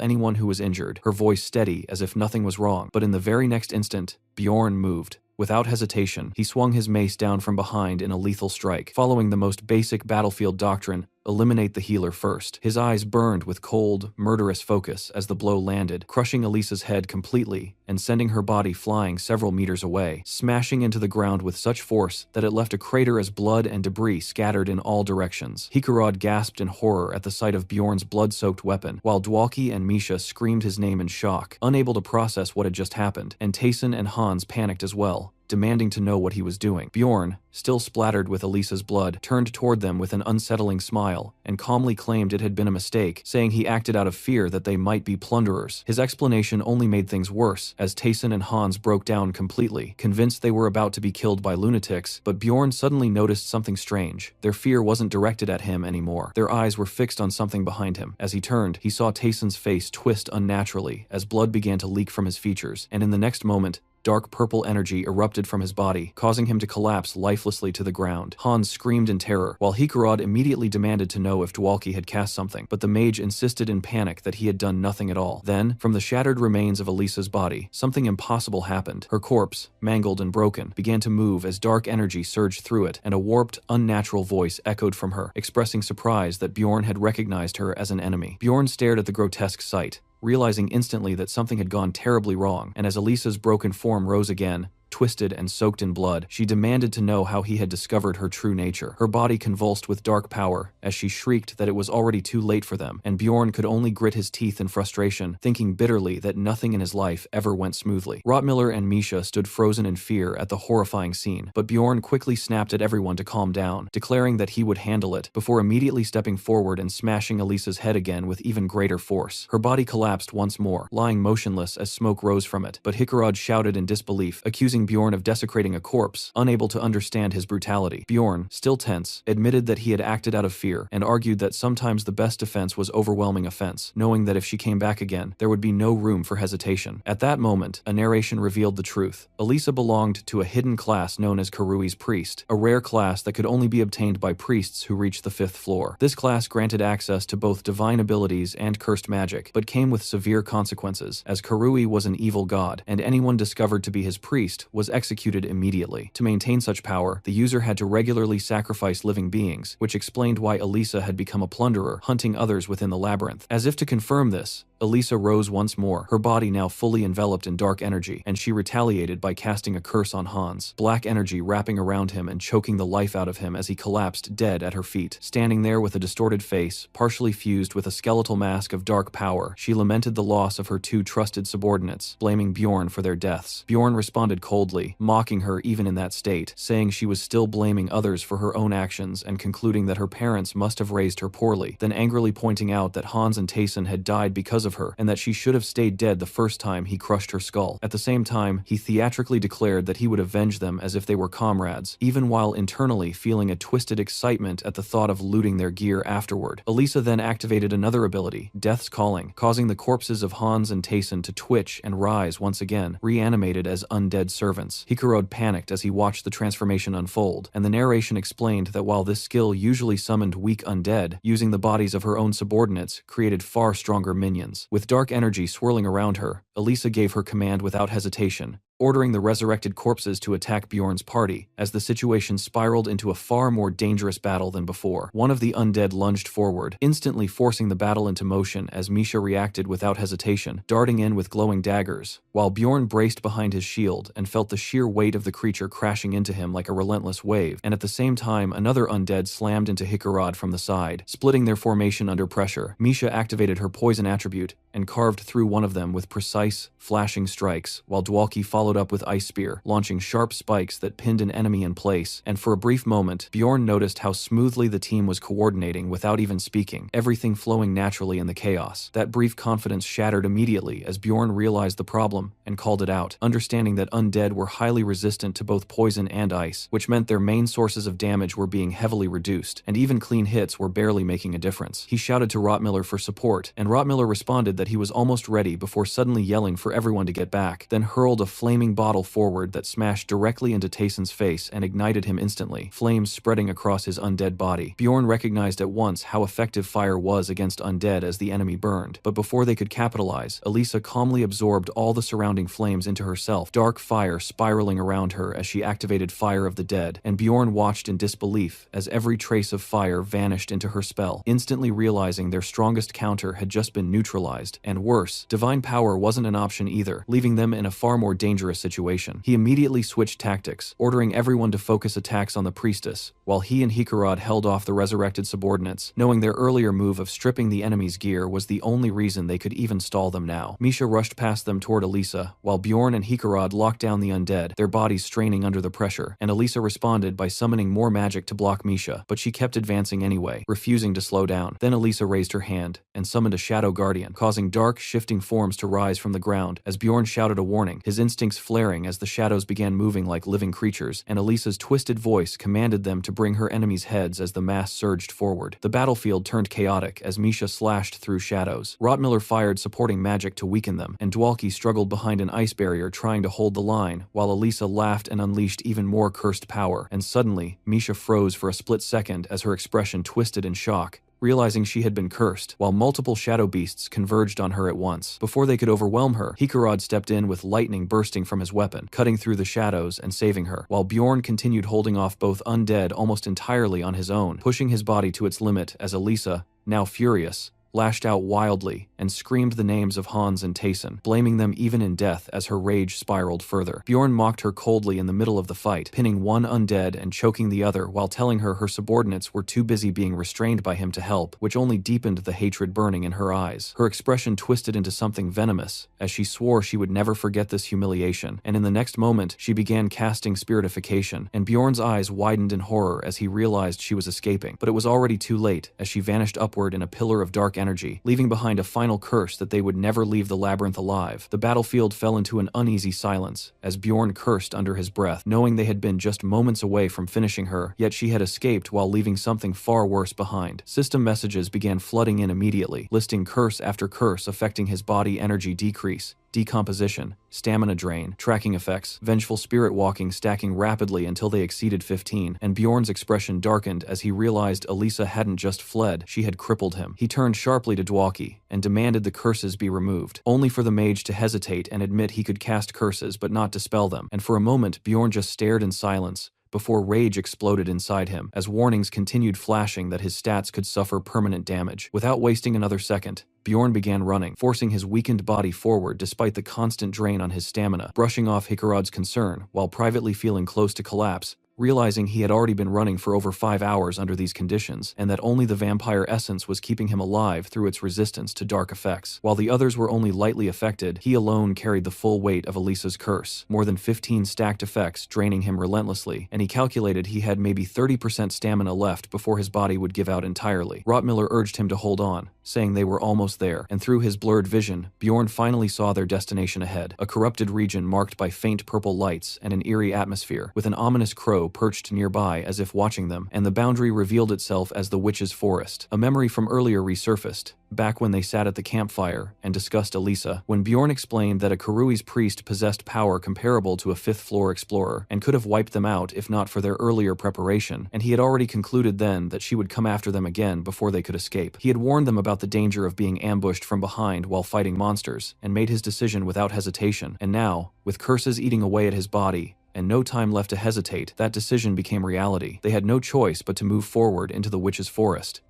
anyone who was injured, her voice steady as if nothing was wrong. But in the very next instant, Bjorn moved. Without hesitation, he swung his mace down from behind in a lethal strike, following the most basic battlefield doctrine: eliminate the healer first. His eyes burned with cold, murderous focus as the blow landed, crushing Elisa's head completely and sending her body flying several meters away, smashing into the ground with such force that it left a crater as blood and debris scattered in all directions. Hikarad gasped in horror at the sight of Bjorn's blood-soaked weapon, while Dwalki and Misha screamed his name in shock, unable to process what had just happened, and Tayson and Hans panicked as well, demanding to know what he was doing. Bjorn, still splattered with Elisa's blood, turned toward them with an unsettling smile and calmly claimed it had been a mistake, saying he acted out of fear that they might be plunderers. His explanation only made things worse, as Tayson and Hans broke down completely, convinced they were about to be killed by lunatics, but Bjorn suddenly noticed something strange. Their fear wasn't directed at him anymore. Their eyes were fixed on something behind him. As he turned, he saw Tayson's face twist unnaturally as blood began to leak from his features, and in the next moment, dark purple energy erupted from his body, causing him to collapse lifelessly to the ground. Hans screamed in terror, while Hikarad immediately demanded to know if Dwalki had cast something, but the mage insisted in panic that he had done nothing at all. Then, from the shattered remains of Elisa's body, something impossible happened. Her corpse, mangled and broken, began to move as dark energy surged through it, and a warped, unnatural voice echoed from her, expressing surprise that Bjorn had recognized her as an enemy. Bjorn stared at the grotesque sight, realizing instantly that something had gone terribly wrong, and as Elisa's broken form rose again, twisted and soaked in blood. She demanded to know how he had discovered her true nature. Her body convulsed with dark power as she shrieked that it was already too late for them, and Bjorn could only grit his teeth in frustration, thinking bitterly that nothing in his life ever went smoothly. Rottmiller and Misha stood frozen in fear at the horrifying scene, but Bjorn quickly snapped at everyone to calm down, declaring that he would handle it, before immediately stepping forward and smashing Elisa's head again with even greater force. Her body collapsed once more, lying motionless as smoke rose from it, but Hikarad shouted in disbelief, accusing Bjorn of desecrating a corpse, unable to understand his brutality. Bjorn, still tense, admitted that he had acted out of fear, and argued that sometimes the best defense was overwhelming offense, knowing that if she came back again, there would be no room for hesitation. At that moment, a narration revealed the truth. Elisa belonged to a hidden class known as Karui's Priest, a rare class that could only be obtained by priests who reached the 5th floor. This class granted access to both divine abilities and cursed magic, but came with severe consequences, as Karui was an evil god, and anyone discovered to be his priest was executed immediately. To maintain such power, the user had to regularly sacrifice living beings, which explained why Elisa had become a plunderer, hunting others within the labyrinth. As if to confirm this, Elisa rose once more, her body now fully enveloped in dark energy, and she retaliated by casting a curse on Hans, black energy wrapping around him and choking the life out of him as he collapsed dead at her feet. Standing there with a distorted face, partially fused with a skeletal mask of dark power, she lamented the loss of her 2 trusted subordinates, blaming Bjorn for their deaths. Bjorn responded coldly, mocking her even in that state, saying she was still blaming others for her own actions and concluding that her parents must have raised her poorly, then angrily pointing out that Hans and Taysen had died because of her and that she should have stayed dead the first time he crushed her skull. At the same time, he theatrically declared that he would avenge them as if they were comrades, even while internally feeling a twisted excitement at the thought of looting their gear afterward. Elisa then activated another ability, Death's Calling, causing the corpses of Hans and Taysen to twitch and rise once again, reanimated as undead servants. Hikarod panicked as he watched the transformation unfold, and the narration explained that while this skill usually summoned weak undead, using the bodies of her own subordinates created far stronger minions. With dark energy swirling around her, Elisa gave her command without hesitation, ordering the resurrected corpses to attack Bjorn's party, as the situation spiraled into a far more dangerous battle than before. One of the undead lunged forward, instantly forcing the battle into motion as Misha reacted without hesitation, darting in with glowing daggers, while Bjorn braced behind his shield and felt the sheer weight of the creature crashing into him like a relentless wave, and at the same time another undead slammed into Hikarad from the side, splitting their formation under pressure. Misha activated her poison attribute and carved through one of them with precise, flashing strikes, while Dwalki followed up with Ice Spear, launching sharp spikes that pinned an enemy in place, and for a brief moment, Bjorn noticed how smoothly the team was coordinating without even speaking, everything flowing naturally in the chaos. That brief confidence shattered immediately as Bjorn realized the problem and called it out, understanding that undead were highly resistant to both poison and ice, which meant their main sources of damage were being heavily reduced, and even clean hits were barely making a difference. He shouted to Rottmiller for support, and Rottmiller responded that he was almost ready before suddenly yelling for everyone to get back, then hurled a flaming bottle forward that smashed directly into Taysen's face and ignited him instantly, flames spreading across his undead body. Bjorn recognized at once how effective fire was against undead as the enemy burned, but before they could capitalize, Elisa calmly absorbed all the surrounding flames into herself, dark fire spiraling around her as she activated Fire of the Dead, and Bjorn watched in disbelief as every trace of fire vanished into her spell, instantly realizing their strongest counter had just been neutralized, and worse, divine power wasn't an option either, leaving them in a far more dangerous situation. He immediately switched tactics, ordering everyone to focus attacks on the priestess, while he and Hikarad held off the resurrected subordinates, knowing their earlier move of stripping the enemy's gear was the only reason they could even stall them now. Misha rushed past them toward Elisa, while Bjorn and Hikarad locked down the undead, their bodies straining under the pressure, and Elisa responded by summoning more magic to block Misha, but she kept advancing anyway, refusing to slow down. Then Elisa raised her hand and summoned a Shadow Guardian, causing dark, shifting forms to rise from the ground as Bjorn shouted a warning, his instincts flaring as the shadows began moving like living creatures, and Elisa's twisted voice commanded them to bring her enemies' heads as the mass surged forward. The battlefield turned chaotic as Misha slashed through shadows. Rottmiller fired supporting magic to weaken them, and Dwalki struggled behind an ice barrier trying to hold the line, while Elisa laughed and unleashed even more cursed power, and suddenly, Misha froze for a split second as her expression twisted in shock, realizing she had been cursed, while multiple shadow beasts converged on her at once. Before they could overwhelm her, Hikarad stepped in with lightning bursting from his weapon, cutting through the shadows and saving her, while Bjorn continued holding off both undead almost entirely on his own, pushing his body to its limit as Elisa, now furious, lashed out wildly, and screamed the names of Hans and Tayson, blaming them even in death as her rage spiraled further. Bjorn mocked her coldly in the middle of the fight, pinning one undead and choking the other while telling her subordinates were too busy being restrained by him to help, which only deepened the hatred burning in her eyes. Her expression twisted into something venomous, as she swore she would never forget this humiliation, and in the next moment she began casting spiritification, and Bjorn's eyes widened in horror as he realized she was escaping. But it was already too late, as she vanished upward in a pillar of dark energy, leaving behind a final curse that they would never leave the labyrinth alive. The battlefield fell into an uneasy silence, as Bjorn cursed under his breath, knowing they had been just moments away from finishing her, yet she had escaped while leaving something far worse behind. System messages began flooding in immediately, listing curse after curse affecting his body: energy decrease, decomposition, stamina drain, tracking effects, vengeful spirit walking stacking rapidly until they exceeded 15, and Bjorn's expression darkened as he realized Elisa hadn't just fled, she had crippled him. He turned sharply to Dwalki and demanded the curses be removed, only for the mage to hesitate and admit he could cast curses but not dispel them, and for a moment Bjorn just stared in silence, before rage exploded inside him as warnings continued flashing that his stats could suffer permanent damage. Without wasting another second, Bjorn began running, forcing his weakened body forward despite the constant drain on his stamina, brushing off Hikarod's concern while privately feeling close to collapse, realizing he had already been running for over 5 hours under these conditions, and that only the vampire essence was keeping him alive through its resistance to dark effects. While the others were only lightly affected, he alone carried the full weight of Elisa's curse, more than 15 stacked effects draining him relentlessly, and he calculated he had maybe 30% stamina left before his body would give out entirely. Rottmiller urged him to hold on, saying they were almost there, and through his blurred vision, Bjorn finally saw their destination ahead, a corrupted region marked by faint purple lights and an eerie atmosphere, with an ominous crow perched nearby as if watching them, and the boundary revealed itself as the Witch's Forest. A memory from earlier resurfaced, back when they sat at the campfire and discussed Elisa, when Bjorn explained that a Kurui's priest possessed power comparable to a fifth-floor explorer, and could have wiped them out if not for their earlier preparation, and he had already concluded then that she would come after them again before they could escape. He had warned them about the danger of being ambushed from behind while fighting monsters, and made his decision without hesitation, and now, with curses eating away at his body, and no time left to hesitate, that decision became reality. They had no choice but to move forward into the Witch's Forest.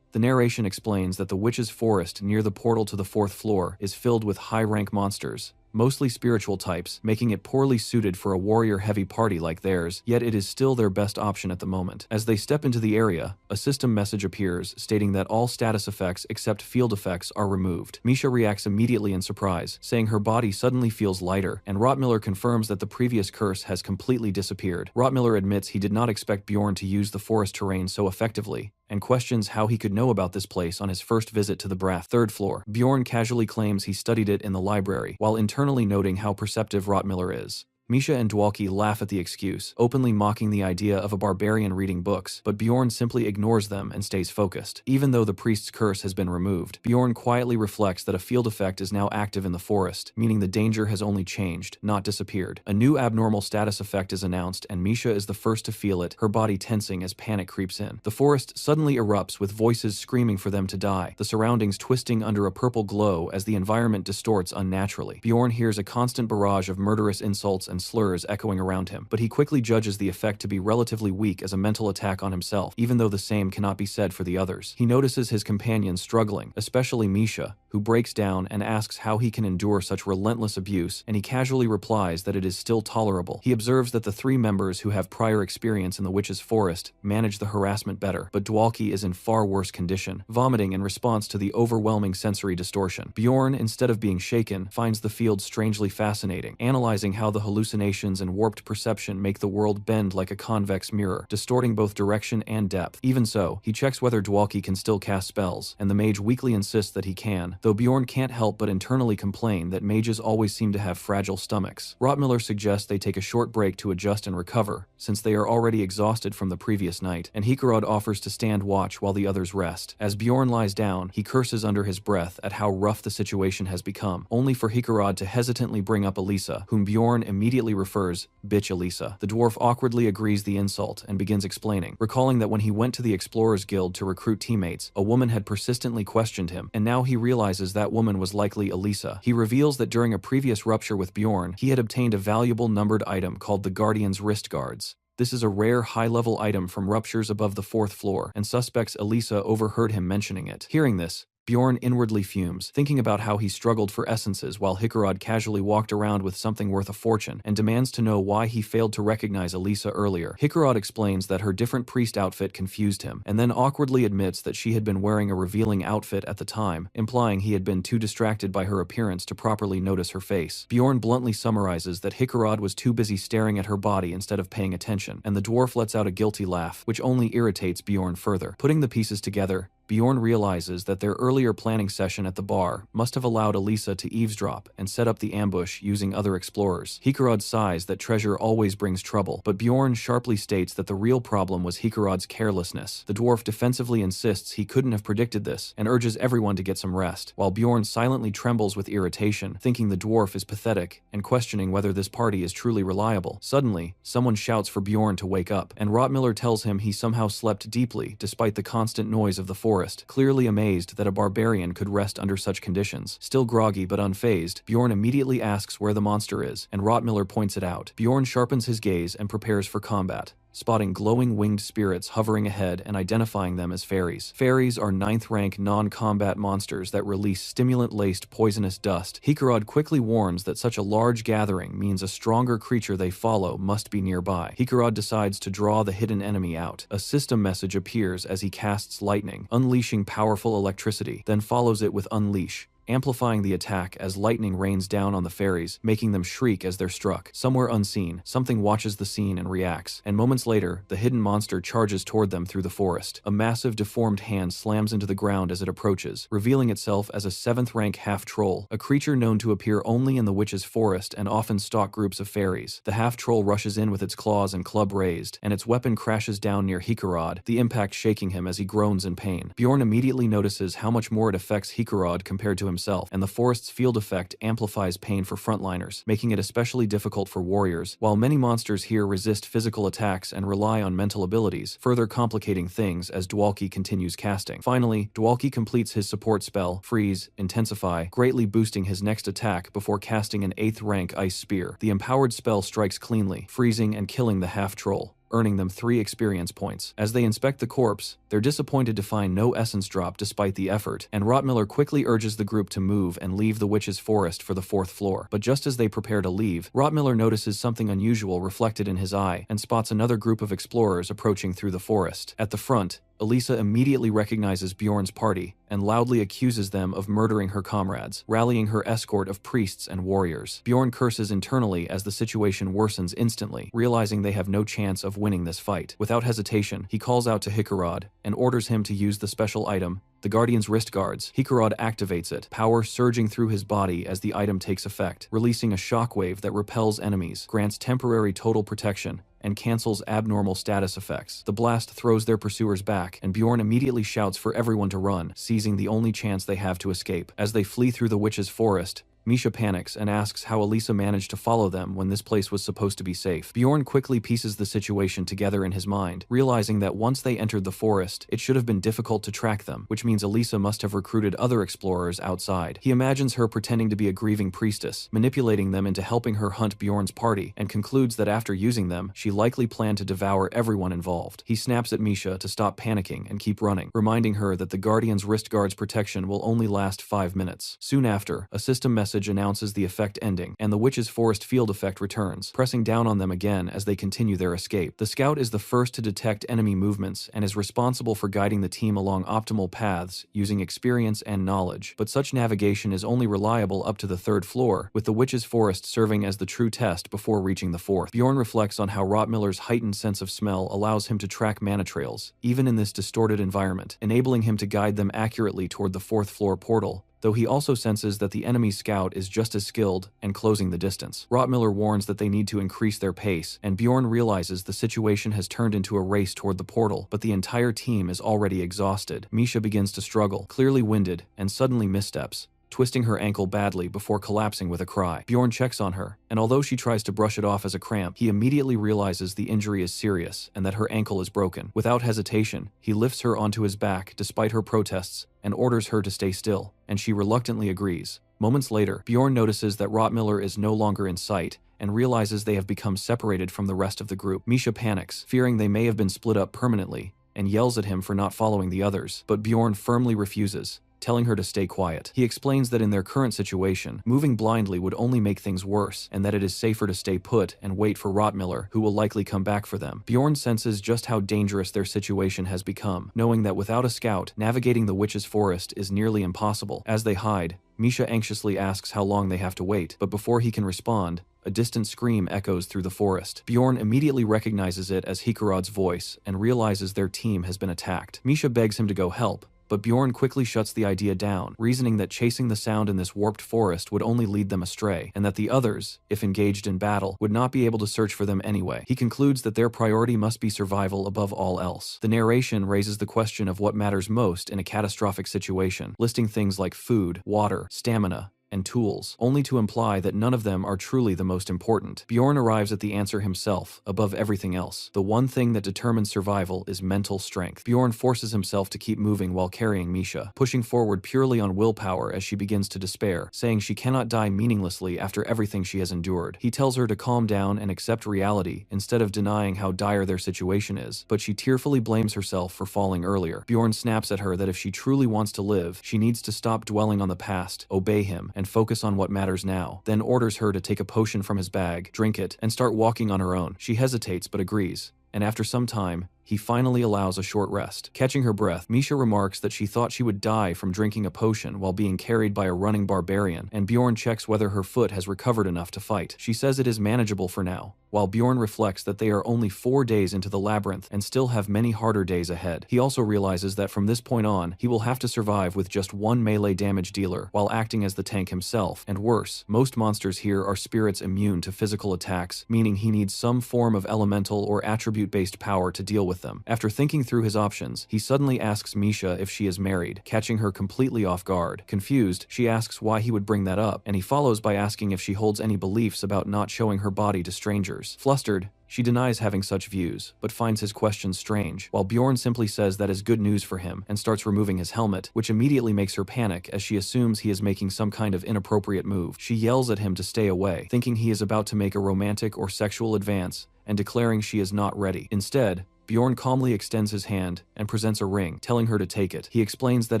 The narration explains that the Witch's Forest near the portal to the 4th floor is filled with high-rank monsters, mostly spiritual types, making it poorly suited for a warrior-heavy party like theirs, yet it is still their best option at the moment. As they step into the area, a system message appears stating that all status effects except field effects are removed. Misha reacts immediately in surprise, saying her body suddenly feels lighter, and Rottmiller confirms that the previous curse has completely disappeared. Rottmiller admits he did not expect Bjorn to use the forest terrain so effectively, and questions how he could know about this place on his first visit to the Brath 3rd floor. Bjorn casually claims he studied it in the library, while internally noting how perceptive Rottmiller is. Misha and Dwalki laugh at the excuse, openly mocking the idea of a barbarian reading books, but Bjorn simply ignores them and stays focused. Even though the priest's curse has been removed, Bjorn quietly reflects that a field effect is now active in the forest, meaning the danger has only changed, not disappeared. A new abnormal status effect is announced, and Misha is the first to feel it, her body tensing as panic creeps in. The forest suddenly erupts with voices screaming for them to die, the surroundings twisting under a purple glow as the environment distorts unnaturally. Bjorn hears a constant barrage of murderous insults and slurs echoing around him, but he quickly judges the effect to be relatively weak as a mental attack on himself, even though the same cannot be said for the others. He notices his companions struggling, especially Misha, who breaks down and asks how he can endure such relentless abuse, and he casually replies that it is still tolerable. He observes that the 3 members who have prior experience in the Witch's Forest manage the harassment better, but Dwalki is in far worse condition, vomiting in response to the overwhelming sensory distortion. Bjorn, instead of being shaken, finds the field strangely fascinating, analyzing how the hallucinations and warped perception make the world bend like a convex mirror, distorting both direction and depth. Even so, he checks whether Dwalki can still cast spells, and the mage weakly insists that he can, though Bjorn can't help but internally complain that mages always seem to have fragile stomachs. Rottmiller suggests they take a short break to adjust and recover, since they are already exhausted from the previous night, and Hikarod offers to stand watch while the others rest. As Bjorn lies down, he curses under his breath at how rough the situation has become, only for Hikarod to hesitantly bring up Elisa, whom Bjorn immediately refers, "Bitch Elisa." The dwarf awkwardly agrees the insult and begins explaining, recalling that when he went to the Explorers Guild to recruit teammates, a woman had persistently questioned him, and now he realizes that woman was likely Elisa. He reveals that during a previous rupture with Bjorn, he had obtained a valuable numbered item called the Guardian's Wrist Guards. This is a rare high-level item from ruptures above the 4th floor, and suspects Elisa overheard him mentioning it. Hearing this, Bjorn inwardly fumes, thinking about how he struggled for essences while Hikarad casually walked around with something worth a fortune, and demands to know why he failed to recognize Elisa earlier. Hikarad explains that her different priest outfit confused him, and then awkwardly admits that she had been wearing a revealing outfit at the time, implying he had been too distracted by her appearance to properly notice her face. Bjorn bluntly summarizes that Hikarad was too busy staring at her body instead of paying attention, and the dwarf lets out a guilty laugh, which only irritates Bjorn further. Putting the pieces together, Bjorn realizes that their earlier planning session at the bar must have allowed Elisa to eavesdrop and set up the ambush using other explorers. Hikarad sighs that treasure always brings trouble, but Bjorn sharply states that the real problem was Hikarad's carelessness. The dwarf defensively insists he couldn't have predicted this and urges everyone to get some rest, while Bjorn silently trembles with irritation, thinking the dwarf is pathetic and questioning whether this party is truly reliable. Suddenly, someone shouts for Bjorn to wake up, and Rottmiller tells him he somehow slept deeply despite the constant noise of the forest. Clearly amazed that a barbarian could rest under such conditions. Still groggy but unfazed, Bjorn immediately asks where the monster is, and Rottmiller points it out. Bjorn sharpens his gaze and prepares for combat, spotting glowing winged spirits hovering ahead and identifying them as fairies. Fairies are 9th-rank non-combat monsters that release stimulant-laced poisonous dust. Hikarad quickly warns that such a large gathering means a stronger creature they follow must be nearby. Hikarad decides to draw the hidden enemy out. A system message appears as he casts lightning, unleashing powerful electricity, then follows it with unleash, amplifying the attack as lightning rains down on the fairies, making them shriek as they're struck. Somewhere unseen, something watches the scene and reacts, and moments later, the hidden monster charges toward them through the forest. A massive deformed hand slams into the ground as it approaches, revealing itself as a 7th-rank half-troll, a creature known to appear only in the witch's forest and often stalk groups of fairies. The half-troll rushes in with its claws and club raised, and its weapon crashes down near Hikarad, the impact shaking him as he groans in pain. Bjorn immediately notices how much more it affects Hikarad compared to himself, and the forest's field effect amplifies pain for frontliners, making it especially difficult for warriors. While many monsters here resist physical attacks and rely on mental abilities, further complicating things as Dwalki continues casting. Finally, Dwalki completes his support spell, Freeze, Intensify, greatly boosting his next attack before casting an 8th-rank Ice Spear. The empowered spell strikes cleanly, freezing and killing the half-troll, earning them 3 experience points. As they inspect the corpse, they're disappointed to find no essence drop despite the effort, and Rottmiller quickly urges the group to move and leave the witch's forest for the 4th floor. But just as they prepare to leave, Rottmiller notices something unusual reflected in his eye and spots another group of explorers approaching through the forest. At the front, Elisa immediately recognizes Bjorn's party and loudly accuses them of murdering her comrades, rallying her escort of priests and warriors. Bjorn curses internally as the situation worsens instantly, realizing they have no chance of winning this fight. Without hesitation, he calls out to Hikarad and orders him to use the special item, the Guardian's wrist guards. Hikarad activates it, power surging through his body as the item takes effect, releasing a shockwave that repels enemies, grants temporary total protection, and cancels abnormal status effects. The blast throws their pursuers back, and Bjorn immediately shouts for everyone to run, seizing the only chance they have to escape. As they flee through the witch's forest, Misha panics and asks how Elisa managed to follow them when this place was supposed to be safe. Bjorn quickly pieces the situation together in his mind, realizing that once they entered the forest, it should have been difficult to track them, which means Elisa must have recruited other explorers outside. He imagines her pretending to be a grieving priestess, manipulating them into helping her hunt Bjorn's party, and concludes that after using them, she likely planned to devour everyone involved. He snaps at Misha to stop panicking and keep running, reminding her that the Guardian's wrist guard's protection will only last 5 minutes. Soon after, a system message announces the effect ending, and the witch's forest field effect returns, pressing down on them again as they continue their escape. The scout is the first to detect enemy movements and is responsible for guiding the team along optimal paths using experience and knowledge, but such navigation is only reliable up to the 3rd floor, with the witch's forest serving as the true test before reaching the 4th. Bjorn reflects on how Rottmiller's heightened sense of smell allows him to track mana trails, even in this distorted environment, enabling him to guide them accurately toward the 4th floor portal, though he also senses that the enemy scout is just as skilled and closing the distance. Rottmiller warns that they need to increase their pace, and Bjorn realizes the situation has turned into a race toward the portal, but the entire team is already exhausted. Misha begins to struggle, clearly winded, and suddenly missteps, twisting her ankle badly before collapsing with a cry. Bjorn checks on her, and although she tries to brush it off as a cramp, he immediately realizes the injury is serious and that her ankle is broken. Without hesitation, he lifts her onto his back despite her protests and orders her to stay still, and she reluctantly agrees, Moments later, Bjorn notices that Rottmiller is no longer in sight and realizes they have become separated from the rest of the group. Misha panics, fearing they may have been split up permanently, and yells at him for not following the others, but Bjorn firmly refuses, telling her to stay quiet. He explains that in their current situation, moving blindly would only make things worse, and that it is safer to stay put and wait for Rottmiller, who will likely come back for them. Bjorn senses just how dangerous their situation has become, knowing that without a scout, navigating the witch's forest is nearly impossible. As they hide, Misha anxiously asks how long they have to wait, but before he can respond, a distant scream echoes through the forest. Bjorn immediately recognizes it as Hikarod's voice and realizes their team has been attacked. Misha begs him to go help, but Bjorn quickly shuts the idea down, reasoning that chasing the sound in this warped forest would only lead them astray, and that the others, if engaged in battle, would not be able to search for them anyway. He concludes that their priority must be survival above all else. The narration raises the question of what matters most in a catastrophic situation, listing things like food, water, stamina, and tools, only to imply that none of them are truly the most important. Bjorn arrives at the answer himself, above everything else. The one thing that determines survival is mental strength. Bjorn forces himself to keep moving while carrying Misha, pushing forward purely on willpower as she begins to despair, saying she cannot die meaninglessly after everything she has endured. He tells her to calm down and accept reality instead of denying how dire their situation is, but she tearfully blames herself for falling earlier. Bjorn snaps at her that if she truly wants to live, she needs to stop dwelling on the past, obey him, and focus on what matters now, then orders her to take a potion from his bag, drink it, and start walking on her own. She hesitates but agrees, and after some time, he finally allows a short rest. Catching her breath, Misha remarks that she thought she would die from drinking a potion while being carried by a running barbarian, and Bjorn checks whether her foot has recovered enough to fight. She says it is manageable for now, while Bjorn reflects that they are only 4 days into the labyrinth and still have many harder days ahead. He also realizes that from this point on, he will have to survive with just one melee damage dealer while acting as the tank himself, and worse, most monsters here are spirits immune to physical attacks, meaning he needs some form of elemental or attribute-based power to deal with them. After thinking through his options, he suddenly asks Misha if she is married, catching her completely off guard. Confused, she asks why he would bring that up, and he follows by asking if she holds any beliefs about not showing her body to strangers. Flustered, she denies having such views, but finds his questions strange, while Bjorn simply says that is good news for him and starts removing his helmet, which immediately makes her panic as she assumes he is making some kind of inappropriate move. She yells at him to stay away, thinking he is about to make a romantic or sexual advance, and declaring she is not ready. Instead, Bjorn calmly extends his hand and presents a ring, telling her to take it. He explains that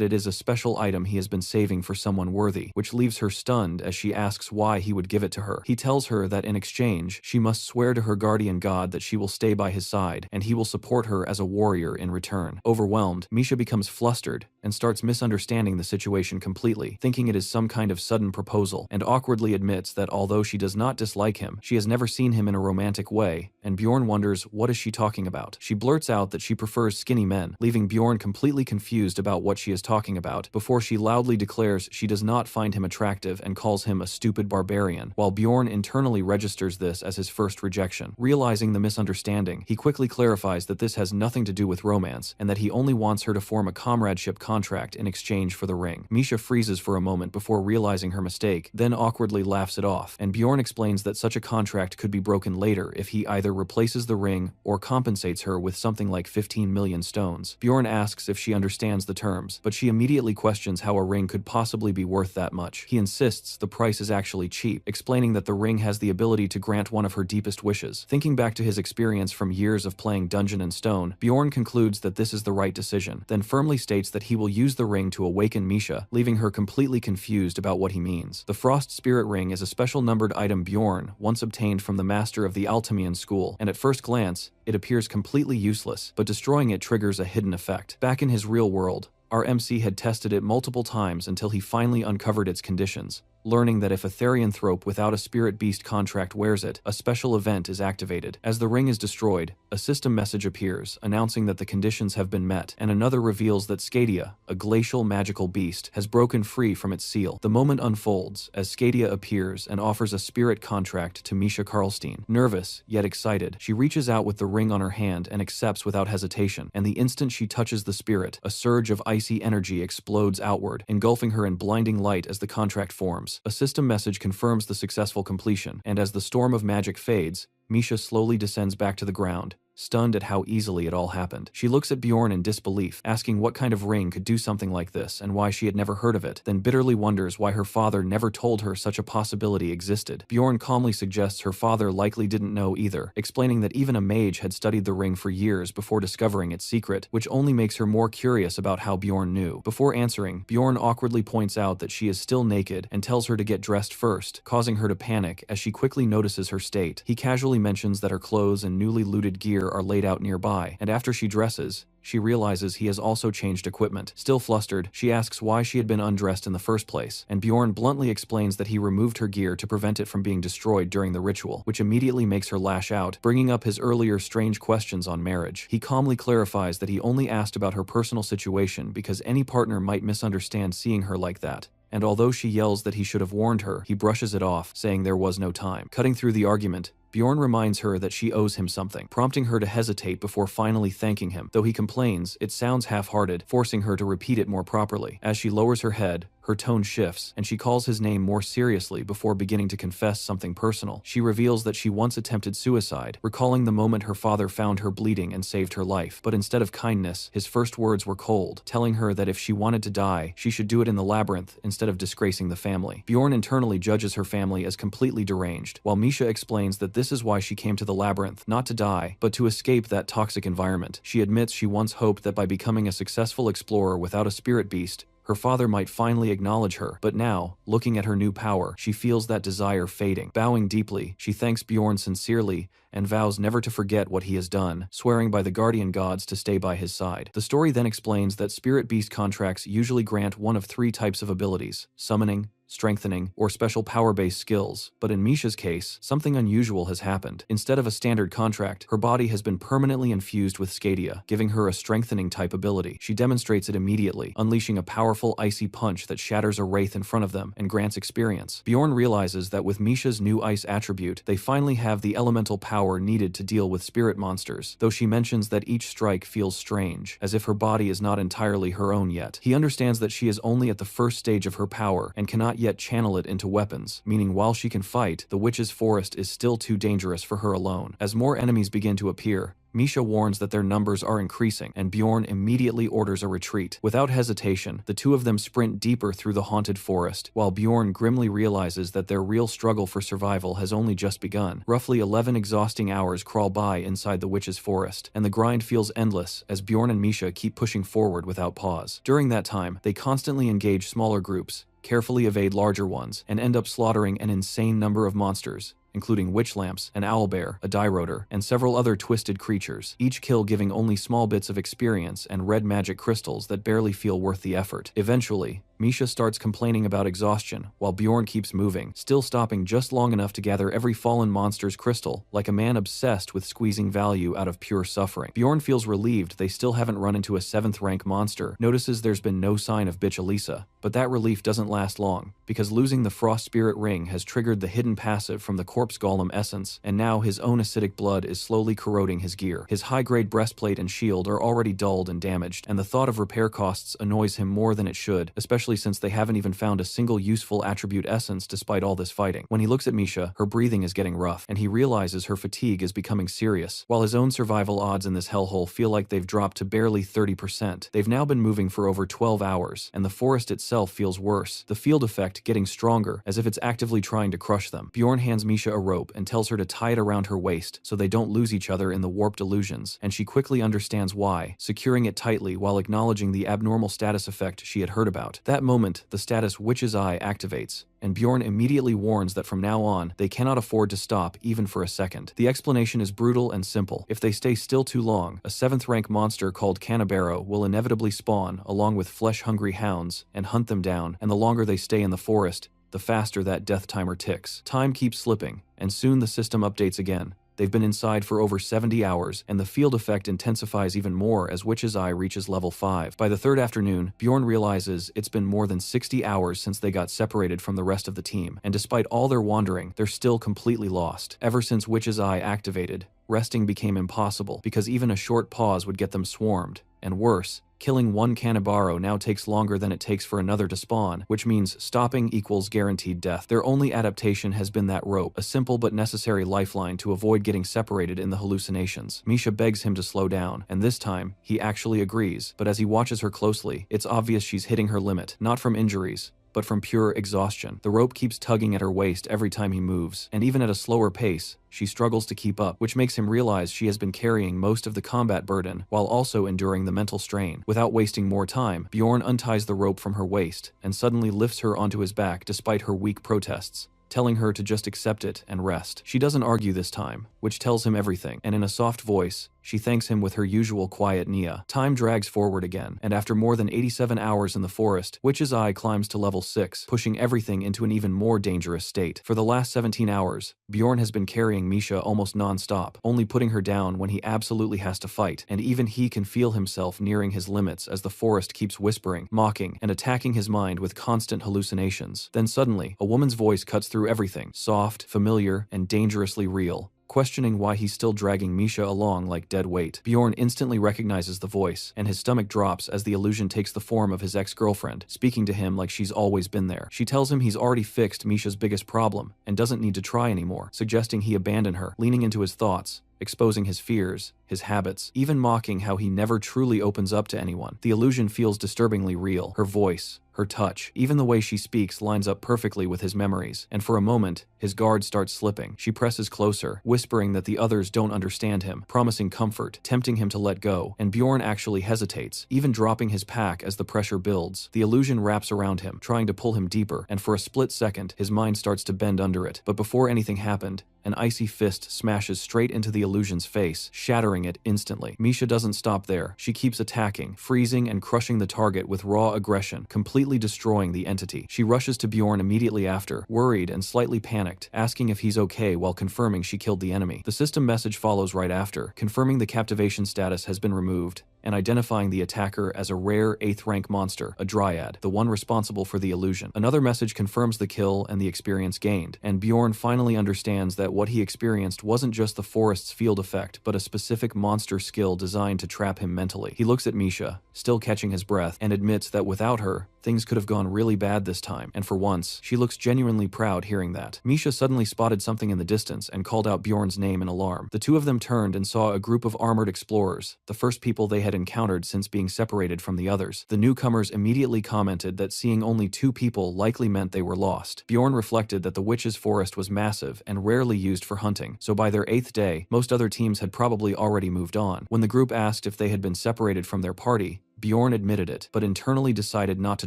it is a special item he has been saving for someone worthy, which leaves her stunned as she asks why he would give it to her. He tells her that in exchange, she must swear to her guardian god that she will stay by his side, and he will support her as a warrior in return. Overwhelmed, Misha becomes flustered and starts misunderstanding the situation completely, thinking it is some kind of sudden proposal, and awkwardly admits that although she does not dislike him, she has never seen him in a romantic way, and Bjorn wonders what is she talking about. She blurts out that she prefers skinny men, leaving Bjorn completely confused about what she is talking about, before she loudly declares she does not find him attractive and calls him a stupid barbarian, while Bjorn internally registers this as his first rejection. Realizing the misunderstanding, he quickly clarifies that this has nothing to do with romance, and that he only wants her to form a comradeship contract in exchange for the ring. Misha freezes for a moment before realizing her mistake, then awkwardly laughs it off, and Bjorn explains that such a contract could be broken later if he either replaces the ring or compensates her with something like 15 million stones. Bjorn asks if she understands the terms, but she immediately questions how a ring could possibly be worth that much. He insists the price is actually cheap, explaining that the ring has the ability to grant one of her deepest wishes. Thinking back to his experience from years of playing Dungeon and Stone, Bjorn concludes that this is the right decision, then firmly states that he will use the ring to awaken Misha, leaving her completely confused about what he means. The Frost Spirit Ring is a special numbered item Bjorn once obtained from the master of the Alchemian school, and at first glance, it appears completely useless, but destroying it triggers a hidden effect. Back in his real world, our MC had tested it multiple times until he finally uncovered its conditions, learning that if a Therianthrope without a Spirit Beast contract wears it, a special event is activated. As the ring is destroyed, a system message appears, announcing that the conditions have been met, and another reveals that Skadia, a glacial magical beast, has broken free from its seal. The moment unfolds, as Skadia appears and offers a spirit contract to Misha Karlstein. Nervous, yet excited, she reaches out with the ring on her hand and accepts without hesitation, and the instant she touches the spirit, a surge of icy energy explodes outward, engulfing her in blinding light as the contract forms. A system message confirms the successful completion, and as the storm of magic fades, Misha slowly descends back to the ground, stunned at how easily it all happened. She looks at Bjorn in disbelief, asking what kind of ring could do something like this and why she had never heard of it, then bitterly wonders why her father never told her such a possibility existed. Bjorn calmly suggests her father likely didn't know either, explaining that even a mage had studied the ring for years before discovering its secret, which only makes her more curious about how Bjorn knew. Before answering, Bjorn awkwardly points out that she is still naked and tells her to get dressed first, causing her to panic as she quickly notices her state. He casually mentions that her clothes and newly looted gear are laid out nearby, and after she dresses, she realizes he has also changed equipment. Still flustered, she asks why she had been undressed in the first place, and Bjorn bluntly explains that he removed her gear to prevent it from being destroyed during the ritual, which immediately makes her lash out, bringing up his earlier strange questions on marriage. He calmly clarifies that he only asked about her personal situation because any partner might misunderstand seeing her like that. And although she yells that he should have warned her, he brushes it off, saying there was no time. Cutting through the argument, Bjorn reminds her that she owes him something, prompting her to hesitate before finally thanking him. Though he complains, it sounds half-hearted, forcing her to repeat it more properly. As she lowers her head, her tone shifts, and she calls his name more seriously before beginning to confess something personal. She reveals that she once attempted suicide, recalling the moment her father found her bleeding and saved her life. But instead of kindness, his first words were cold, telling her that if she wanted to die, she should do it in the labyrinth instead of disgracing the family. Bjorn internally judges her family as completely deranged, while Misha explains that this is why she came to the labyrinth, not to die, but to escape that toxic environment. She admits she once hoped that by becoming a successful explorer without a spirit beast, her father might finally acknowledge her, but now, looking at her new power, she feels that desire fading. Bowing deeply, she thanks Bjorn sincerely and vows never to forget what he has done, swearing by the guardian gods to stay by his side. The story then explains that spirit beast contracts usually grant one of three types of abilities: summoning, strengthening, or special power-based skills, but in Misha's case, something unusual has happened. Instead of a standard contract, her body has been permanently infused with Scadia, giving her a strengthening type ability. She demonstrates it immediately, unleashing a powerful icy punch that shatters a wraith in front of them and grants experience. Bjorn realizes that with Misha's new ice attribute, they finally have the elemental power needed to deal with spirit monsters, though she mentions that each strike feels strange, as if her body is not entirely her own yet. He understands that she is only at the first stage of her power and cannot yet channel it into weapons, meaning while she can fight, the witch's forest is still too dangerous for her alone. As more enemies begin to appear, Misha warns that their numbers are increasing, and Bjorn immediately orders a retreat. Without hesitation, the two of them sprint deeper through the haunted forest, while Bjorn grimly realizes that their real struggle for survival has only just begun. Roughly 11 exhausting hours crawl by inside the witch's forest, and the grind feels endless as Bjorn and Misha keep pushing forward without pause. During that time, they constantly engage smaller groups, carefully evade larger ones, and end up slaughtering an insane number of monsters, including witch lamps, an owlbear, a diroder, and several other twisted creatures, each kill giving only small bits of experience and red magic crystals that barely feel worth the effort. Eventually, Misha starts complaining about exhaustion, while Bjorn keeps moving, still stopping just long enough to gather every fallen monster's crystal, like a man obsessed with squeezing value out of pure suffering. Bjorn feels relieved they still haven't run into a 7th rank monster, notices there's been no sign of bitch Elisa, but that relief doesn't last long, because losing the frost spirit ring has triggered the hidden passive from the corpse golem essence, and now his own acidic blood is slowly corroding his gear. His high-grade breastplate and shield are already dulled and damaged, and the thought of repair costs annoys him more than it should, especially since they haven't even found a single useful attribute essence despite all this fighting. When he looks at Misha, her breathing is getting rough, and he realizes her fatigue is becoming serious. While his own survival odds in this hellhole feel like they've dropped to barely 30%, they've now been moving for over 12 hours, and the forest itself feels worse, the field effect getting stronger, as if it's actively trying to crush them. Bjorn hands Misha a rope and tells her to tie it around her waist so they don't lose each other in the warped illusions, and she quickly understands why, securing it tightly while acknowledging the abnormal status effect she had heard about. That moment, the status Witch's Eye activates, and Bjorn immediately warns that from now on, they cannot afford to stop even for a second. The explanation is brutal and simple. If they stay still too long, a 7th rank monster called Canabero will inevitably spawn along with flesh-hungry hounds and hunt them down, and the longer they stay in the forest, the faster that death timer ticks. Time keeps slipping, and soon the system updates again. They've been inside for over 70 hours, and the field effect intensifies even more as Witch's Eye reaches level 5. By the 3rd afternoon, Bjorn realizes it's been more than 60 hours since they got separated from the rest of the team, and despite all their wandering, they're still completely lost. Ever since Witch's Eye activated, resting became impossible because even a short pause would get them swarmed, And worse, killing one Kanabaro now takes longer than it takes for another to spawn, which means stopping equals guaranteed death. Their only adaptation has been that rope, a simple but necessary lifeline to avoid getting separated in the hallucinations. Misha begs him to slow down, and this time, he actually agrees, but as he watches her closely, it's obvious she's hitting her limit, not from injuries, but from pure exhaustion. The rope keeps tugging at her waist every time he moves, and even at a slower pace, she struggles to keep up, which makes him realize she has been carrying most of the combat burden while also enduring the mental strain. Without wasting more time, Bjorn unties the rope from her waist and suddenly lifts her onto his back despite her weak protests, telling her to just accept it and rest. She doesn't argue this time, which tells him everything, and in a soft voice, she thanks him with her usual quiet Nia. Time drags forward again, and after more than 87 hours in the forest, Witch's Eye climbs to level 6, pushing everything into an even more dangerous state. For the last 17 hours, Bjorn has been carrying Misha almost non-stop, only putting her down when he absolutely has to fight, and even he can feel himself nearing his limits as the forest keeps whispering, mocking, and attacking his mind with constant hallucinations. Then suddenly, a woman's voice cuts through everything, soft, familiar, and dangerously real, questioning why he's still dragging Misha along like dead weight. Bjorn instantly recognizes the voice, and his stomach drops as the illusion takes the form of his ex-girlfriend, speaking to him like she's always been there. She tells him he's already fixed Misha's biggest problem, and doesn't need to try anymore, suggesting he abandon her, leaning into his thoughts, exposing his fears, his habits, even mocking how he never truly opens up to anyone. The illusion feels disturbingly real. Her voice, her touch, even the way she speaks lines up perfectly with his memories, and for a moment, his guard starts slipping. She presses closer, whispering that the others don't understand him, promising comfort, tempting him to let go, and Bjorn actually hesitates, even dropping his pack as the pressure builds. The illusion wraps around him, trying to pull him deeper, and for a split second, his mind starts to bend under it. But before anything happened, an icy fist smashes straight into the illusion's face, shattering it instantly. Misha doesn't stop there. She keeps attacking, freezing and crushing the target with raw aggression, completely destroying the entity. She rushes to Bjorn immediately after, worried and slightly panicked, asking if he's okay while confirming she killed the enemy. The system message follows right after, confirming the captivation status has been removed, and identifying the attacker as a rare 8th rank monster, a dryad, the one responsible for the illusion. Another message confirms the kill and the experience gained, and Bjorn finally understands that what he experienced wasn't just the forest's field effect, but a specific monster skill designed to trap him mentally. He looks at Misha, still catching his breath, and admits that without her, things could have gone really bad this time, and for once, she looks genuinely proud hearing that. Misha suddenly spotted something in the distance and called out Bjorn's name in alarm. The two of them turned and saw a group of armored explorers, the first people they had encountered since being separated from the others. The newcomers immediately commented that seeing only 2 people likely meant they were lost. Bjorn reflected that the witch's forest was massive and rarely used for hunting, so by their 8th day, most other teams had probably already moved on. When the group asked if they had been separated from their party, Bjorn admitted it, but internally decided not to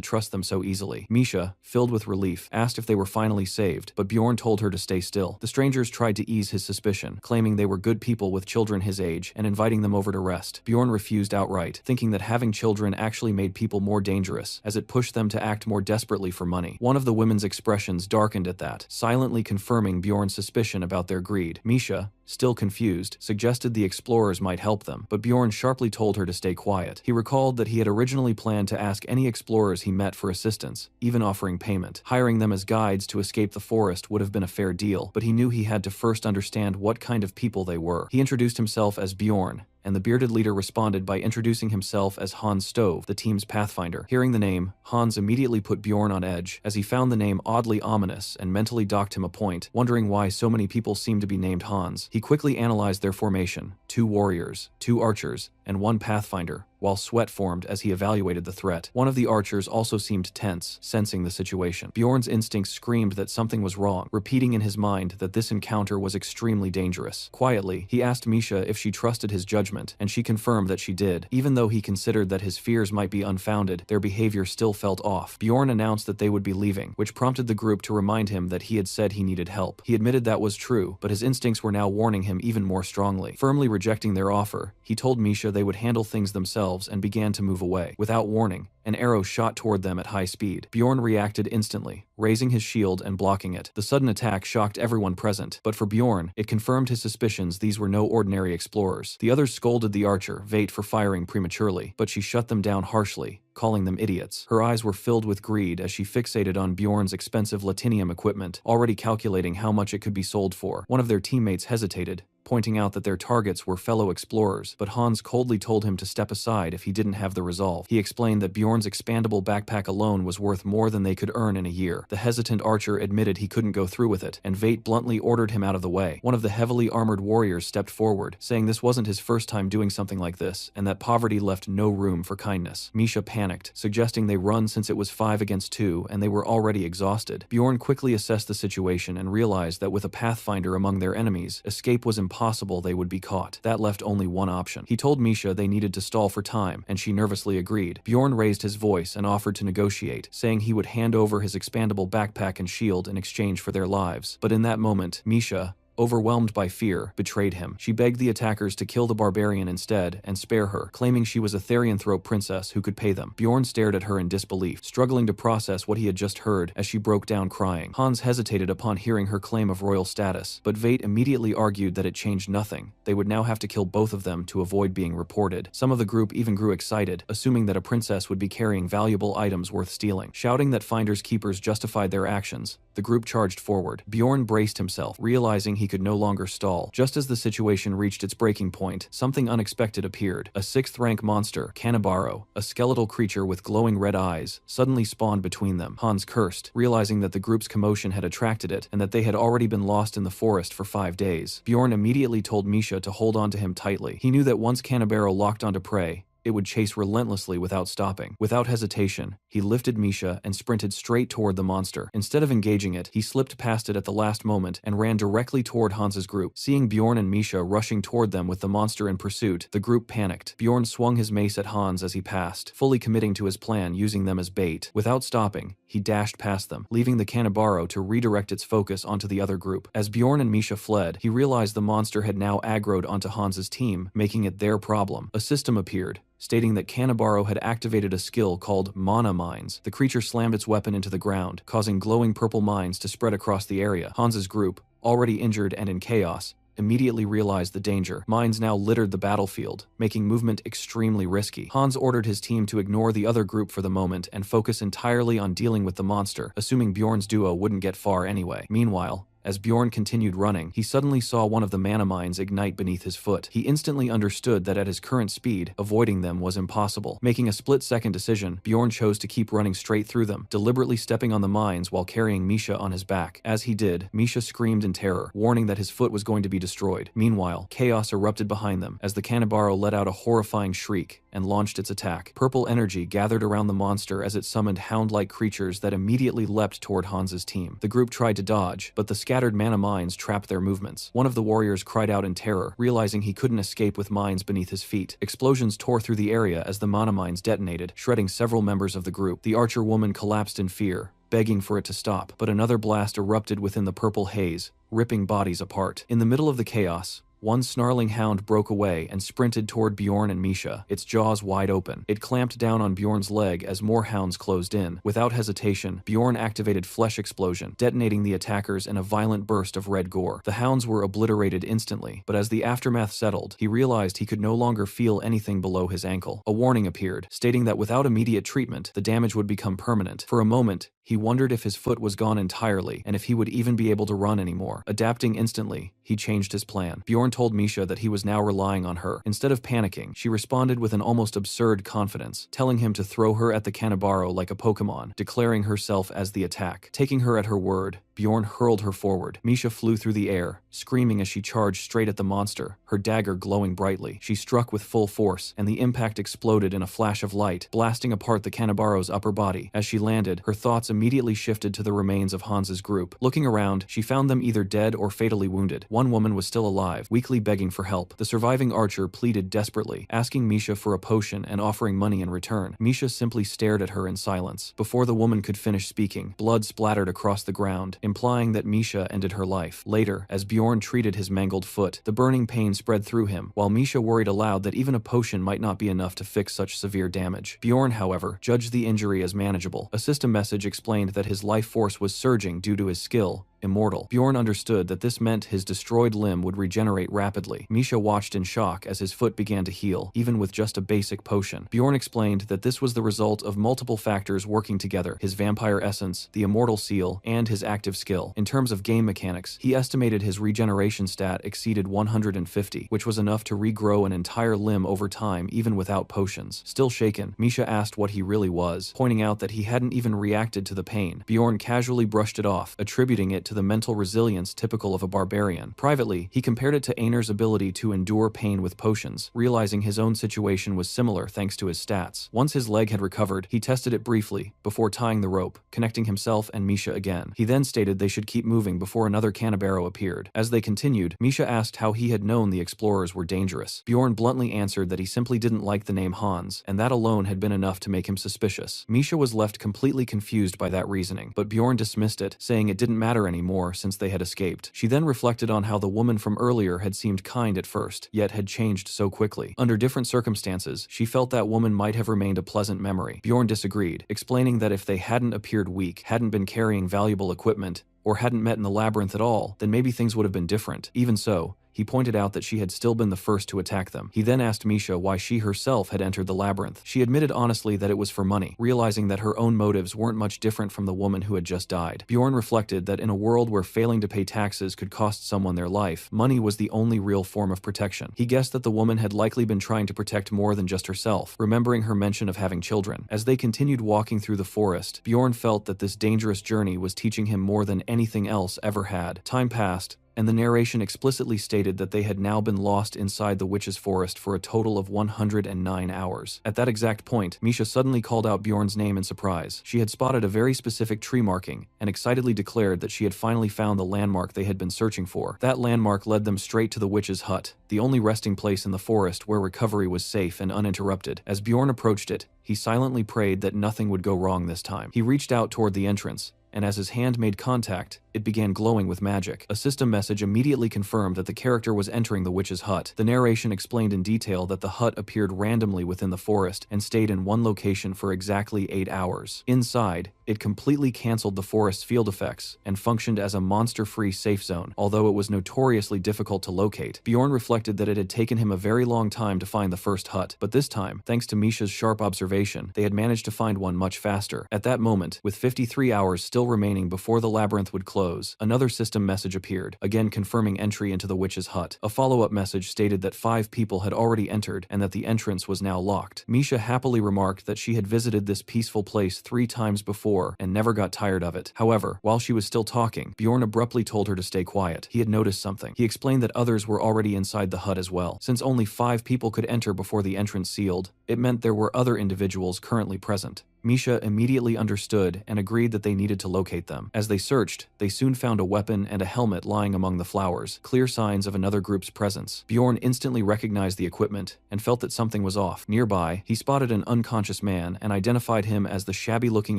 trust them so easily. Misha, filled with relief, asked if they were finally saved, but Bjorn told her to stay still. The strangers tried to ease his suspicion, claiming they were good people with children his age and inviting them over to rest. Bjorn refused outright, thinking that having children actually made people more dangerous, as it pushed them to act more desperately for money. One of the women's expressions darkened at that, silently confirming Bjorn's suspicion about their greed. Misha, still confused, suggested the explorers might help them, but Bjorn sharply told her to stay quiet. He recalled that he had originally planned to ask any explorers he met for assistance, even offering payment. Hiring them as guides to escape the forest would have been a fair deal, but he knew he had to first understand what kind of people they were. He introduced himself as Bjorn, and the bearded leader responded by introducing himself as Hans Stove, the team's pathfinder. Hearing the name, Hans immediately put Bjorn on edge, as he found the name oddly ominous and mentally docked him a point, wondering why so many people seemed to be named Hans. He quickly analyzed their formation: 2 warriors, 2 archers, and 1 pathfinder, while sweat formed as he evaluated the threat. One of the archers also seemed tense, sensing the situation. Bjorn's instincts screamed that something was wrong, repeating in his mind that this encounter was extremely dangerous. Quietly, he asked Misha if she trusted his judgment, and she confirmed that she did. Even though he considered that his fears might be unfounded, their behavior still felt off. Bjorn announced that they would be leaving, which prompted the group to remind him that he had said he needed help. He admitted that was true, but his instincts were now warning him even more strongly. Firmly rejecting their offer, he told Misha they would handle things themselves and began to move away. Without warning, an arrow shot toward them at high speed. Bjorn reacted instantly, raising his shield and blocking it. The sudden attack shocked everyone present, but for Bjorn, it confirmed his suspicions these were no ordinary explorers. The others scolded the archer, Vate, for firing prematurely, but she shut them down harshly, calling them idiots. Her eyes were filled with greed as she fixated on Bjorn's expensive latinium equipment, already calculating how much it could be sold for. One of their teammates hesitated, pointing out that their targets were fellow explorers, but Hans coldly told him to step aside if he didn't have the resolve. He explained that Bjorn's expandable backpack alone was worth more than they could earn in a year. The hesitant archer admitted he couldn't go through with it, and Vate bluntly ordered him out of the way. One of the heavily armored warriors stepped forward, saying this wasn't his first time doing something like this, and that poverty left no room for kindness. Misha panicked, suggesting they run since it was 5 against 2 and they were already exhausted. Bjorn quickly assessed the situation and realized that with a pathfinder among their enemies, escape was impossible. They would be caught. That left only one option. He told Misha they needed to stall for time, and she nervously agreed. Bjorn raised his voice and offered to negotiate, saying he would hand over his expandable backpack and shield in exchange for their lives. But in that moment, Misha, overwhelmed by fear, betrayed him. She begged the attackers to kill the barbarian instead and spare her, claiming she was a Therianthrope princess who could pay them. Bjorn stared at her in disbelief, struggling to process what he had just heard as she broke down crying. Hans hesitated upon hearing her claim of royal status, but Vate immediately argued that it changed nothing. They would now have to kill both of them to avoid being reported. Some of the group even grew excited, assuming that a princess would be carrying valuable items worth stealing. Shouting that finders keepers justified their actions, the group charged forward. Bjorn braced himself, realizing he could no longer stall. Just as the situation reached its breaking point, something unexpected appeared. A 6th-rank monster, Canibaro, a skeletal creature with glowing red eyes, suddenly spawned between them. Hans cursed, realizing that the group's commotion had attracted it and that they had already been lost in the forest for 5 days. Bjorn immediately told Misha to hold on to him tightly. He knew that once Canibaro locked onto prey, it would chase relentlessly without stopping. Without hesitation, he lifted Misha and sprinted straight toward the monster. Instead of engaging it, he slipped past it at the last moment and ran directly toward Hans's group. Seeing Bjorn and Misha rushing toward them with the monster in pursuit, the group panicked. Bjorn swung his mace at Hans as he passed, fully committing to his plan, using them as bait. Without stopping, he dashed past them, leaving the Canibaro to redirect its focus onto the other group. As Bjorn and Misha fled, he realized the monster had now aggroed onto Hans's team, making it their problem. A system appeared, stating that Canibaro had activated a skill called Mana Mines. The creature slammed its weapon into the ground, causing glowing purple mines to spread across the area. Hans's group, already injured and in chaos, immediately realized the danger. Mines now littered the battlefield, making movement extremely risky. Hans ordered his team to ignore the other group for the moment and focus entirely on dealing with the monster, assuming Bjorn's duo wouldn't get far anyway. Meanwhile, as Bjorn continued running, he suddenly saw one of the mana mines ignite beneath his foot. He instantly understood that at his current speed, avoiding them was impossible. Making a split-second decision, Bjorn chose to keep running straight through them, deliberately stepping on the mines while carrying Misha on his back. As he did, Misha screamed in terror, warning that his foot was going to be destroyed. Meanwhile, chaos erupted behind them as the Canibaro let out a horrifying shriek and launched its attack. Purple energy gathered around the monster as it summoned hound-like creatures that immediately leapt toward Hans's team. The group tried to dodge, but the scattered mana mines trapped their movements. One of the warriors cried out in terror, realizing he couldn't escape with mines beneath his feet. Explosions tore through the area as the mana mines detonated, shredding several members of the group. The archer woman collapsed in fear, begging for it to stop, but another blast erupted within the purple haze, ripping bodies apart. In the middle of the chaos, one snarling hound broke away and sprinted toward Bjorn and Misha, its jaws wide open. It clamped down on Bjorn's leg as more hounds closed in. Without hesitation, Bjorn activated Flesh Explosion, detonating the attackers in a violent burst of red gore. The hounds were obliterated instantly, but as the aftermath settled, he realized he could no longer feel anything below his ankle. A warning appeared, stating that without immediate treatment, the damage would become permanent. For a moment, he wondered if his foot was gone entirely and if he would even be able to run anymore. Adapting instantly, he changed his plan. Bjorn told Misha that he was now relying on her. Instead of panicking, she responded with an almost absurd confidence, telling him to throw her at the Canibaro like a Pokemon, declaring herself as the attack. Taking her at her word, Bjorn hurled her forward. Misha flew through the air, screaming as she charged straight at the monster, her dagger glowing brightly. She struck with full force, and the impact exploded in a flash of light, blasting apart the Canibaro's upper body. As she landed, her thoughts immediately shifted to the remains of Hans's group. Looking around, she found them either dead or fatally wounded. One woman was still alive, weakly begging for help. The surviving archer pleaded desperately, asking Misha for a potion and offering money in return. Misha simply stared at her in silence. Before the woman could finish speaking, blood splattered across the ground, implying that Misha ended her life. Later, as Bjorn treated his mangled foot, the burning pain spread through him, while Misha worried aloud that even a potion might not be enough to fix such severe damage. Bjorn, however, judged the injury as manageable. A system message explained that his life force was surging due to his skill, immortal. Bjorn understood that this meant his destroyed limb would regenerate rapidly. Misha watched in shock as his foot began to heal, even with just a basic potion. Bjorn explained that this was the result of multiple factors working together: his vampire essence, the immortal seal, and his active skill. In terms of game mechanics, he estimated his regeneration stat exceeded 150, which was enough to regrow an entire limb over time even without potions. Still shaken, Misha asked what he really was, pointing out that he hadn't even reacted to the pain. Bjorn casually brushed it off, attributing it to the mental resilience typical of a barbarian. Privately, he compared it to Einar's ability to endure pain with potions, realizing his own situation was similar thanks to his stats. Once his leg had recovered, he tested it briefly, before tying the rope, connecting himself and Misha again. He then stated they should keep moving before another Canibaro appeared. As they continued, Misha asked how he had known the explorers were dangerous. Bjorn bluntly answered that he simply didn't like the name Hans, and that alone had been enough to make him suspicious. Misha was left completely confused by that reasoning, but Bjorn dismissed it, saying it didn't matter anymore since they had escaped. She then reflected on how the woman from earlier had seemed kind at first, yet had changed so quickly. Under different circumstances, she felt that woman might have remained a pleasant memory. Bjorn disagreed, explaining that if they hadn't appeared weak, hadn't been carrying valuable equipment, or hadn't met in the labyrinth at all, then maybe things would have been different. Even so, he pointed out that she had still been the first to attack them. He then asked Misha why she herself had entered the labyrinth. She admitted honestly that it was for money, realizing that her own motives weren't much different from the woman who had just died. Bjorn reflected that in a world where failing to pay taxes could cost someone their life, money was the only real form of protection. He guessed that the woman had likely been trying to protect more than just herself, remembering her mention of having children. As they continued walking through the forest, Bjorn felt that this dangerous journey was teaching him more than anything else ever had. Time passed, and the narration explicitly stated that they had now been lost inside the witch's forest for a total of 109 hours. At that exact point, Misha suddenly called out Bjorn's name in surprise. She had spotted a very specific tree marking, and excitedly declared that she had finally found the landmark they had been searching for. That landmark led them straight to the witch's hut, the only resting place in the forest where recovery was safe and uninterrupted. As Bjorn approached it, he silently prayed that nothing would go wrong this time. He reached out toward the entrance, and as his hand made contact, it began glowing with magic. A system message immediately confirmed that the character was entering the witch's hut. The narration explained in detail that the hut appeared randomly within the forest and stayed in one location for exactly 8 hours. Inside, it completely canceled the forest's field effects and functioned as a monster-free safe zone, although it was notoriously difficult to locate. Bjorn reflected that it had taken him a very long time to find the first hut, but this time, thanks to Misha's sharp observation, they had managed to find one much faster. At that moment, with 53 hours still remaining before the labyrinth would close, another system message appeared, again confirming entry into the witch's hut. A follow-up message stated that 5 people had already entered and that the entrance was now locked. Misha happily remarked that she had visited this peaceful place 3 times before and never got tired of it. However, while she was still talking, Bjorn abruptly told her to stay quiet. He had noticed something. He explained that others were already inside the hut as well. Since only 5 people could enter before the entrance sealed, it meant there were other individuals currently present. Misha immediately understood and agreed that they needed to locate them. As they searched, they soon found a weapon and a helmet lying among the flowers, clear signs of another group's presence. Bjorn instantly recognized the equipment and felt that something was off. Nearby, he spotted an unconscious man and identified him as the shabby-looking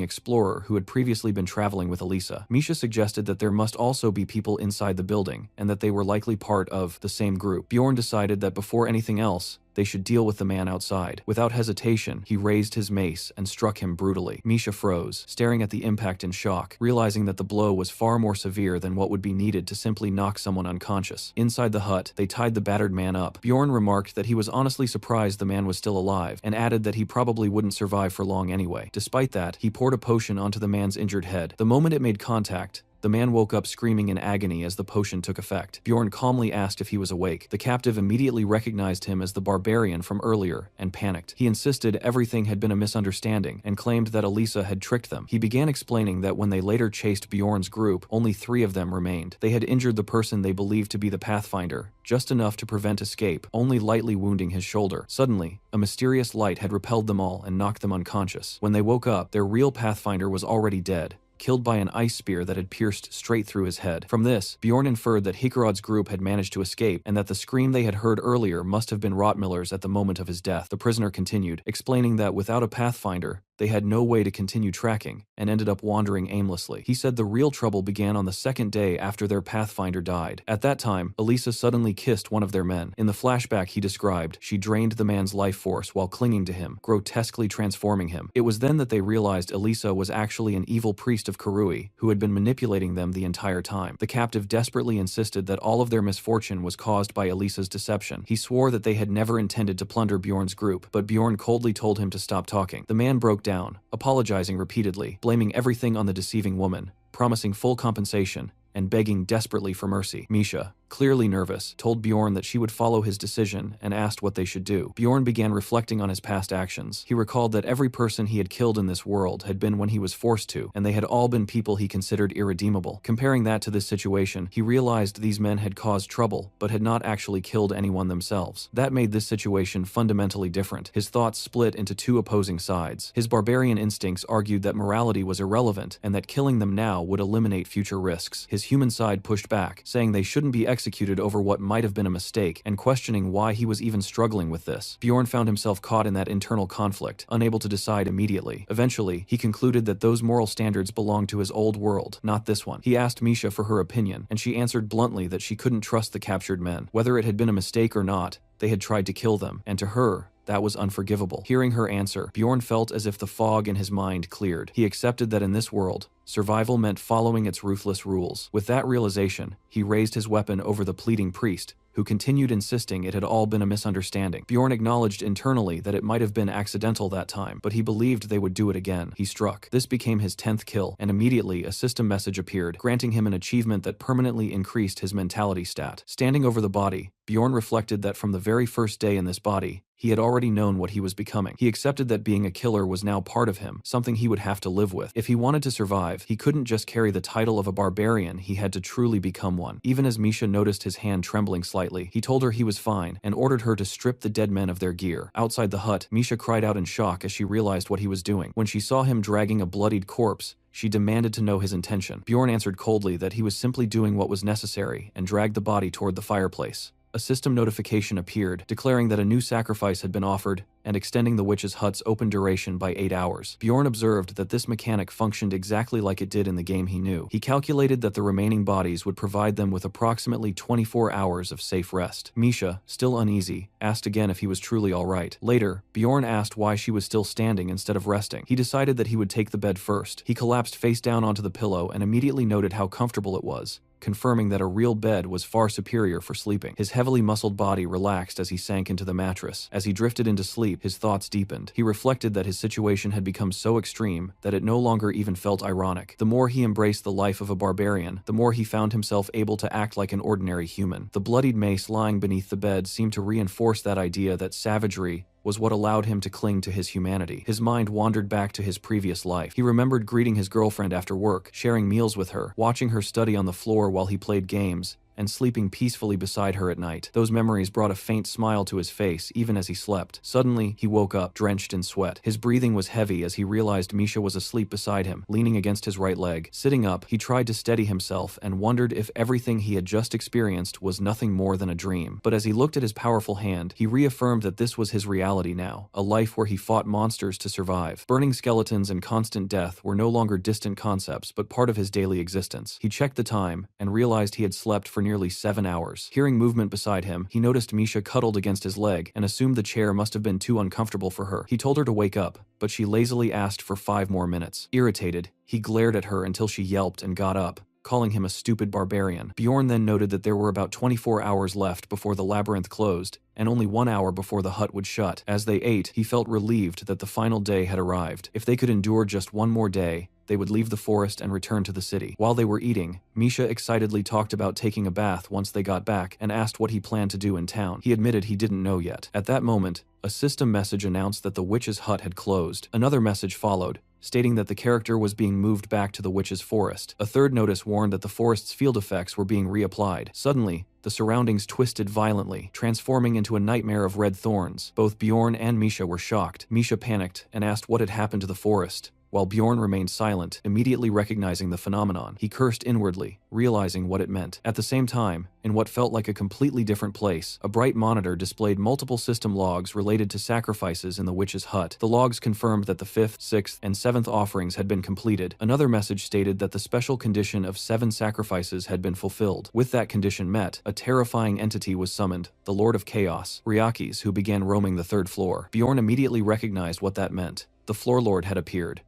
explorer who had previously been traveling with Elisa. Misha suggested that there must also be people inside the building and that they were likely part of the same group. Bjorn decided that before anything else, they should deal with the man outside. Without hesitation, he raised his mace and struck him brutally. Misha froze, staring at the impact in shock, realizing that the blow was far more severe than what would be needed to simply knock someone unconscious. Inside the hut, they tied the battered man up. Bjorn remarked that he was honestly surprised the man was still alive, and added that he probably wouldn't survive for long anyway. Despite that, he poured a potion onto the man's injured head. The moment it made contact, the man woke up screaming in agony as the potion took effect. Bjorn calmly asked if he was awake. The captive immediately recognized him as the barbarian from earlier and panicked. He insisted everything had been a misunderstanding and claimed that Elisa had tricked them. He began explaining that when they later chased Bjorn's group, only 3 of them remained. They had injured the person they believed to be the Pathfinder, just enough to prevent escape, only lightly wounding his shoulder. Suddenly, a mysterious light had repelled them all and knocked them unconscious. When they woke up, their real Pathfinder was already dead, killed by an ice spear that had pierced straight through his head. From this, Bjorn inferred that Hikarod's group had managed to escape and that the scream they had heard earlier must have been Rottmiller's at the moment of his death. The prisoner continued, explaining that without a Pathfinder, They had no way to continue tracking, and ended up wandering aimlessly. He said the real trouble began on the second day after their Pathfinder died. At that time, Elisa suddenly kissed one of their men. In the flashback he described, she drained the man's life force while clinging to him, grotesquely transforming him. It was then that they realized Elisa was actually an evil priest of Karui, who had been manipulating them the entire time. The captive desperately insisted that all of their misfortune was caused by Elisa's deception. He swore that they had never intended to plunder Bjorn's group, but Bjorn coldly told him to stop talking. The man broke down, apologizing repeatedly, blaming everything on the deceiving woman, promising full compensation, and begging desperately for mercy. Misha, clearly nervous, told Bjorn that she would follow his decision and asked what they should do. Bjorn began reflecting on his past actions. He recalled that every person he had killed in this world had been when he was forced to, and they had all been people he considered irredeemable. Comparing that to this situation, he realized these men had caused trouble, but had not actually killed anyone themselves. That made this situation fundamentally different. His thoughts split into two opposing sides. His barbarian instincts argued that morality was irrelevant, and that killing them now would eliminate future risks. His human side pushed back, saying they shouldn't be executed over what might have been a mistake, and questioning why he was even struggling with this. Bjorn found himself caught in that internal conflict, unable to decide immediately. Eventually, he concluded that those moral standards belonged to his old world, not this one. He asked Misha for her opinion, and she answered bluntly that she couldn't trust the captured men. Whether it had been a mistake or not, they had tried to kill them, and to her, that was unforgivable. Hearing her answer, Bjorn felt as if the fog in his mind cleared. He accepted that in this world, survival meant following its ruthless rules. With that realization, he raised his weapon over the pleading priest, who continued insisting it had all been a misunderstanding. Bjorn acknowledged internally that it might have been accidental that time, but he believed they would do it again. He struck. This became his 10th kill, and immediately a system message appeared, granting him an achievement that permanently increased his mentality stat. Standing over the body, Bjorn reflected that from the very first day in this body, he had already known what he was becoming. He accepted that being a killer was now part of him, something he would have to live with. If he wanted to survive, he couldn't just carry the title of a barbarian, he had to truly become one. Even as Misha noticed his hand trembling slightly, he told her he was fine, and ordered her to strip the dead men of their gear. Outside the hut, Misha cried out in shock as she realized what he was doing. When she saw him dragging a bloodied corpse, she demanded to know his intention. Bjorn answered coldly that he was simply doing what was necessary, and dragged the body toward the fireplace. A system notification appeared, declaring that a new sacrifice had been offered, and extending the witch's hut's open duration by 8 hours. Bjorn observed that this mechanic functioned exactly like it did in the game he knew. He calculated that the remaining bodies would provide them with approximately 24 hours of safe rest. Misha, still uneasy, asked again if he was truly alright. Later, Bjorn asked why she was still standing instead of resting. He decided that he would take the bed first. He collapsed face down onto the pillow and immediately noted how comfortable it was, confirming that a real bed was far superior for sleeping. His heavily muscled body relaxed as he sank into the mattress. As he drifted into sleep, his thoughts deepened. He reflected that his situation had become so extreme that it no longer even felt ironic. The more he embraced the life of a barbarian, the more he found himself able to act like an ordinary human. The bloodied mace lying beneath the bed seemed to reinforce that idea that savagery was what allowed him to cling to his humanity. His mind wandered back to his previous life. He remembered greeting his girlfriend after work, sharing meals with her, watching her study on the floor while he played games, and sleeping peacefully beside her at night. Those memories brought a faint smile to his face even as he slept. Suddenly, he woke up, drenched in sweat. His breathing was heavy as he realized Misha was asleep beside him, leaning against his right leg. Sitting up, he tried to steady himself and wondered if everything he had just experienced was nothing more than a dream. But as he looked at his powerful hand, he reaffirmed that this was his reality now, a life where he fought monsters to survive. Burning skeletons and constant death were no longer distant concepts, but part of his daily existence. He checked the time and realized he had slept for nearly 7 hours. Hearing movement beside him, he noticed Misha cuddled against his leg and assumed the chair must have been too uncomfortable for her. He told her to wake up, but she lazily asked for 5 more minutes. Irritated, he glared at her until she yelped and got up, calling him a stupid barbarian. Bjorn then noted that there were about 24 hours left before the labyrinth closed, and only 1 hour before the hut would shut. As they ate, he felt relieved that the final day had arrived. If they could endure just one more day, they would leave the forest and return to the city. While they were eating, Misha excitedly talked about taking a bath once they got back and asked what he planned to do in town. He admitted he didn't know yet. At that moment, a system message announced that the witch's hut had closed. Another message followed, stating that the character was being moved back to the witch's forest. A third notice warned that the forest's field effects were being reapplied. Suddenly, the surroundings twisted violently, transforming into a nightmare of red thorns. Both Bjorn and Misha were shocked. Misha panicked and asked what had happened to the forest, while Bjorn remained silent, immediately recognizing the phenomenon. He cursed inwardly, realizing what it meant. At the same time, in what felt like a completely different place, a bright monitor displayed multiple system logs related to sacrifices in the witch's hut. The logs confirmed that the 5th, 6th, and 7th offerings had been completed. Another message stated that the special condition of 7 sacrifices had been fulfilled. With that condition met, a terrifying entity was summoned, the Lord of Chaos, Ryakis, who began roaming the 3rd floor. Bjorn immediately recognized what that meant. The Floor Lord had appeared.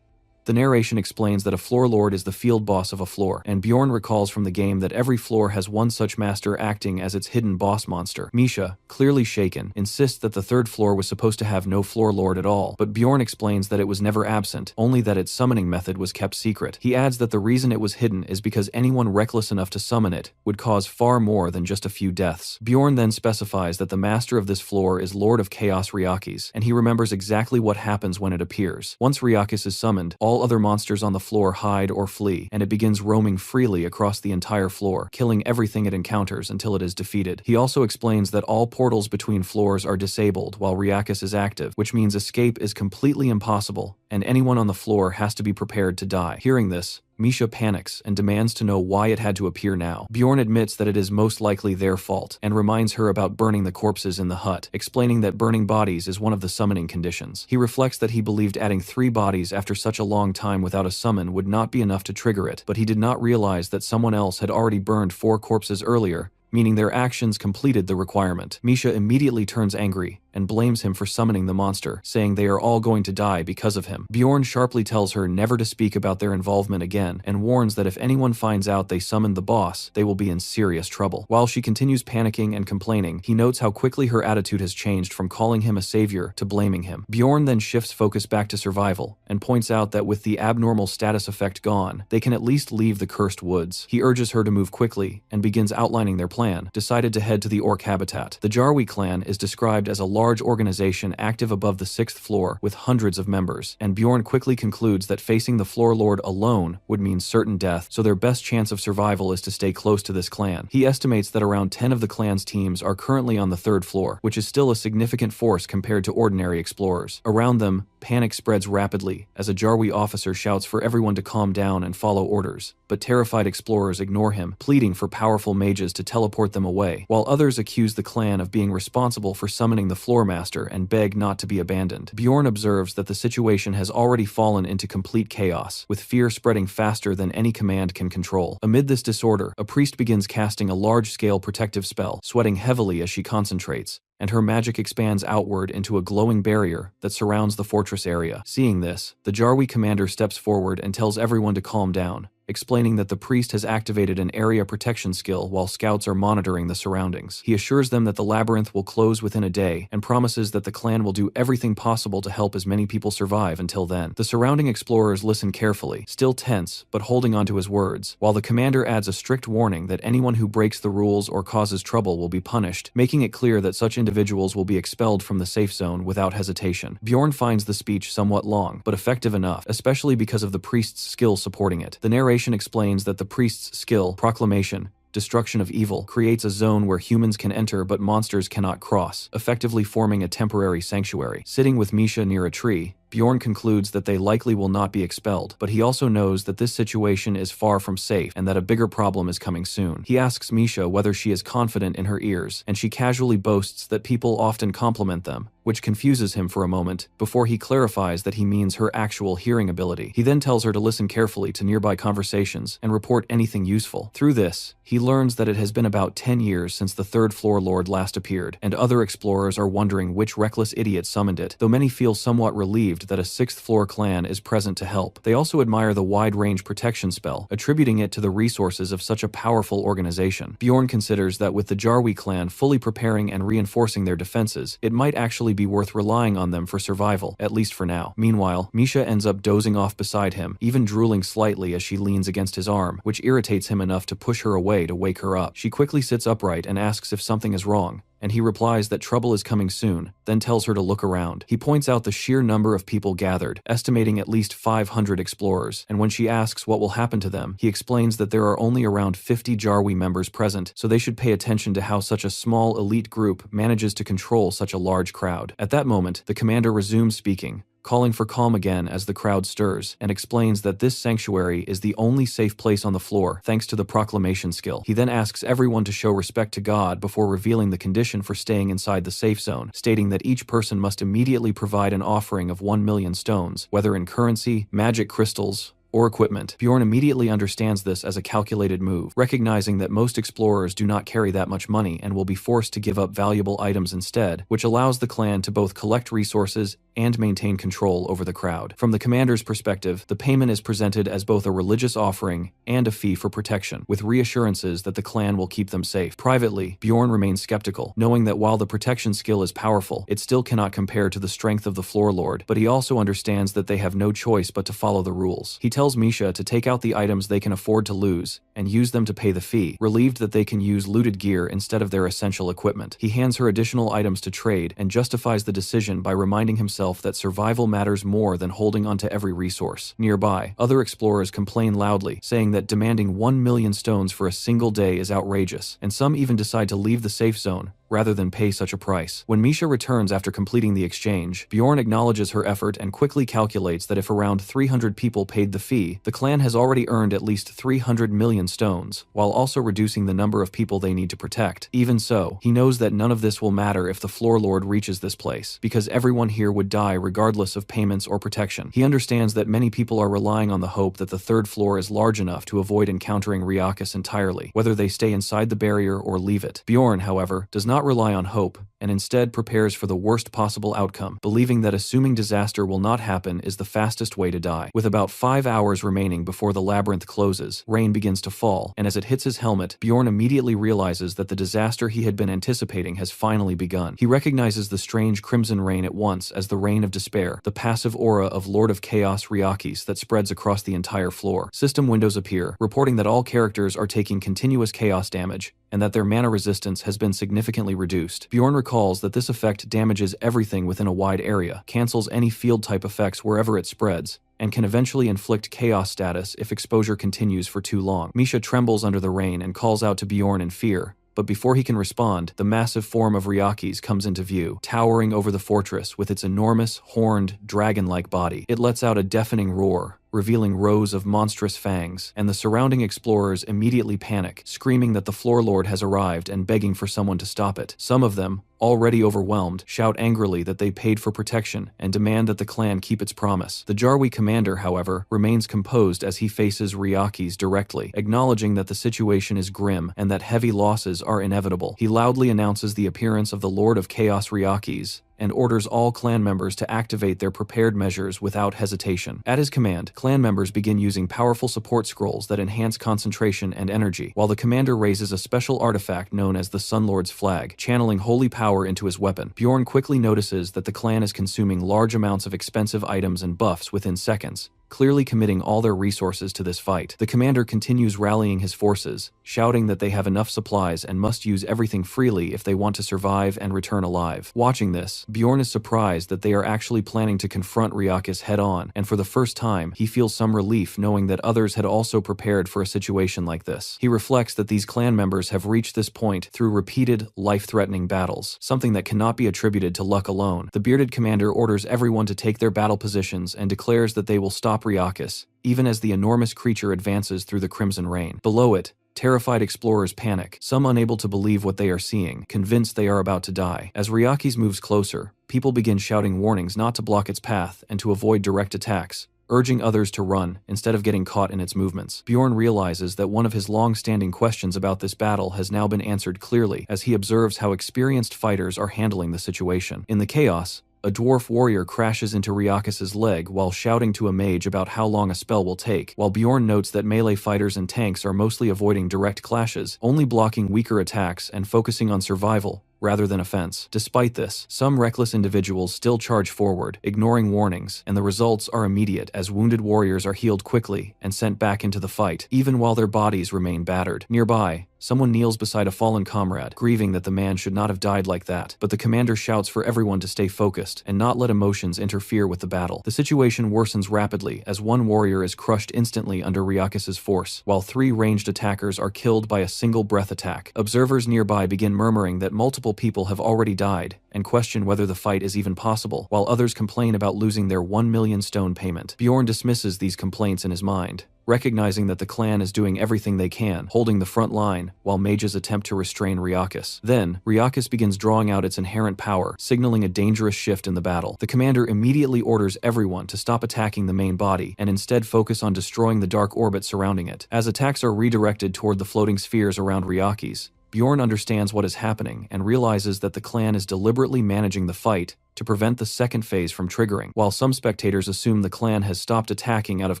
The narration explains that a floor lord is the field boss of a floor, and Bjorn recalls from the game that every floor has one such master acting as its hidden boss monster. Misha, clearly shaken, insists that the 3rd floor was supposed to have no floor lord at all, but Bjorn explains that it was never absent, only that its summoning method was kept secret. He adds that the reason it was hidden is because anyone reckless enough to summon it would cause far more than just a few deaths. Bjorn then specifies that the master of this floor is Lord of Chaos Ryakis, and he remembers exactly what happens when it appears. Once Ryakis is summoned, all other monsters on the floor hide or flee, and it begins roaming freely across the entire floor, killing everything it encounters until it is defeated. He also explains that all portals between floors are disabled while Ryakis is active, which means escape is completely impossible, and anyone on the floor has to be prepared to die. Hearing this, Misha panics and demands to know why it had to appear now. Bjorn admits that it is most likely their fault, and reminds her about burning the corpses in the hut, explaining that burning bodies is one of the summoning conditions. He reflects that he believed adding 3 bodies after such a long time without a summon would not be enough to trigger it, but he did not realize that someone else had already burned 4 corpses earlier, meaning their actions completed the requirement. Misha immediately turns angry and blames him for summoning the monster, saying they are all going to die because of him. Bjorn sharply tells her never to speak about their involvement again, and warns that if anyone finds out they summoned the boss, they will be in serious trouble. While she continues panicking and complaining, he notes how quickly her attitude has changed from calling him a savior to blaming him. Bjorn then shifts focus back to survival, and points out that with the abnormal status effect gone, they can at least leave the cursed woods. He urges her to move quickly, and begins outlining their plan, decided to head to the orc habitat. The Jarwi clan is described as a large organization active above the 6th floor with hundreds of members, and Bjorn quickly concludes that facing the floor lord alone would mean certain death, so their best chance of survival is to stay close to this clan. He estimates that around 10 of the clan's teams are currently on the 3rd floor, which is still a significant force compared to ordinary explorers. Around them, panic spreads rapidly as a Jarwi officer shouts for everyone to calm down and follow orders, but terrified explorers ignore him, pleading for powerful mages to teleport them away, while others accuse the clan of being responsible for summoning the floor master and beg not to be abandoned. Bjorn observes that the situation has already fallen into complete chaos, with fear spreading faster than any command can control. Amid this disorder, a priest begins casting a large-scale protective spell, sweating heavily as she concentrates, and her magic expands outward into a glowing barrier that surrounds the fortress area. Seeing this, the Jarwi commander steps forward and tells everyone to calm down, explaining that the priest has activated an area protection skill while scouts are monitoring the surroundings. He assures them that the labyrinth will close within a day, and promises that the clan will do everything possible to help as many people survive until then. The surrounding explorers listen carefully, still tense, but holding on to his words, while the commander adds a strict warning that anyone who breaks the rules or causes trouble will be punished, making it clear that such individuals will be expelled from the safe zone without hesitation. Bjorn finds the speech somewhat long, but effective enough, especially because of the priest's skill supporting it. The narration explains that the priest's skill, proclamation, destruction of evil, creates a zone where humans can enter but monsters cannot cross, effectively forming a temporary sanctuary. Sitting with Misha near a tree, Bjorn concludes that they likely will not be expelled, but he also knows that this situation is far from safe and that a bigger problem is coming soon. He asks Misha whether she is confident in her ears, and she casually boasts that people often compliment them, which confuses him for a moment, before he clarifies that he means her actual hearing ability. He then tells her to listen carefully to nearby conversations and report anything useful. Through this, he learns that it has been about 10 years since the 3rd floor lord last appeared, and other explorers are wondering which reckless idiot summoned it, though many feel somewhat relieved that a 6th floor clan is present to help. They also admire the wide-range protection spell, attributing it to the resources of such a powerful organization. Bjorn considers that with the Jarwi clan fully preparing and reinforcing their defenses, it might actually be worth relying on them for survival, at least for now. Meanwhile, Misha ends up dozing off beside him, even drooling slightly as she leans against his arm, which irritates him enough to push her away to wake her up. She quickly sits upright and asks if something is wrong, and he replies that trouble is coming soon, then tells her to look around. He points out the sheer number of people gathered, estimating at least 500 explorers, and when she asks what will happen to them, he explains that there are only around 50 Jarwi members present, so they should pay attention to how such a small elite group manages to control such a large crowd. At that moment, the commander resumes speaking, calling for calm again as the crowd stirs, and explains that this sanctuary is the only safe place on the floor thanks to the proclamation skill. He then asks everyone to show respect to God before revealing the condition for staying inside the safe zone, stating that each person must immediately provide an offering of 1 million stones, whether in currency, magic crystals, or equipment. Bjorn immediately understands this as a calculated move, recognizing that most explorers do not carry that much money and will be forced to give up valuable items instead, which allows the clan to both collect resources and maintain control over the crowd. From the commander's perspective, the payment is presented as both a religious offering and a fee for protection, with reassurances that the clan will keep them safe. Privately, Bjorn remains skeptical, knowing that while the protection skill is powerful, it still cannot compare to the strength of the Floor Lord, but he also understands that they have no choice but to follow the rules. He tells Misha to take out the items they can afford to lose and use them to pay the fee, relieved that they can use looted gear instead of their essential equipment. He hands her additional items to trade and justifies the decision by reminding himself that survival matters more than holding onto every resource. Nearby, other explorers complain loudly, saying that demanding 1 million stones for a single day is outrageous, and some even decide to leave the safe zone rather than pay such a price. When Misha returns after completing the exchange, Bjorn acknowledges her effort and quickly calculates that if around 300 people paid the fee, the clan has already earned at least 300 million stones, while also reducing the number of people they need to protect. Even so, he knows that none of this will matter if the Floor Lord reaches this place, because everyone here would die regardless of payments or protection. He understands that many people are relying on the hope that the third floor is large enough to avoid encountering Ryakis entirely, whether they stay inside the barrier or leave it. Bjorn, however, does not rely on hope, and instead prepares for the worst possible outcome, believing that assuming disaster will not happen is the fastest way to die. With about 5 hours remaining before the labyrinth closes, rain begins to fall, and as it hits his helmet, Bjorn immediately realizes that the disaster he had been anticipating has finally begun. He recognizes the strange crimson rain at once as the rain of despair, the passive aura of Lord of Chaos Ryakis that spreads across the entire floor. System windows appear, reporting that all characters are taking continuous chaos damage, and that their mana resistance has been significantly reduced. Bjorn recalls that this effect damages everything within a wide area, cancels any field-type effects wherever it spreads, and can eventually inflict chaos status if exposure continues for too long. Misha trembles under the rain and calls out to Bjorn in fear, but before he can respond, the massive form of Ryakis comes into view, towering over the fortress with its enormous, horned, dragon-like body. It lets out a deafening roar, revealing rows of monstrous fangs, and the surrounding explorers immediately panic, screaming that the Floor Lord has arrived and begging for someone to stop it. Some of them, already overwhelmed, shout angrily that they paid for protection and demand that the clan keep its promise. The Jarwi commander, however, remains composed as he faces Ryakis directly, acknowledging that the situation is grim and that heavy losses are inevitable. He loudly announces the appearance of the Lord of Chaos Ryakis and orders all clan members to activate their prepared measures without hesitation. At his command, clan members begin using powerful support scrolls that enhance concentration and energy, while the commander raises a special artifact known as the Sun Lord's Flag, channeling holy power into his weapon. Bjorn quickly notices that the clan is consuming large amounts of expensive items and buffs within seconds, clearly committing all their resources to this fight. The commander continues rallying his forces, shouting that they have enough supplies and must use everything freely if they want to survive and return alive. Watching this, Bjorn is surprised that they are actually planning to confront Ryakis head-on, and for the first time, he feels some relief knowing that others had also prepared for a situation like this. He reflects that these clan members have reached this point through repeated, life-threatening battles, something that cannot be attributed to luck alone. The bearded commander orders everyone to take their battle positions and declares that they will stop Ryakis, even as the enormous creature advances through the crimson rain. Below it, terrified explorers panic, some unable to believe what they are seeing, convinced they are about to die. As Ryakis moves closer, people begin shouting warnings not to block its path and to avoid direct attacks, urging others to run instead of getting caught in its movements. Bjorn realizes that one of his long-standing questions about this battle has now been answered clearly as he observes how experienced fighters are handling the situation. In the chaos, a dwarf warrior crashes into Ryakis' leg while shouting to a mage about how long a spell will take, while Bjorn notes that melee fighters and tanks are mostly avoiding direct clashes, only blocking weaker attacks and focusing on survival rather than offense. Despite this, some reckless individuals still charge forward, ignoring warnings, and the results are immediate as wounded warriors are healed quickly and sent back into the fight, even while their bodies remain battered. Nearby, someone kneels beside a fallen comrade, grieving that the man should not have died like that, but the commander shouts for everyone to stay focused and not let emotions interfere with the battle. The situation worsens rapidly as one warrior is crushed instantly under Ryakis' force, while 3 ranged attackers are killed by a single breath attack. Observers nearby begin murmuring that multiple multiple people have already died, and question whether the fight is even possible, while others complain about losing their 1 million stone payment. Bjorn dismisses these complaints in his mind, recognizing that the clan is doing everything they can, holding the front line, while mages attempt to restrain Ryakis. Then, Ryakis begins drawing out its inherent power, signaling a dangerous shift in the battle. The commander immediately orders everyone to stop attacking the main body, and instead focus on destroying the dark orbit surrounding it. As attacks are redirected toward the floating spheres around Ryakis, Bjorn understands what is happening and realizes that the clan is deliberately managing the fight to prevent the second phase from triggering. While some spectators assume the clan has stopped attacking out of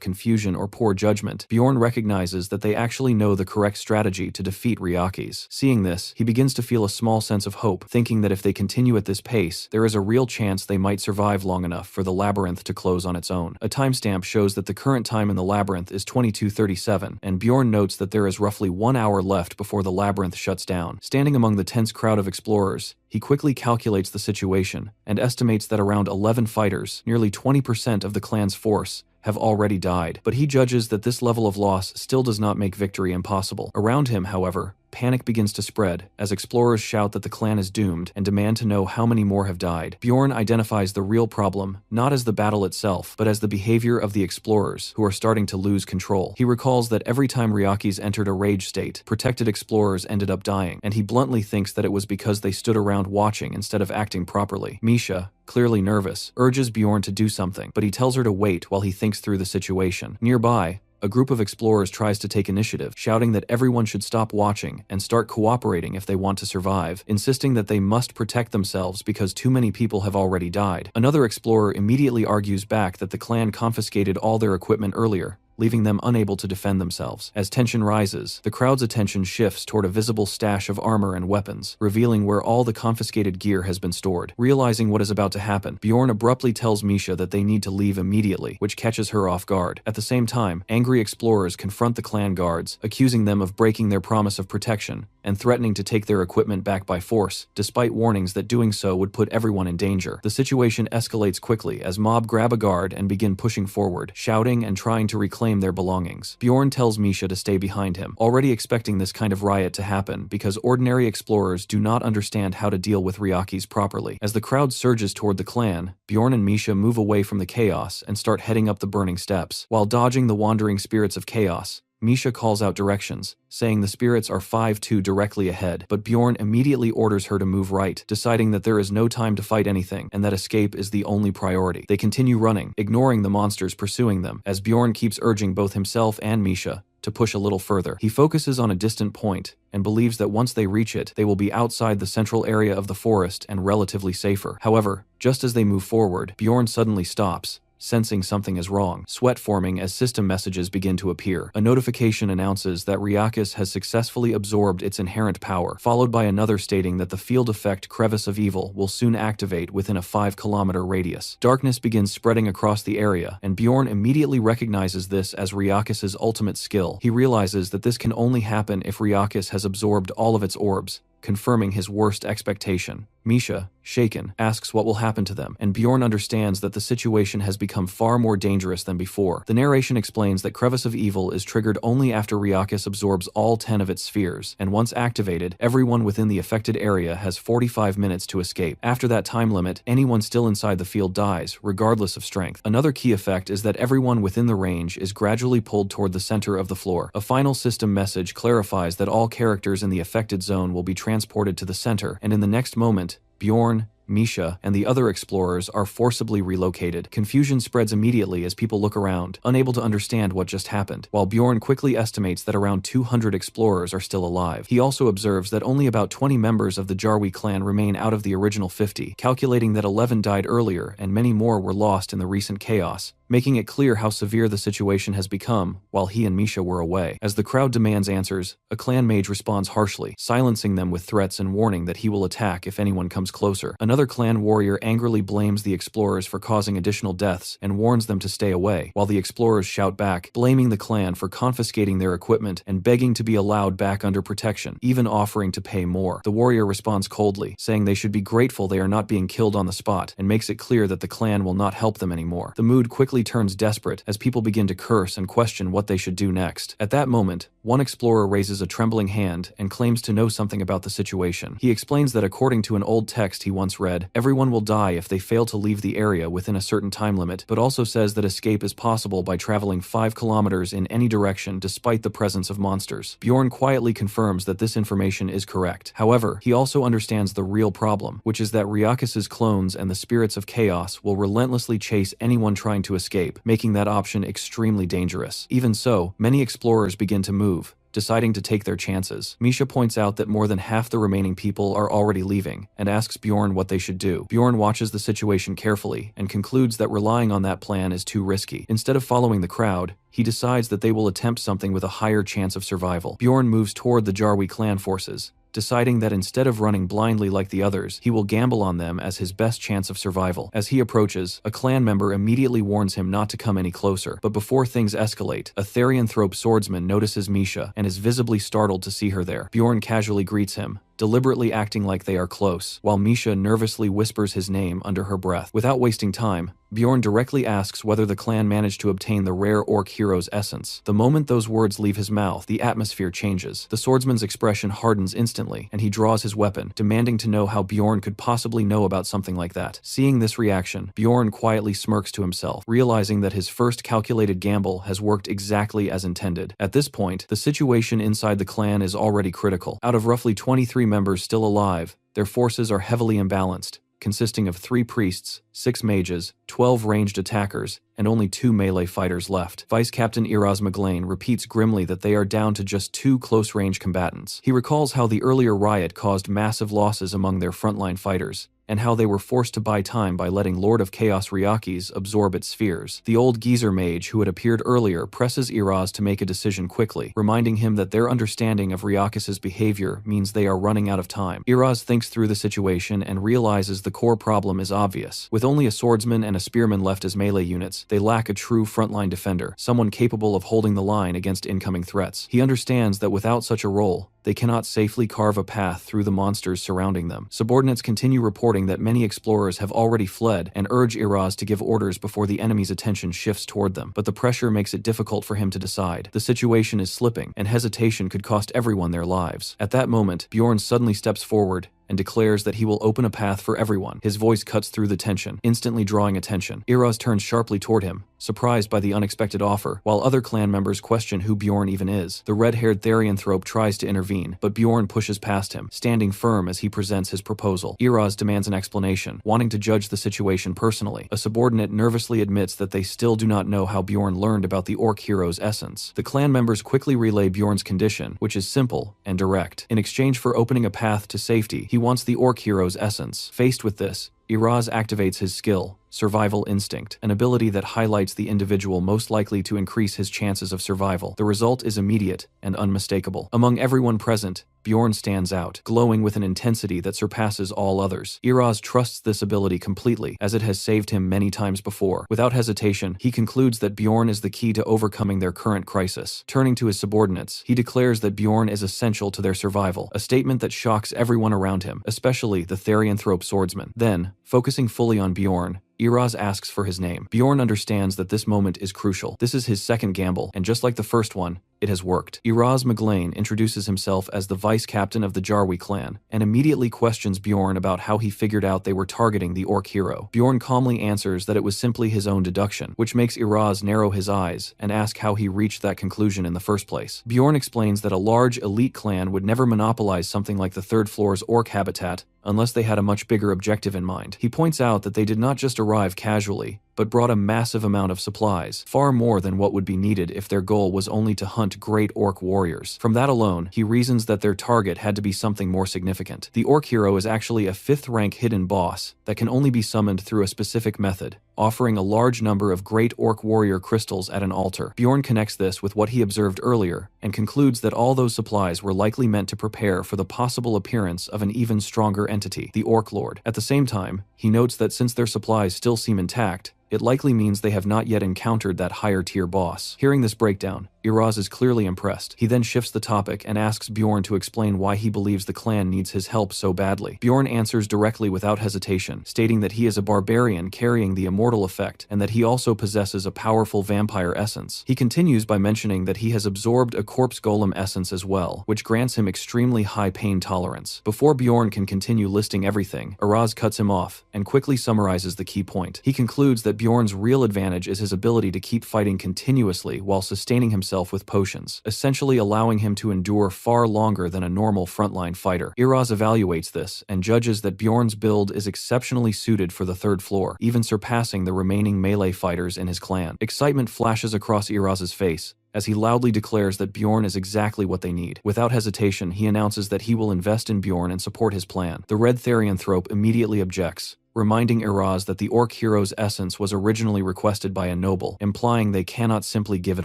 confusion or poor judgment, Bjorn recognizes that they actually know the correct strategy to defeat Ryakis. Seeing this, he begins to feel a small sense of hope, thinking that if they continue at this pace, there is a real chance they might survive long enough for the labyrinth to close on its own. A timestamp shows that the current time in the labyrinth is 22:37, and Bjorn notes that there is roughly 1 hour left before the labyrinth shuts down. Standing among the tense crowd of explorers, he quickly calculates the situation and estimates that around 11 fighters, nearly 20% of the clan's force, have already died, but he judges that this level of loss still does not make victory impossible. Around him, however, panic begins to spread as explorers shout that the clan is doomed and demand to know how many more have died. Bjorn identifies the real problem not as the battle itself, but as the behavior of the explorers, who are starting to lose control. He recalls that every time Ryakis entered a rage state, protected explorers ended up dying, and he bluntly thinks that it was because they stood around watching instead of acting properly. Misha, clearly nervous, urges Bjorn to do something, but he tells her to wait while he thinks through the situation. Nearby, a group of explorers tries to take initiative, shouting that everyone should stop watching and start cooperating if they want to survive, insisting that they must protect themselves because too many people have already died. Another explorer immediately argues back that the clan confiscated all their equipment earlier, leaving them unable to defend themselves. As tension rises, the crowd's attention shifts toward a visible stash of armor and weapons, revealing where all the confiscated gear has been stored. Realizing what is about to happen, Bjorn abruptly tells Misha that they need to leave immediately, which catches her off guard. At the same time, angry explorers confront the clan guards, accusing them of breaking their promise of protection and threatening to take their equipment back by force, despite warnings that doing so would put everyone in danger. The situation escalates quickly as mob grab a guard and begin pushing forward, shouting and trying to reclaim their belongings. Bjorn tells Misha to stay behind him, already expecting this kind of riot to happen because ordinary explorers do not understand how to deal with Ryakis properly. As the crowd surges toward the clan, Bjorn and Misha move away from the chaos and start heading up the burning steps. While dodging the wandering spirits of chaos, Misha calls out directions, saying the spirits are 5-2 directly ahead, but Bjorn immediately orders her to move right, deciding that there is no time to fight anything and that escape is the only priority. They continue running, ignoring the monsters pursuing them, as Bjorn keeps urging both himself and Misha to push a little further. He focuses on a distant point and believes that once they reach it, they will be outside the central area of the forest and relatively safer. However, just as they move forward, Bjorn suddenly stops, sensing something is wrong, sweat forming as system messages begin to appear. A notification announces that Ryakis has successfully absorbed its inherent power, followed by another stating that the field effect Crevice of Evil will soon activate within a 5-kilometer radius. Darkness begins spreading across the area, and Bjorn immediately recognizes this as Ryakis' ultimate skill. He realizes that this can only happen if Ryakis has absorbed all of its orbs, confirming his worst expectation. Misha, shaken, asks what will happen to them, and Bjorn understands that the situation has become far more dangerous than before. The narration explains that Crevice of Evil is triggered only after Ryakis absorbs all 10 of its spheres, and once activated, everyone within the affected area has 45 minutes to escape. After that time limit, anyone still inside the field dies, regardless of strength. Another key effect is that everyone within the range is gradually pulled toward the center of the floor. A final system message clarifies that all characters in the affected zone will be transported to the center, and in the next moment, Bjorn, Misha, and the other explorers are forcibly relocated. Confusion spreads immediately as people look around, unable to understand what just happened, while Bjorn quickly estimates that around 200 explorers are still alive. He also observes that only about 20 members of the Jarwi clan remain out of the original 50, calculating that 11 died earlier and many more were lost in the recent chaos, making it clear how severe the situation has become while he and Misha were away. As the crowd demands answers, a clan mage responds harshly, silencing them with threats and warning that he will attack if anyone comes closer. Another clan warrior angrily blames the explorers for causing additional deaths and warns them to stay away, while the explorers shout back, blaming the clan for confiscating their equipment and begging to be allowed back under protection, even offering to pay more. The warrior responds coldly, saying they should be grateful they are not being killed on the spot, and makes it clear that the clan will not help them anymore. The mood quickly quickly turns desperate as people begin to curse and question what they should do next. At that moment, one explorer raises a trembling hand and claims to know something about the situation. He explains that according to an old text he once read, everyone will die if they fail to leave the area within a certain time limit, but also says that escape is possible by traveling 5 kilometers in any direction despite the presence of monsters. Bjorn quietly confirms that this information is correct. However, he also understands the real problem, which is that Riakus's clones and the spirits of chaos will relentlessly chase anyone trying to escape, making that option extremely dangerous. Even so, many explorers begin to move, deciding to take their chances. Misha points out that more than half the remaining people are already leaving, and asks Bjorn what they should do. Bjorn watches the situation carefully, and concludes that relying on that plan is too risky. Instead of following the crowd, he decides that they will attempt something with a higher chance of survival. Bjorn moves toward the Jarwi clan forces, deciding that instead of running blindly like the others, he will gamble on them as his best chance of survival. As he approaches, a clan member immediately warns him not to come any closer. But before things escalate, a Therianthrope swordsman notices Misha and is visibly startled to see her there. Bjorn casually greets him, deliberately acting like they are close, while Misha nervously whispers his name under her breath. Without wasting time, Bjorn directly asks whether the clan managed to obtain the rare orc hero's essence. The moment those words leave his mouth, the atmosphere changes. The swordsman's expression hardens instantly, and he draws his weapon, demanding to know how Bjorn could possibly know about something like that. Seeing this reaction, Bjorn quietly smirks to himself, realizing that his first calculated gamble has worked exactly as intended. At this point, the situation inside the clan is already critical. Out of roughly 23 members still alive, their forces are heavily imbalanced, consisting of 3 priests, 6 mages, 12 ranged attackers, and only 2 melee fighters left. Vice Captain Iraz Maglain repeats grimly that they are down to just 2 close-range combatants. He recalls how the earlier riot caused massive losses among their frontline fighters, and how they were forced to buy time by letting Lord of Chaos Ryakis absorb its spheres. The old geezer mage who had appeared earlier presses Iraz to make a decision quickly, reminding him that their understanding of Ryakis's behavior means they are running out of time. Iraz thinks through the situation and realizes the core problem is obvious. With only a swordsman and a spearman left as melee units, they lack a true frontline defender, someone capable of holding the line against incoming threats. He understands that without such a role, they cannot safely carve a path through the monsters surrounding them. Subordinates continue reporting that many explorers have already fled and urge Iraz to give orders before the enemy's attention shifts toward them, but the pressure makes it difficult for him to decide. The situation is slipping, and hesitation could cost everyone their lives. At that moment, Bjorn suddenly steps forward and declares that he will open a path for everyone. His voice cuts through the tension, instantly drawing attention. Iraz turns sharply toward him, surprised by the unexpected offer, while other clan members question who Bjorn even is. The red-haired Therianthrope tries to intervene, but Bjorn pushes past him, standing firm as he presents his proposal. Iraz demands an explanation, wanting to judge the situation personally. A subordinate nervously admits that they still do not know how Bjorn learned about the orc hero's essence. The clan members quickly relay Bjorn's condition, which is simple and direct. In exchange for opening a path to safety, he wants the orc hero's essence. Faced with this, Iraz activates his skill, Survival Instinct, an ability that highlights the individual most likely to increase his chances of survival. The result is immediate and unmistakable. Among everyone present, Bjorn stands out, glowing with an intensity that surpasses all others. Iraz trusts this ability completely, as it has saved him many times before. Without hesitation, he concludes that Bjorn is the key to overcoming their current crisis. Turning to his subordinates, he declares that Bjorn is essential to their survival, a statement that shocks everyone around him, especially the Therianthrope swordsman. Then, focusing fully on Bjorn, Iraz asks for his name. Bjorn understands that this moment is crucial. This is his second gamble, and just like the first one, it has worked. Iraz Maglain introduces himself as the vice captain of the Jarwi clan, and immediately questions Bjorn about how he figured out they were targeting the orc hero. Bjorn calmly answers that it was simply his own deduction, which makes Iraz narrow his eyes and ask how he reached that conclusion in the first place. Bjorn explains that a large elite clan would never monopolize something like the third floor's orc habitat unless they had a much bigger objective in mind. He points out that they did not just arrive casually, but brought a massive amount of supplies, far more than what would be needed if their goal was only to hunt great orc warriors. From that alone, he reasons that their target had to be something more significant. The orc hero is actually a 5th-rank hidden boss that can only be summoned through a specific method, offering a large number of great orc warrior crystals at an altar. Bjorn connects this with what he observed earlier, and concludes that all those supplies were likely meant to prepare for the possible appearance of an even stronger entity, the Orc Lord. At the same time, he notes that since their supplies still seem intact, it likely means they have not yet encountered that higher-tier boss. Hearing this breakdown, Iraz is clearly impressed. He then shifts the topic and asks Bjorn to explain why he believes the clan needs his help so badly. Bjorn answers directly without hesitation, stating that he is a barbarian carrying the immortal effect and that he also possesses a powerful vampire essence. He continues by mentioning that he has absorbed a corpse golem essence as well, which grants him extremely high pain tolerance. Before Bjorn can continue listing everything, Iraz cuts him off and quickly summarizes the key point. He concludes that Bjorn's real advantage is his ability to keep fighting continuously while sustaining himself with potions, essentially allowing him to endure far longer than a normal frontline fighter. Iraz evaluates this and judges that Bjorn's build is exceptionally suited for the third floor, even surpassing the remaining melee fighters in his clan. Excitement flashes across Iraz's face as he loudly declares that Bjorn is exactly what they need. Without hesitation, he announces that he will invest in Bjorn and support his plan. The Red Therianthrope immediately objects, reminding Iraz that the orc hero's essence was originally requested by a noble, implying they cannot simply give it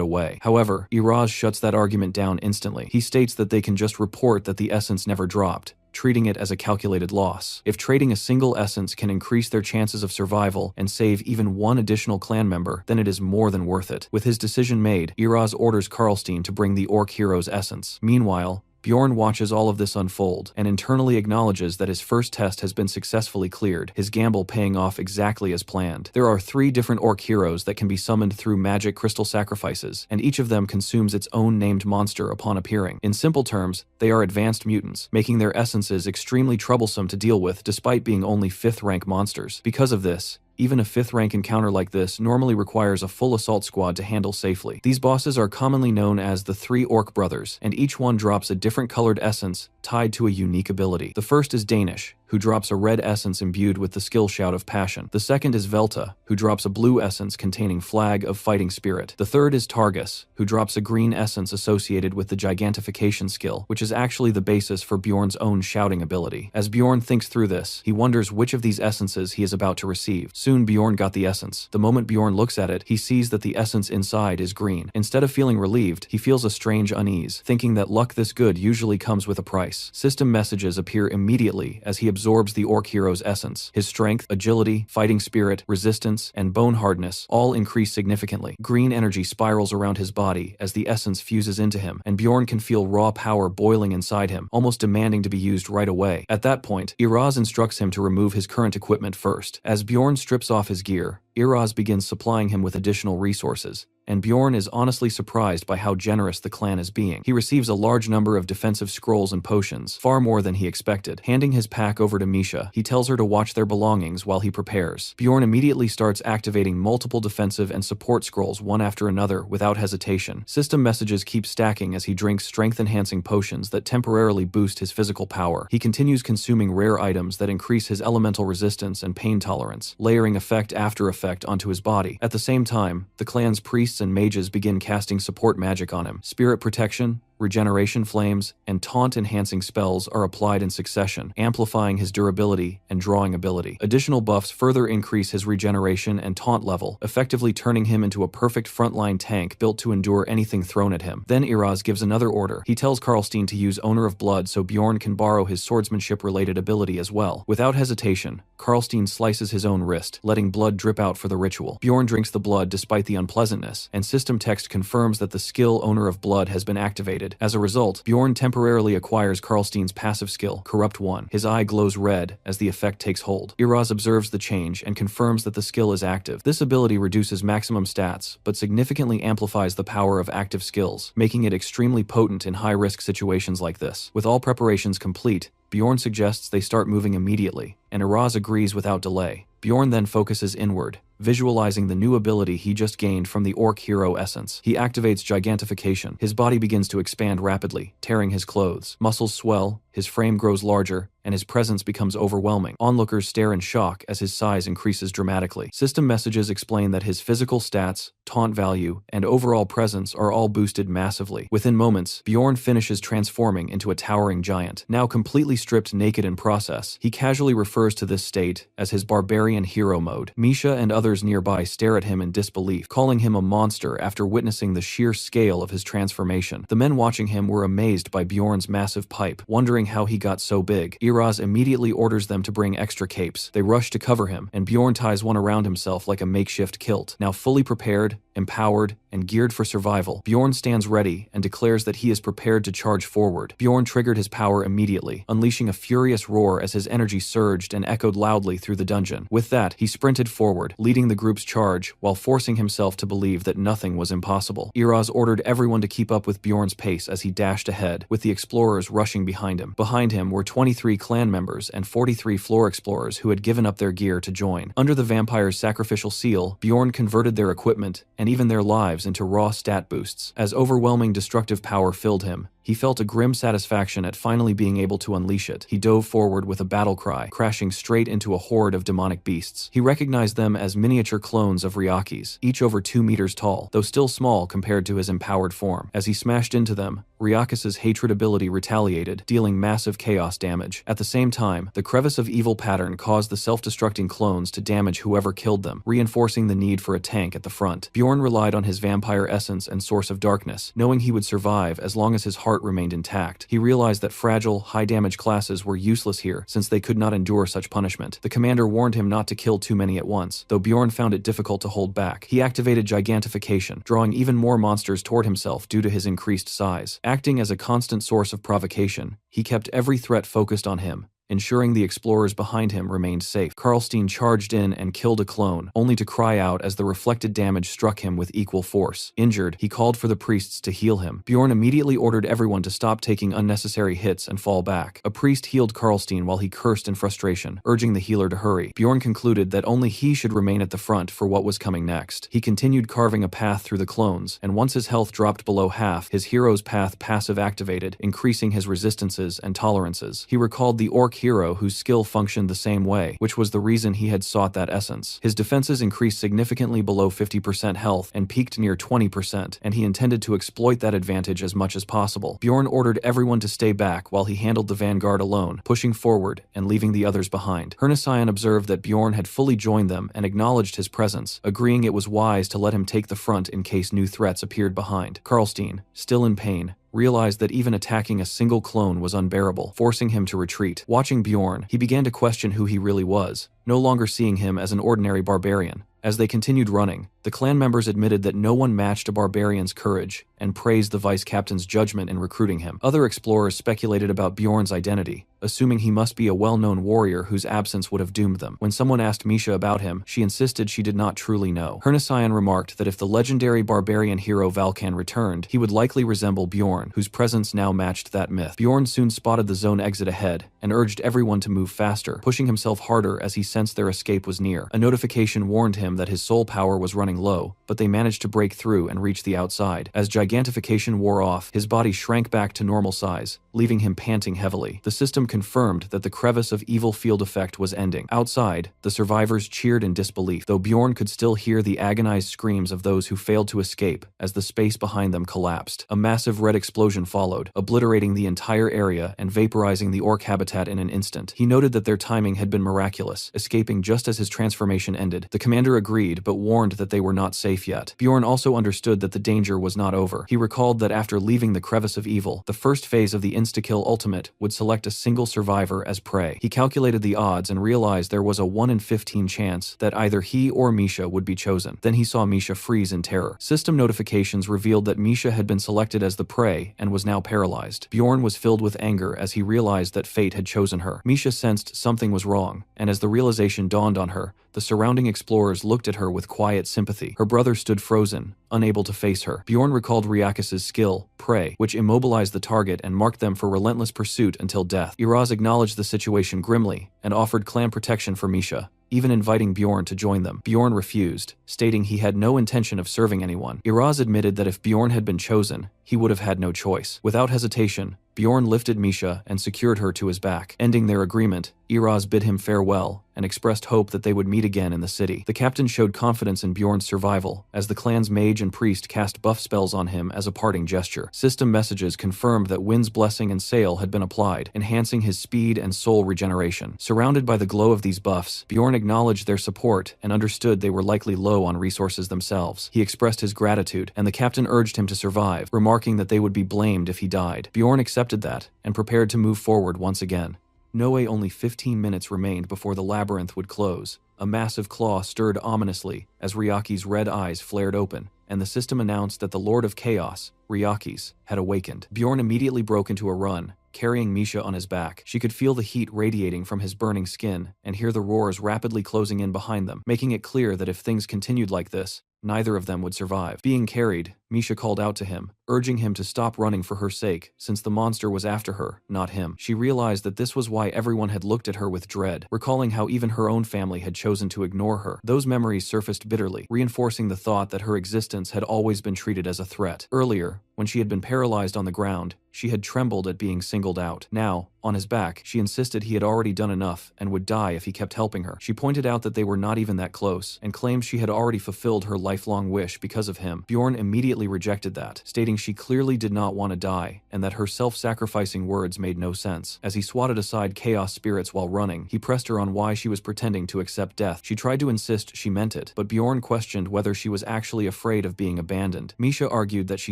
away. However, Iraz shuts that argument down instantly. He states that they can just report that the essence never dropped, treating it as a calculated loss. If trading a single essence can increase their chances of survival and save even one additional clan member, then it is more than worth it. With his decision made, Iraz orders Karlstein to bring the orc hero's essence. Meanwhile, Bjorn watches all of this unfold and internally acknowledges that his first test has been successfully cleared, his gamble paying off exactly as planned. There are 3 different orc heroes that can be summoned through magic crystal sacrifices, and each of them consumes its own named monster upon appearing. In simple terms, they are advanced mutants, making their essences extremely troublesome to deal with despite being only 5th rank monsters. Because of this, even a 5th rank encounter like this normally requires a full assault squad to handle safely. These bosses are commonly known as the 3 Orc Brothers, and each one drops a different colored essence tied to a unique ability. The first is Danish, who drops a red essence imbued with the skill Shout of Passion. The second is Velta, who drops a blue essence containing Flag of Fighting Spirit. The third is Targus, who drops a green essence associated with the Gigantification skill, which is actually the basis for Bjorn's own shouting ability. As Bjorn thinks through this, he wonders which of these essences he is about to receive. Soon Bjorn got the essence. The moment Bjorn looks at it, he sees that the essence inside is green. Instead of feeling relieved, he feels a strange unease, thinking that luck this good usually comes with a price. System messages appear immediately as he absorbs the orc hero's essence. His strength, agility, fighting spirit, resistance, and bone hardness all increase significantly. Green energy spirals around his body as the essence fuses into him, and Bjorn can feel raw power boiling inside him, almost demanding to be used right away. At that point, Iraz instructs him to remove his current equipment first. As Bjorn strips off his gear, Iraz begins supplying him with additional resources, and Bjorn is honestly surprised by how generous the clan is being. He receives a large number of defensive scrolls and potions, far more than he expected. Handing his pack over to Misha, he tells her to watch their belongings while he prepares. Bjorn immediately starts activating multiple defensive and support scrolls one after another without hesitation. System messages keep stacking as he drinks strength-enhancing potions that temporarily boost his physical power. He continues consuming rare items that increase his elemental resistance and pain tolerance, layering effect after effect onto his body. At the same time, the clan's priests and mages begin casting support magic on him. Spirit protection, regeneration flames, and taunt-enhancing spells are applied in succession, amplifying his durability and drawing ability. Additional buffs further increase his regeneration and taunt level, effectively turning him into a perfect frontline tank built to endure anything thrown at him. Then Iraz gives another order. He tells Karlstein to use Owner of Blood so Bjorn can borrow his swordsmanship-related ability as well. Without hesitation, Karlstein slices his own wrist, letting blood drip out for the ritual. Bjorn drinks the blood despite the unpleasantness, and system text confirms that the skill Owner of Blood has been activated. As a result, Bjorn temporarily acquires Karlstein's passive skill, Corrupt 1. His eye glows red as the effect takes hold. Iraz observes the change and confirms that the skill is active. This ability reduces maximum stats, but significantly amplifies the power of active skills, making it extremely potent in high-risk situations like this. With all preparations complete, Bjorn suggests they start moving immediately, and Iraz agrees without delay. Bjorn then focuses inward, visualizing the new ability he just gained from the orc hero essence. He activates Gigantification. His body begins to expand rapidly, tearing his clothes. Muscles swell, his frame grows larger, and his presence becomes overwhelming. Onlookers stare in shock as his size increases dramatically. System messages explain that his physical stats, taunt value, and overall presence are all boosted massively. Within moments, Bjorn finishes transforming into a towering giant. Now completely stripped naked in process, he casually refers to this state as his barbarian hero mode. Misha and others nearby stare at him in disbelief, calling him a monster after witnessing the sheer scale of his transformation. The men watching him were amazed by Bjorn's massive pipe, wondering how he got so big. Iraz immediately orders them to bring extra capes. They rush to cover him, and Bjorn ties one around himself like a makeshift kilt. Now fully prepared, empowered, and geared for survival. Bjorn stands ready and declares that he is prepared to charge forward. Bjorn triggered his power immediately, unleashing a furious roar as his energy surged and echoed loudly through the dungeon. With that, he sprinted forward, leading the group's charge while forcing himself to believe that nothing was impossible. Iraz ordered everyone to keep up with Bjorn's pace as he dashed ahead, with the explorers rushing behind him. Behind him were 23 clan members and 43 floor explorers who had given up their gear to join. Under the vampire's sacrificial seal, Bjorn converted their equipment and even their lives into raw stat boosts. As overwhelming destructive power filled him, he felt a grim satisfaction at finally being able to unleash it. He dove forward with a battle cry, crashing straight into a horde of demonic beasts. He recognized them as miniature clones of Ryaki's, each over 2 meters tall, though still small compared to his empowered form. As he smashed into them, Ryakis's hatred ability retaliated, dealing massive chaos damage. At the same time, the crevice of evil pattern caused the self-destructing clones to damage whoever killed them, reinforcing the need for a tank at the front. Bjorn relied on his vampire essence and source of darkness, knowing he would survive as long as his heart remained intact. He realized that fragile, high-damage classes were useless here since they could not endure such punishment. The commander warned him not to kill too many at once, though Bjorn found it difficult to hold back. He activated gigantification, drawing even more monsters toward himself due to his increased size. Acting as a constant source of provocation, he kept every threat focused on him, ensuring the explorers behind him remained safe. Karlstein charged in and killed a clone, only to cry out as the reflected damage struck him with equal force. Injured, he called for the priests to heal him. Bjorn immediately ordered everyone to stop taking unnecessary hits and fall back. A priest healed Karlstein while he cursed in frustration, urging the healer to hurry. Bjorn concluded that only he should remain at the front for what was coming next. He continued carving a path through the clones, and once his health dropped below half, his hero's path passive activated, increasing his resistances and tolerances. He recalled the orc hero whose skill functioned the same way, which was the reason he had sought that essence. His defenses increased significantly below 50% health and peaked near 20%, and he intended to exploit that advantage as much as possible. Bjorn ordered everyone to stay back while he handled the vanguard alone, pushing forward and leaving the others behind. Hernision observed that Bjorn had fully joined them and acknowledged his presence, agreeing it was wise to let him take the front in case new threats appeared behind. Karlstein, still in pain, realized that even attacking a single clone was unbearable, forcing him to retreat. Watching Bjorn, he began to question who he really was, no longer seeing him as an ordinary barbarian. As they continued running, the clan members admitted that no one matched a barbarian's courage and praised the vice captain's judgment in recruiting him. Other explorers speculated about Bjorn's identity, assuming he must be a well-known warrior whose absence would have doomed them. When someone asked Misha about him, she insisted she did not truly know. Hernision remarked that if the legendary barbarian hero Valkan returned, he would likely resemble Bjorn, whose presence now matched that myth. Bjorn soon spotted the zone exit ahead and urged everyone to move faster, pushing himself harder as he sensed their escape was near. A notification warned him that his soul power was running low, but they managed to break through and reach the outside. As gigantification wore off, his body shrank back to normal size, leaving him panting heavily. The system confirmed that the crevice of evil field effect was ending. Outside, the survivors cheered in disbelief, though Bjorn could still hear the agonized screams of those who failed to escape as the space behind them collapsed. A massive red explosion followed, obliterating the entire area and vaporizing the orc habitat in an instant. He noted that their timing had been miraculous, escaping just as his transformation ended. The commander agreed, but warned that they were not safe yet. Bjorn also understood that the danger was not over. He recalled that after leaving the crevice of evil, the first phase of the insta-kill ultimate would select a single survivor as prey. He calculated the odds and realized there was a 1 in 15 chance that either he or Misha would be chosen. Then he saw Misha freeze in terror. System notifications revealed that Misha had been selected as the prey and was now paralyzed. Bjorn was filled with anger as he realized that fate had chosen her. Misha sensed something was wrong, and as the realization dawned on her, the surrounding explorers looked at her with quiet sympathy. Her brother stood frozen, unable to face her. Bjorn recalled Ryakis's skill, Prey, which immobilized the target and marked them for relentless pursuit until death. Iraz acknowledged the situation grimly and offered clan protection for Misha, even inviting Bjorn to join them. Bjorn refused, stating he had no intention of serving anyone. Iraz admitted that if Bjorn had been chosen, he would have had no choice. Without hesitation, Bjorn lifted Misha and secured her to his back. Ending their agreement, Iraz bid him farewell and expressed hope that they would meet again in the city. The captain showed confidence in Bjorn's survival, as the clan's mage and priest cast buff spells on him as a parting gesture. System messages confirmed that Wind's Blessing and Sail had been applied, enhancing his speed and soul regeneration. Surrounded by the glow of these buffs, Bjorn acknowledged their support and understood they were likely low on resources themselves. He expressed his gratitude, and the captain urged him to survive, remarking that they would be blamed if he died. Bjorn accepted that, and prepared to move forward once again. Only 15 minutes remained before the labyrinth would close. A massive claw stirred ominously as Ryaki's red eyes flared open, and the system announced that the Lord of Chaos, Ryakis, had awakened. Bjorn immediately broke into a run, carrying Misha on his back. She could feel the heat radiating from his burning skin and hear the roars rapidly closing in behind them, making it clear that if things continued like this, neither of them would survive. Being carried, Misha called out to him, urging him to stop running for her sake, since the monster was after her, not him. She realized that this was why everyone had looked at her with dread, recalling how even her own family had chosen to ignore her. Those memories surfaced bitterly, reinforcing the thought that her existence had always been treated as a threat. Earlier, when she had been paralyzed on the ground, she had trembled at being singled out. Now, on his back, she insisted he had already done enough and would die if he kept helping her. She pointed out that they were not even that close, and claimed she had already fulfilled her lifelong wish because of him. Bjorn immediately rejected that, stating she clearly did not want to die, and that her self-sacrificing words made no sense. As he swatted aside chaos spirits while running, he pressed her on why she was pretending to accept death. She tried to insist she meant it, but Bjorn questioned whether she was actually afraid of being abandoned. Misha argued that she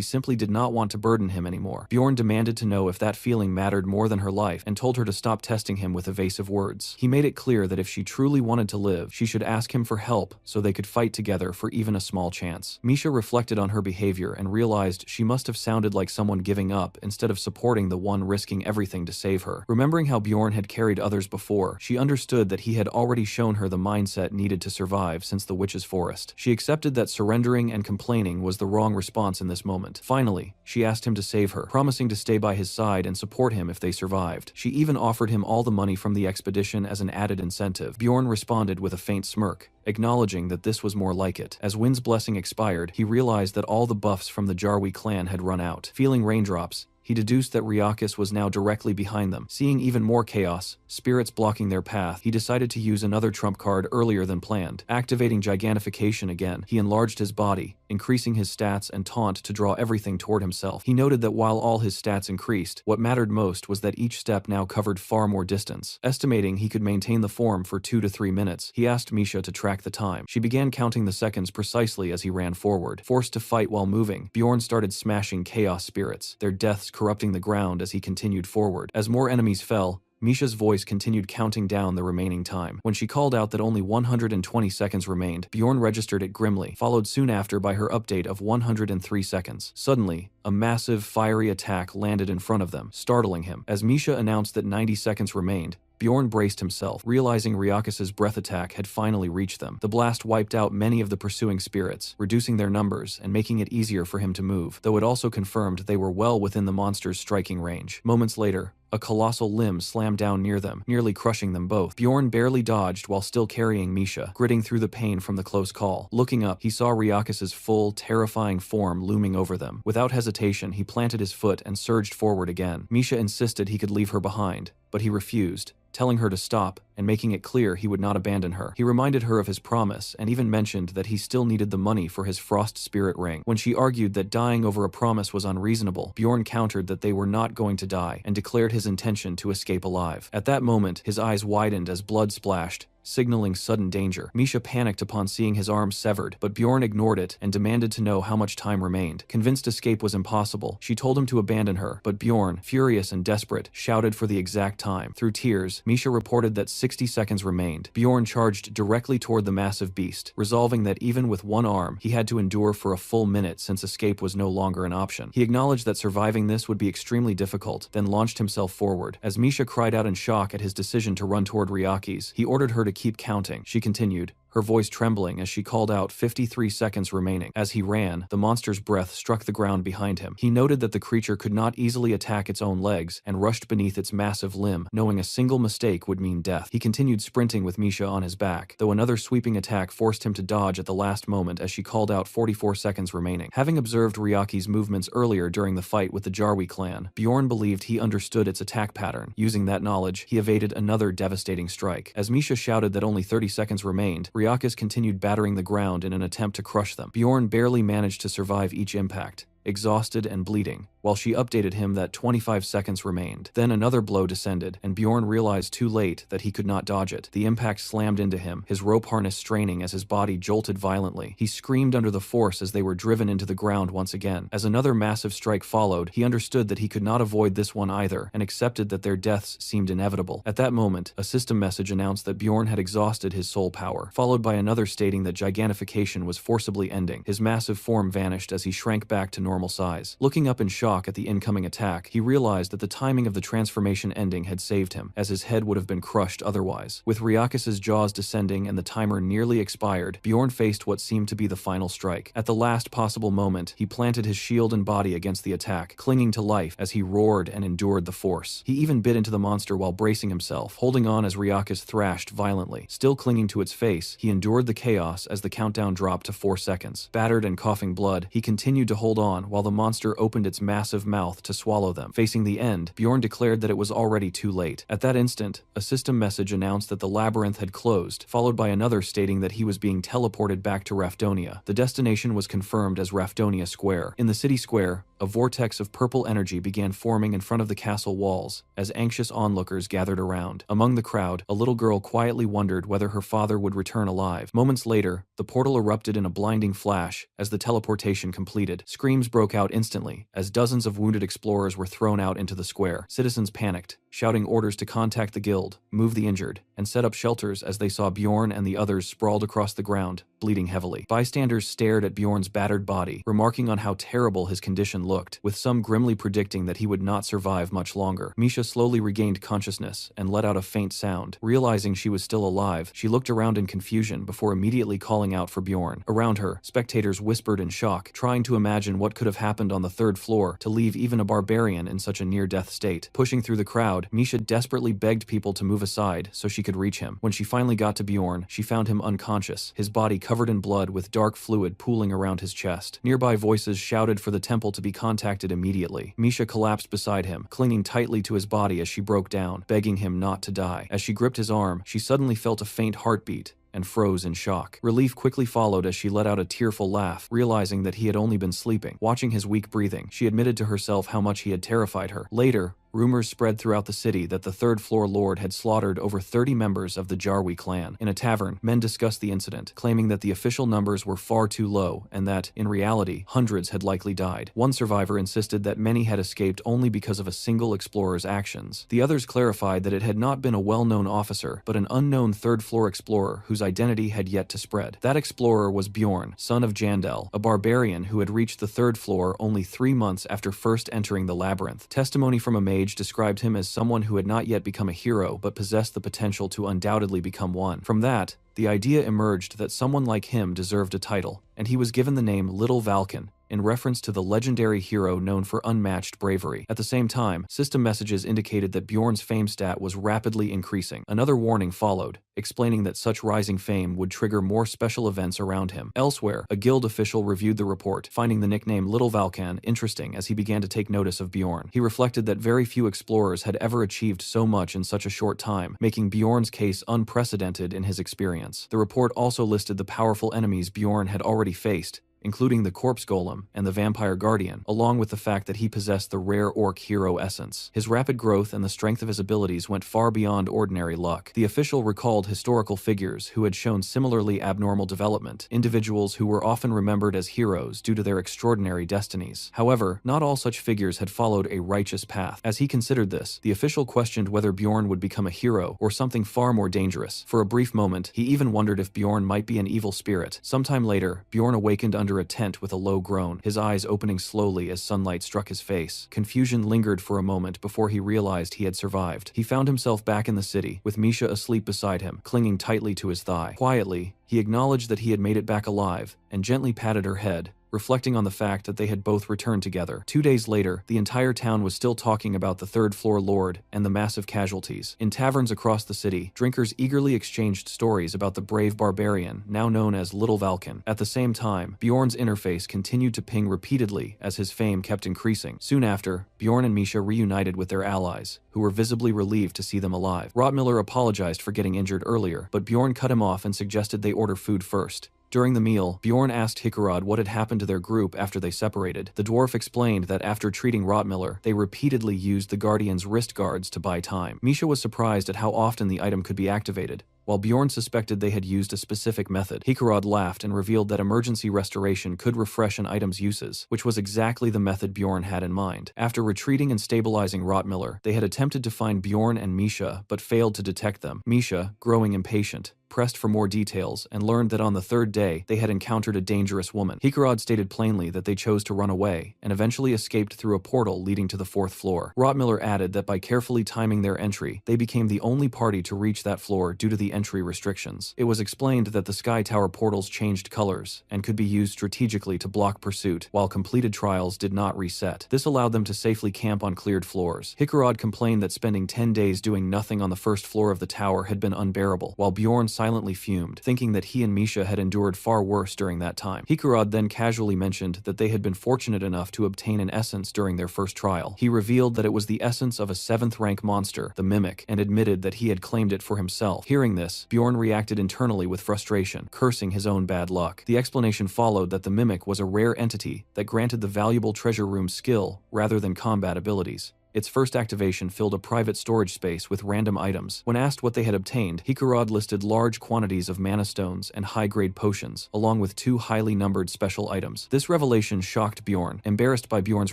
simply did not want to burden him anymore. Bjorn demanded to know if that feeling mattered more than her life and told her to stop testing him with evasive words. He made it clear that if she truly wanted to live, she should ask him for help so they could fight together for even a small chance. Misha reflected on her behavior and realized she must have sounded like someone giving up instead of supporting the one risking everything to save her. Remembering how Bjorn had carried others before, she understood that he had already shown her the mindset needed to survive since the witch's forest. She accepted that surrendering and complaining was the wrong response in this moment. Finally, she asked him to save her, promising to stay by his side and support him if they survived. She even offered him all the money from the expedition as an added incentive. Bjorn responded with a faint smirk, acknowledging that this was more like it. As Wind's blessing expired, he realized that all the buffs from the Jarwi clan had run out. Feeling raindrops, he deduced that Ryakis was now directly behind them. Seeing even more chaos, spirits blocking their path, he decided to use another trump card earlier than planned. Activating Gigantification again, he enlarged his body, increasing his stats and taunt to draw everything toward himself. He noted that while all his stats increased, what mattered most was that each step now covered far more distance. Estimating he could maintain the form for 2 to 3 minutes, he asked Misha to track the time. She began counting the seconds precisely as he ran forward. Forced to fight while moving, Bjorn started smashing chaos spirits, their deaths corrupting the ground as he continued forward. As more enemies fell, Misha's voice continued counting down the remaining time. When she called out that only 120 seconds remained, Bjorn registered it grimly, followed soon after by her update of 103 seconds. Suddenly, a massive, fiery attack landed in front of them, startling him. As Misha announced that 90 seconds remained, Bjorn braced himself, realizing Ryakis' breath attack had finally reached them. The blast wiped out many of the pursuing spirits, reducing their numbers and making it easier for him to move, though it also confirmed they were well within the monster's striking range. Moments later, a colossal limb slammed down near them, nearly crushing them both. Bjorn barely dodged while still carrying Misha, gritting through the pain from the close call. Looking up, he saw Ryakis' full, terrifying form looming over them. Without hesitation, he planted his foot and surged forward again. Misha insisted he could leave her behind, but he refused, telling her to stop and making it clear he would not abandon her. He reminded her of his promise and even mentioned that he still needed the money for his frost spirit ring. When she argued that dying over a promise was unreasonable, Bjorn countered that they were not going to die and declared his intention to escape alive. At that moment, his eyes widened as blood splashed, signaling sudden danger. Misha panicked upon seeing his arm severed, but Bjorn ignored it and demanded to know how much time remained. Convinced escape was impossible, she told him to abandon her, but Bjorn, furious and desperate, shouted for the exact time. Through tears, Misha reported that 60 seconds remained. Bjorn charged directly toward the massive beast, resolving that even with one arm, he had to endure for a full minute since escape was no longer an option. He acknowledged that surviving this would be extremely difficult, then launched himself forward. As Misha cried out in shock at his decision to run toward Ryakis, he ordered her to keep counting. She continued, her voice trembling as she called out 53 seconds remaining. As he ran, the monster's breath struck the ground behind him. He noted that the creature could not easily attack its own legs and rushed beneath its massive limb, knowing a single mistake would mean death. He continued sprinting with Misha on his back, though another sweeping attack forced him to dodge at the last moment as she called out 44 seconds remaining. Having observed Ryaki's movements earlier during the fight with the Jarwi clan, Bjorn believed he understood its attack pattern. Using that knowledge, he evaded another devastating strike. As Misha shouted that only 30 seconds remained, Ryakis continued battering the ground in an attempt to crush them. Bjorn barely managed to survive each impact, exhausted and bleeding, while she updated him that 25 seconds remained. Then another blow descended, and Bjorn realized too late that he could not dodge it. The impact slammed into him, his rope harness straining as his body jolted violently. He screamed under the force as they were driven into the ground once again. As another massive strike followed, he understood that he could not avoid this one either, and accepted that their deaths seemed inevitable. At that moment, a system message announced that Bjorn had exhausted his soul power, followed by another stating that gigantification was forcibly ending. His massive form vanished as he shrank back to normal size. Looking up in shock at the incoming attack, he realized that the timing of the transformation ending had saved him, as his head would have been crushed otherwise. With Ryakis's jaws descending and the timer nearly expired, Bjorn faced what seemed to be the final strike. At the last possible moment, he planted his shield and body against the attack, clinging to life as he roared and endured the force. He even bit into the monster while bracing himself, holding on as Ryakis thrashed violently. Still clinging to its face, he endured the chaos as the countdown dropped to 4 seconds. Battered and coughing blood, he continued to hold on while the monster opened its massive mouth to swallow them. Facing the end, Bjorn declared that it was already too late. At that instant, a system message announced that the labyrinth had closed, followed by another stating that he was being teleported back to Rafdonia. The destination was confirmed as Rafdonia Square. In the city square, a vortex of purple energy began forming in front of the castle walls as anxious onlookers gathered around. Among the crowd, a little girl quietly wondered whether her father would return alive. Moments later, the portal erupted in a blinding flash as the teleportation completed. Screams broke out instantly as dozens of wounded explorers were thrown out into the square. Citizens panicked, shouting orders to contact the guild, move the injured, and set up shelters as they saw Bjorn and the others sprawled across the ground, bleeding heavily. Bystanders stared at Bjorn's battered body, remarking on how terrible his condition looked, with some grimly predicting that he would not survive much longer. Misha slowly regained consciousness and let out a faint sound. Realizing she was still alive, she looked around in confusion before immediately calling out for Bjorn. Around her, spectators whispered in shock, trying to imagine what could have happened on the 3rd floor to leave even a barbarian in such a near-death state. Pushing through the crowd, Misha desperately begged people to move aside so she could reach him. When she finally got to Bjorn, she found him unconscious, his body covered in blood with dark fluid pooling around his chest. Nearby voices shouted for the temple to be contacted immediately. Misha collapsed beside him, clinging tightly to his body as she broke down, begging him not to die. As she gripped his arm, she suddenly felt a faint heartbeat and froze in shock. Relief quickly followed as she let out a tearful laugh, realizing that he had only been sleeping. Watching his weak breathing, she admitted to herself how much he had terrified her. Later, rumors spread throughout the city that the 3rd floor lord had slaughtered over 30 members of the Jarwi clan. In a tavern, men discussed the incident, claiming that the official numbers were far too low and that, in reality, hundreds had likely died. One survivor insisted that many had escaped only because of a single explorer's actions. The others clarified that it had not been a well-known officer, but an unknown 3rd floor explorer whose identity had yet to spread. That explorer was Bjorn, son of Jandel, a barbarian who had reached the 3rd floor only 3 months after first entering the labyrinth. Testimony from a mage described him as someone who had not yet become a hero but possessed the potential to undoubtedly become one. From that, the idea emerged that someone like him deserved a title, and he was given the name Little Valken, in reference to the legendary hero known for unmatched bravery. At the same time, system messages indicated that Bjorn's fame stat was rapidly increasing. Another warning followed, explaining that such rising fame would trigger more special events around him. Elsewhere, a guild official reviewed the report, finding the nickname Little Valkan interesting as he began to take notice of Bjorn. He reflected that very few explorers had ever achieved so much in such a short time, making Bjorn's case unprecedented in his experience. The report also listed the powerful enemies Bjorn had already faced, including the Corpse Golem and the Vampire Guardian, along with the fact that he possessed the rare orc hero essence. His rapid growth and the strength of his abilities went far beyond ordinary luck. The official recalled historical figures who had shown similarly abnormal development, individuals who were often remembered as heroes due to their extraordinary destinies. However, not all such figures had followed a righteous path. As he considered this, the official questioned whether Bjorn would become a hero or something far more dangerous. For a brief moment, he even wondered if Bjorn might be an evil spirit. Sometime later, Bjorn awakened under a tent with a low groan, his eyes opening slowly as sunlight struck his face. Confusion lingered for a moment before he realized he had survived. He found himself back in the city, with Misha asleep beside him, clinging tightly to his thigh. Quietly, he acknowledged that he had made it back alive, and gently patted her head, reflecting on the fact that they had both returned together. 2 days later, the entire town was still talking about the 3rd floor lord and the massive casualties. In taverns across the city, drinkers eagerly exchanged stories about the brave barbarian, now known as Little Valken. At the same time, Bjorn's interface continued to ping repeatedly as his fame kept increasing. Soon after, Bjorn and Misha reunited with their allies, who were visibly relieved to see them alive. Rottmiller apologized for getting injured earlier, but Bjorn cut him off and suggested they order food first, During the meal, Bjorn asked Hikarad what had happened to their group after they separated. The dwarf explained that after treating Rottmiller, they repeatedly used the Guardian's wrist guards to buy time. Misha was surprised at how often the item could be activated. While Bjorn suspected they had used a specific method, Hikarad laughed and revealed that emergency restoration could refresh an item's uses, which was exactly the method Bjorn had in mind. After retreating and stabilizing Rottmiller, they had attempted to find Bjorn and Misha, but failed to detect them. Misha, growing impatient, pressed for more details and learned that on the third day they had encountered a dangerous woman. Hikarad stated plainly that they chose to run away and eventually escaped through a portal leading to the 4th floor. Rottmiller added that by carefully timing their entry, they became the only party to reach that floor due to the entry restrictions. It was explained that the Sky Tower portals changed colors and could be used strategically to block pursuit, while completed trials did not reset. This allowed them to safely camp on cleared floors. Hikarad complained that spending 10 days doing nothing on the 1st floor of the tower had been unbearable, while Bjorn silently fumed, thinking that he and Misha had endured far worse during that time. Hikarad then casually mentioned that they had been fortunate enough to obtain an essence during their first trial. He revealed that it was the essence of a 7th rank monster, the Mimic, and admitted that he had claimed it for himself. Hearing this, Bjorn reacted internally with frustration, cursing his own bad luck. The explanation followed that the Mimic was a rare entity that granted the valuable treasure room skill rather than combat abilities. Its first activation filled a private storage space with random items. When asked what they had obtained, Hikarad listed large quantities of mana stones and high-grade potions, along with 2 highly numbered special items. This revelation shocked Bjorn. Embarrassed by Bjorn's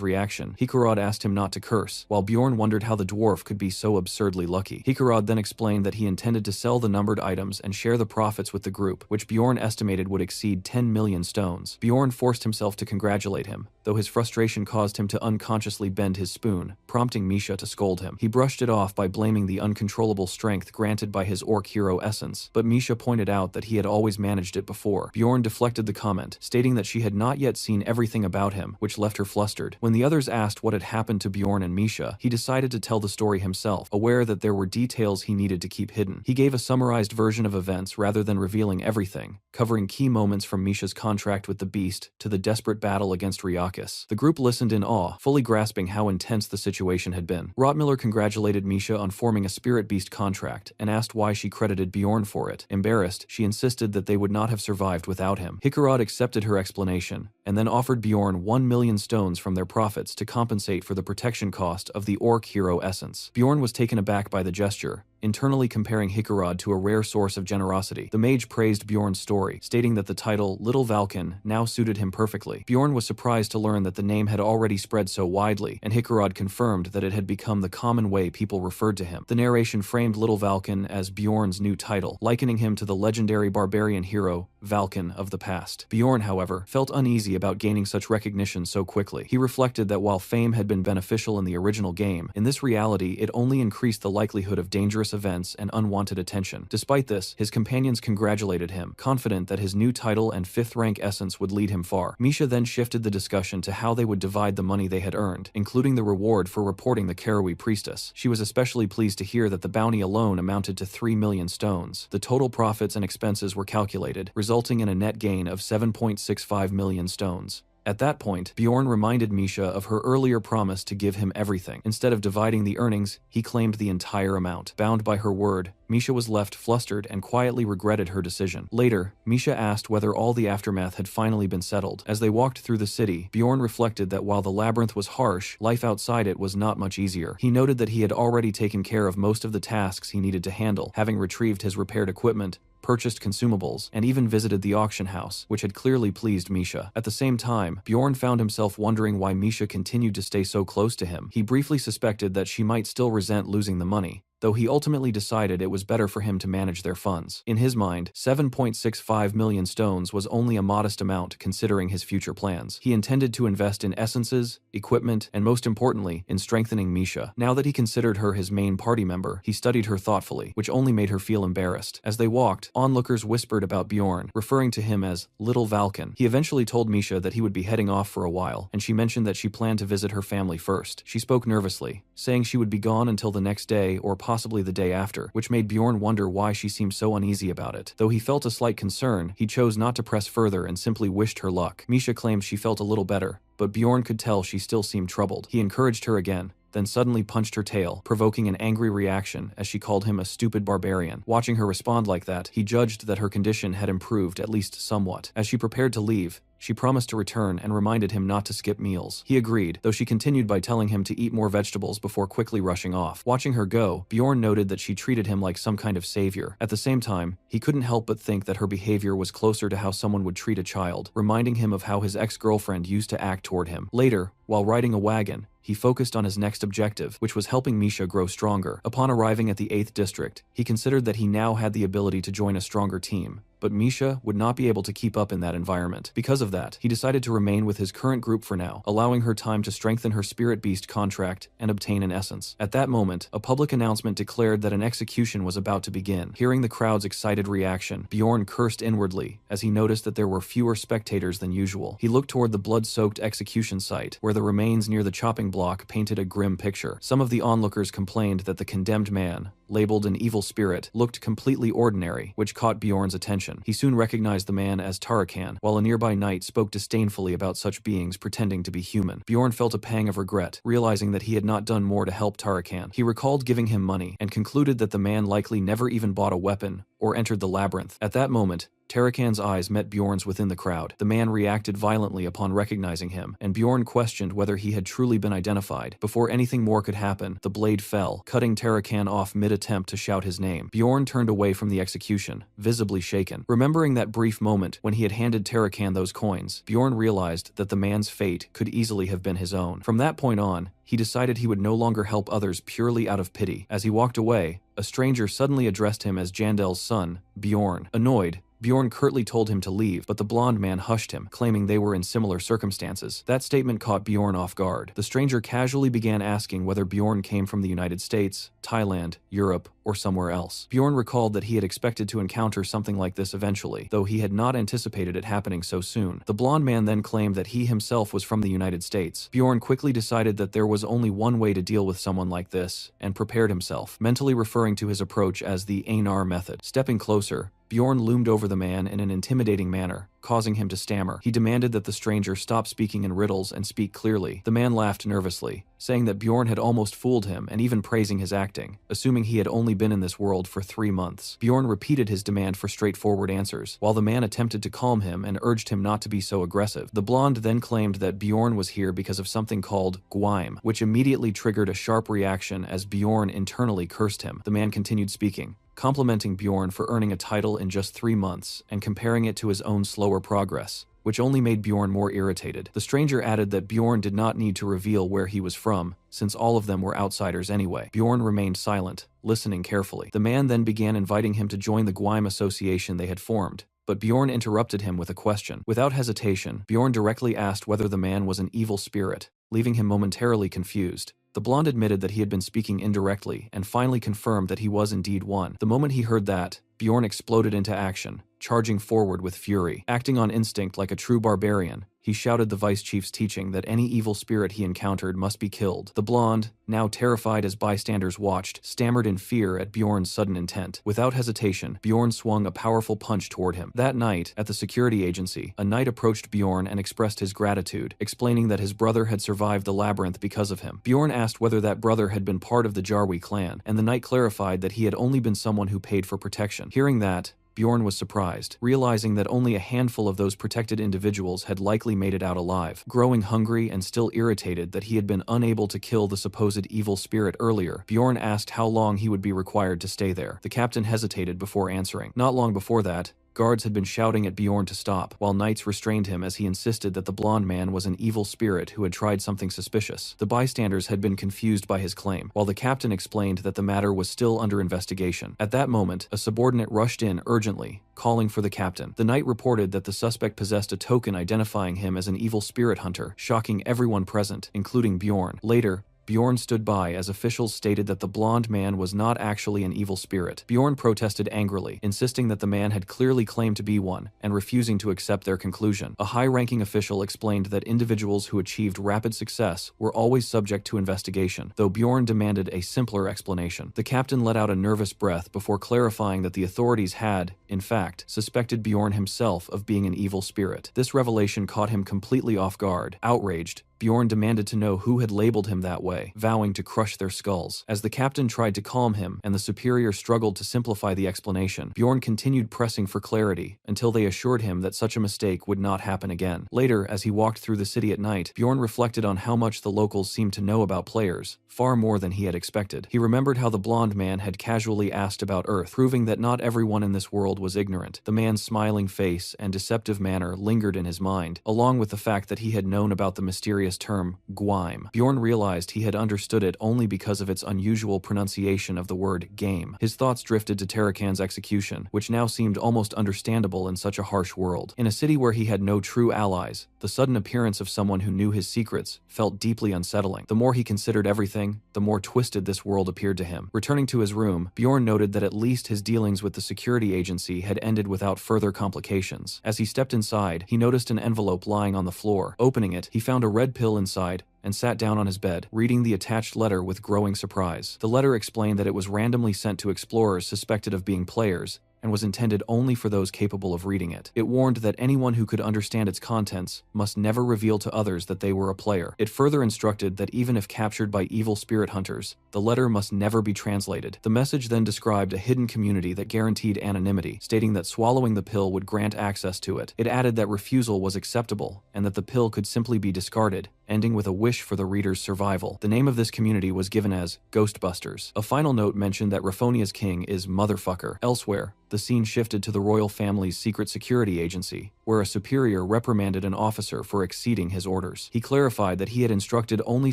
reaction, Hikarad asked him not to curse, while Bjorn wondered how the dwarf could be so absurdly lucky. Hikarad then explained that he intended to sell the numbered items and share the profits with the group, which Bjorn estimated would exceed 10 million stones. Bjorn forced himself to congratulate him, though his frustration caused him to unconsciously bend his spoon, prompting Misha to scold him. He brushed it off by blaming the uncontrollable strength granted by his orc hero essence, but Misha pointed out that he had always managed it before. Bjorn deflected the comment, stating that she had not yet seen everything about him, which left her flustered. When the others asked what had happened to Bjorn and Misha, he decided to tell the story himself, aware that there were details he needed to keep hidden. He gave a summarized version of events rather than revealing everything, covering key moments from Misha's contract with the beast to the desperate battle against Ryakis. The group listened in awe, fully grasping how intense the situation had been. Rottmiller congratulated Misha on forming a spirit beast contract and asked why she credited Bjorn for it. Embarrassed, she insisted that they would not have survived without him. Hikarad accepted her explanation and then offered Bjorn 1 million stones from their profits to compensate for the protection cost of the orc hero essence. Bjorn was taken aback by the gesture, internally comparing Hikarad to a rare source of generosity. The mage praised Bjorn's story, stating that the title Little Valken now suited him perfectly. Bjorn was surprised to learn that the name had already spread so widely, and Hikarad confirmed that it had become the common way people referred to him. The narration framed Little Valken as Bjorn's new title, likening him to the legendary barbarian hero Valken of the past. Bjorn, however, felt uneasy about gaining such recognition so quickly. He reflected that while fame had been beneficial in the original game, in this reality it only increased the likelihood of dangerous events and unwanted attention. Despite this, his companions congratulated him, confident that his new title and 5th rank essence would lead him far. Misha then shifted the discussion to how they would divide the money they had earned, including the reward for reporting the Karui priestess. She was especially pleased to hear that the bounty alone amounted to 3 million stones. The total profits and expenses were calculated, resulting in a net gain of 7.65 million stones. At that point, Bjorn reminded Misha of her earlier promise to give him everything. Instead of dividing the earnings, he claimed the entire amount. Bound by her word, Misha was left flustered and quietly regretted her decision. Later, Misha asked whether all the aftermath had finally been settled. As they walked through the city, Bjorn reflected that while the labyrinth was harsh, life outside it was not much easier. He noted that he had already taken care of most of the tasks he needed to handle, having retrieved his repaired equipment, purchased consumables, and even visited the auction house, which had clearly pleased Misha. At the same time, Bjorn found himself wondering why Misha continued to stay so close to him. He briefly suspected that she might still resent losing the money, though he ultimately decided it was better for him to manage their funds. In his mind, 7.65 million stones was only a modest amount considering his future plans. He intended to invest in essences, equipment, and most importantly, in strengthening Misha. Now that he considered her his main party member, he studied her thoughtfully, which only made her feel embarrassed. As they walked, onlookers whispered about Bjorn, referring to him as Little Valken. He eventually told Misha that he would be heading off for a while, and she mentioned that she planned to visit her family first. She spoke nervously, saying she would be gone until the next day or possibly the day after, which made Bjorn wonder why she seemed so uneasy about it. Though he felt a slight concern, he chose not to press further and simply wished her luck. Misha claimed she felt a little better, but Bjorn could tell she still seemed troubled. He encouraged her again, then suddenly punched her tail, provoking an angry reaction as she called him a stupid barbarian. Watching her respond like that, he judged that her condition had improved at least somewhat. As she prepared to leave, she promised to return and reminded him not to skip meals. He agreed, though she continued by telling him to eat more vegetables before quickly rushing off. Watching her go, Bjorn noted that she treated him like some kind of savior. At the same time, he couldn't help but think that her behavior was closer to how someone would treat a child, reminding him of how his ex-girlfriend used to act toward him. Later, while riding a wagon, he focused on his next objective, which was helping Misha grow stronger. Upon arriving at the 8th district, he considered that he now had the ability to join a stronger team, but Misha would not be able to keep up in that environment. Because of that, he decided to remain with his current group for now, allowing her time to strengthen her spirit beast contract and obtain an essence. At that moment, a public announcement declared that an execution was about to begin. Hearing the crowd's excited reaction, Bjorn cursed inwardly as he noticed that there were fewer spectators than usual. He looked toward the blood-soaked execution site, where the remains near the chopping block painted a grim picture. Some of the onlookers complained that the condemned man, labeled an evil spirit, looked completely ordinary, which caught Bjorn's attention. He soon recognized the man as Tarakan, while a nearby knight spoke disdainfully about such beings pretending to be human. Bjorn felt a pang of regret, realizing that he had not done more to help Tarakan. He recalled giving him money, and concluded that the man likely never even bought a weapon or entered the labyrinth. At that moment, Tarakan's eyes met Bjorn's within the crowd. The man reacted violently upon recognizing him, and Bjorn questioned whether he had truly been identified. Before anything more could happen, the blade fell, cutting Tarakan off mid-attempt to shout his name. Bjorn turned away from the execution, visibly shaken. Remembering that brief moment when he had handed Tarakan those coins, Bjorn realized that the man's fate could easily have been his own. From that point on, he decided he would no longer help others purely out of pity. As he walked away, a stranger suddenly addressed him as Jandel's son, Bjorn. Annoyed, Bjorn curtly told him to leave, but the blonde man hushed him, claiming they were in similar circumstances. That statement caught Bjorn off guard. The stranger casually began asking whether Bjorn came from the United States, Thailand, Europe, or somewhere else. Bjorn recalled that he had expected to encounter something like this eventually, though he had not anticipated it happening so soon. The blonde man then claimed that he himself was from the United States. Bjorn quickly decided that there was only one way to deal with someone like this, and prepared himself, mentally referring to his approach as the Einar method. Stepping closer, Bjorn loomed over the man in an intimidating manner, causing him to stammer. He demanded that the stranger stop speaking in riddles and speak clearly. The man laughed nervously, saying that Bjorn had almost fooled him and even praising his acting, assuming he had only been in this world for 3 months. Bjorn repeated his demand for straightforward answers, while the man attempted to calm him and urged him not to be so aggressive. The blonde then claimed that Bjorn was here because of something called Gwaim, which immediately triggered a sharp reaction as Bjorn internally cursed him. The man continued speaking, complimenting Bjorn for earning a title in just 3 months and comparing it to his own slower progress, which only made Bjorn more irritated. The stranger added that Bjorn did not need to reveal where he was from, since all of them were outsiders anyway. Bjorn remained silent, listening carefully. The man then began inviting him to join the Gwaim association they had formed, but Bjorn interrupted him with a question. Without hesitation, Bjorn directly asked whether the man was an evil spirit, leaving him momentarily confused. The blonde admitted that he had been speaking indirectly and finally confirmed that he was indeed one. The moment he heard that, Bjorn exploded into action, charging forward with fury. Acting on instinct like a true barbarian, he shouted the vice chief's teaching that any evil spirit he encountered must be killed. The blonde, now terrified as bystanders watched, stammered in fear at Bjorn's sudden intent. Without hesitation, Bjorn swung a powerful punch toward him. That night, at the security agency, a knight approached Bjorn and expressed his gratitude, explaining that his brother had survived the labyrinth because of him. Bjorn asked whether that brother had been part of the Jarwi clan, and the knight clarified that he had only been someone who paid for protection. Hearing that, Bjorn was surprised, realizing that only a handful of those protected individuals had likely made it out alive. Growing hungry and still irritated that he had been unable to kill the supposed evil spirit earlier, Bjorn asked how long he would be required to stay there. The captain hesitated before answering. Not long before that, guards had been shouting at Bjorn to stop, while knights restrained him as he insisted that the blonde man was an evil spirit who had tried something suspicious. The bystanders had been confused by his claim, while the captain explained that the matter was still under investigation. At that moment, a subordinate rushed in urgently, calling for the captain. The knight reported that the suspect possessed a token identifying him as an evil spirit hunter, shocking everyone present, including Bjorn. Later, Bjorn stood by as officials stated that the blonde man was not actually an evil spirit. Bjorn protested angrily, insisting that the man had clearly claimed to be one, and refusing to accept their conclusion. A high-ranking official explained that individuals who achieved rapid success were always subject to investigation, though Bjorn demanded a simpler explanation. The captain let out a nervous breath before clarifying that the authorities had, in fact, suspected Bjorn himself of being an evil spirit. This revelation caught him completely off guard. Outraged, Bjorn demanded to know who had labeled him that way, vowing to crush their skulls. As the captain tried to calm him and the superior struggled to simplify the explanation, Bjorn continued pressing for clarity until they assured him that such a mistake would not happen again. Later, as he walked through the city at night, Bjorn reflected on how much the locals seemed to know about players, far more than he had expected. He remembered how the blonde man had casually asked about Earth, proving that not everyone in this world was ignorant. The man's smiling face and deceptive manner lingered in his mind, along with the fact that he had known about the mysterious term Gwaim. Bjorn realized he had understood it only because of its unusual pronunciation of the word game. His thoughts drifted to Tarakan's execution, which now seemed almost understandable in such a harsh world. In a city where he had no true allies, the sudden appearance of someone who knew his secrets felt deeply unsettling. The more he considered everything, the more twisted this world appeared to him. Returning to his room, Bjorn noted that at least his dealings with the security agency had ended without further complications. As he stepped inside, he noticed an envelope lying on the floor. Opening it, he found a red pill inside and sat down on his bed, reading the attached letter with growing surprise. The letter explained that it was randomly sent to explorers suspected of being players, and was intended only for those capable of reading it. It warned that anyone who could understand its contents must never reveal to others that they were a player. It further instructed that even if captured by evil spirit hunters, the letter must never be translated. The message then described a hidden community that guaranteed anonymity, stating that swallowing the pill would grant access to it. It added that refusal was acceptable, and that the pill could simply be discarded, ending with a wish for the reader's survival. The name of this community was given as Ghostbusters. A final note mentioned that Raphonia's king is Motherfucker. Elsewhere, the scene shifted to the royal family's secret security agency, where a superior reprimanded an officer for exceeding his orders. He clarified that he had instructed only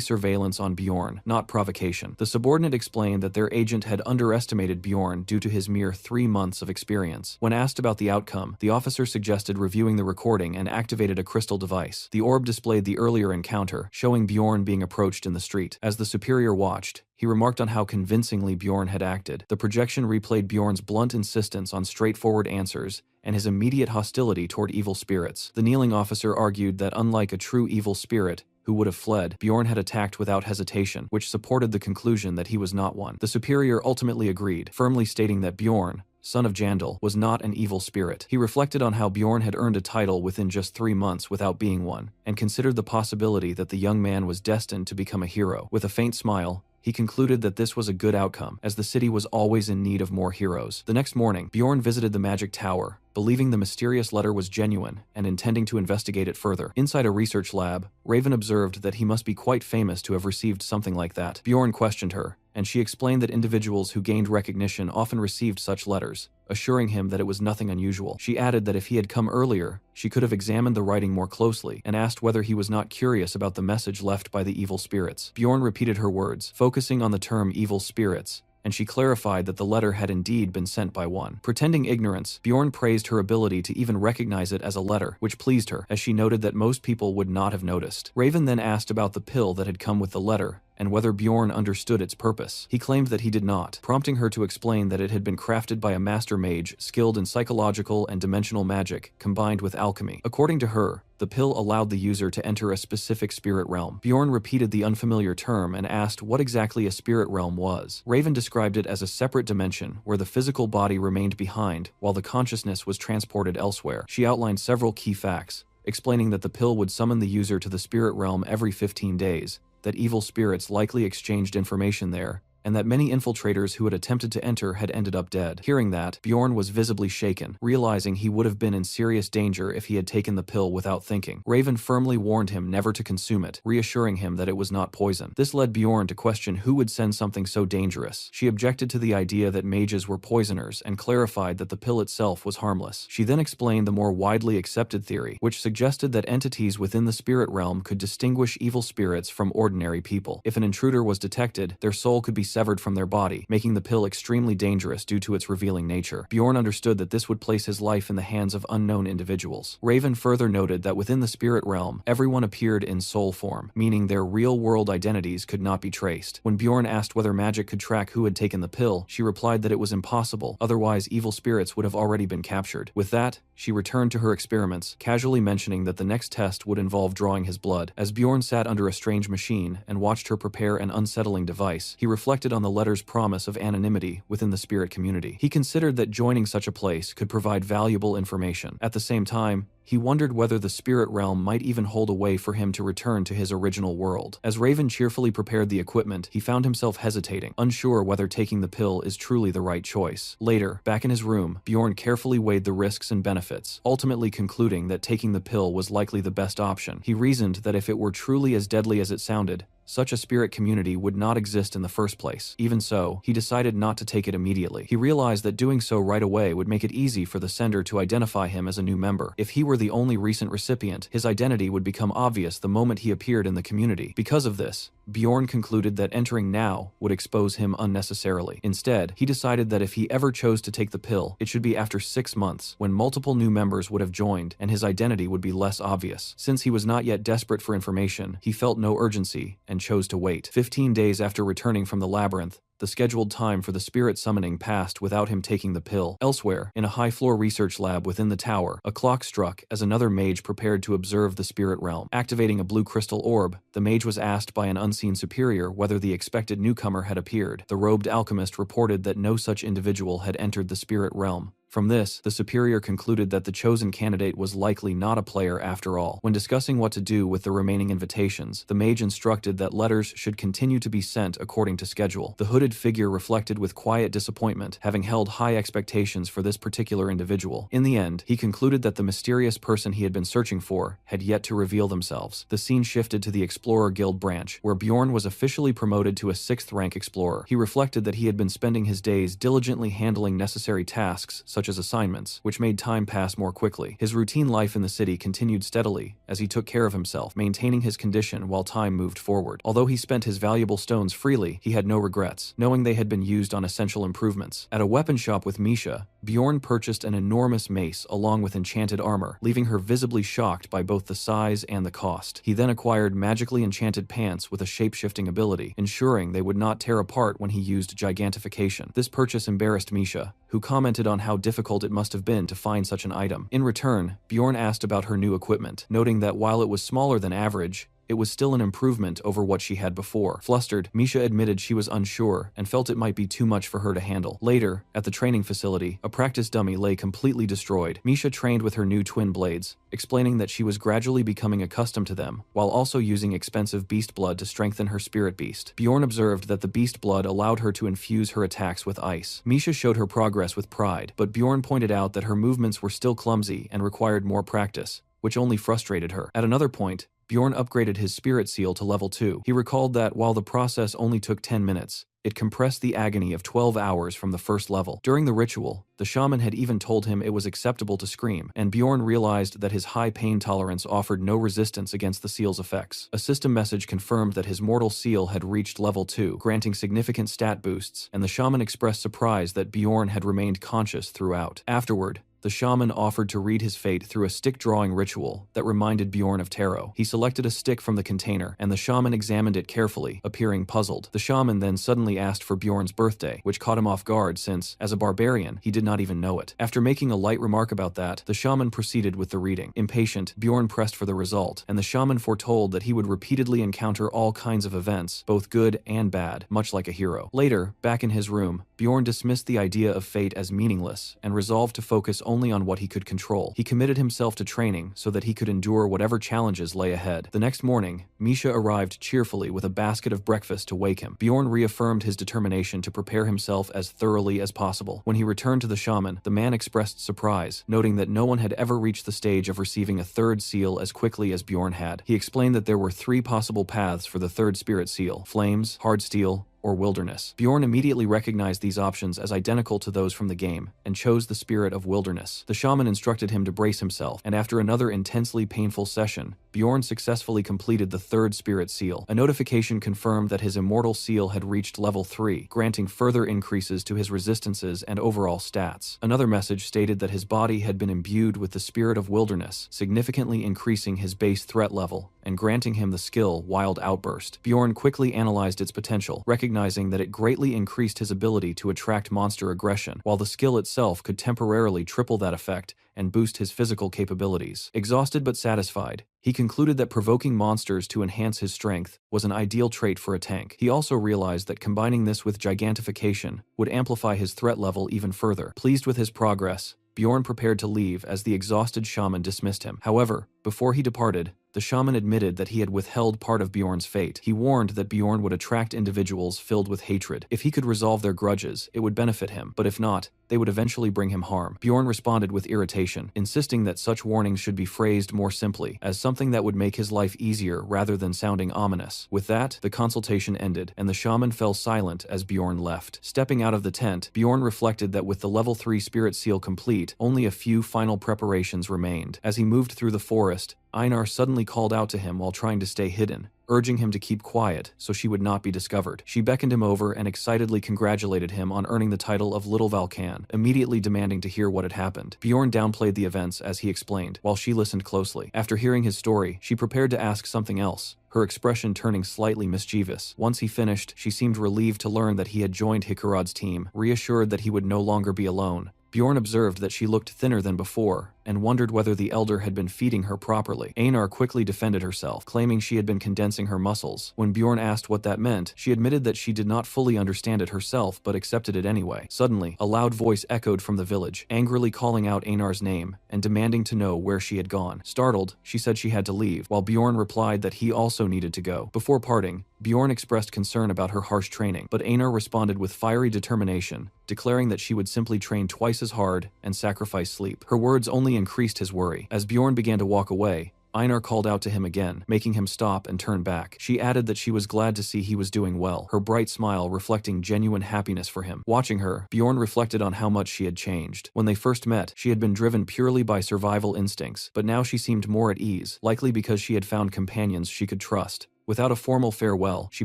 surveillance on Bjorn, not provocation. The subordinate explained that their agent had underestimated Bjorn due to his mere 3 months of experience. When asked about the outcome, the officer suggested reviewing the recording and activated a crystal device. The orb displayed the earlier encounter, showing Bjorn being approached in the street. As the superior watched, he remarked on how convincingly Bjorn had acted. The projection replayed Bjorn's blunt insistence on straightforward answers and his immediate hostility toward evil spirits. The kneeling officer argued that unlike a true evil spirit, who would have fled, Bjorn had attacked without hesitation, which supported the conclusion that he was not one. The superior ultimately agreed, firmly stating that Bjorn, son of Jandal, was not an evil spirit. He reflected on how Bjorn had earned a title within just 3 months without being one, and considered the possibility that the young man was destined to become a hero. With a faint smile, he concluded that this was a good outcome, as the city was always in need of more heroes. The next morning, Bjorn visited the magic tower, believing the mysterious letter was genuine and intending to investigate it further. Inside a research lab, Raven observed that he must be quite famous to have received something like that. Bjorn questioned her, and she explained that individuals who gained recognition often received such letters, assuring him that it was nothing unusual. She added that if he had come earlier, she could have examined the writing more closely and asked whether he was not curious about the message left by the evil spirits. Bjorn repeated her words, focusing on the term evil spirits, and she clarified that the letter had indeed been sent by one. Pretending ignorance, Bjorn praised her ability to even recognize it as a letter, which pleased her, as she noted that most people would not have noticed. Raven then asked about the pill that had come with the letter, and whether Bjorn understood its purpose. He claimed that he did not, prompting her to explain that it had been crafted by a master mage skilled in psychological and dimensional magic combined with alchemy. According to her, the pill allowed the user to enter a specific spirit realm. Bjorn repeated the unfamiliar term and asked what exactly a spirit realm was. Raven described it as a separate dimension where the physical body remained behind while the consciousness was transported elsewhere. She outlined several key facts, explaining that the pill would summon the user to the spirit realm every 15 days, that evil spirits likely exchanged information there, and that many infiltrators who had attempted to enter had ended up dead. Hearing that, Bjorn was visibly shaken, realizing he would have been in serious danger if he had taken the pill without thinking. Raven firmly warned him never to consume it, reassuring him that it was not poison. This led Bjorn to question who would send something so dangerous. She objected to the idea that mages were poisoners and clarified that the pill itself was harmless. She then explained the more widely accepted theory, which suggested that entities within the spirit realm could distinguish evil spirits from ordinary people. If an intruder was detected, their soul could be severed from their body, making the pill extremely dangerous due to its revealing nature. Bjorn understood that this would place his life in the hands of unknown individuals. Raven further noted that within the spirit realm, everyone appeared in soul form, meaning their real-world identities could not be traced. When Bjorn asked whether magic could track who had taken the pill, she replied that it was impossible, otherwise evil spirits would have already been captured. With that, she returned to her experiments, casually mentioning that the next test would involve drawing his blood. As Bjorn sat under a strange machine and watched her prepare an unsettling device, he reflected on the letter's promise of anonymity within the spirit community. He considered that joining such a place could provide valuable information. At the same time, He wondered whether the spirit realm might even hold a way for him to return to his original world. As Raven cheerfully prepared the equipment, he found himself hesitating, unsure whether taking the pill is truly the right choice. Later, back in his room, Bjorn carefully weighed the risks and benefits, ultimately concluding that taking the pill was likely the best option. He reasoned that if it were truly as deadly as it sounded, such a spirit community would not exist in the first place. Even so, he decided not to take it immediately. He realized that doing so right away would make it easy for the sender to identify him as a new member. If he were the only recent recipient, his identity would become obvious the moment he appeared in the community. Because of this, Bjorn concluded that entering now would expose him unnecessarily. Instead, he decided that if he ever chose to take the pill, it should be after 6 months, when multiple new members would have joined and his identity would be less obvious. Since he was not yet desperate for information, he felt no urgency and chose to wait. 15 days after returning from the labyrinth, the scheduled time for the spirit summoning passed without him taking the pill. Elsewhere, in a high-floor research lab within the tower, a clock struck as another mage prepared to observe the spirit realm. Activating a blue crystal orb, the mage was asked by an unseen superior whether the expected newcomer had appeared. The robed alchemist reported that no such individual had entered the spirit realm. From this, the superior concluded that the chosen candidate was likely not a player after all. When discussing what to do with the remaining invitations, the mage instructed that letters should continue to be sent according to schedule. The hooded figure reflected with quiet disappointment, having held high expectations for this particular individual. In the end, he concluded that the mysterious person he had been searching for had yet to reveal themselves. The scene shifted to the Explorer Guild branch, where Bjorn was officially promoted to a 6th rank explorer. He reflected that he had been spending his days diligently handling necessary tasks, such as assignments, which made time pass more quickly. His routine life in the city continued steadily as he took care of himself, maintaining his condition while time moved forward. Although he spent his valuable stones freely, he had no regrets, knowing they had been used on essential improvements. At a weapon shop with Misha, Bjorn purchased an enormous mace along with enchanted armor, leaving her visibly shocked by both the size and the cost. He then acquired magically enchanted pants with a shape-shifting ability, ensuring they would not tear apart when he used gigantification. This purchase embarrassed Misha, who commented on how difficult it must have been to find such an item. In return, Bjorn asked about her new equipment, noting that while it was smaller than average, it was still an improvement over what she had before. Flustered, Misha admitted she was unsure and felt it might be too much for her to handle. Later, at the training facility, a practice dummy lay completely destroyed. Misha trained with her new twin blades, explaining that she was gradually becoming accustomed to them, while also using expensive beast blood to strengthen her spirit beast. Bjorn observed that the beast blood allowed her to infuse her attacks with ice. Misha showed her progress with pride, but Bjorn pointed out that her movements were still clumsy and required more practice, which only frustrated her. At another point, Bjorn upgraded his spirit seal to level 2. He recalled that while the process only took 10 minutes, it compressed the agony of 12 hours from the first level. During the ritual, the shaman had even told him it was acceptable to scream, and Bjorn realized that his high pain tolerance offered no resistance against the seal's effects. A system message confirmed that his mortal seal had reached level 2, granting significant stat boosts, and the shaman expressed surprise that Bjorn had remained conscious throughout. Afterward, the shaman offered to read his fate through a stick-drawing ritual that reminded Bjorn of tarot. He selected a stick from the container, and the shaman examined it carefully, appearing puzzled. The shaman then suddenly asked for Bjorn's birthday, which caught him off guard since, as a barbarian, he did not even know it. After making a light remark about that, the shaman proceeded with the reading. Impatient, Bjorn pressed for the result, and the shaman foretold that he would repeatedly encounter all kinds of events, both good and bad, much like a hero. Later, back in his room, Bjorn dismissed the idea of fate as meaningless and resolved to focus only on what he could control. He committed himself to training so that he could endure whatever challenges lay ahead. The next morning, Misha arrived cheerfully with a basket of breakfast to wake him. Bjorn reaffirmed his determination to prepare himself as thoroughly as possible. When he returned to the shaman, the man expressed surprise, noting that no one had ever reached the stage of receiving a 3rd seal as quickly as Bjorn had. He explained that there were 3 possible paths for the 3rd spirit seal: flames, hard steel, or wilderness. Bjorn immediately recognized these options as identical to those from the game, and chose the spirit of wilderness. The shaman instructed him to brace himself, and after another intensely painful session, Bjorn successfully completed the 3rd spirit seal. A notification confirmed that his immortal seal had reached level 3, granting further increases to his resistances and overall stats. Another message stated that his body had been imbued with the spirit of wilderness, significantly increasing his base threat level and granting him the skill Wild Outburst. Bjorn quickly analyzed its potential, recognizing that it greatly increased his ability to attract monster aggression, while the skill itself could temporarily triple that effect and boost his physical capabilities. Exhausted but satisfied, he concluded that provoking monsters to enhance his strength was an ideal trait for a tank. He also realized that combining this with gigantification would amplify his threat level even further. Pleased with his progress, Bjorn prepared to leave as the exhausted shaman dismissed him. However, before he departed, the shaman admitted that he had withheld part of Bjorn's fate. He warned that Bjorn would attract individuals filled with hatred. If he could resolve their grudges, it would benefit him, but if not, they would eventually bring him harm. Bjorn responded with irritation, insisting that such warnings should be phrased more simply, as something that would make his life easier rather than sounding ominous. With that, the consultation ended, and the shaman fell silent as Bjorn left. Stepping out of the tent, Bjorn reflected that with the level 3 spirit seal complete, only a few final preparations remained. As he moved through the forest, Einar suddenly called out to him while trying to stay hidden, urging him to keep quiet so she would not be discovered. She beckoned him over and excitedly congratulated him on earning the title of Little Valkan, immediately demanding to hear what had happened. Bjorn downplayed the events as he explained, while she listened closely. After hearing his story, she prepared to ask something else, her expression turning slightly mischievous. Once he finished, she seemed relieved to learn that he had joined Hikarad's team, reassured that he would no longer be alone. Bjorn observed that she looked thinner than before, and wondered whether the elder had been feeding her properly. Einar quickly defended herself, claiming she had been condensing her muscles. When Bjorn asked what that meant, she admitted that she did not fully understand it herself but accepted it anyway. Suddenly, a loud voice echoed from the village, angrily calling out Einar's name and demanding to know where she had gone. Startled, she said she had to leave, while Bjorn replied that he also needed to go. Before parting, Bjorn expressed concern about her harsh training, but Einar responded with fiery determination, declaring that she would simply train twice as hard and sacrifice sleep. Her words only increased his worry. As Bjorn began to walk away, Einar called out to him again, making him stop and turn back. She added that she was glad to see he was doing well, her bright smile reflecting genuine happiness for him. Watching her, Bjorn reflected on how much she had changed. When they first met, she had been driven purely by survival instincts, but now she seemed more at ease, likely because she had found companions she could trust. Without a formal farewell, she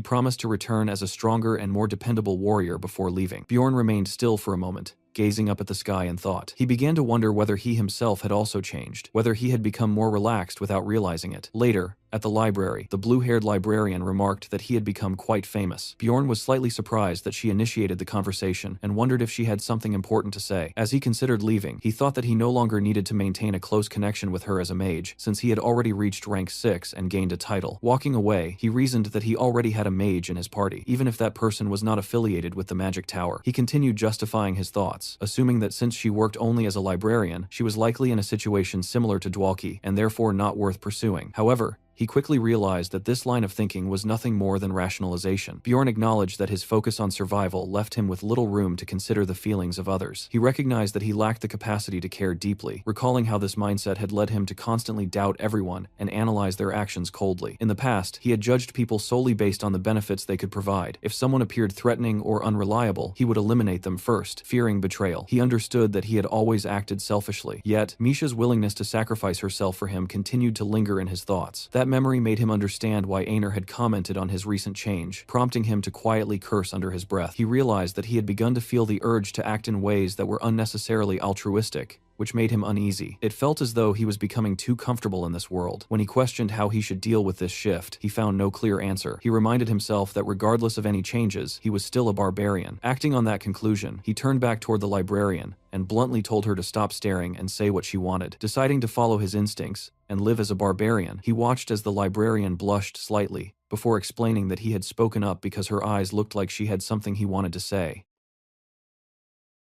promised to return as a stronger and more dependable warrior before leaving. Bjorn remained still for a moment, gazing up at the sky in thought. He began to wonder whether he himself had also changed, whether he had become more relaxed without realizing it. Later, at the library, the blue-haired librarian remarked that he had become quite famous. Bjorn was slightly surprised that she initiated the conversation and wondered if she had something important to say. As he considered leaving, he thought that he no longer needed to maintain a close connection with her as a mage, since he had already reached rank 6 and gained a title. Walking away, he reasoned that he already had a mage in his party, even if that person was not affiliated with the magic tower. He continued justifying his thoughts, assuming that since she worked only as a librarian, she was likely in a situation similar to Dwalki, and therefore not worth pursuing. However, he quickly realized that this line of thinking was nothing more than rationalization. Bjorn acknowledged that his focus on survival left him with little room to consider the feelings of others. He recognized that he lacked the capacity to care deeply, recalling how this mindset had led him to constantly doubt everyone and analyze their actions coldly. In the past, he had judged people solely based on the benefits they could provide. If someone appeared threatening or unreliable, he would eliminate them first, fearing betrayal. He understood that he had always acted selfishly. Yet, Misha's willingness to sacrifice herself for him continued to linger in his thoughts. That memory made him understand why Einar had commented on his recent change, prompting him to quietly curse under his breath. He realized that he had begun to feel the urge to act in ways that were unnecessarily altruistic, which made him uneasy. It felt as though he was becoming too comfortable in this world. When he questioned how he should deal with this shift, he found no clear answer. He reminded himself that regardless of any changes, he was still a barbarian. Acting on that conclusion, he turned back toward the librarian and bluntly told her to stop staring and say what she wanted. Deciding to follow his instincts and live as a barbarian, he watched as the librarian blushed slightly, before explaining that he had spoken up because her eyes looked like she had something he wanted to say.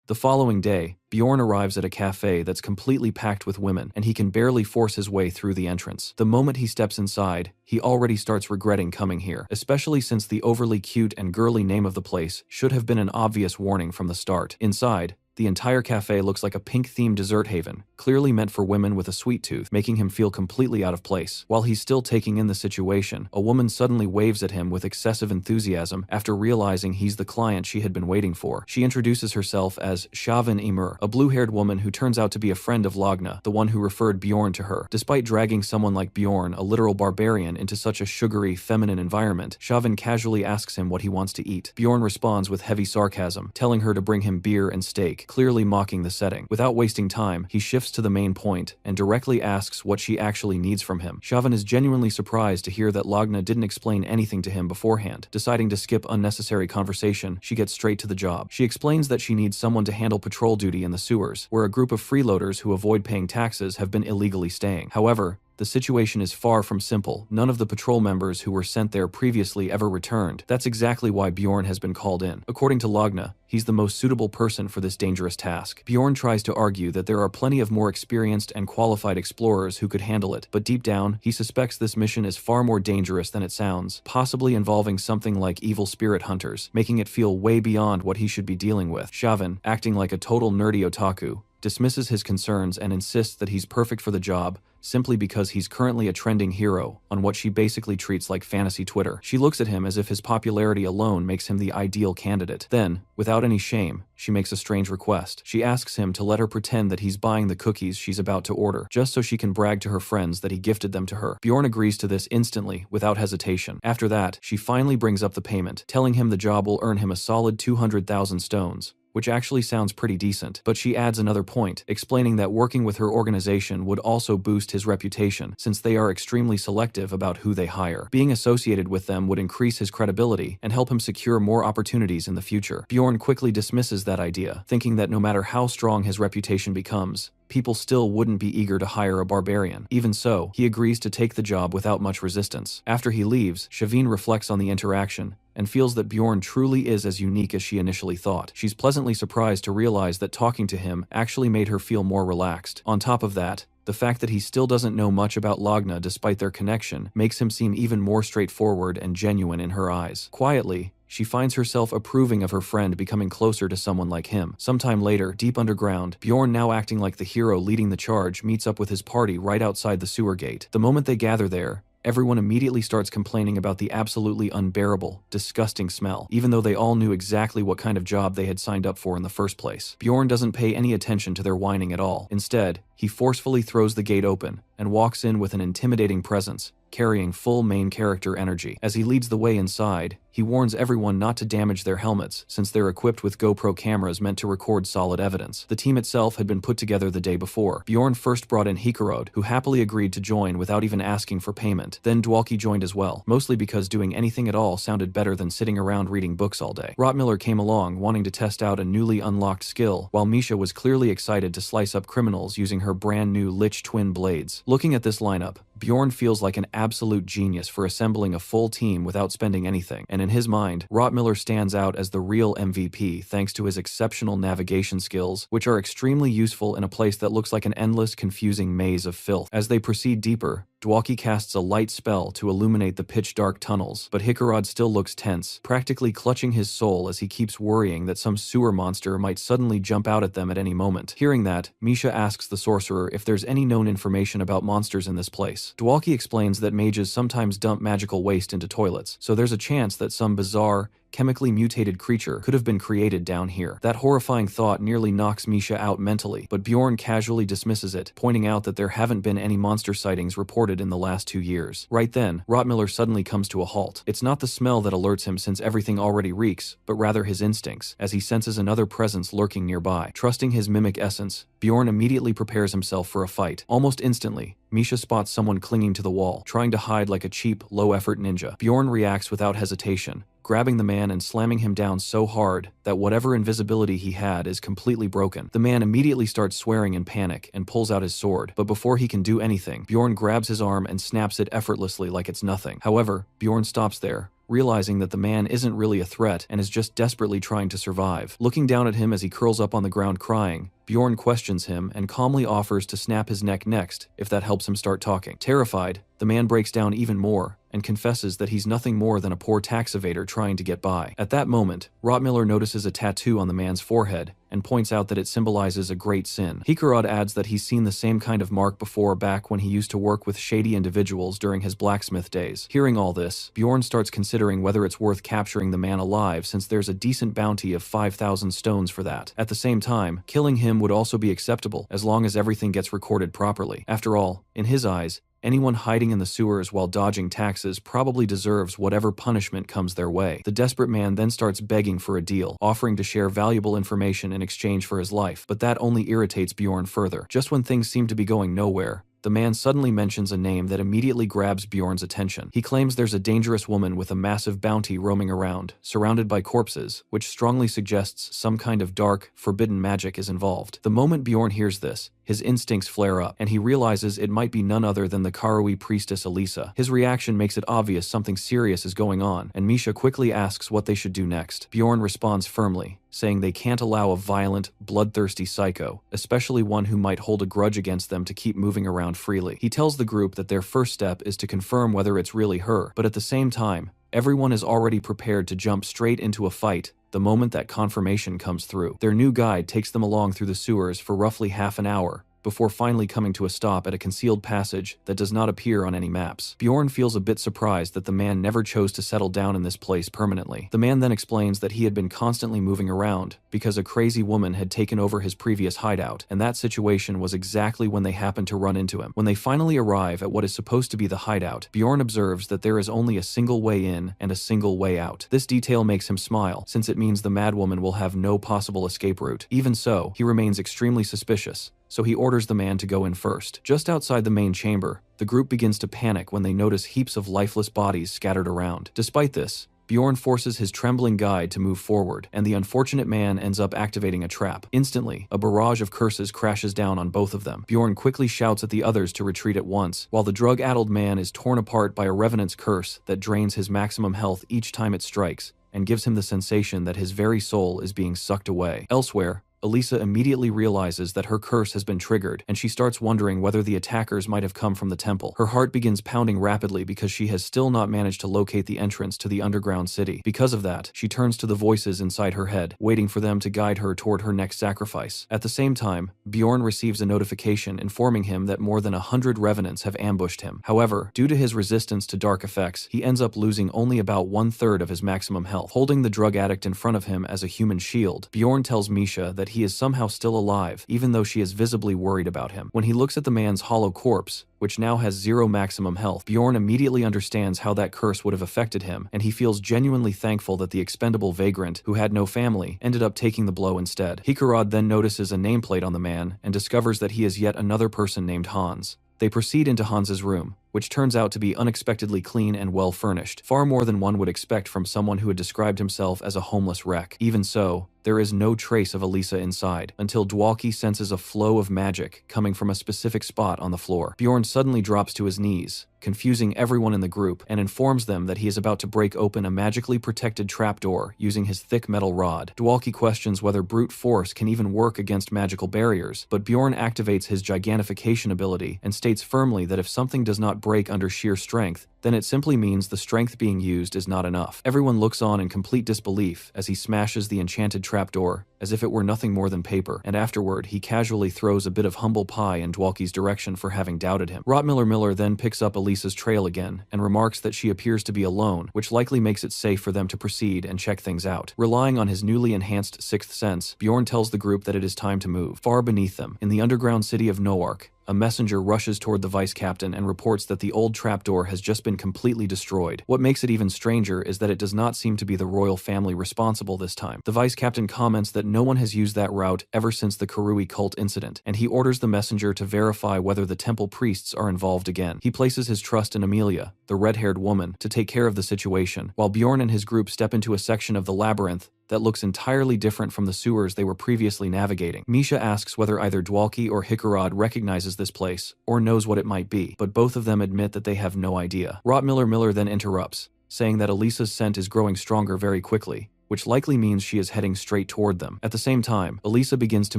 The following day, Bjorn arrives at a cafe that's completely packed with women, and he can barely force his way through the entrance. The moment he steps inside, he already starts regretting coming here, especially since the overly cute and girly name of the place should have been an obvious warning from the start. Inside, the entire cafe looks like a pink-themed dessert haven, clearly meant for women with a sweet tooth, making him feel completely out of place. While he's still taking in the situation, a woman suddenly waves at him with excessive enthusiasm after realizing he's the client she had been waiting for. She introduces herself as Shavin Emir, a blue-haired woman who turns out to be a friend of Lagna, the one who referred Bjorn to her. Despite dragging someone like Bjorn, a literal barbarian, into such a sugary, feminine environment, Shavin casually asks him what he wants to eat. Bjorn responds with heavy sarcasm, telling her to bring him beer and steak, clearly mocking the setting. Without wasting time, he shifts to the main point and directly asks what she actually needs from him. Shavin is genuinely surprised to hear that Lagna didn't explain anything to him beforehand. Deciding to skip unnecessary conversation, she gets straight to the job. She explains that she needs someone to handle patrol duty in the sewers, where a group of freeloaders who avoid paying taxes have been illegally staying. However, the situation is far from simple. None of the patrol members who were sent there previously ever returned. That's exactly why Bjorn has been called in. According to Lagna, he's the most suitable person for this dangerous task. Bjorn tries to argue that there are plenty of more experienced and qualified explorers who could handle it, but deep down, he suspects this mission is far more dangerous than it sounds, possibly involving something like evil spirit hunters, making it feel way beyond what he should be dealing with. Shavin, acting like a total nerdy otaku, dismisses his concerns and insists that he's perfect for the job, simply because he's currently a trending hero on what she basically treats like fantasy Twitter. She looks at him as if his popularity alone makes him the ideal candidate. Then, without any shame, she makes a strange request. She asks him to let her pretend that he's buying the cookies she's about to order, just so she can brag to her friends that he gifted them to her. Bjorn agrees to this instantly, without hesitation. After that, she finally brings up the payment, telling him the job will earn him a solid 200,000 stones, which actually sounds pretty decent. But she adds another point, explaining that working with her organization would also boost his reputation, since they are extremely selective about who they hire. Being associated with them would increase his credibility and help him secure more opportunities in the future. Bjorn quickly dismisses that idea, thinking that no matter how strong his reputation becomes, people still wouldn't be eager to hire a barbarian. Even so, he agrees to take the job without much resistance. After he leaves, Shavin reflects on the interaction and feels that Bjorn truly is as unique as she initially thought. She's pleasantly surprised to realize that talking to him actually made her feel more relaxed. On top of that, the fact that he still doesn't know much about Lagna despite their connection makes him seem even more straightforward and genuine in her eyes. Quietly, she finds herself approving of her friend becoming closer to someone like him. Sometime later, deep underground, Bjorn, now acting like the hero leading the charge, meets up with his party right outside the sewer gate. The moment they gather there, everyone immediately starts complaining about the absolutely unbearable, disgusting smell, even though they all knew exactly what kind of job they had signed up for in the first place. Bjorn doesn't pay any attention to their whining at all. Instead, he forcefully throws the gate open and walks in with an intimidating presence, carrying full main character energy. As he leads the way inside, he warns everyone not to damage their helmets, since they're equipped with GoPro cameras meant to record solid evidence. The team itself had been put together the day before. Bjorn first brought in Hikarod, who happily agreed to join without even asking for payment. Then Dwalki joined as well, mostly because doing anything at all sounded better than sitting around reading books all day. Rotmiller came along, wanting to test out a newly unlocked skill, while Misha was clearly excited to slice up criminals using her brand new Lich twin blades. Looking at this lineup, Bjorn feels like an absolute genius for assembling a full team without spending anything, and in his mind, Rotmiller stands out as the real MVP thanks to his exceptional navigation skills, which are extremely useful in a place that looks like an endless, confusing maze of filth. As they proceed deeper, Dwalki casts a light spell to illuminate the pitch-dark tunnels, but Hikarod still looks tense, practically clutching his soul as he keeps worrying that some sewer monster might suddenly jump out at them at any moment. Hearing that, Misha asks the sorcerer if there's any known information about monsters in this place. Dwalki explains that mages sometimes dump magical waste into toilets, so there's a chance that some bizarre, chemically mutated creature could have been created down here. That horrifying thought nearly knocks Misha out mentally, but Bjorn casually dismisses it, pointing out that there haven't been any monster sightings reported in the last 2 years. Right then, Rotmiller suddenly comes to a halt. It's not the smell that alerts him, since everything already reeks, but rather his instincts, as he senses another presence lurking nearby. Trusting his mimic essence, Bjorn immediately prepares himself for a fight. Almost instantly, Misha spots someone clinging to the wall, trying to hide like a cheap, low-effort ninja. Bjorn reacts without hesitation, grabbing the man and slamming him down so hard that whatever invisibility he had is completely broken. The man immediately starts swearing in panic and pulls out his sword, but before he can do anything, Bjorn grabs his arm and snaps it effortlessly like it's nothing. However, Bjorn stops there, realizing that the man isn't really a threat and is just desperately trying to survive. Looking down at him as he curls up on the ground crying, Bjorn questions him and calmly offers to snap his neck next if that helps him start talking. Terrified, the man breaks down even more and confesses that he's nothing more than a poor tax evader trying to get by. At that moment, Rotmiller notices a tattoo on the man's forehead and points out that it symbolizes a great sin. Hikarod adds that he's seen the same kind of mark before back when he used to work with shady individuals during his blacksmith days. Hearing all this, Bjorn starts considering whether it's worth capturing the man alive, since there's a decent bounty of 5,000 stones for that. At the same time, killing him would also be acceptable, as long as everything gets recorded properly. After all, in his eyes, anyone hiding in the sewers while dodging taxes probably deserves whatever punishment comes their way. The desperate man then starts begging for a deal, offering to share valuable information in exchange for his life, but that only irritates Bjorn further. Just when things seem to be going nowhere, the man suddenly mentions a name that immediately grabs Bjorn's attention. He claims there's a dangerous woman with a massive bounty roaming around, surrounded by corpses, which strongly suggests some kind of dark, forbidden magic is involved. The moment Bjorn hears this, his instincts flare up, and he realizes it might be none other than the Karui priestess Elisa. His reaction makes it obvious something serious is going on, and Misha quickly asks what they should do next. Bjorn responds firmly, saying they can't allow a violent, bloodthirsty psycho, especially one who might hold a grudge against them, to keep moving around freely. He tells the group that their first step is to confirm whether it's really her, but at the same time, everyone is already prepared to jump straight into a fight the moment that confirmation comes through. Their new guide takes them along through the sewers for roughly half an hour, before finally coming to a stop at a concealed passage that does not appear on any maps. Bjorn feels a bit surprised that the man never chose to settle down in this place permanently. The man then explains that he had been constantly moving around because a crazy woman had taken over his previous hideout, and that situation was exactly when they happened to run into him. When they finally arrive at what is supposed to be the hideout, Bjorn observes that there is only a single way in and a single way out. This detail makes him smile, since it means the madwoman will have no possible escape route. Even so, he remains extremely suspicious, so he orders the man to go in first. Just outside the main chamber, the group begins to panic when they notice heaps of lifeless bodies scattered around. Despite this, Bjorn forces his trembling guide to move forward, and the unfortunate man ends up activating a trap. Instantly, a barrage of curses crashes down on both of them. Bjorn quickly shouts at the others to retreat at once, while the drug-addled man is torn apart by a revenant's curse that drains his maximum health each time it strikes, and gives him the sensation that his very soul is being sucked away. Elsewhere, Elisa immediately realizes that her curse has been triggered, and she starts wondering whether the attackers might have come from the temple. Her heart begins pounding rapidly because she has still not managed to locate the entrance to the underground city. Because of that, she turns to the voices inside her head, waiting for them to guide her toward her next sacrifice. At the same time, Bjorn receives a notification informing him that more than 100 revenants have ambushed him. However, due to his resistance to dark effects, he ends up losing only about 1/3 of his maximum health. Holding the drug addict in front of him as a human shield, Bjorn tells Misha that he is somehow still alive, even though she is visibly worried about him. When he looks at the man's hollow corpse, which now has 0 maximum health, Bjorn immediately understands how that curse would have affected him, and he feels genuinely thankful that the expendable vagrant, who had no family, ended up taking the blow instead. Hikarad then notices a nameplate on the man and discovers that he is yet another person named Hans. They proceed into Hans's room, which turns out to be unexpectedly clean and well furnished, far more than one would expect from someone who had described himself as a homeless wreck. Even so, there is no trace of Elisa inside, until Dwalki senses a flow of magic coming from a specific spot on the floor. Bjorn suddenly drops to his knees, confusing everyone in the group, and informs them that he is about to break open a magically protected trapdoor using his thick metal rod. Dwalki questions whether brute force can even work against magical barriers, but Bjorn activates his gigantification ability and states firmly that if something does not break under sheer strength, then it simply means the strength being used is not enough. Everyone looks on in complete disbelief as he smashes the enchanted trapdoor, as if it were nothing more than paper, and afterward he casually throws a bit of humble pie in Dwalki's direction for having doubted him. Miller then picks up Elisa's trail again, and remarks that she appears to be alone, which likely makes it safe for them to proceed and check things out. Relying on his newly enhanced sixth sense, Bjorn tells the group that it is time to move. Far beneath them, in the underground city of Noark, a messenger rushes toward the vice captain and reports that the old trapdoor has just been completely destroyed. What makes it even stranger is that it does not seem to be the royal family responsible this time. The vice captain comments that no one has used that route ever since the Karui cult incident, and he orders the messenger to verify whether the temple priests are involved again. He places his trust in Amelia, the red-haired woman, to take care of the situation, while Bjorn and his group step into a section of the labyrinth that looks entirely different from the sewers they were previously navigating. Misha asks whether either Dwalki or Hikarad recognizes this place, or knows what it might be, but both of them admit that they have no idea. Miller then interrupts, saying that Elisa's scent is growing stronger very quickly, which likely means she is heading straight toward them. At the same time, Elisa begins to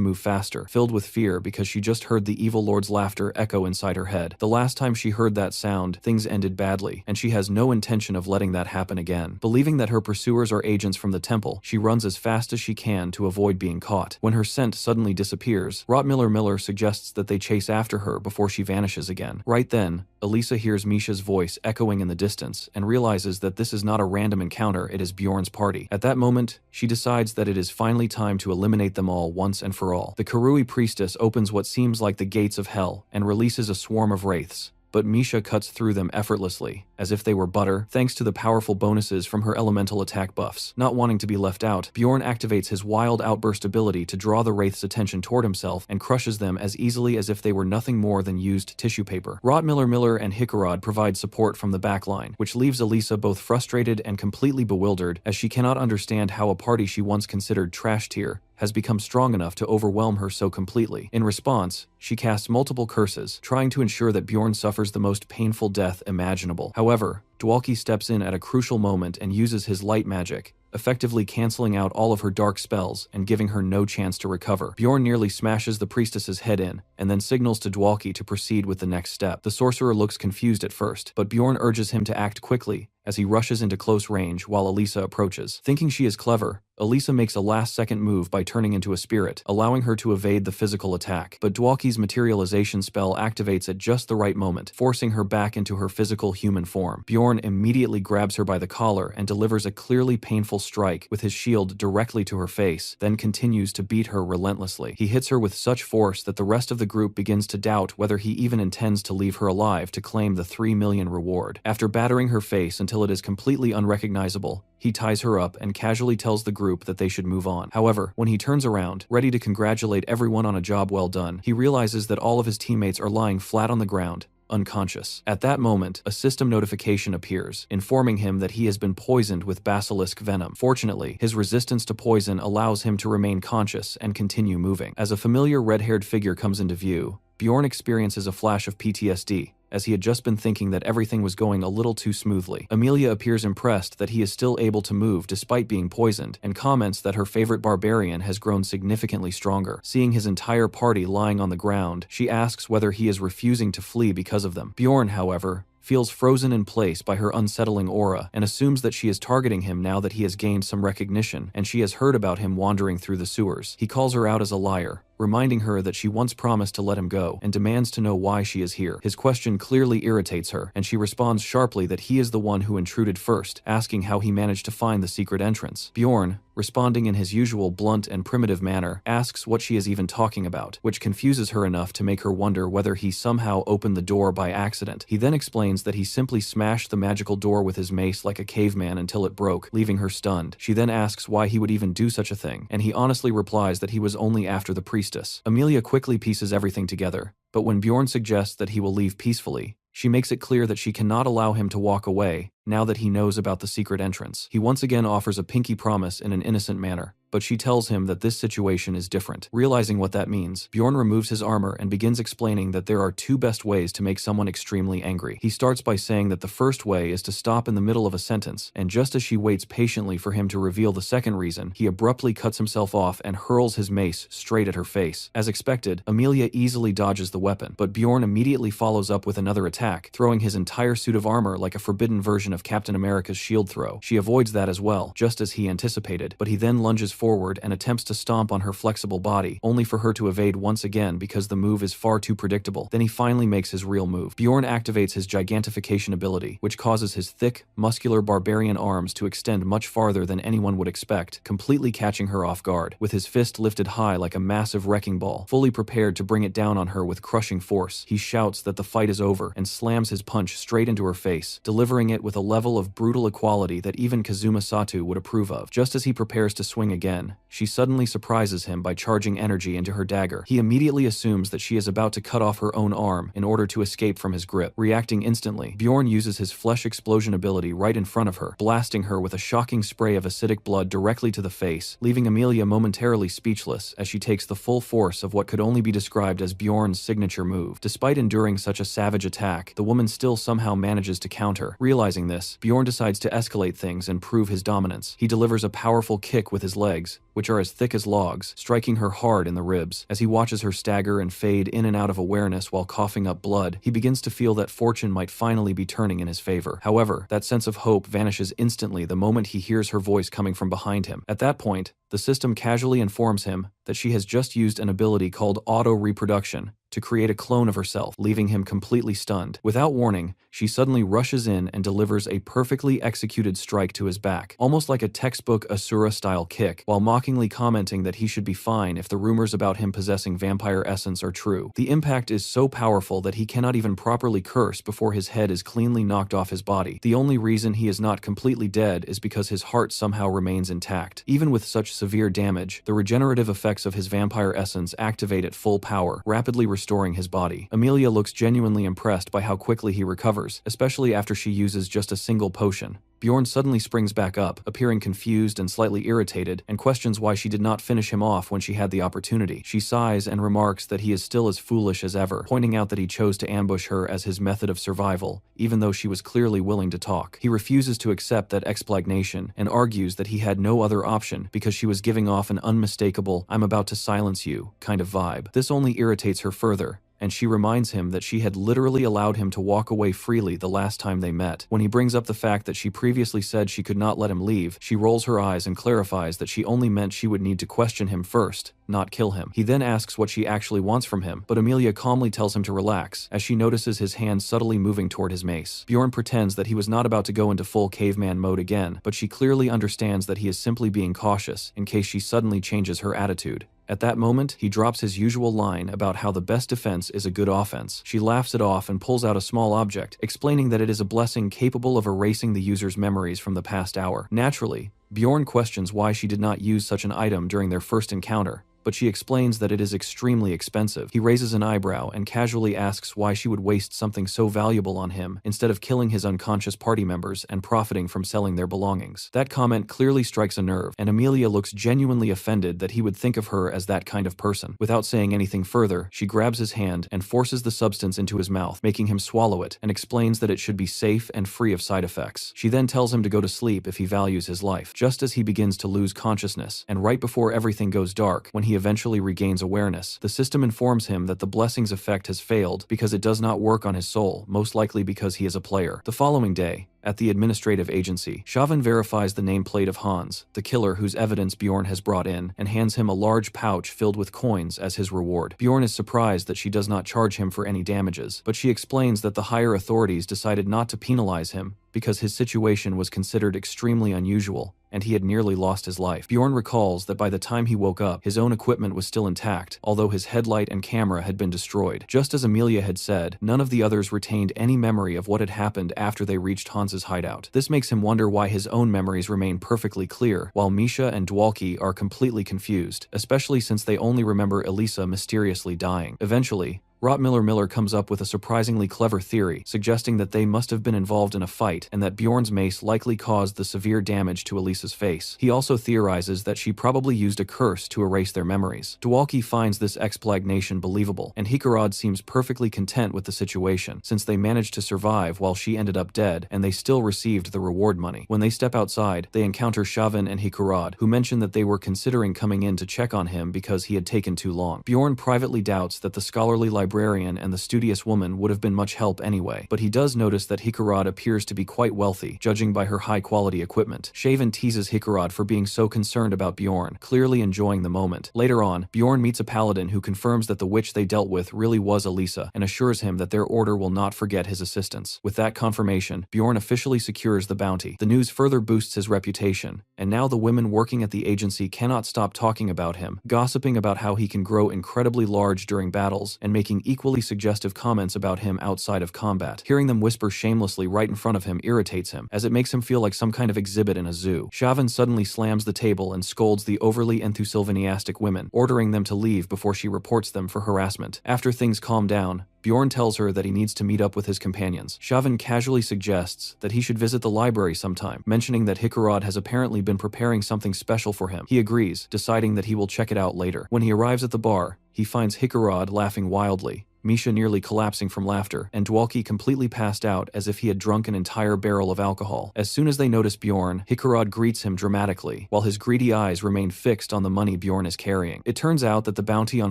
move faster, filled with fear because she just heard the evil lord's laughter echo inside her head. The last time she heard that sound, things ended badly, and she has no intention of letting that happen again. Believing that her pursuers are agents from the temple, she runs as fast as she can to avoid being caught. When her scent suddenly disappears, Miller suggests that they chase after her before she vanishes again. Right then, Elisa hears Misha's voice echoing in the distance and realizes that this is not a random encounter, it is Bjorn's party. At that moment, she decides that it is finally time to eliminate them all once and for all. The Karui priestess opens what seems like the gates of hell and releases a swarm of wraiths, but Misha cuts through them effortlessly, as if they were butter, thanks to the powerful bonuses from her elemental attack buffs. Not wanting to be left out, Bjorn activates his wild outburst ability to draw the Wraith's attention toward himself and crushes them as easily as if they were nothing more than used tissue paper. Miller and Hikarad provide support from the backline, which leaves Elisa both frustrated and completely bewildered, as she cannot understand how a party she once considered trash tier has become strong enough to overwhelm her so completely. In response, she casts multiple curses, trying to ensure that Bjorn suffers the most painful death imaginable. However, Dwalki steps in at a crucial moment and uses his light magic, effectively canceling out all of her dark spells and giving her no chance to recover. Bjorn nearly smashes the priestess's head in, and then signals to Dwalki to proceed with the next step. The sorcerer looks confused at first, but Bjorn urges him to act quickly as he rushes into close range while Elisa approaches. Thinking she is clever, Elisa makes a last-second move by turning into a spirit, allowing her to evade the physical attack. But Dwalki's materialization spell activates at just the right moment, forcing her back into her physical human form. Bjorn immediately grabs her by the collar and delivers a clearly painful strike with his shield directly to her face, then continues to beat her relentlessly. He hits her with such force that the rest of the group begins to doubt whether he even intends to leave her alive to claim the 3 million reward. After battering her face until it is completely unrecognizable, he ties her up and casually tells the group that they should move on. However, when he turns around, ready to congratulate everyone on a job well done, he realizes that all of his teammates are lying flat on the ground, unconscious. At that moment, a system notification appears, informing him that he has been poisoned with basilisk venom. Fortunately, his resistance to poison allows him to remain conscious and continue moving. As a familiar red-haired figure comes into view, Bjorn experiences a flash of PTSD, as he had just been thinking that everything was going a little too smoothly. Amelia appears impressed that he is still able to move despite being poisoned, and comments that her favorite barbarian has grown significantly stronger. Seeing his entire party lying on the ground, she asks whether he is refusing to flee because of them. Bjorn, however, feels frozen in place by her unsettling aura and assumes that she is targeting him now that he has gained some recognition and she has heard about him wandering through the sewers. He calls her out as a liar, reminding her that she once promised to let him go, and demands to know why she is here. His question clearly irritates her, and she responds sharply that he is the one who intruded first, asking how he managed to find the secret entrance. Bjorn, responding in his usual blunt and primitive manner, asks what she is even talking about, which confuses her enough to make her wonder whether he somehow opened the door by accident. He then explains that he simply smashed the magical door with his mace like a caveman until it broke, leaving her stunned. She then asks why he would even do such a thing, and he honestly replies that he was only after the priestess. Amelia quickly pieces everything together, but when Bjorn suggests that he will leave peacefully, she makes it clear that she cannot allow him to walk away now that he knows about the secret entrance. He once again offers a pinky promise in an innocent manner, but she tells him that this situation is different. Realizing what that means, Bjorn removes his armor and begins explaining that there are two best ways to make someone extremely angry. He starts by saying that the first way is to stop in the middle of a sentence, and just as she waits patiently for him to reveal the second reason, he abruptly cuts himself off and hurls his mace straight at her face. As expected, Amelia easily dodges the weapon, but Bjorn immediately follows up with another attack, throwing his entire suit of armor like a forbidden version of Captain America's shield throw. She avoids that as well, just as he anticipated, but he then lunges forward and attempts to stomp on her flexible body, only for her to evade once again because the move is far too predictable. Then he finally makes his real move. Bjorn activates his gigantification ability, which causes his thick, muscular barbarian arms to extend much farther than anyone would expect, completely catching her off guard. With his fist lifted high like a massive wrecking ball, fully prepared to bring it down on her with crushing force, he shouts that the fight is over and slams his punch straight into her face, delivering it with a level of brutal equality that even Kazuma Satu would approve of. Just as he prepares to swing again, she suddenly surprises him by charging energy into her dagger. He immediately assumes that she is about to cut off her own arm in order to escape from his grip. Reacting instantly, Bjorn uses his flesh explosion ability right in front of her, blasting her with a shocking spray of acidic blood directly to the face, leaving Amelia momentarily speechless as she takes the full force of what could only be described as Bjorn's signature move. Despite enduring such a savage attack, the woman still somehow manages to counter. Realizing this, Bjorn decides to escalate things and prove his dominance. He delivers a powerful kick with his legs, which are as thick as logs, striking her hard in the ribs. As he watches her stagger and fade in and out of awareness while coughing up blood, he begins to feel that fortune might finally be turning in his favor. However, that sense of hope vanishes instantly the moment he hears her voice coming from behind him. At that point, the system casually informs him that she has just used an ability called auto-reproduction, to create a clone of herself, leaving him completely stunned. Without warning, she suddenly rushes in and delivers a perfectly executed strike to his back, almost like a textbook Asura-style kick, while mockingly commenting that he should be fine if the rumors about him possessing vampire essence are true. The impact is so powerful that he cannot even properly curse before his head is cleanly knocked off his body. The only reason he is not completely dead is because his heart somehow remains intact. Even with such severe damage, the regenerative effects of his vampire essence activate at full power, rapidly restoring his body. Amelia looks genuinely impressed by how quickly he recovers, especially after she uses just a single potion. Bjorn suddenly springs back up, appearing confused and slightly irritated, and questions why she did not finish him off when she had the opportunity. She sighs and remarks that he is still as foolish as ever, pointing out that he chose to ambush her as his method of survival, even though she was clearly willing to talk. He refuses to accept that explanation and argues that he had no other option because she was giving off an unmistakable "I'm about to silence you" kind of vibe. This only irritates her further, and she reminds him that she had literally allowed him to walk away freely the last time they met. When he brings up the fact that she previously said she could not let him leave, she rolls her eyes and clarifies that she only meant she would need to question him first, not kill him. He then asks what she actually wants from him, but Amelia calmly tells him to relax, as she notices his hand subtly moving toward his mace. Bjorn pretends that he was not about to go into full caveman mode again, but she clearly understands that he is simply being cautious, in case she suddenly changes her attitude. At that moment, he drops his usual line about how the best defense is a good offense. She laughs it off and pulls out a small object, explaining that it is a blessing capable of erasing the user's memories from the past hour. Naturally, Bjorn questions why she did not use such an item during their first encounter, but she explains that it is extremely expensive. He raises an eyebrow and casually asks why she would waste something so valuable on him instead of killing his unconscious party members and profiting from selling their belongings. That comment clearly strikes a nerve, and Amelia looks genuinely offended that he would think of her as that kind of person. Without saying anything further, she grabs his hand and forces the substance into his mouth, making him swallow it, and explains that it should be safe and free of side effects. She then tells him to go to sleep if he values his life, just as he begins to lose consciousness, and right before everything goes dark, when he eventually regains awareness, the system informs him that the blessing's effect has failed because it does not work on his soul, most likely because he is a player. The following day, at the administrative agency, Chauvin verifies the nameplate of Hans, the killer whose evidence Bjorn has brought in, and hands him a large pouch filled with coins as his reward. Bjorn is surprised that she does not charge him for any damages, but she explains that the higher authorities decided not to penalize him because his situation was considered extremely unusual, and he had nearly lost his life. Bjorn recalls that by the time he woke up, his own equipment was still intact, although his headlight and camera had been destroyed. Just as Amelia had said, none of the others retained any memory of what had happened after they reached Hans's hideout. This makes him wonder why his own memories remain perfectly clear, while Misha and Dwalki are completely confused, especially since they only remember Elisa mysteriously dying. Eventually, Miller comes up with a surprisingly clever theory, suggesting that they must have been involved in a fight and that Bjorn's mace likely caused the severe damage to Elisa's face. He also theorizes that she probably used a curse to erase their memories. Dwalki finds this explanation believable, and Hikarad seems perfectly content with the situation, since they managed to survive while she ended up dead, and they still received the reward money. When they step outside, they encounter Chauvin and Hikarad, who mention that they were considering coming in to check on him because he had taken too long. Bjorn privately doubts that the scholarly librarian and the studious woman would have been much help anyway, but he does notice that Hikarad appears to be quite wealthy, judging by her high-quality equipment. Chauvin teases Hikarad for being so concerned about Bjorn, clearly enjoying the moment. Later on, Bjorn meets a paladin who confirms that the witch they dealt with really was Elisa, and assures him that their order will not forget his assistance. With that confirmation, Bjorn officially secures the bounty. The news further boosts his reputation, and now the women working at the agency cannot stop talking about him, gossiping about how he can grow incredibly large during battles, and making equally suggestive comments about him outside of combat. Hearing them whisper shamelessly right in front of him irritates him, as it makes him feel like some kind of exhibit in a zoo. Chauvin suddenly slams the table and scolds the overly enthusiastic women, ordering them to leave before she reports them for harassment. After things calm down, Bjorn tells her that he needs to meet up with his companions. Chauvin casually suggests that he should visit the library sometime, mentioning that Hikarad has apparently been preparing something special for him. He agrees, deciding that he will check it out later. When he arrives at the bar, he finds Hikarad laughing wildly, Misha nearly collapsing from laughter, and Dwalki completely passed out as if he had drunk an entire barrel of alcohol. As soon as they notice Bjorn, Hikarad greets him dramatically, while his greedy eyes remain fixed on the money Bjorn is carrying. It turns out that the bounty on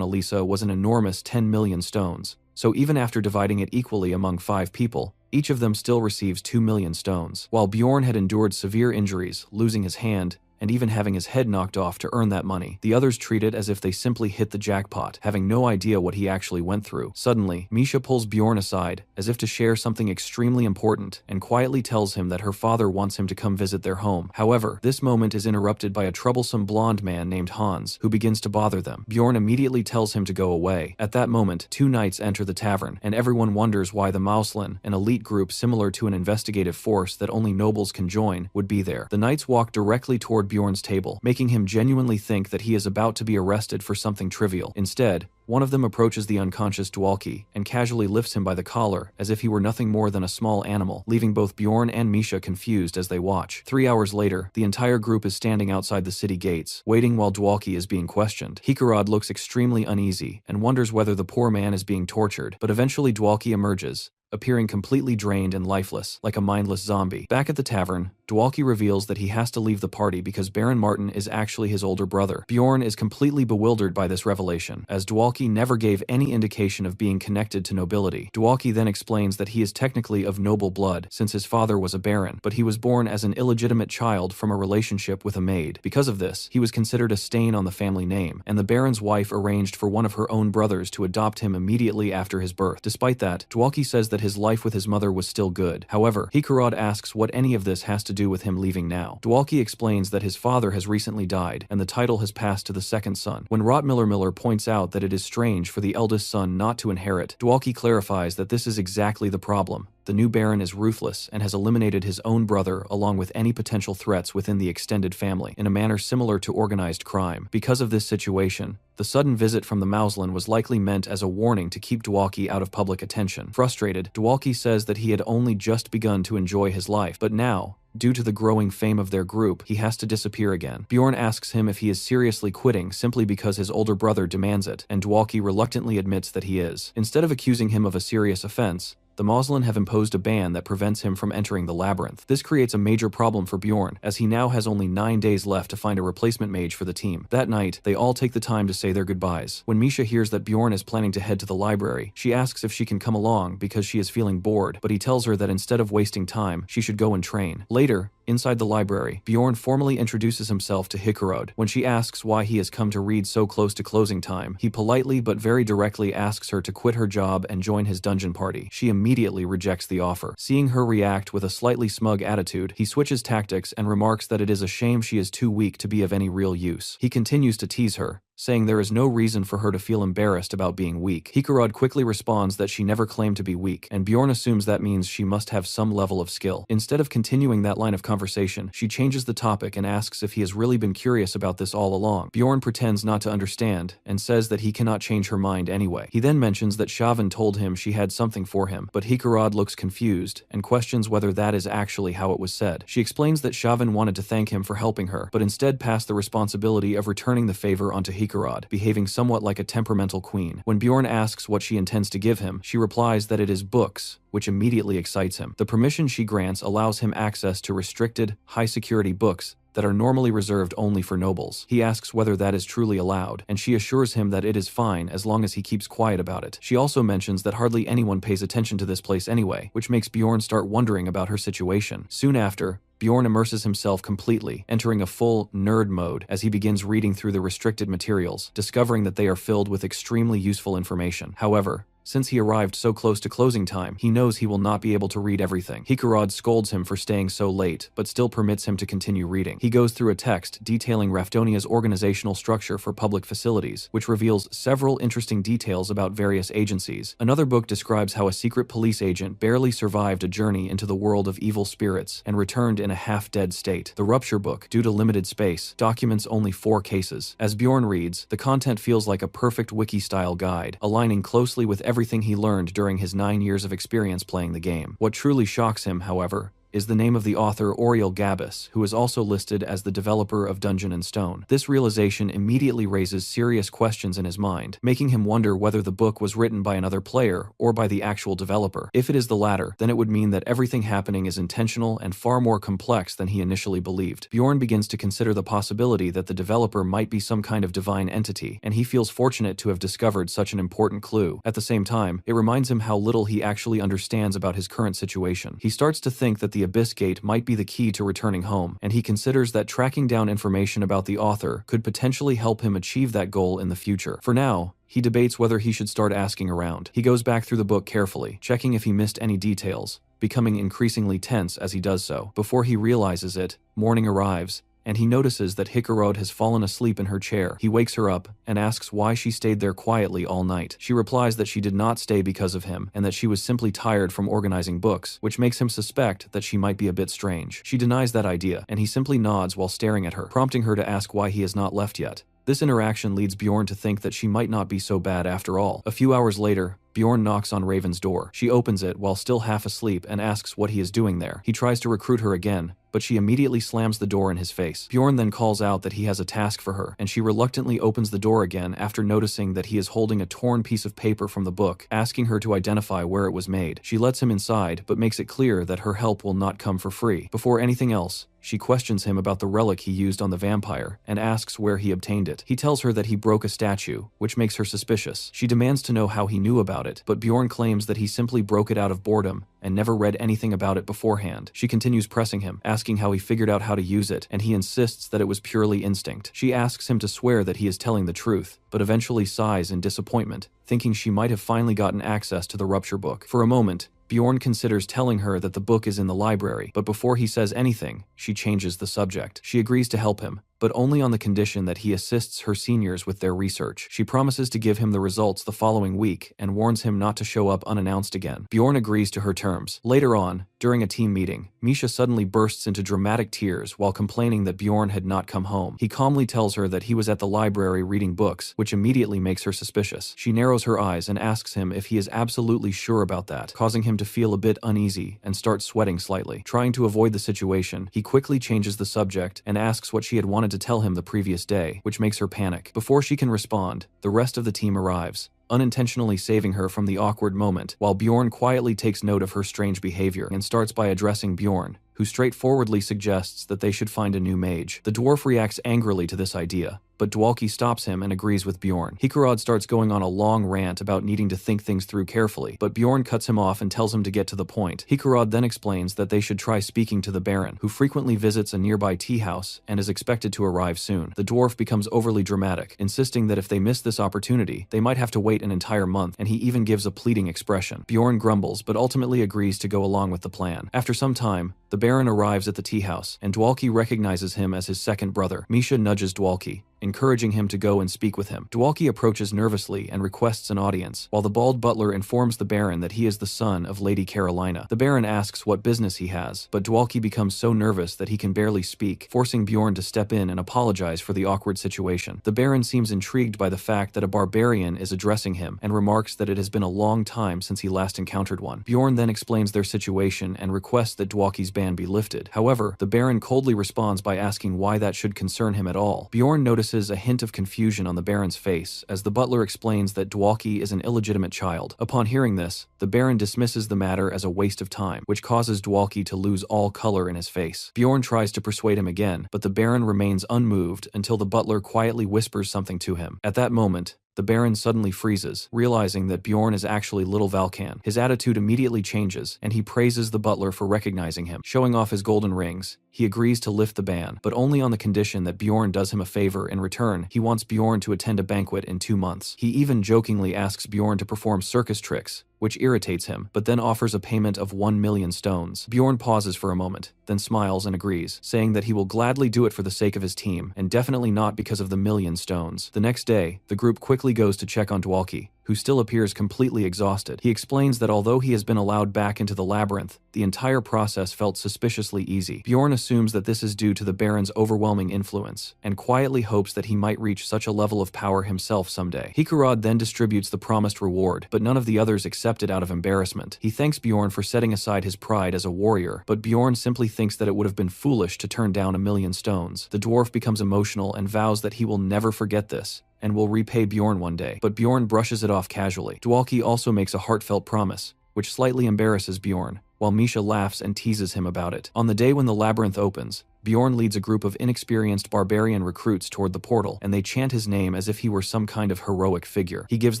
Elisa was an enormous 10 million stones, so even after dividing it equally among 5 people, each of them still receives 2 million stones. While Bjorn had endured severe injuries, losing his hand, and even having his head knocked off to earn that money. The others treat it as if they simply hit the jackpot, having no idea what he actually went through. Suddenly, Misha pulls Bjorn aside, as if to share something extremely important, and quietly tells him that her father wants him to come visit their home. However, this moment is interrupted by a troublesome blonde man named Hans, who begins to bother them. Bjorn immediately tells him to go away. At that moment, two knights enter the tavern, and everyone wonders why the Mauslan, an elite group similar to an investigative force that only nobles can join, would be there. The knights walk directly toward Bjorn's table, making him genuinely think that he is about to be arrested for something trivial. Instead, one of them approaches the unconscious Dwalki and casually lifts him by the collar as if he were nothing more than a small animal, leaving both Bjorn and Misha confused as they watch. 3 hours later, the entire group is standing outside the city gates, waiting while Dwalki is being questioned. Hikarad looks extremely uneasy and wonders whether the poor man is being tortured, but eventually Dwalki emerges, appearing completely drained and lifeless, like a mindless zombie. Back at the tavern, Dwalki reveals that he has to leave the party because Baron Martin is actually his older brother. Bjorn is completely bewildered by this revelation, as Dwalki never gave any indication of being connected to nobility. Dwalki then explains that he is technically of noble blood, since his father was a baron, but he was born as an illegitimate child from a relationship with a maid. Because of this, he was considered a stain on the family name, and the baron's wife arranged for one of her own brothers to adopt him immediately after his birth. Despite that, Dwalki says that his life with his mother was still good. However, Hikarad asks what any of this has to do with him leaving now. Dwalki explains that his father has recently died, and the title has passed to the second son. When Miller points out that it is strange for the eldest son not to inherit, Dwalki clarifies that this is exactly the problem. The new baron is ruthless and has eliminated his own brother along with any potential threats within the extended family, in a manner similar to organized crime. Because of this situation, the sudden visit from the Mauslan was likely meant as a warning to keep Dwalki out of public attention. Frustrated, Dwalki says that he had only just begun to enjoy his life, but now, due to the growing fame of their group, he has to disappear again. Bjorn asks him if he is seriously quitting simply because his older brother demands it, and Dwalki reluctantly admits that he is. Instead of accusing him of a serious offense, the Mauslan have imposed a ban that prevents him from entering the labyrinth. This creates a major problem for Bjorn, as he now has only 9 days left to find a replacement mage for the team. That night, they all take the time to say their goodbyes. When Misha hears that Bjorn is planning to head to the library, she asks if she can come along because she is feeling bored, but he tells her that instead of wasting time, she should go and train. Later, inside the library, Bjorn formally introduces himself to Hikarad. When she asks why he has come to read so close to closing time, he politely but very directly asks her to quit her job and join his dungeon party. She immediately rejects the offer. Seeing her react with a slightly smug attitude, he switches tactics and remarks that it is a shame she is too weak to be of any real use. He continues to tease her, saying there is no reason for her to feel embarrassed about being weak. Hikarad quickly responds that she never claimed to be weak, and Bjorn assumes that means she must have some level of skill. Instead of continuing that line of conversation, she changes the topic and asks if he has really been curious about this all along. Bjorn pretends not to understand, and says that he cannot change her mind anyway. He then mentions that Shavan told him she had something for him, but Hikarad looks confused, and questions whether that is actually how it was said. She explains that Shavan wanted to thank him for helping her, but instead passed the responsibility of returning the favor onto Hikarad, behaving somewhat like a temperamental queen. When Bjorn asks what she intends to give him, she replies that it is books, which immediately excites him. The permission she grants allows him access to restricted, high-security books that are normally reserved only for nobles. He asks whether that is truly allowed, and she assures him that it is fine as long as he keeps quiet about it. She also mentions that hardly anyone pays attention to this place anyway, which makes Bjorn start wondering about her situation. Soon after, Bjorn immerses himself completely, entering a full nerd mode as he begins reading through the restricted materials, discovering that they are filled with extremely useful information. However, since he arrived so close to closing time, he knows he will not be able to read everything. Hikarad scolds him for staying so late, but still permits him to continue reading. He goes through a text detailing Raftonia's organizational structure for public facilities, which reveals several interesting details about various agencies. Another book describes how a secret police agent barely survived a journey into the world of evil spirits and returned in a half-dead state. The Rupture book, due to limited space, documents only 4 cases. As Bjorn reads, the content feels like a perfect wiki-style guide, aligning closely with everything he learned during his 9 years of experience playing the game. What truly shocks him, however, is the name of the author Oriel Gabus, who is also listed as the developer of Dungeon and Stone. This realization immediately raises serious questions in his mind, making him wonder whether the book was written by another player or by the actual developer. If it is the latter, then it would mean that everything happening is intentional and far more complex than he initially believed. Bjorn begins to consider the possibility that the developer might be some kind of divine entity, and he feels fortunate to have discovered such an important clue. At the same time, it reminds him how little he actually understands about his current situation. He starts to think that the the Abyss Gate might be the key to returning home, and he considers that tracking down information about the author could potentially help him achieve that goal in the future. For now, he debates whether he should start asking around. He goes back through the book carefully, checking if he missed any details, becoming increasingly tense as he does so. Before he realizes it, morning arrives, and he notices that Hoarder has fallen asleep in her chair. He wakes her up and asks why she stayed there quietly all night. She replies that she did not stay because of him, and that she was simply tired from organizing books, which makes him suspect that she might be a bit strange. She denies that idea, and he simply nods while staring at her, prompting her to ask why he has not left yet. This interaction leads Bjorn to think that she might not be so bad after all. A few hours later, Bjorn knocks on Raven's door. She opens it while still half asleep and asks what he is doing there. He tries to recruit her again, but she immediately slams the door in his face. Bjorn then calls out that he has a task for her, and she reluctantly opens the door again after noticing that he is holding a torn piece of paper from the book, asking her to identify where it was made. She lets him inside, but makes it clear that her help will not come for free. Before anything else, she questions him about the relic he used on the vampire and asks where he obtained it. He tells her that he broke a statue, which makes her suspicious. She demands to know how he knew about it, but Bjorn claims that he simply broke it out of boredom and never read anything about it beforehand. She continues pressing him, asking how he figured out how to use it, and he insists that it was purely instinct. She asks him to swear that he is telling the truth, but eventually sighs in disappointment, thinking she might have finally gotten access to the rupture book. For a moment, Bjorn considers telling her that the book is in the library, but before he says anything, she changes the subject. She agrees to help him, but only on the condition that he assists her seniors with their research. She promises to give him the results the following week and warns him not to show up unannounced again. Bjorn agrees to her terms. Later on, during a team meeting, Misha suddenly bursts into dramatic tears while complaining that Bjorn had not come home. He calmly tells her that he was at the library reading books, which immediately makes her suspicious. She narrows her eyes and asks him if he is absolutely sure about that, causing him to feel a bit uneasy and start sweating slightly. Trying to avoid the situation, he quickly changes the subject and asks what she had wanted to tell him the previous day, which makes her panic. Before she can respond, the rest of the team arrives, unintentionally saving her from the awkward moment, while Bjorn quietly takes note of her strange behavior and starts by addressing Bjorn, who straightforwardly suggests that they should find a new mage. The dwarf reacts angrily to this idea, but Dwalki stops him and agrees with Bjorn. Hikarad starts going on a long rant about needing to think things through carefully, but Bjorn cuts him off and tells him to get to the point. Hikarad then explains that they should try speaking to the Baron, who frequently visits a nearby tea house and is expected to arrive soon. The dwarf becomes overly dramatic, insisting that if they miss this opportunity, they might have to wait an entire month, and he even gives a pleading expression. Bjorn grumbles, but ultimately agrees to go along with the plan. After some time, the Baron arrives at the tea house, and Dwalki recognizes him as his second brother. Misha nudges Dwalki, encouraging him to go and speak with him. Dwalki approaches nervously and requests an audience, while the bald butler informs the Baron that he is the son of Lady Carolina. The Baron asks what business he has, but Dwalki becomes so nervous that he can barely speak, forcing Bjorn to step in and apologize for the awkward situation. The Baron seems intrigued by the fact that a barbarian is addressing him and remarks that it has been a long time since he last encountered one. Bjorn then explains their situation and requests that Dwalki's ban be lifted. However, the Baron coldly responds by asking why that should concern him at all. Bjorn notices a hint of confusion on the Baron's face as the butler explains that Dwalki is an illegitimate child. Upon hearing this, the Baron dismisses the matter as a waste of time, which causes Dwalki to lose all color in his face. Bjorn tries to persuade him again, but the Baron remains unmoved until the butler quietly whispers something to him. At that moment, the Baron suddenly freezes, realizing that Bjorn is actually little Valkan. His attitude immediately changes, and he praises the butler for recognizing him. Showing off his golden rings, he agrees to lift the ban, but only on the condition that Bjorn does him a favor. In return, he wants Bjorn to attend a banquet in 2 months. He even jokingly asks Bjorn to perform circus tricks, which irritates him, but then offers a payment of 1 million stones. Bjorn pauses for a moment, then smiles and agrees, saying that he will gladly do it for the sake of his team, and definitely not because of the 1,000,000 stones. The next day, the group quickly goes to check on Dwalki, who still appears completely exhausted. He explains that although he has been allowed back into the labyrinth, the entire process felt suspiciously easy. Bjorn assumes that this is due to the Baron's overwhelming influence, and quietly hopes that he might reach such a level of power himself someday. Hikarad then distributes the promised reward, but none of the others accept it out of embarrassment. He thanks Bjorn for setting aside his pride as a warrior, but Bjorn simply thinks that it would have been foolish to turn down 1,000,000 stones. The dwarf becomes emotional and vows that he will never forget this, and will repay Bjorn one day, but Bjorn brushes it off casually. Dwalki also makes a heartfelt promise, which slightly embarrasses Bjorn, while Misha laughs and teases him about it. On the day when the labyrinth opens, Bjorn leads a group of inexperienced barbarian recruits toward the portal, and they chant his name as if he were some kind of heroic figure. He gives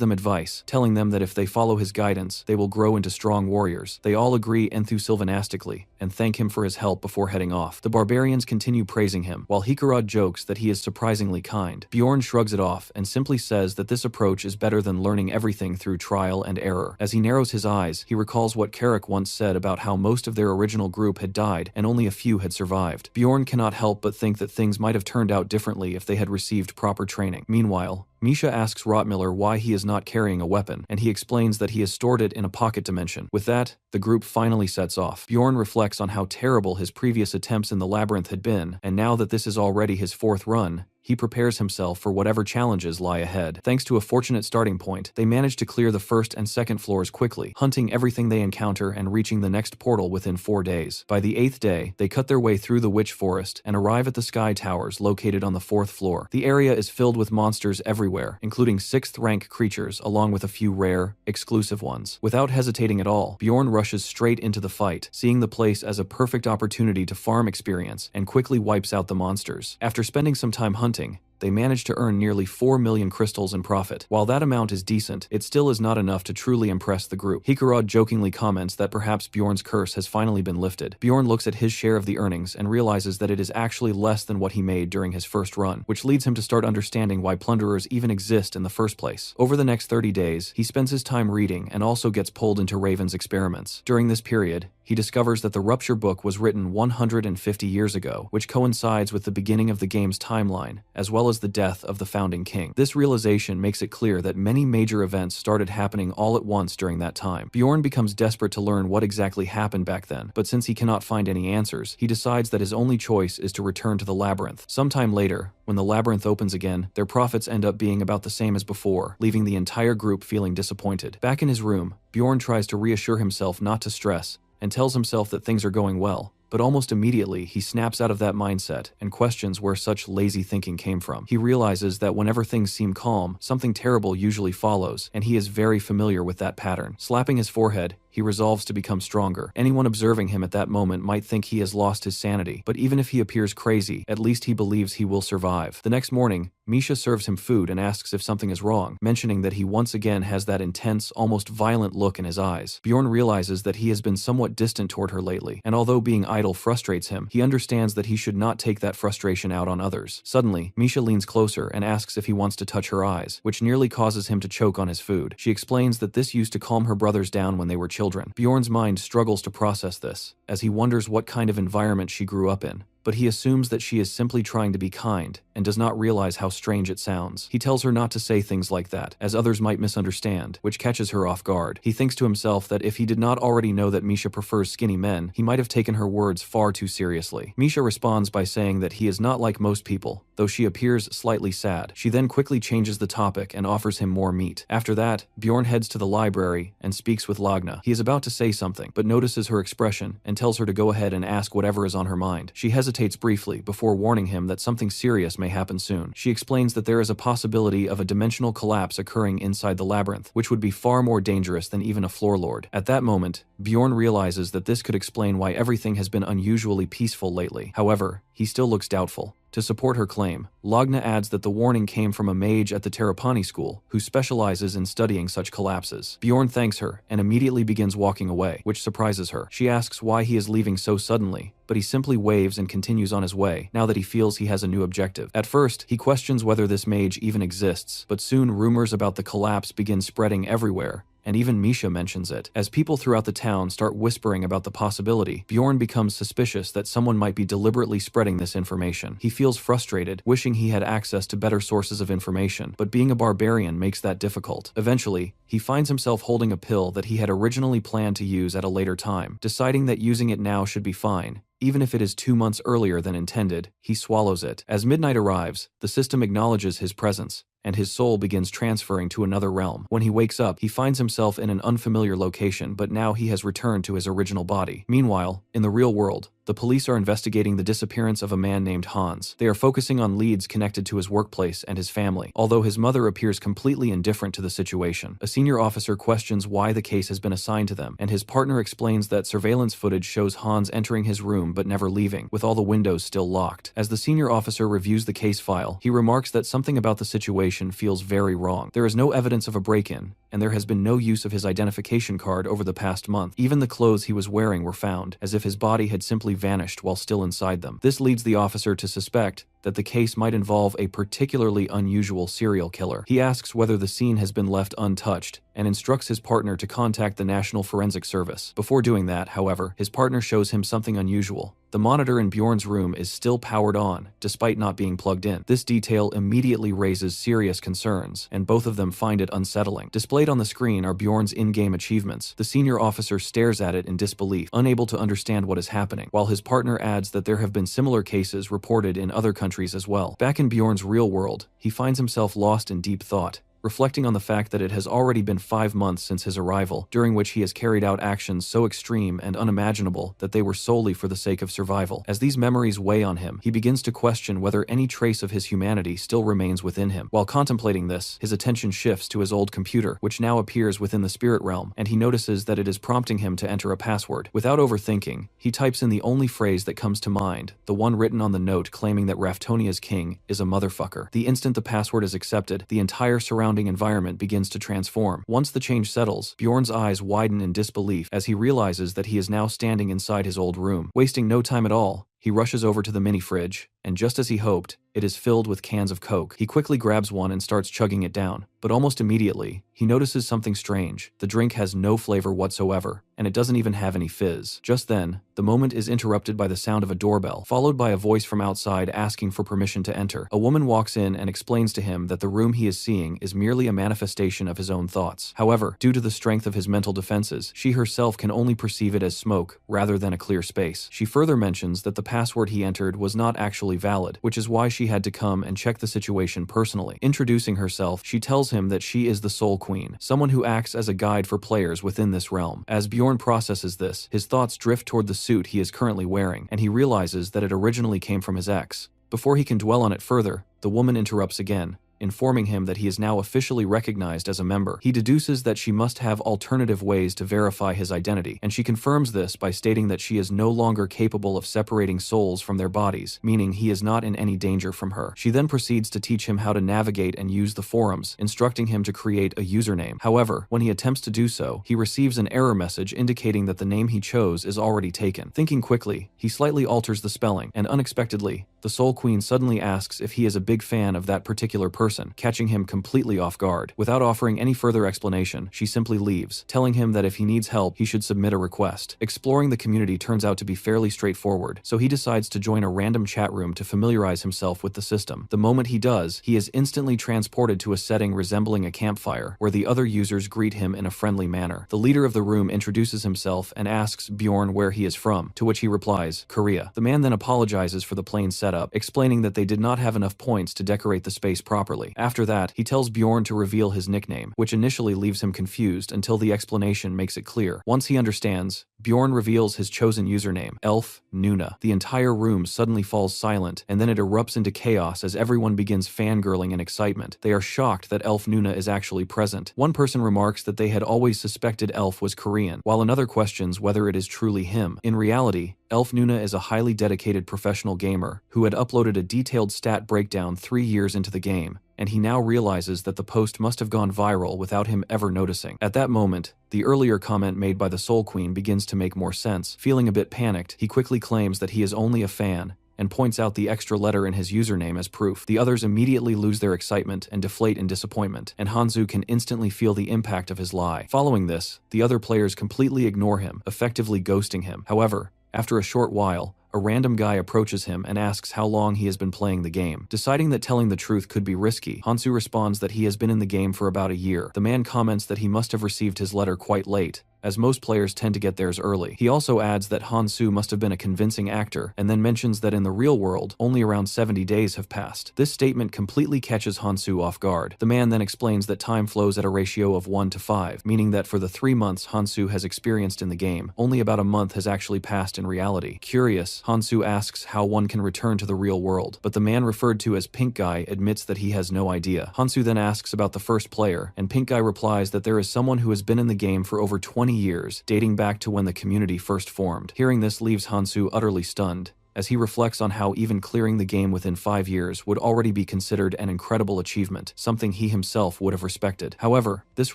them advice, telling them that if they follow his guidance, they will grow into strong warriors. They all agree enthusiastically and thank him for his help before heading off. The barbarians continue praising him, while Hikarad jokes that he is surprisingly kind. Bjorn shrugs it off and simply says that this approach is better than learning everything through trial and error. As he narrows his eyes, he recalls what Carrick once said about how most of their original group had died and only a few had survived. Bjorn cannot help but think that things might have turned out differently if they had received proper training. Meanwhile, Misha asks Rottmiller why he is not carrying a weapon, and he explains that he has stored it in a pocket dimension. With that, the group finally sets off. Bjorn reflects on how terrible his previous attempts in the labyrinth had been, and now that this is already his fourth run, he prepares himself for whatever challenges lie ahead. Thanks to a fortunate starting point, they manage to clear the first and second floors quickly, hunting everything they encounter and reaching the next portal within 4 days. By the 8th day, they cut their way through the Witch Forest and arrive at the Sky Towers located on the 4th floor. The area is filled with monsters everywhere, including 6th rank creatures along with a few rare, exclusive ones. Without hesitating at all, Bjorn rushes straight into the fight, seeing the place as a perfect opportunity to farm experience, and quickly wipes out the monsters. After spending some time hunting, they managed to earn nearly 4 million crystals in profit. While that amount is decent, it still is not enough to truly impress the group. Hikarad jokingly comments that perhaps Bjorn's curse has finally been lifted. Bjorn looks at his share of the earnings and realizes that it is actually less than what he made during his first run, which leads him to start understanding why plunderers even exist in the first place. Over the next 30 days, he spends his time reading and also gets pulled into Raven's experiments. During this period, he discovers that the Rupture book was written 150 years ago, which coincides with the beginning of the game's timeline, as well as the death of the founding king. This realization makes it clear that many major events started happening all at once during that time. Bjorn becomes desperate to learn what exactly happened back then, but since he cannot find any answers, he decides that his only choice is to return to the labyrinth. Sometime later, when the labyrinth opens again, their profits end up being about the same as before, leaving the entire group feeling disappointed. Back in his room, Bjorn tries to reassure himself not to stress, and tells himself that things are going well. But almost immediately, he snaps out of that mindset and questions where such lazy thinking came from. He realizes that whenever things seem calm, something terrible usually follows, and he is very familiar with that pattern. Slapping his forehead, he resolves to become stronger. Anyone observing him at that moment might think he has lost his sanity, but even if he appears crazy, at least he believes he will survive. The next morning, Misha serves him food and asks if something is wrong, mentioning that he once again has that intense, almost violent look in his eyes. Bjorn realizes that he has been somewhat distant toward her lately, and although being idle frustrates him, he understands that he should not take that frustration out on others. Suddenly, Misha leans closer and asks if he wants to touch her eyes, which nearly causes him to choke on his food. She explains that this used to calm her brothers down when they were children. Bjorn's mind struggles to process this, as he wonders what kind of environment she grew up in, but he assumes that she is simply trying to be kind and does not realize how strange it sounds. He tells her not to say things like that, as others might misunderstand, which catches her off guard. He thinks to himself that if he did not already know that Misha prefers skinny men, he might have taken her words far too seriously. Misha responds by saying that he is not like most people, though she appears slightly sad. She then quickly changes the topic and offers him more meat. After that, Bjorn heads to the library and speaks with Lagna. He is about to say something, but notices her expression and tells her to go ahead and ask whatever is on her mind. She hesitates briefly before warning him that something serious may happen soon. She explains that there is a possibility of a dimensional collapse occurring inside the labyrinth, which would be far more dangerous than even a floor lord. At that moment, Bjorn realizes that this could explain why everything has been unusually peaceful lately. However, he still looks doubtful. To support her claim, Lagna adds that the warning came from a mage at the Terrapani school who specializes in studying such collapses. Bjorn thanks her and immediately begins walking away, which surprises her. She asks why he is leaving so suddenly, but he simply waves and continues on his way, now that he feels he has a new objective. At first, he questions whether this mage even exists, but soon rumors about the collapse begin spreading everywhere, and even Misha mentions it. As people throughout the town start whispering about the possibility, Bjorn becomes suspicious that someone might be deliberately spreading this information. He feels frustrated, wishing he had access to better sources of information, but being a barbarian makes that difficult. Eventually, he finds himself holding a pill that he had originally planned to use at a later time. Deciding that using it now should be fine, even if it is 2 months earlier than intended, he swallows it. As midnight arrives, the system acknowledges his presence, and his soul begins transferring to another realm. When he wakes up, he finds himself in an unfamiliar location, but now he has returned to his original body. Meanwhile, in the real world, The police are investigating the disappearance of a man named Hans. They are focusing on leads connected to his workplace and his family, although his mother appears completely indifferent to the situation. A senior officer questions why the case has been assigned to them, and his partner explains that surveillance footage shows Hans entering his room but never leaving, with all the windows still locked. As the senior officer reviews the case file, he remarks that something about the situation feels very wrong. There is no evidence of a break-in, and there has been no use of his identification card over the past month. Even the clothes he was wearing were found, as if his body had simply vanished while still inside them. This leads the officer to suspect that the case might involve a particularly unusual serial killer. He asks whether the scene has been left untouched, and instructs his partner to contact the National Forensic Service. Before doing that, however, his partner shows him something unusual. The monitor in Bjorn's room is still powered on, despite not being plugged in. This detail immediately raises serious concerns, and both of them find it unsettling. Displayed on the screen are Bjorn's in-game achievements. The senior officer stares at it in disbelief, unable to understand what is happening, while his partner adds that there have been similar cases reported in other countries as well. Back in Bjorn's real world, he finds himself lost in deep thought, reflecting on the fact that it has already been 5 months since his arrival, during which he has carried out actions so extreme and unimaginable that they were solely for the sake of survival. As these memories weigh on him, he begins to question whether any trace of his humanity still remains within him. While contemplating this, his attention shifts to his old computer, which now appears within the spirit realm, and he notices that it is prompting him to enter a password. Without overthinking, he types in the only phrase that comes to mind, the one written on the note claiming that Raftonia's king is a motherfucker. The instant the password is accepted, the entire surrounding environment begins to transform. Once the change settles, Bjorn's eyes widen in disbelief as he realizes that he is now standing inside his old room. Wasting no time at all, he rushes over to the mini fridge, and just as he hoped, it is filled with cans of Coke. He quickly grabs one and starts chugging it down, but almost immediately, he notices something strange. The drink has no flavor whatsoever, and it doesn't even have any fizz. Just then, the moment is interrupted by the sound of a doorbell, followed by a voice from outside asking for permission to enter. A woman walks in and explains to him that the room he is seeing is merely a manifestation of his own thoughts. However, due to the strength of his mental defenses, she herself can only perceive it as smoke rather than a clear space. She further mentions that the password he entered was not actually valid, which is why she had to come and check the situation personally. Introducing herself, she tells him that she is the Soul Queen, someone who acts as a guide for players within this realm. As Bjorn processes this, his thoughts drift toward the suit he is currently wearing, and he realizes that it originally came from his ex. Before he can dwell on it further, the woman interrupts again, informing him that he is now officially recognized as a member. He deduces that she must have alternative ways to verify his identity, and she confirms this by stating that she is no longer capable of separating souls from their bodies, meaning he is not in any danger from her. She then proceeds to teach him how to navigate and use the forums, instructing him to create a username. However, when he attempts to do so, he receives an error message indicating that the name he chose is already taken. Thinking quickly, he slightly alters the spelling, and unexpectedly, the Soul Queen suddenly asks if he is a big fan of that particular person, catching him completely off guard. Without offering any further explanation, she simply leaves, telling him that if he needs help, he should submit a request. Exploring the community turns out to be fairly straightforward, so he decides to join a random chat room to familiarize himself with the system. The moment he does, he is instantly transported to a setting resembling a campfire, where the other users greet him in a friendly manner. The leader of the room introduces himself and asks Bjorn where he is from, to which he replies, Korea. The man then apologizes for the plain setup, explaining that they did not have enough points to decorate the space properly. After that, he tells Bjorn to reveal his nickname, which initially leaves him confused until the explanation makes it clear. Once he understands, Bjorn reveals his chosen username, Elf Nuna. The entire room suddenly falls silent, and then it erupts into chaos as everyone begins fangirling in excitement. They are shocked that Elf Nuna is actually present. One person remarks that they had always suspected Elf was Korean, while another questions whether it is truly him. In reality, Elf Nuna is a highly dedicated professional gamer who had uploaded a detailed stat breakdown 3 years into the game, and he now realizes that the post must have gone viral without him ever noticing. At that moment, the earlier comment made by the Soul Queen begins to make more sense. Feeling a bit panicked, he quickly claims that he is only a fan, and points out the extra letter in his username as proof. The others immediately lose their excitement and deflate in disappointment, and Hanzu can instantly feel the impact of his lie. Following this, the other players completely ignore him, effectively ghosting him. However, after a short while, a random guy approaches him and asks how long he has been playing the game. Deciding that telling the truth could be risky, Hansu responds that he has been in the game for about a year. The man comments that he must have received his letter quite late, as most players tend to get theirs early. He also adds that Hansu must have been a convincing actor, and then mentions that in the real world, only around 70 days have passed. This statement completely catches Hansu off guard. The man then explains that time flows at a ratio of 1 to 5, meaning that for the 3 months Hansu has experienced in the game, only about a month has actually passed in reality. Curious, Hansu asks how one can return to the real world, but the man referred to as Pink Guy admits that he has no idea. Hansu then asks about the first player, and Pink Guy replies that there is someone who has been in the game for over 20 years, dating back to when the community first formed. Hearing this leaves Hansu utterly stunned, as he reflects on how even clearing the game within 5 years would already be considered an incredible achievement, something he himself would have respected. However, this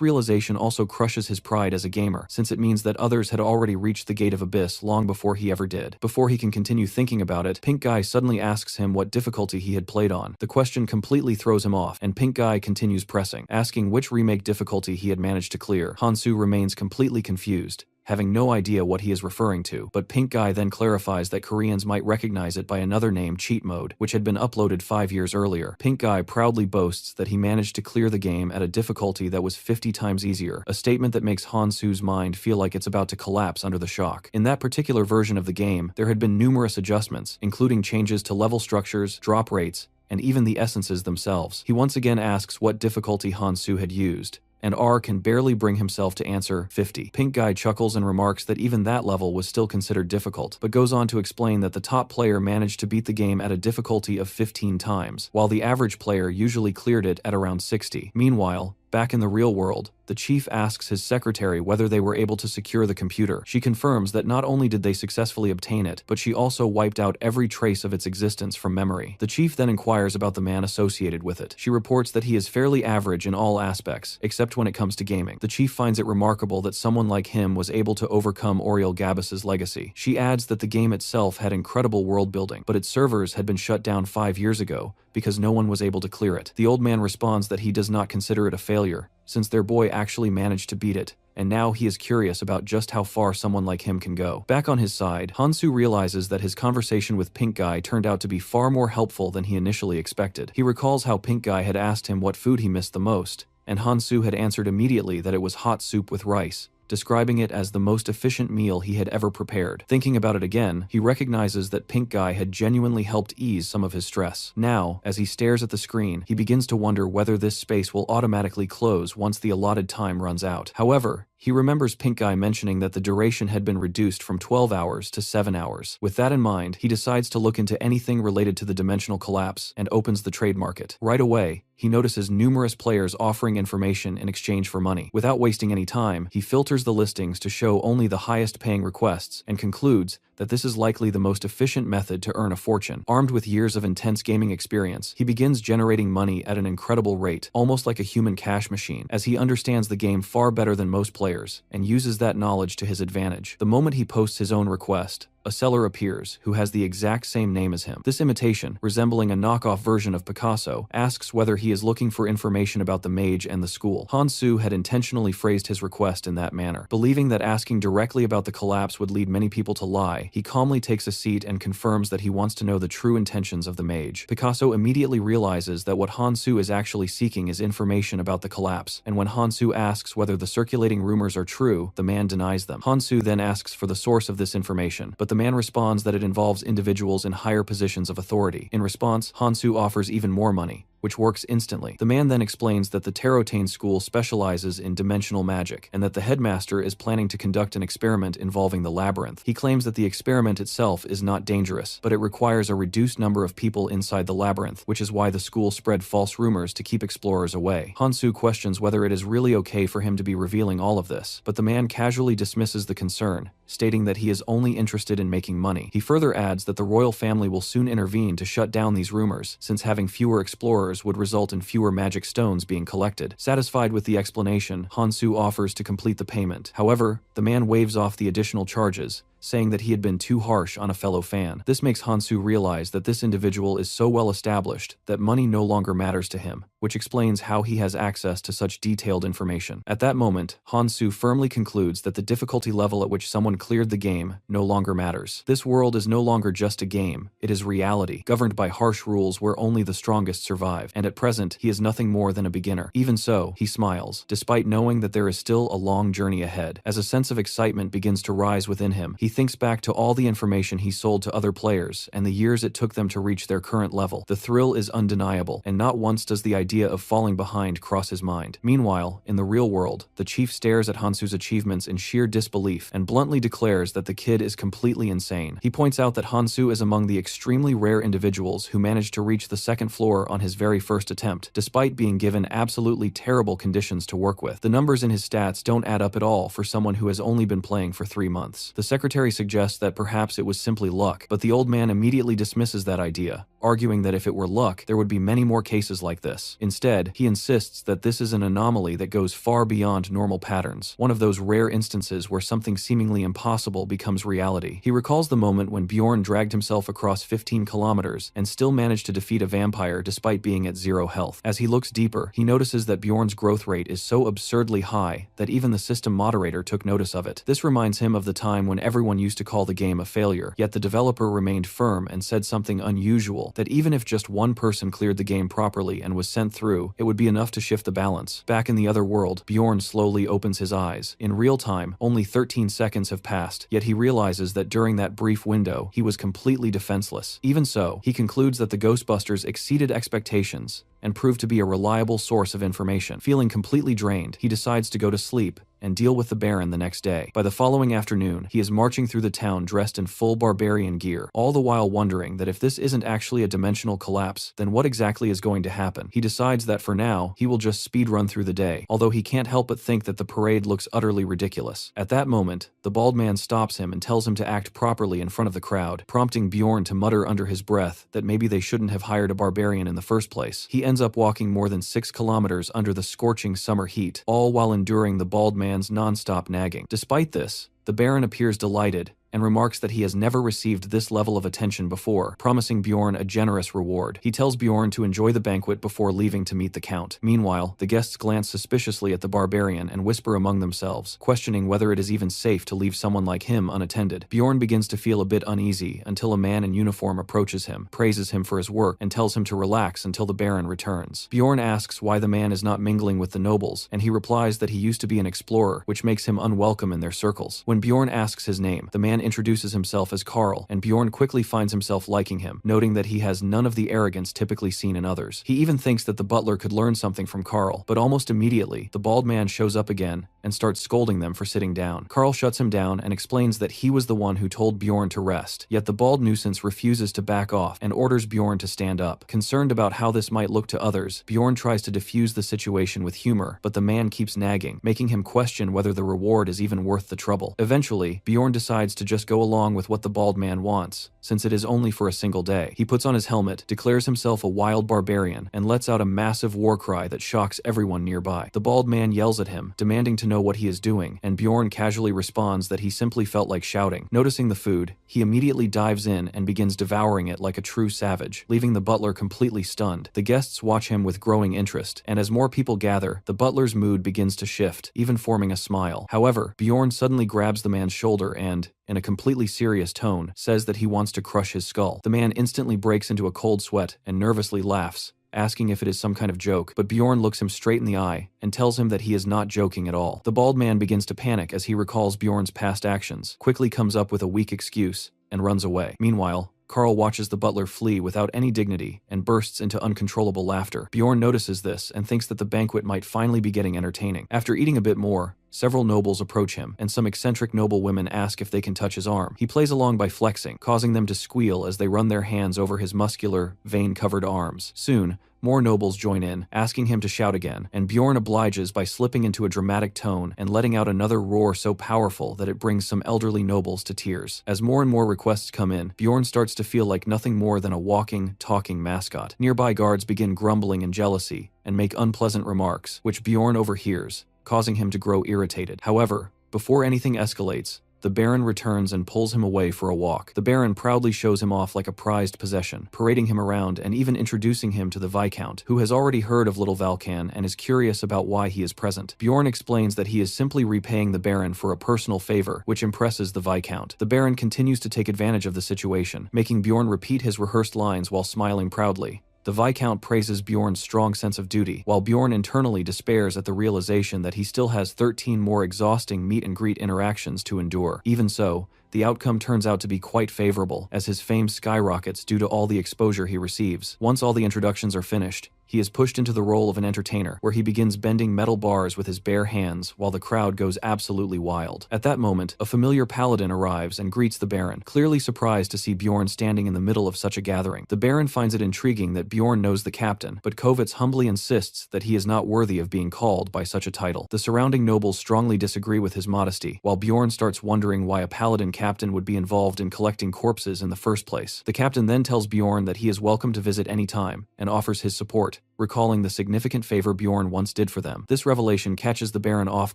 realization also crushes his pride as a gamer, since it means that others had already reached the gate of abyss long before he ever did. Before he can continue thinking about it, Pink Guy suddenly asks him what difficulty he had played on. The question completely throws him off, and Pink Guy continues pressing, asking which remake difficulty he had managed to clear. Hansu remains completely confused, having no idea what he is referring to, but Pink Guy then clarifies that Koreans might recognize it by another name, cheat mode, which had been uploaded 5 years earlier. Pink Guy proudly boasts that he managed to clear the game at a difficulty that was 50 times easier, a statement that makes Hansu's mind feel like it's about to collapse under the shock. In that particular version of the game, there had been numerous adjustments, including changes to level structures, drop rates, and even the essences themselves. He once again asks what difficulty Hansu had used, and R can barely bring himself to answer 50. Pink Guy chuckles and remarks that even that level was still considered difficult, but goes on to explain that the top player managed to beat the game at a difficulty of 15 times, while the average player usually cleared it at around 60. Meanwhile, back in the real world, the chief asks his secretary whether they were able to secure the computer. She confirms that not only did they successfully obtain it, but she also wiped out every trace of its existence from memory. The chief then inquires about the man associated with it. She reports that he is fairly average in all aspects, except when it comes to gaming. The chief finds it remarkable that someone like him was able to overcome Oriel Gabus's legacy. She adds that the game itself had incredible world building, but its servers had been shut down 5 years ago because no one was able to clear it. The old man responds that he does not consider it a failure, since their boy actually managed to beat it, and now he is curious about just how far someone like him can go. Back on his side, Hansu realizes that his conversation with Pink Guy turned out to be far more helpful than he initially expected. He recalls how Pink Guy had asked him what food he missed the most, and Hansu had answered immediately that it was hot soup with rice, describing it as the most efficient meal he had ever prepared. Thinking about it again, he recognizes that Pink Guy had genuinely helped ease some of his stress. Now, as he stares at the screen, he begins to wonder whether this space will automatically close once the allotted time runs out. However, he remembers Pink Guy mentioning that the duration had been reduced from 12 hours to 7 hours. With that in mind, he decides to look into anything related to the dimensional collapse and opens the trade market. Right away, he notices numerous players offering information in exchange for money. Without wasting any time, he filters the listings to show only the highest paying requests and concludes that this is likely the most efficient method to earn a fortune. Armed with years of intense gaming experience, he begins generating money at an incredible rate, almost like a human cash machine, as he understands the game far better than most players and uses that knowledge to his advantage. The moment he posts his own request, a seller appears who has the exact same name as him. This imitation, resembling a knockoff version of Picasso, asks whether he is looking for information about the mage and the school. Hansu had intentionally phrased his request in that manner. Believing that asking directly about the collapse would lead many people to lie, he calmly takes a seat and confirms that he wants to know the true intentions of the mage. Picasso immediately realizes that what Hansu is actually seeking is information about the collapse, and when Hansu asks whether the circulating rumors are true, the man denies them. Hansu then asks for the source of this information, but the man responds that it involves individuals in higher positions of authority. In response, Hansu offers even more money, which works instantly. The man then explains that the Tarotane school specializes in dimensional magic, and that the headmaster is planning to conduct an experiment involving the labyrinth. He claims that the experiment itself is not dangerous, but it requires a reduced number of people inside the labyrinth, which is why the school spread false rumors to keep explorers away. Hansu questions whether it is really okay for him to be revealing all of this, but the man casually dismisses the concern, stating that he is only interested in making money. He further adds that the royal family will soon intervene to shut down these rumors, since having fewer explorers would result in fewer magic stones being collected. Satisfied with the explanation, Hansu offers to complete the payment. However, the man waves off the additional charges, saying that he had been too harsh on a fellow fan. This makes Hansu realize that this individual is so well established that money no longer matters to him, which explains how he has access to such detailed information. At that moment, Hansu firmly concludes that the difficulty level at which someone cleared the game no longer matters. This world is no longer just a game, it is reality, governed by harsh rules where only the strongest survive, and at present, he is nothing more than a beginner. Even so, he smiles, despite knowing that there is still a long journey ahead. As a sense of excitement begins to rise within him, he thinks back to all the information he sold to other players and the years it took them to reach their current level. The thrill is undeniable, and not once does the idea of falling behind cross his mind. Meanwhile, in the real world, the chief stares at Hansu's achievements in sheer disbelief and bluntly declares that the kid is completely insane. He points out that Hansu is among the extremely rare individuals who managed to reach the second floor on his very first attempt, despite being given absolutely terrible conditions to work with. The numbers in his stats don't add up at all for someone who has only been playing for 3 months. The secretary suggests that perhaps it was simply luck, but the old man immediately dismisses that idea, arguing that if it were luck, there would be many more cases like this. Instead, he insists that this is an anomaly that goes far beyond normal patterns, one of those rare instances where something seemingly impossible becomes reality. He recalls the moment when Bjorn dragged himself across 15 kilometers and still managed to defeat a vampire despite being at 0 health. As he looks deeper, he notices that Bjorn's growth rate is so absurdly high that even the system moderator took notice of it. This reminds him of the time when everyone used to call the game a failure, yet the developer remained firm and said something unusual, that even if just one person cleared the game properly and was sent through, it would be enough to shift the balance. Back in the other world, Bjorn slowly opens his eyes. In real time, only 13 seconds have passed, yet he realizes that during that brief window, he was completely defenseless. Even so, he concludes that the Ghostbusters exceeded expectations and proved to be a reliable source of information. Feeling completely drained, he decides to go to sleep and deal with the Baron the next day. By the following afternoon, he is marching through the town dressed in full barbarian gear, all the while wondering that if this isn't actually a dimensional collapse, then what exactly is going to happen? He decides that for now, he will just speed run through the day, although he can't help but think that the parade looks utterly ridiculous. At that moment, the bald man stops him and tells him to act properly in front of the crowd, prompting Bjorn to mutter under his breath that maybe they shouldn't have hired a barbarian in the first place. He ends up walking more than 6 kilometers under the scorching summer heat, all while enduring the bald man's non-stop nagging. Despite this, the Baron appears delighted and remarks that he has never received this level of attention before, promising Bjorn a generous reward. He tells Bjorn to enjoy the banquet before leaving to meet the Count. Meanwhile, the guests glance suspiciously at the barbarian and whisper among themselves, questioning whether it is even safe to leave someone like him unattended. Bjorn begins to feel a bit uneasy until a man in uniform approaches him, praises him for his work, and tells him to relax until the Baron returns. Bjorn asks why the man is not mingling with the nobles, and he replies that he used to be an explorer, which makes him unwelcome in their circles. When Bjorn asks his name, the man introduces himself as Carl, and Bjorn quickly finds himself liking him, noting that he has none of the arrogance typically seen in others. He even thinks that the butler could learn something from Carl, but almost immediately, the bald man shows up again and starts scolding them for sitting down. Carl shuts him down and explains that he was the one who told Bjorn to rest, yet the bald nuisance refuses to back off and orders Bjorn to stand up. Concerned about how this might look to others, Bjorn tries to defuse the situation with humor, but the man keeps nagging, making him question whether the reward is even worth the trouble. Eventually, Bjorn decides to just go along with what the bald man wants, since it is only for a single day. He puts on his helmet, declares himself a wild barbarian, and lets out a massive war cry that shocks everyone nearby. The bald man yells at him, demanding to know what he is doing, and Bjorn casually responds that he simply felt like shouting. Noticing the food, he immediately dives in and begins devouring it like a true savage, leaving the butler completely stunned. The guests watch him with growing interest, and as more people gather, the butler's mood begins to shift, even forming a smile. However, Bjorn suddenly grabs the man's shoulder and, in a completely serious tone, says that he wants to crush his skull. The man instantly breaks into a cold sweat and nervously laughs, asking if it is some kind of joke, but Bjorn looks him straight in the eye and tells him that he is not joking at all. The bald man begins to panic as he recalls Bjorn's past actions, quickly comes up with a weak excuse, and runs away. Meanwhile, Carl watches the butler flee without any dignity and bursts into uncontrollable laughter. Bjorn notices this and thinks that the banquet might finally be getting entertaining. After eating a bit more, several nobles approach him, and some eccentric noble women ask if they can touch his arm. He plays along by flexing, causing them to squeal as they run their hands over his muscular, vein-covered arms. Soon, more nobles join in, asking him to shout again, and Bjorn obliges by slipping into a dramatic tone and letting out another roar so powerful that it brings some elderly nobles to tears. As more and more requests come in, Bjorn starts to feel like nothing more than a walking, talking mascot. Nearby guards begin grumbling in jealousy and make unpleasant remarks, which Bjorn overhears, causing him to grow irritated. However, before anything escalates, the Baron returns and pulls him away for a walk. The Baron proudly shows him off like a prized possession, parading him around and even introducing him to the Viscount, who has already heard of little Valkan and is curious about why he is present. Bjorn explains that he is simply repaying the Baron for a personal favor, which impresses the Viscount. The Baron continues to take advantage of the situation, making Bjorn repeat his rehearsed lines while smiling proudly. The Viscount praises Bjorn's strong sense of duty, while Bjorn internally despairs at the realization that he still has 13 more exhausting meet-and-greet interactions to endure. Even so, the outcome turns out to be quite favorable, as his fame skyrockets due to all the exposure he receives. Once all the introductions are finished, he is pushed into the role of an entertainer, where he begins bending metal bars with his bare hands while the crowd goes absolutely wild. At that moment, a familiar paladin arrives and greets the Baron, clearly surprised to see Bjorn standing in the middle of such a gathering. The Baron finds it intriguing that Bjorn knows the captain, but Kovitz humbly insists that he is not worthy of being called by such a title. The surrounding nobles strongly disagree with his modesty, while Bjorn starts wondering why a paladin captain would be involved in collecting corpses in the first place. The captain then tells Bjorn that he is welcome to visit any time, and offers his support, recalling the significant favor Bjorn once did for them. This revelation catches the Baron off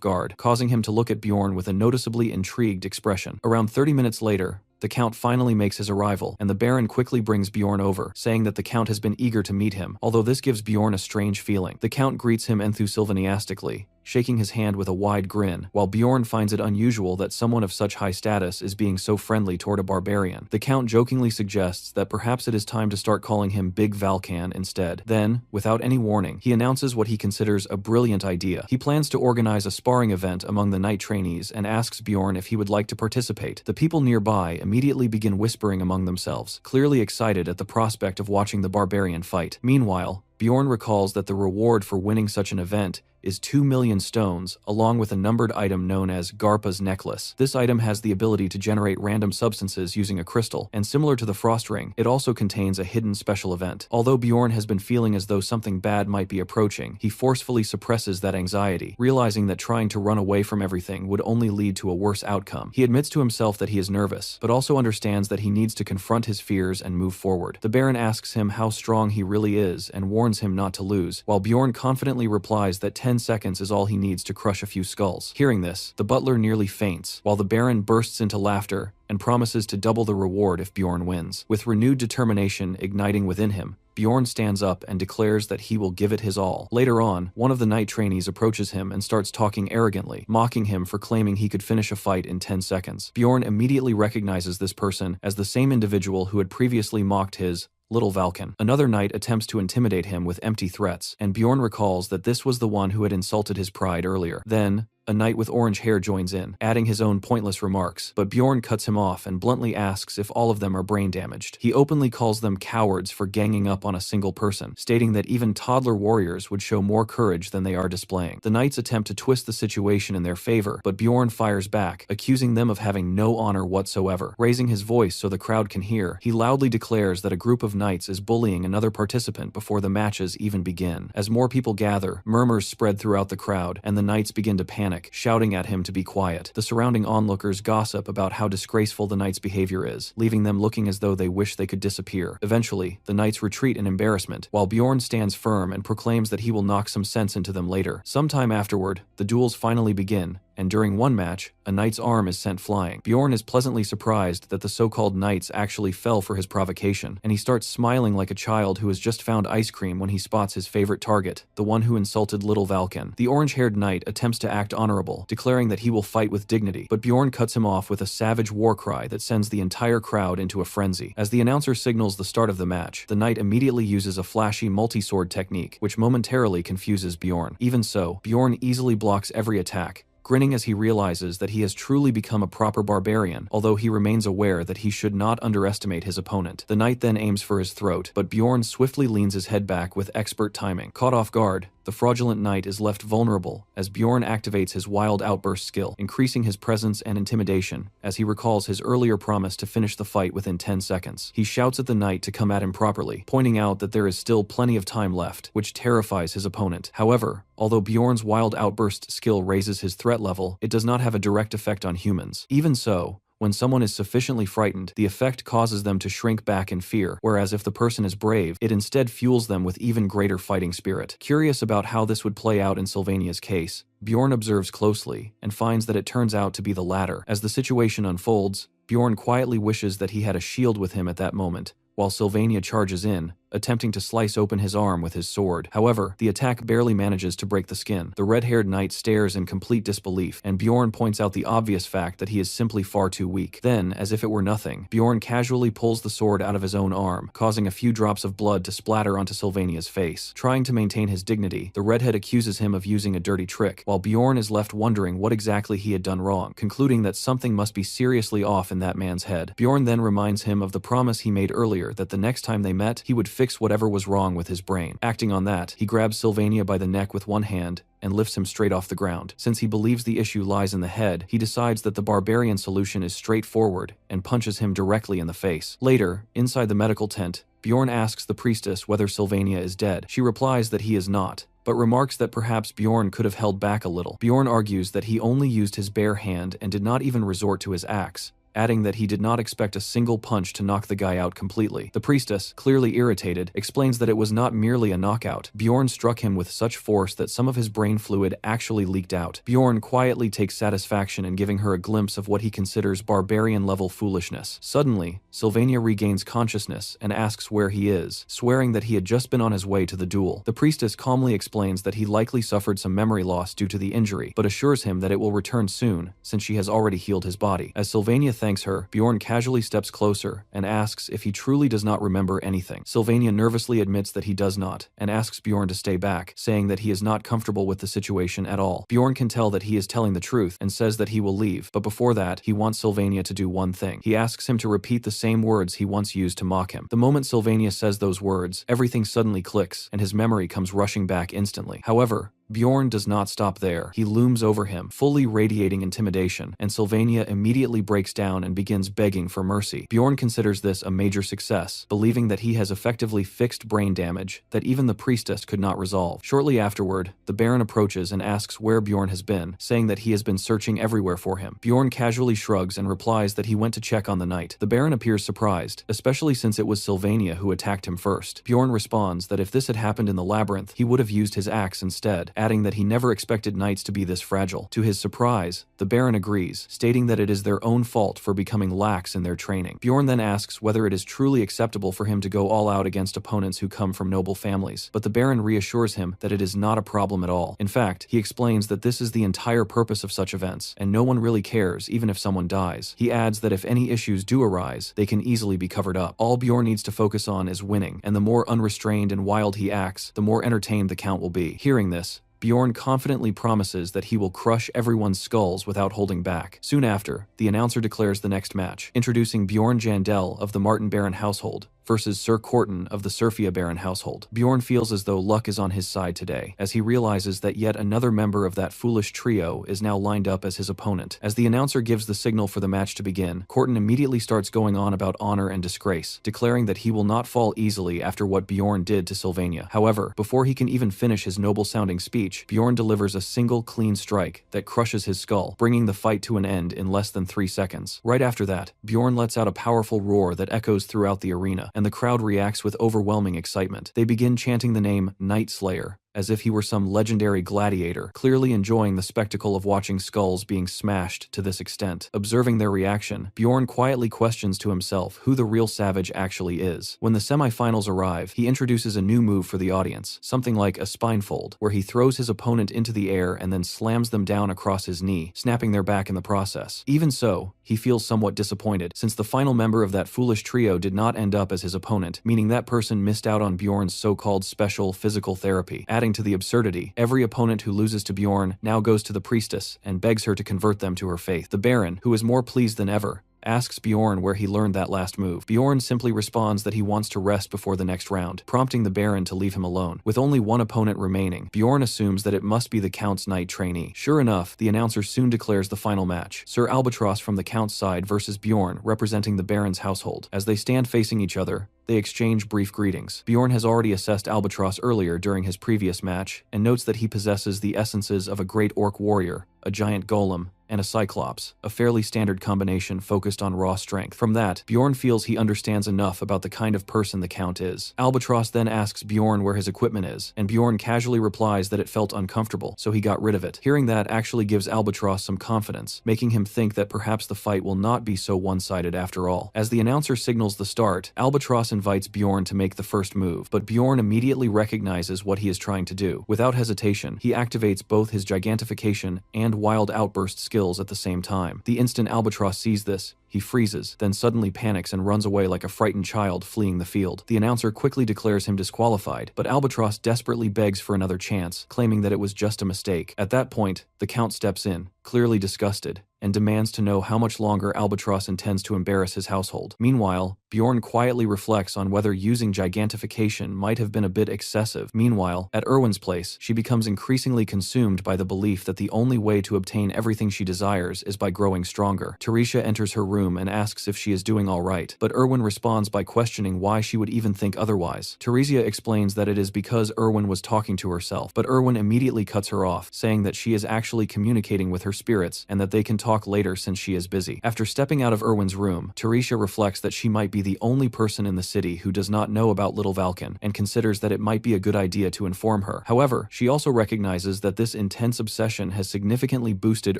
guard, causing him to look at Bjorn with a noticeably intrigued expression. Around 30 minutes later, the Count finally makes his arrival, and the Baron quickly brings Bjorn over, saying that the Count has been eager to meet him, although this gives Bjorn a strange feeling. The Count greets him enthusiastically, shaking his hand with a wide grin, while Bjorn finds it unusual that someone of such high status is being so friendly toward a barbarian. The Count jokingly suggests that perhaps it is time to start calling him Big Valkan instead. Then, without any warning, he announces what he considers a brilliant idea. He plans to organize a sparring event among the knight trainees and asks Bjorn if he would like to participate. The people nearby immediately begin whispering among themselves, clearly excited at the prospect of watching the barbarian fight. Meanwhile, Bjorn recalls that the reward for winning such an event is 2 million stones, along with a numbered item known as Garpa's necklace. This item has the ability to generate random substances using a crystal, and similar to the frost ring, it also contains a hidden special event. Although Bjorn has been feeling as though something bad might be approaching, he forcefully suppresses that anxiety, realizing that trying to run away from everything would only lead to a worse outcome. He admits to himself that he is nervous, but also understands that he needs to confront his fears and move forward. The Baron asks him how strong he really is and warns him not to lose, while Bjorn confidently replies that 10 seconds is all he needs to crush a few skulls. Hearing this, the butler nearly faints, while the Baron bursts into laughter and promises to double the reward if Bjorn wins. With renewed determination igniting within him, Bjorn stands up and declares that he will give it his all. Later on, one of the knight trainees approaches him and starts talking arrogantly, mocking him for claiming he could finish a fight in 10 seconds. Bjorn immediately recognizes this person as the same individual who had previously mocked his little Valkan. Another knight attempts to intimidate him with empty threats, and Bjorn recalls that this was the one who had insulted his pride earlier. Then, a knight with orange hair joins in, adding his own pointless remarks, but Bjorn cuts him off and bluntly asks if all of them are brain damaged. He openly calls them cowards for ganging up on a single person, stating that even toddler warriors would show more courage than they are displaying. The knights attempt to twist the situation in their favor, but Bjorn fires back, accusing them of having no honor whatsoever. Raising his voice so the crowd can hear, he loudly declares that a group of knights is bullying another participant before the matches even begin. As more people gather, murmurs spread throughout the crowd, and the knights begin to panic, shouting at him to be quiet. The surrounding onlookers gossip about how disgraceful the knight's behavior is, leaving them looking as though they wish they could disappear. Eventually, the knights retreat in embarrassment, while Bjorn stands firm and proclaims that he will knock some sense into them later. Sometime afterward, the duels finally begin, and during one match, a knight's arm is sent flying. Bjorn is pleasantly surprised that the so-called knights actually fell for his provocation, and he starts smiling like a child who has just found ice cream when he spots his favorite target, the one who insulted little Valkan. The orange-haired knight attempts to act honorable, declaring that he will fight with dignity, but Bjorn cuts him off with a savage war cry that sends the entire crowd into a frenzy. As the announcer signals the start of the match, the knight immediately uses a flashy multi-sword technique, which momentarily confuses Bjorn. Even so, Bjorn easily blocks every attack, grinning as he realizes that he has truly become a proper barbarian, although he remains aware that he should not underestimate his opponent. The knight then aims for his throat, but Bjorn swiftly leans his head back with expert timing. Caught off guard, the fraudulent knight is left vulnerable as Bjorn activates his wild outburst skill, increasing his presence and intimidation as he recalls his earlier promise to finish the fight within 10 seconds. He shouts at the knight to come at him properly, pointing out that there is still plenty of time left, which terrifies his opponent. However, although Bjorn's wild outburst skill raises his threat level, it does not have a direct effect on humans. Even so, When someone is sufficiently frightened, the effect causes them to shrink back in fear, whereas if the person is brave, it instead fuels them with even greater fighting spirit. Curious about how this would play out in Sylvania's case, Bjorn observes closely and finds that it turns out to be the latter. As the situation unfolds, Bjorn quietly wishes that he had a shield with him at that moment, while Sylvania charges in, attempting to slice open his arm with his sword. However, the attack barely manages to break the skin. The red-haired knight stares in complete disbelief, and Bjorn points out the obvious fact that he is simply far too weak. Then, as if it were nothing, Bjorn casually pulls the sword out of his own arm, causing a few drops of blood to splatter onto Sylvania's face. Trying to maintain his dignity, the redhead accuses him of using a dirty trick, while Bjorn is left wondering what exactly he had done wrong, concluding that something must be seriously off in that man's head. Bjorn then reminds him of the promise he made earlier that the next time they met, he would fix whatever was wrong with his brain. Acting on that, he grabs Sylvania by the neck with one hand and lifts him straight off the ground. Since he believes the issue lies in the head, he decides that the barbarian solution is straightforward and punches him directly in the face. Later, inside the medical tent, Bjorn asks the priestess whether Sylvania is dead. She replies that he is not, but remarks that perhaps Bjorn could have held back a little. Bjorn argues that he only used his bare hand and did not even resort to his axe, adding that he did not expect a single punch to knock the guy out completely. The priestess, clearly irritated, explains that it was not merely a knockout. Bjorn struck him with such force that some of his brain fluid actually leaked out. Bjorn quietly takes satisfaction in giving her a glimpse of what he considers barbarian-level foolishness. Suddenly, Sylvania regains consciousness and asks where he is, swearing that he had just been on his way to the duel. The priestess calmly explains that he likely suffered some memory loss due to the injury, but assures him that it will return soon, since she has already healed his body. As Sylvania thanks her, Bjorn casually steps closer and asks if he truly does not remember anything. Sylvania nervously admits that he does not, and asks Bjorn to stay back, saying that he is not comfortable with the situation at all. Bjorn can tell that he is telling the truth and says that he will leave, but before that, he wants Sylvania to do one thing. He asks him to repeat the same words he once used to mock him. The moment Sylvania says those words, everything suddenly clicks, and his memory comes rushing back instantly. However, Bjorn does not stop there. He looms over him, fully radiating intimidation, and Sylvania immediately breaks down and begins begging for mercy. Bjorn considers this a major success, believing that he has effectively fixed brain damage that even the priestess could not resolve. Shortly afterward, the Baron approaches and asks where Bjorn has been, saying that he has been searching everywhere for him. Bjorn casually shrugs and replies that he went to check on the knight. The Baron appears surprised, especially since it was Sylvania who attacked him first. Bjorn responds that if this had happened in the labyrinth, he would have used his axe instead, adding that he never expected knights to be this fragile. To his surprise, the Baron agrees, stating that it is their own fault for becoming lax in their training. Bjorn then asks whether it is truly acceptable for him to go all out against opponents who come from noble families, but the Baron reassures him that it is not a problem at all. In fact, he explains that this is the entire purpose of such events, and no one really cares even if someone dies. He adds that if any issues do arise, they can easily be covered up. All Bjorn needs to focus on is winning, and the more unrestrained and wild he acts, the more entertained the count will be. Hearing this, Bjorn confidently promises that he will crush everyone's skulls without holding back. Soon after, the announcer declares the next match, introducing Bjorn Jandel of the Martin Baron household versus Sir Corton of the Surfia Baron household. Bjorn feels as though luck is on his side today, as he realizes that yet another member of that foolish trio is now lined up as his opponent. As the announcer gives the signal for the match to begin, Corton immediately starts going on about honor and disgrace, declaring that he will not fall easily after what Bjorn did to Sylvania. However, before he can even finish his noble-sounding speech, Bjorn delivers a single clean strike that crushes his skull, bringing the fight to an end in less than 3 seconds. Right after that, Bjorn lets out a powerful roar that echoes throughout the arena, and the crowd reacts with overwhelming excitement. They begin chanting the name Night Slayer, as if he were some legendary gladiator, clearly enjoying the spectacle of watching skulls being smashed to this extent. Observing their reaction, Bjorn quietly questions to himself who the real savage actually is. When the semifinals arrive, he introduces a new move for the audience, something like a spinefold, where he throws his opponent into the air and then slams them down across his knee, snapping their back in the process. Even so, he feels somewhat disappointed, since the final member of that foolish trio did not end up as his opponent, meaning that person missed out on Bjorn's so-called special physical therapy. Adding to the absurdity, every opponent who loses to Bjorn now goes to the priestess and begs her to convert them to her faith. The Baron, who is more pleased than ever, asks Bjorn where he learned that last move. Bjorn simply responds that he wants to rest before the next round, prompting the Baron to leave him alone. With only one opponent remaining, Bjorn assumes that it must be the Count's knight trainee. Sure enough, the announcer soon declares the final match, Sir Albatross from the Count's side versus Bjorn representing the Baron's household. As they stand facing each other, they exchange brief greetings. Bjorn has already assessed Albatross earlier during his previous match, and notes that he possesses the essences of a great orc warrior, a giant golem, and a Cyclops, a fairly standard combination focused on raw strength. From that, Bjorn feels he understands enough about the kind of person the Count is. Albatross then asks Bjorn where his equipment is, and Bjorn casually replies that it felt uncomfortable, so he got rid of it. Hearing that actually gives Albatross some confidence, making him think that perhaps the fight will not be so one-sided after all. As the announcer signals the start, Albatross invites Bjorn to make the first move, but Bjorn immediately recognizes what he is trying to do. Without hesitation, he activates both his gigantification and wild outburst skills at the same time. The instant Albatross sees this, he freezes, then suddenly panics and runs away like a frightened child fleeing the field. The announcer quickly declares him disqualified, but Albatross desperately begs for another chance, claiming that it was just a mistake. At that point, the Count steps in, clearly disgusted, and demands to know how much longer Albatross intends to embarrass his household. Meanwhile, Bjorn quietly reflects on whether using gigantification might have been a bit excessive. Meanwhile, at Erwin's place, she becomes increasingly consumed by the belief that the only way to obtain everything she desires is by growing stronger. Teresia enters her room and asks if she is doing all right, but Erwin responds by questioning why she would even think otherwise. Teresia explains that it is because Erwin was talking to herself, but Erwin immediately cuts her off, saying that she is actually communicating with her spirits and that they can talk later since she is busy. After stepping out of Erwin's room, Teresia reflects that she might be the only person in the city who does not know about Little Valken and considers that it might be a good idea to inform her. However, she also recognizes that this intense obsession has significantly boosted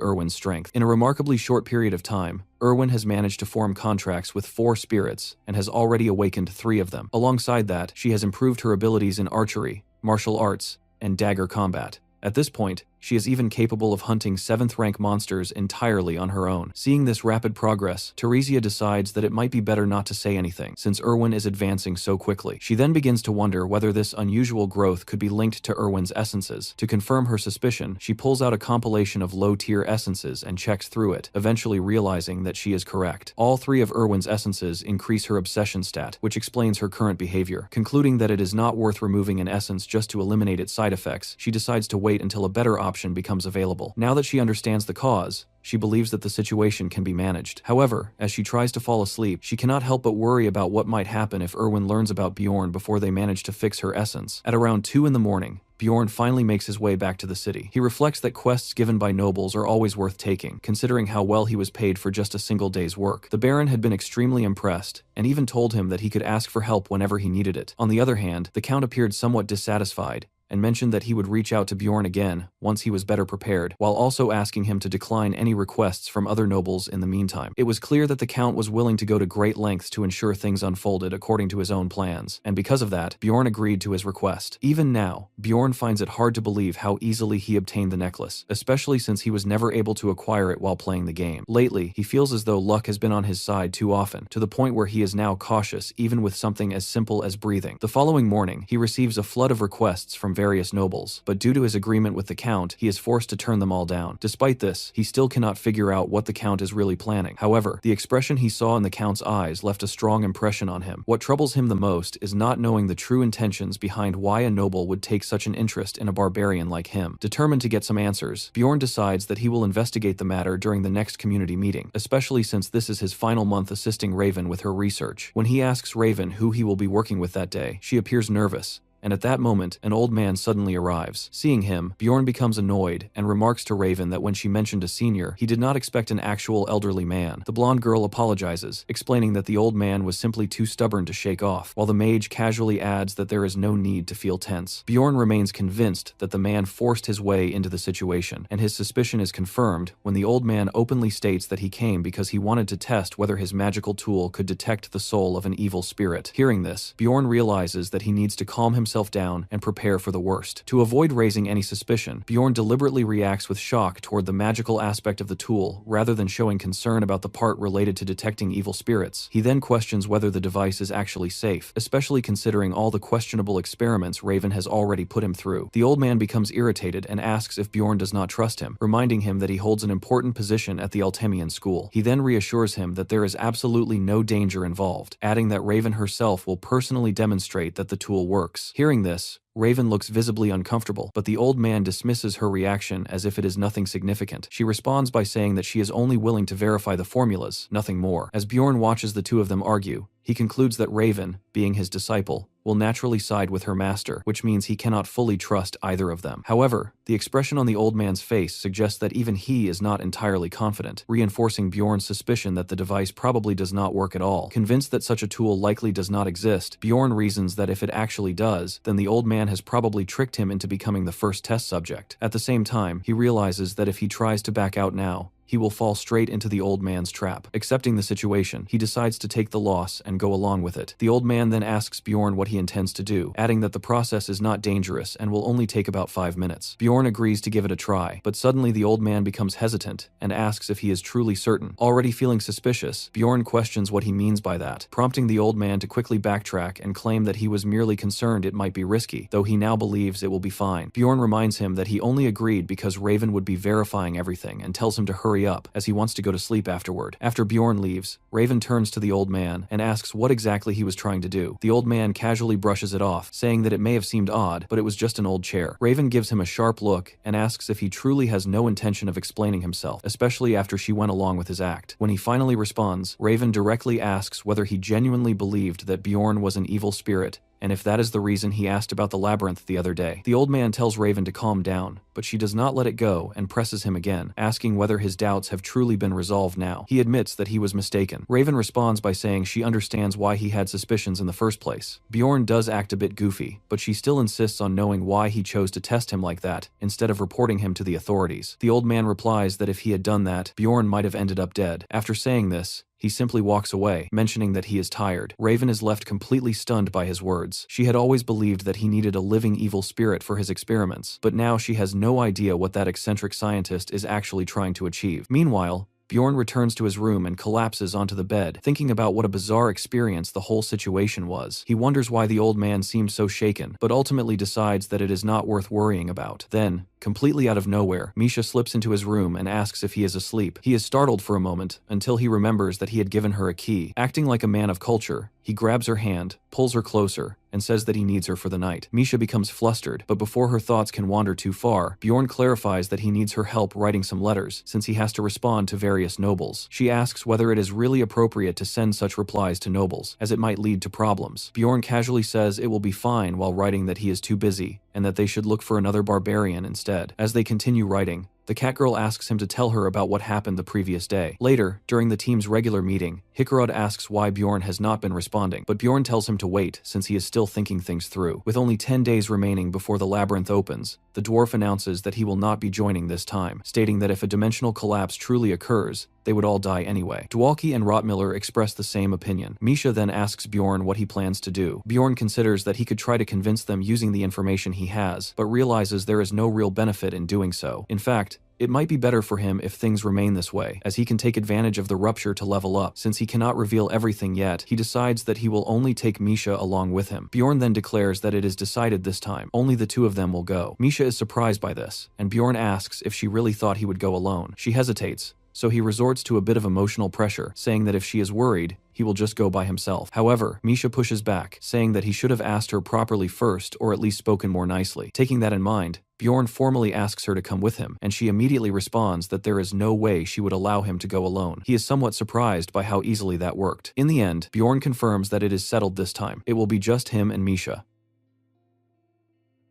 Erwin's strength. In a remarkably short period of time, Erwin has managed to form contracts with 4 spirits and has already awakened 3 of them. Alongside that, she has improved her abilities in archery, martial arts, and dagger combat. At this point, she is even capable of hunting 7th-rank monsters entirely on her own. Seeing this rapid progress, Teresia decides that it might be better not to say anything, since Erwin is advancing so quickly. She then begins to wonder whether this unusual growth could be linked to Erwin's essences. To confirm her suspicion, she pulls out a compilation of low-tier essences and checks through it, eventually realizing that she is correct. All 3 of Erwin's essences increase her obsession stat, which explains her current behavior. Concluding that it is not worth removing an essence just to eliminate its side effects, she decides to wait until a better option becomes available. Now that she understands the cause, she believes that the situation can be managed. However, as she tries to fall asleep, she cannot help but worry about what might happen if Erwin learns about Bjorn before they manage to fix her essence. At around 2 in the morning, Bjorn finally makes his way back to the city. He reflects that quests given by nobles are always worth taking, considering how well he was paid for just a single day's work. The Baron had been extremely impressed, and even told him that he could ask for help whenever he needed it. On the other hand, the Count appeared somewhat dissatisfied, and mentioned that he would reach out to Bjorn again once he was better prepared, while also asking him to decline any requests from other nobles in the meantime. It was clear that the Count was willing to go to great lengths to ensure things unfolded according to his own plans, and because of that, Bjorn agreed to his request. Even now, Bjorn finds it hard to believe how easily he obtained the necklace, especially since he was never able to acquire it while playing the game. Lately, he feels as though luck has been on his side too often, to the point where he is now cautious even with something as simple as breathing. The following morning, he receives a flood of requests from various nobles, but due to his agreement with the Count, he is forced to turn them all down. Despite this, he still cannot figure out what the Count is really planning. However, the expression he saw in the Count's eyes left a strong impression on him. What troubles him the most is not knowing the true intentions behind why a noble would take such an interest in a barbarian like him. Determined to get some answers, Bjorn decides that he will investigate the matter during the next community meeting, especially since this is his final month assisting Raven with her research. When he asks Raven who he will be working with that day, she appears nervous, and at that moment, an old man suddenly arrives. Seeing him, Bjorn becomes annoyed and remarks to Raven that when she mentioned a senior, he did not expect an actual elderly man. The blonde girl apologizes, explaining that the old man was simply too stubborn to shake off, while the mage casually adds that there is no need to feel tense. Bjorn remains convinced that the man forced his way into the situation, and his suspicion is confirmed when the old man openly states that he came because he wanted to test whether his magical tool could detect the soul of an evil spirit. Hearing this, Bjorn realizes that he needs to calm himself down and prepare for the worst. To avoid raising any suspicion, Bjorn deliberately reacts with shock toward the magical aspect of the tool rather than showing concern about the part related to detecting evil spirits. He then questions whether the device is actually safe, especially considering all the questionable experiments Raven has already put him through. The old man becomes irritated and asks if Bjorn does not trust him, reminding him that he holds an important position at the Altemian school. He then reassures him that there is absolutely no danger involved, adding that Raven herself will personally demonstrate that the tool works. Hearing this, Raven looks visibly uncomfortable, but the old man dismisses her reaction as if it is nothing significant. She responds by saying that she is only willing to verify the formulas, nothing more. As Bjorn watches the two of them argue, he He concludes that Raven, being his disciple, will naturally side with her master, which means he cannot fully trust either of them. However, the expression on the old man's face suggests that even he is not entirely confident, reinforcing Bjorn's suspicion that the device probably does not work at all. Convinced that such a tool likely does not exist, Bjorn reasons that if it actually does, then the old man has probably tricked him into becoming the first test subject. At the same time, he realizes that if he tries to back out now, he will fall straight into the old man's trap. Accepting the situation, he decides to take the loss and go along with it. The old man then asks Bjorn what he intends to do, adding that the process is not dangerous and will only take about 5 minutes. Bjorn agrees to give it a try, but suddenly the old man becomes hesitant and asks if he is truly certain. Already feeling suspicious, Bjorn questions what he means by that, prompting the old man to quickly backtrack and claim that he was merely concerned it might be risky, though he now believes it will be fine. Bjorn reminds him that he only agreed because Raven would be verifying everything and tells him to hurry up, as he wants to go to sleep afterward. After Bjorn leaves, Raven turns to the old man and asks what exactly he was trying to do. The old man casually brushes it off, saying that it may have seemed odd, but it was just an old chair. Raven gives him a sharp look and asks if he truly has no intention of explaining himself, especially after she went along with his act. When he finally responds, Raven directly asks whether he genuinely believed that Bjorn was an evil spirit, and if that is the reason he asked about the labyrinth the other day. The old man tells Raven to calm down, but she does not let it go and presses him again, asking whether his doubts have truly been resolved now. He admits that he was mistaken. Raven responds by saying she understands why he had suspicions in the first place. Bjorn does act a bit goofy, but she still insists on knowing why he chose to test him like that, instead of reporting him to the authorities. The old man replies that if he had done that, Bjorn might have ended up dead. After saying this, he simply walks away, mentioning that he is tired. Raven is left completely stunned by his words. She had always believed that he needed a living evil spirit for his experiments, but now she has no idea what that eccentric scientist is actually trying to achieve. Meanwhile, Bjorn returns to his room and collapses onto the bed, thinking about what a bizarre experience the whole situation was. He wonders why the old man seemed so shaken, but ultimately decides that it is not worth worrying about. Then, completely out of nowhere, Misha slips into his room and asks if he is asleep. He is startled for a moment, until he remembers that he had given her a key. Acting like a man of culture, he grabs her hand, pulls her closer, and says that he needs her for the night. Misha becomes flustered, but before her thoughts can wander too far, Bjorn clarifies that he needs her help writing some letters, since he has to respond to various nobles. She asks whether it is really appropriate to send such replies to nobles, as it might lead to problems. Bjorn casually says it will be fine while writing that he is too busy, and that they should look for another barbarian instead. As they continue writing, the catgirl asks him to tell her about what happened the previous day. Later, during the team's regular meeting, Hikkarud asks why Bjorn has not been responding, but Bjorn tells him to wait since he is still thinking things through. With only 10 days remaining before the labyrinth opens, the dwarf announces that he will not be joining this time, stating that if a dimensional collapse truly occurs, they would all die anyway. Dwalki and Rottmiller express the same opinion. Misha then asks Bjorn what he plans to do. Bjorn considers that he could try to convince them using the information he has, but realizes there is no real benefit in doing so. In fact, it might be better for him if things remain this way, as he can take advantage of the rupture to level up. Since he cannot reveal everything yet, he decides that he will only take Misha along with him. Bjorn then declares that it is decided this time. Only the two of them will go. Misha is surprised by this, and Bjorn asks if she really thought he would go alone. She hesitates, so he resorts to a bit of emotional pressure, saying that if she is worried, he will just go by himself. However, Misha pushes back, saying that he should have asked her properly first or at least spoken more nicely. Taking that in mind, Bjorn formally asks her to come with him, and she immediately responds that there is no way she would allow him to go alone. He is somewhat surprised by how easily that worked. In the end, Bjorn confirms that it is settled this time. It will be just him and Misha,